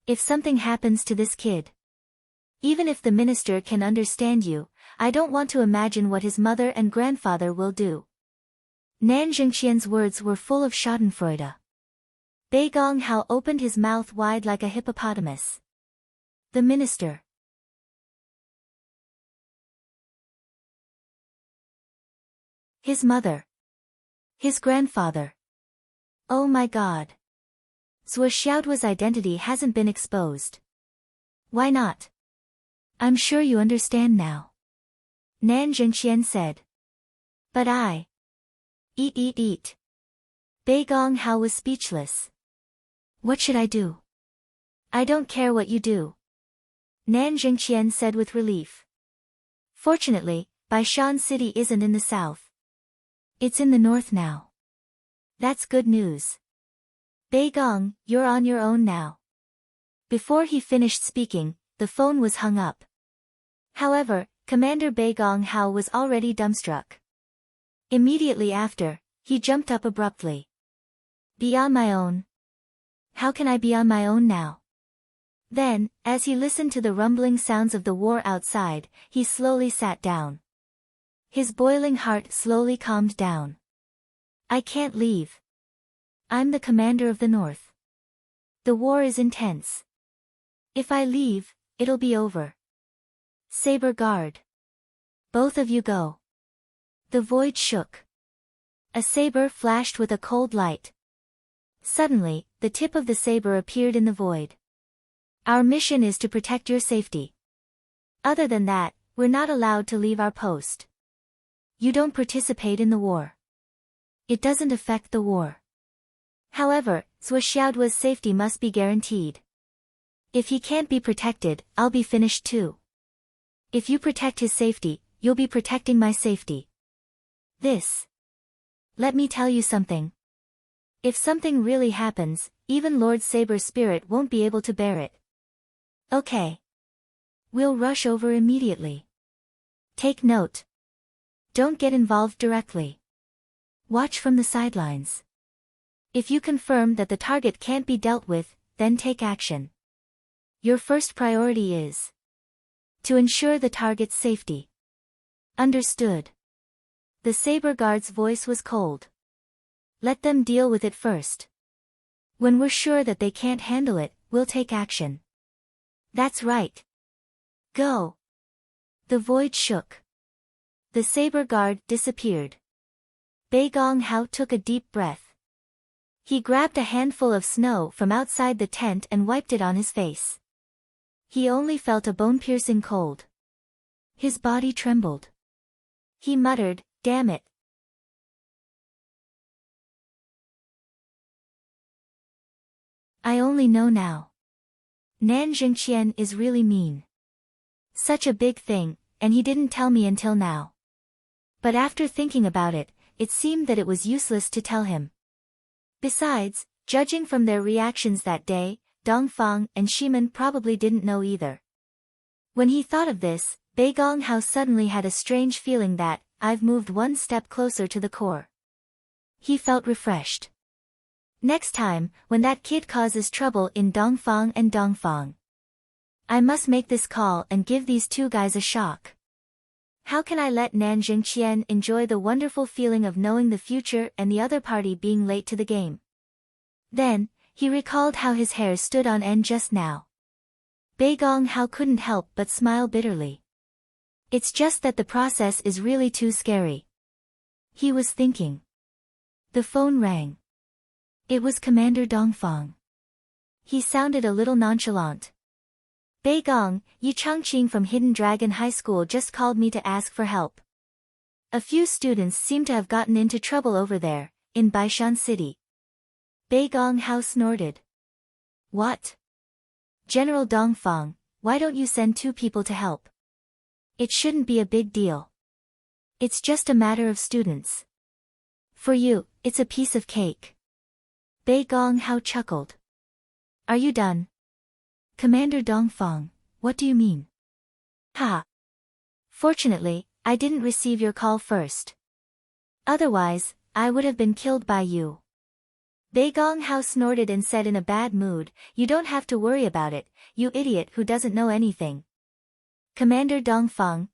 If something happens to this kid, even if the minister can understand you, I don't want to imagine what his mother and grandfather will do. Nan Jingqian's words were full of schadenfreude. Bei Gonghao opened his mouth wide like a hippopotamus. The minister. His mother. His grandfather. Oh my God. Zhuo Xiaoduo's identity hasn't been exposed. Why not? I'm sure you understand now. Nan Jingqian said. But I. Eat. Bei Gonghao was speechless. What should I do? I don't care what you do. Nan Jingqian said with relief. Fortunately, Baishan City isn't in the south. It's in the north now. That's good news. Bei Gong, you're on your own now. Before he finished speaking, the phone was hung up. However, Commander Bei Gonghao was already dumbstruck. Immediately after, he jumped up abruptly. Be on my own? How can I be on my own now? Then, as he listened to the rumbling sounds of the war outside, he slowly sat down. His boiling heart slowly calmed down. I can't leave. I'm the commander of the north. The war is intense. If I leave, it'll be over. Saber guard. Both of you go. The void shook. A saber flashed with a cold light. Suddenly, the tip of the saber appeared in the void. Our mission is to protect your safety. Other than that, we're not allowed to leave our post. You don't participate in the war. It doesn't affect the war. However, Zhuo Xiaoduo's safety must be guaranteed. If he can't be protected, I'll be finished too. If you protect his safety, you'll be protecting my safety. Let me tell you something. If something really happens, even Lord Saber's spirit won't be able to bear it. Okay. We'll rush over immediately. Take note. Don't get involved directly. Watch from the sidelines. If you confirm that the target can't be dealt with, then take action. Your first priority is to ensure the target's safety. Understood. The saber guard's voice was cold. Let them deal with it first. When we're sure that they can't handle it, we'll take action. That's right. Go. The void shook. The saber guard disappeared. Bei Gong Hao took a deep breath. He grabbed a handful of snow from outside the tent and wiped it on his face. He only felt a bone-piercing cold. His body trembled. He muttered, "Damn it." I only know now. Nan Jingqian is really mean. Such a big thing, and he didn't tell me until now. But after thinking about it, it seemed that it was useless to tell him. Besides, judging from their reactions that day, Dongfang and Shimin probably didn't know either. When he thought of this, Bei Gong Hao suddenly had a strange feeling that, I've moved one step closer to the core. He felt refreshed. Next time, when that kid causes trouble in Dongfang and Dongfang, I must make this call and give these two guys a shock. How can I let Nan Jingqian enjoy the wonderful feeling of knowing the future and the other party being late to the game? Then, he recalled how his hair stood on end just now. Bei Gong Hao couldn't help but smile bitterly. It's just that the process is really too scary. He was thinking. The phone rang. It was Commander Dongfang. He sounded a little nonchalant. Bei Gong, Yi Changqing from Hidden Dragon High School just called me to ask for help. A few students seem to have gotten into trouble over there, in Baishan City. Bei Gong Hao snorted. What? General Dongfang, why don't you send 2 people to help? It shouldn't be a big deal. It's just a matter of students. For you, it's a piece of cake. Bei Gong Hao chuckled. Are you done? Commander Dongfang, what do you mean? Ha! Fortunately, I didn't receive your call first. Otherwise, I would have been killed by you. Bei Gong Hao snorted and said in a bad mood, you don't have to worry about it, you idiot who doesn't know anything. Commander Dongfang, ...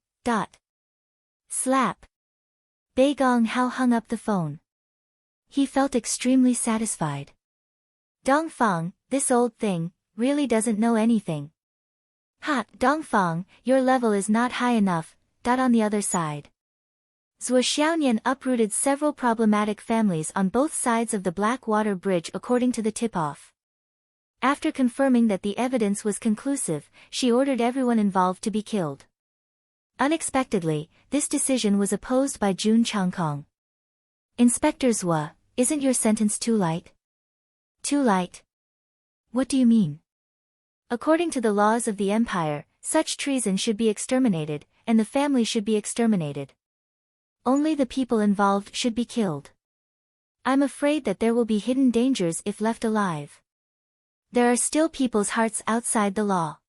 Slap. Bei Gong Hao hung up the phone. He felt extremely satisfied. Dongfang, this old thing, really doesn't know anything. Ha, Dongfang, your level is not high enough. On the other side. Zhuo Xiaonian uprooted several problematic families on both sides of the Blackwater Bridge according to the tip-off. After confirming that the evidence was conclusive, she ordered everyone involved to be killed. Unexpectedly, this decision was opposed by Jun Changkong. Inspector Zhuo, isn't your sentence too light? Too light? What do you mean? According to the laws of the Empire, such treason should be exterminated, and the family should be exterminated. Only the people involved should be killed. I'm afraid that there will be hidden dangers if left alive. There are still people's hearts outside the law.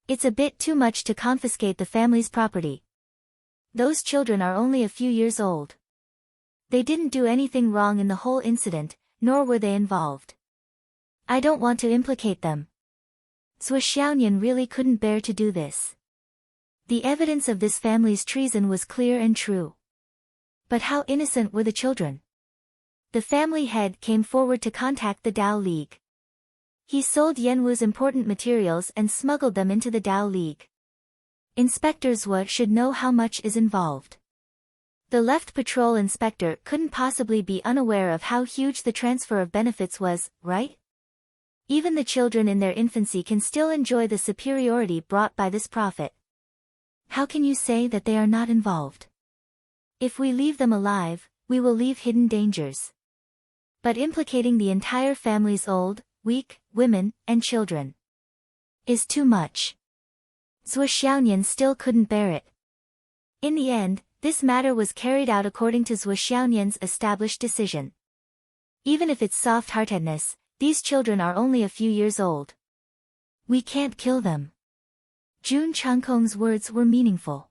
It's a bit too much to confiscate the family's property. Those children are only a few years old. They didn't do anything wrong in the whole incident, nor were they involved. I don't want to implicate them. Zhuo Xiaonian really couldn't bear to do this. The evidence of this family's treason was clear and true. But how innocent were the children? The family head came forward to contact the Dao League. He sold Yanwu's important materials and smuggled them into the Dao League. Inspector Zhuo should know how much is involved. The left patrol inspector couldn't possibly be unaware of how huge the transfer of benefits was, right? Even the children in their infancy can still enjoy the superiority brought by this profit. How can you say that they are not involved? If we leave them alive, we will leave hidden dangers. But implicating the entire family's old, weak, women, and children is too much. Zhuo Xiaonian still couldn't bear it. In the end, this matter was carried out according to Zhuo Xiaonian's established decision. Even if it's soft-heartedness, these children are only a few years old. We can't kill them. Jun Changkong's words were meaningful.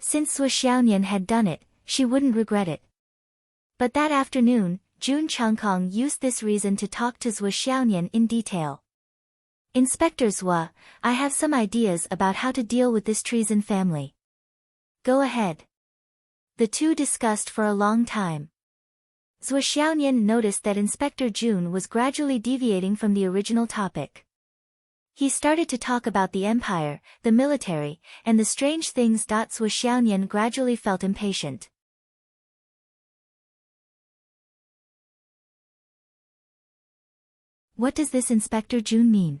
Since Zhuo Xiaonian had done it, she wouldn't regret it. But that afternoon, Jun Changkong used this reason to talk to Zhuo Xiaonian in detail. Inspector Zhuo, I have some ideas about how to deal with this treason family. Go ahead. The two discussed for a long time. Zhuo Xiaonian noticed that Inspector Jun was gradually deviating from the original topic. He started to talk about the empire, the military, and the strange things. Zhuo Xiaoyan gradually felt impatient. What does this Inspector Jun mean?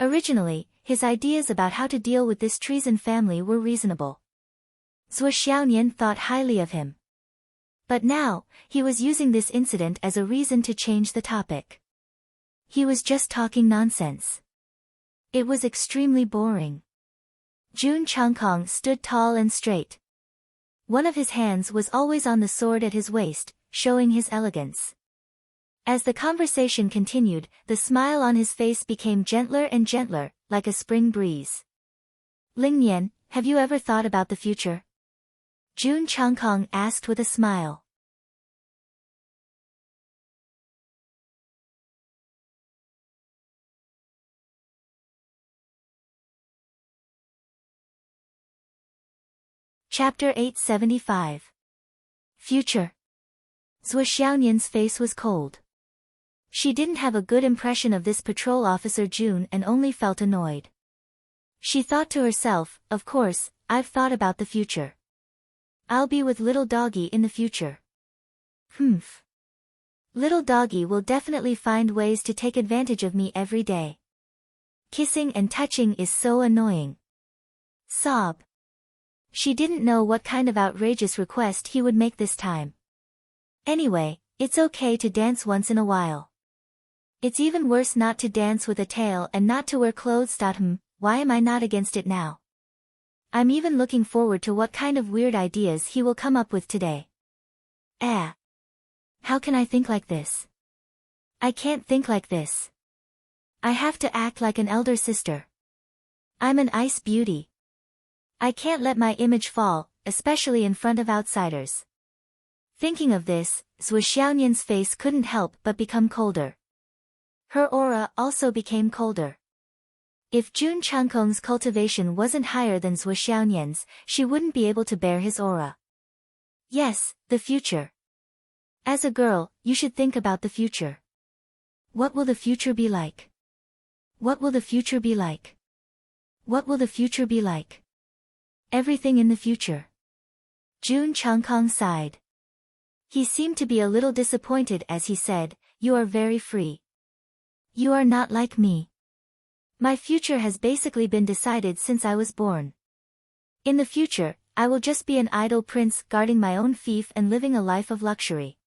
Originally, his ideas about how to deal with this treason family were reasonable. Zhuo Xiaoyan thought highly of him. But now, he was using this incident as a reason to change the topic. He was just talking nonsense. It was extremely boring. Jun Changkong stood tall and straight. One of his hands was always on the sword at his waist, showing his elegance. As the conversation continued, the smile on his face became gentler and gentler, like a spring breeze. Ling Nian, have you ever thought about the future? Jun Changkong asked with a smile. Chapter 875. Future. Zhuo Xiaoyan's face was cold. She didn't have a good impression of this patrol officer Jun and only felt annoyed. She thought to herself, of course, I've thought about the future. I'll be with little doggy in the future. Humph. Little doggy will definitely find ways to take advantage of me every day. Kissing and touching is so annoying. Sob. She didn't know what kind of outrageous request he would make this time. Anyway, it's okay to dance once in a while. It's even worse not to dance with a tail and not to wear clothes. Why am I not against it now? I'm even looking forward to what kind of weird ideas he will come up with today. How can I think like this? I can't think like this. I have to act like an elder sister. I'm an ice beauty. I can't let my image fall, especially in front of outsiders. Thinking of this, Zhuo Xiaoyan's face couldn't help but become colder. Her aura also became colder. If Jun Changkong's cultivation wasn't higher than Zhuo Xiaoyan's, she wouldn't be able to bear his aura. Yes, the future. As a girl, you should think about the future. What will the future be like? What will the future be like? What will the future be like? Everything in the future. Jun Changkong sighed. He seemed to be a little disappointed as he said, "You are very free. You are not like me. My future has basically been decided since I was born. In the future, I will just be an idle prince guarding my own fief and living a life of luxury.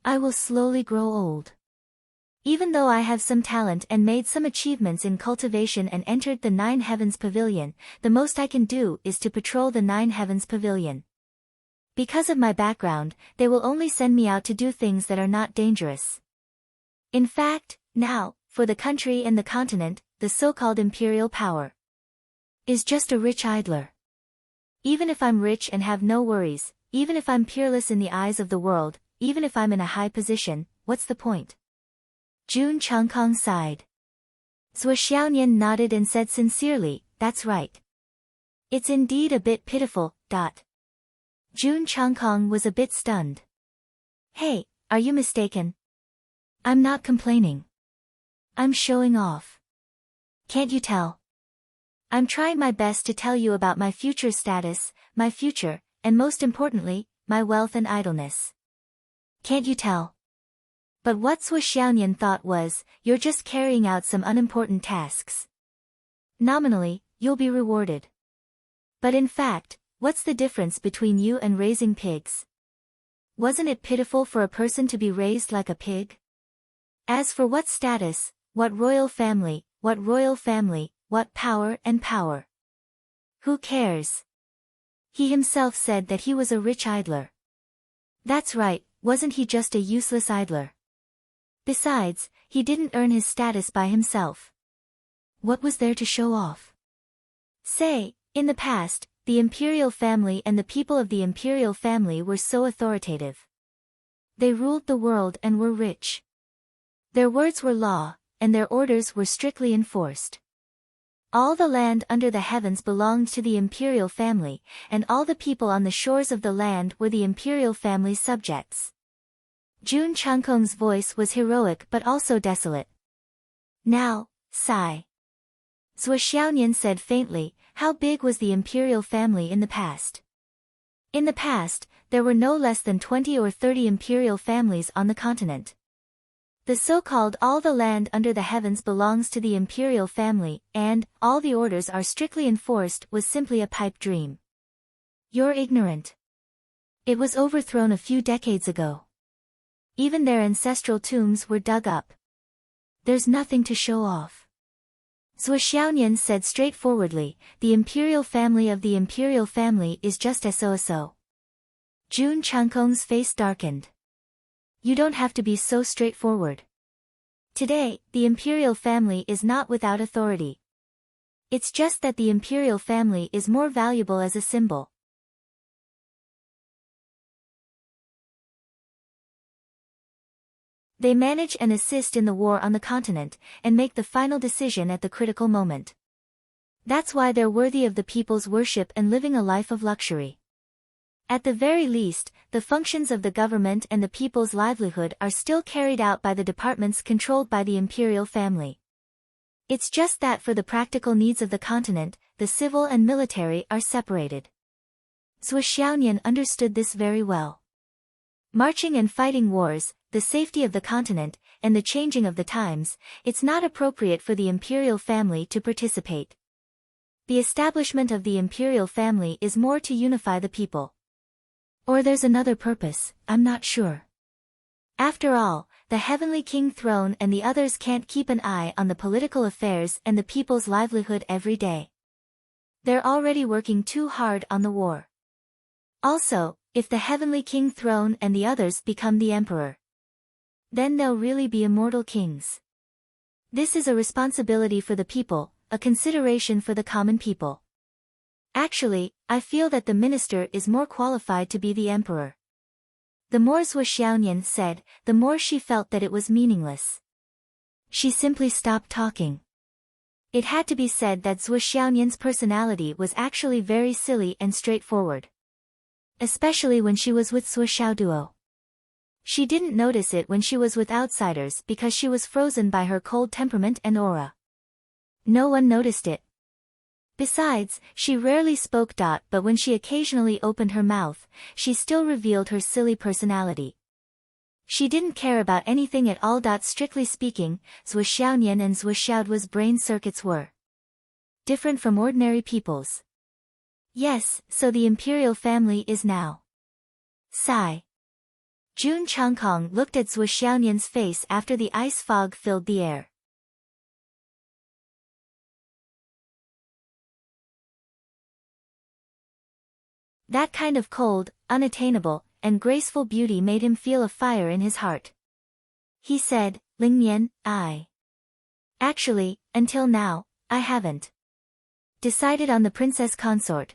I will slowly grow old. Even though I have some talent and made some achievements in cultivation and entered the Nine Heavens Pavilion, the most I can do is to patrol the Nine Heavens Pavilion. Because of my background, they will only send me out to do things that are not dangerous. In fact, now, for the country and the continent, the so-called imperial power is just a rich idler. Even if I'm rich and have no worries, even if I'm peerless in the eyes of the world, even if I'm in a high position, what's the point?" Jun Changkong sighed. Zhuo Xiaoyan nodded and said sincerely, "That's right. It's indeed a bit pitiful." Jun Changkong was a bit stunned. "Hey, are you mistaken? I'm not complaining. I'm showing off. Can't you tell? I'm trying my best to tell you about my future status, my future, and most importantly, my wealth and idleness. Can't you tell?" But what Zhuo Xiaoyan thought was, "You're just carrying out some unimportant tasks. Nominally, you'll be rewarded. But in fact, what's the difference between you and raising pigs? Wasn't it pitiful for a person to be raised like a pig? As for what status, what royal family, what power and power? Who cares?" He himself said that he was a rich idler. That's right, wasn't he just a useless idler? Besides, he didn't earn his status by himself. What was there to show off? Say, in the past, the imperial family and the people of the imperial family were so authoritative. They ruled the world and were rich. Their words were law, and their orders were strictly enforced. All the land under the heavens belonged to the imperial family, and all the people on the shores of the land were the imperial family's subjects. Jun Changkong's voice was heroic but also desolate. "Now, sigh. Zhuo Xiaonian said faintly, how big was the imperial family in the past? In the past, there were no less than 20 or 30 imperial families on the continent. The so-called all the land under the heavens belongs to the imperial family, and all the orders are strictly enforced was simply a pipe dream. You're ignorant. It was overthrown a few decades ago. Even their ancestral tombs were dug up. There's nothing to show off. Zhuo Xiaonian said straightforwardly, the imperial family of the imperial family is just so. Jun Changkong's face darkened. You don't have to be so straightforward. Today, the imperial family is not without authority. It's just that the imperial family is more valuable as a symbol. They manage and assist in the war on the continent, and make the final decision at the critical moment. That's why they're worthy of the people's worship and living a life of luxury. At the very least, the functions of the government and the people's livelihood are still carried out by the departments controlled by the imperial family. It's just that for the practical needs of the continent, the civil and military are separated. Zhuo Xiaonian understood this very well. Marching and fighting wars, the safety of the continent, and the changing of the times, it's not appropriate for the imperial family to participate. The establishment of the imperial family is more to unify the people. Or there's another purpose, I'm not sure. After all, the heavenly king throne and the others can't keep an eye on the political affairs and the people's livelihood every day. They're already working too hard on the war. Also, if the heavenly king throne and the others become the emperor, then they'll really be immortal kings. This is a responsibility for the people, a consideration for the common people. Actually, I feel that the minister is more qualified to be the emperor. The more Zhuo Xiaonian said, the more she felt that it was meaningless. She simply stopped talking. It had to be said that Zhuo Xiaonian's personality was actually very silly and straightforward. Especially when she was with Zhuo Xiaoduo. She didn't notice it when she was with outsiders because she was frozen by her cold temperament and aura. No one noticed it. Besides, she rarely spoke. But when she occasionally opened her mouth, she still revealed her silly personality. She didn't care about anything at all. Strictly speaking, Zhuo Xiaonian and Zhuo Xiaoduo's brain circuits were different from ordinary people's. Yes, so the imperial family is now. Sigh. Jun Changkong looked at Zhuo Xiaonian's face after the ice fog filled the air. That kind of cold, unattainable, and graceful beauty made him feel a fire in his heart. He said, Lingnian, actually, until now, I haven't decided on the princess consort.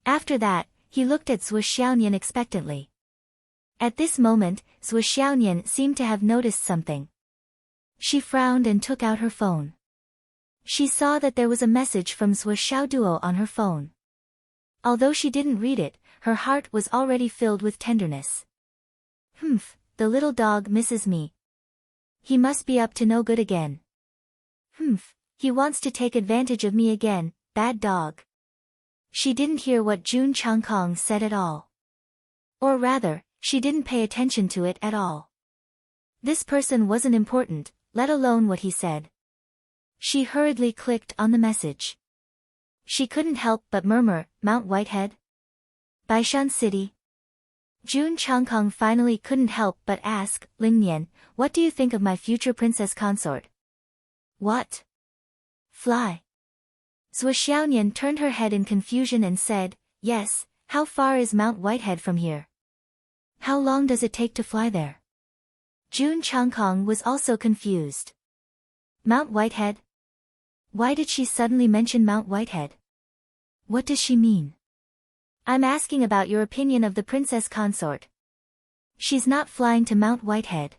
After that, he looked at Zhuo Xiaonian expectantly. At this moment, Zhuo Xiaonian seemed to have noticed something. She frowned and took out her phone. She saw that there was a message from Zhuo Xiaoduo on her phone. Although she didn't read it, her heart was already filled with tenderness. The little dog misses me. He must be up to no good again. He wants to take advantage of me again, bad dog. She didn't hear what Jun Changkong said at all. Or rather, she didn't pay attention to it at all. This person wasn't important, let alone what he said. She hurriedly clicked on the message. She couldn't help but murmur, Mount Whitehead? Baishan City? Jun Changkong finally couldn't help but ask, Lingnian, what do you think of my future princess consort? What? Fly. Zhuo Xiaonian turned her head in confusion and said, yes, how far is Mount Whitehead from here? How long does it take to fly there? Jun Changkong was also confused. Mount Whitehead? Why did she suddenly mention Mount Whitehead? What does she mean? I'm asking about your opinion of the princess consort. She's not flying to Mount Whitehead.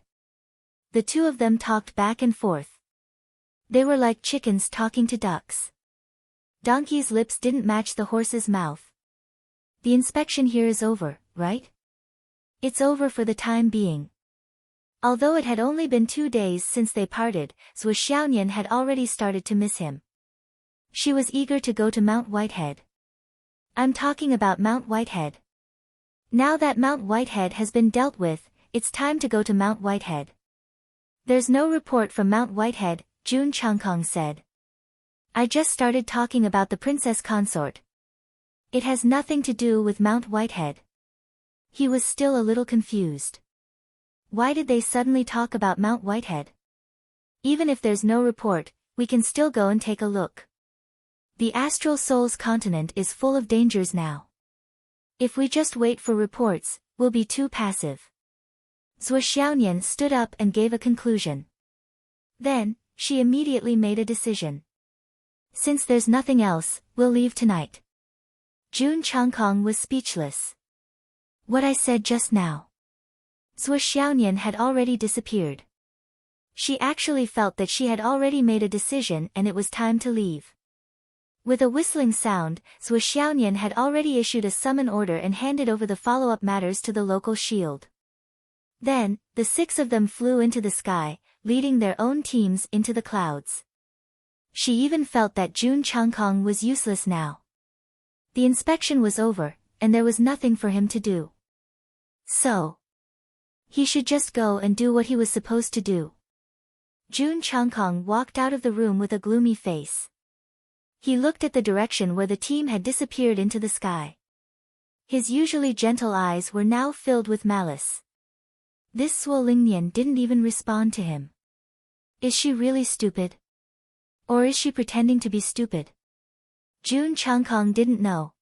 The two of them talked back and forth. They were like chickens talking to ducks. Donkey's lips didn't match the horse's mouth. The inspection here is over, right? It's over for the time being. Although it had only been 2 days since they parted, Zhuo Xiaonian had already started to miss him. She was eager to go to Mount Whitehead. I'm talking about Mount Whitehead. Now that Mount Whitehead has been dealt with, it's time to go to Mount Whitehead. There's no report from Mount Whitehead, June Changkong said. I just started talking about the princess consort. It has nothing to do with Mount Whitehead. He was still a little confused. Why did they suddenly talk about Mount Whitehead? Even if there's no report, we can still go and take a look. The astral soul's continent is full of dangers now. If we just wait for reports, we'll be too passive. Zhuo Xiaonian stood up and gave a conclusion. Then, she immediately made a decision. Since there's nothing else, we'll leave tonight. June Changkong was speechless. What I said just now. Zhuo Xiaonian had already disappeared. She actually felt that she had already made a decision and it was time to leave. With a whistling sound, Zhuo Xiaonian had already issued a summon order and handed over the follow-up matters to the local shield. Then, the 6 of them flew into the sky, leading their own teams into the clouds. She even felt that June Changkong was useless now. The inspection was over, and there was nothing for him to do. So, he should just go and do what he was supposed to do. June Changkong walked out of the room with a gloomy face. He looked at the direction where the team had disappeared into the sky. His usually gentle eyes were now filled with malice. This Zhuo Lingnian didn't even respond to him. Is she really stupid? Or is she pretending to be stupid? June Changkong didn't know.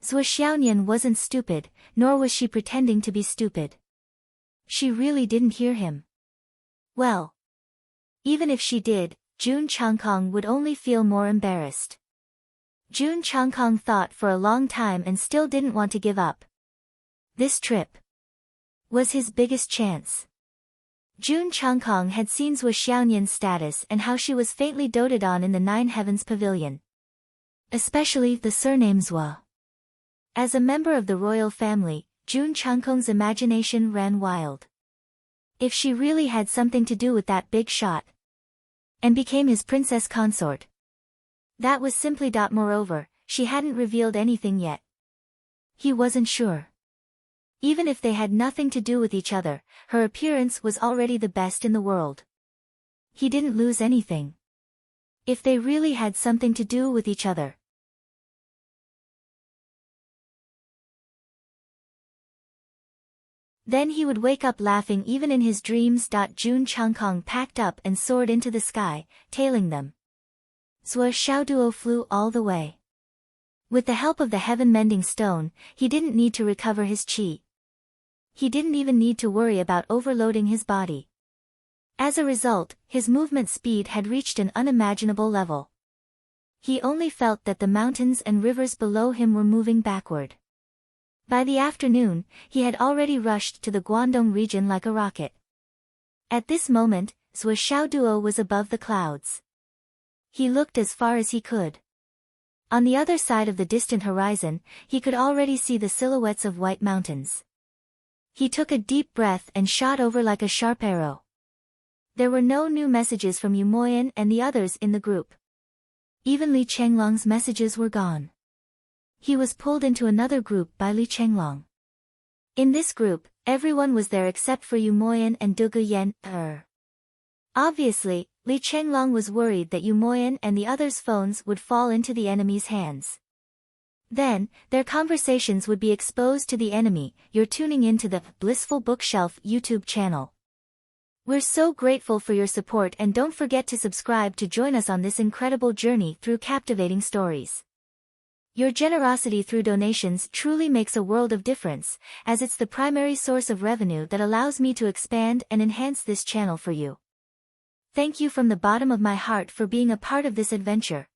Zhuo Xiaonian wasn't stupid, nor was she pretending to be stupid. She really didn't hear him. Well, even if she did, June Changkong would only feel more embarrassed. June Changkong thought for a long time and still didn't want to give up. This trip was his biggest chance. June Changkong had seen Zhuo Xiaonian's status and how she was faintly doted on in the Nine Heavens Pavilion. Especially the surname Zhuo. As a member of the royal family, June Changkong's imagination ran wild. If she really had something to do with that big shot, and became his princess consort. That was simply. Moreover, she hadn't revealed anything yet. He wasn't sure. Even if they had nothing to do with each other, her appearance was already the best in the world. He didn't lose anything. If they really had something to do with each other. Then he would wake up laughing even in his dreams. June Changkong packed up and soared into the sky, tailing them. Zhuo Xiaoduo flew all the way. With the help of the heaven-mending stone, he didn't need to recover his qi. He didn't even need to worry about overloading his body. As a result, his movement speed had reached an unimaginable level. He only felt that the mountains and rivers below him were moving backward. By the afternoon, he had already rushed to the Guangdong region like a rocket. At this moment, Zhuo Xiaoduo was above the clouds. He looked as far as he could. On the other side of the distant horizon, he could already see the silhouettes of white mountains. He took a deep breath and shot over like a sharp arrow. There were no new messages from Yu Moyan and the others in the group. Even Li Chenglong's messages were gone. He was pulled into another group by Li Chenglong. In this group, everyone was there except for Yu Moyan and Du Guyan. Obviously, Li Chenglong was worried that Yu Moyan and the others' phones would fall into the enemy's hands. Then, their conversations would be exposed to the enemy. You're tuning into the Blissful Bookshelf YouTube channel. We're so grateful for your support, and don't forget to subscribe to join us on this incredible journey through captivating stories. Your generosity through donations truly makes a world of difference, as it's the primary source of revenue that allows me to expand and enhance this channel for you. Thank you from the bottom of my heart for being a part of this adventure.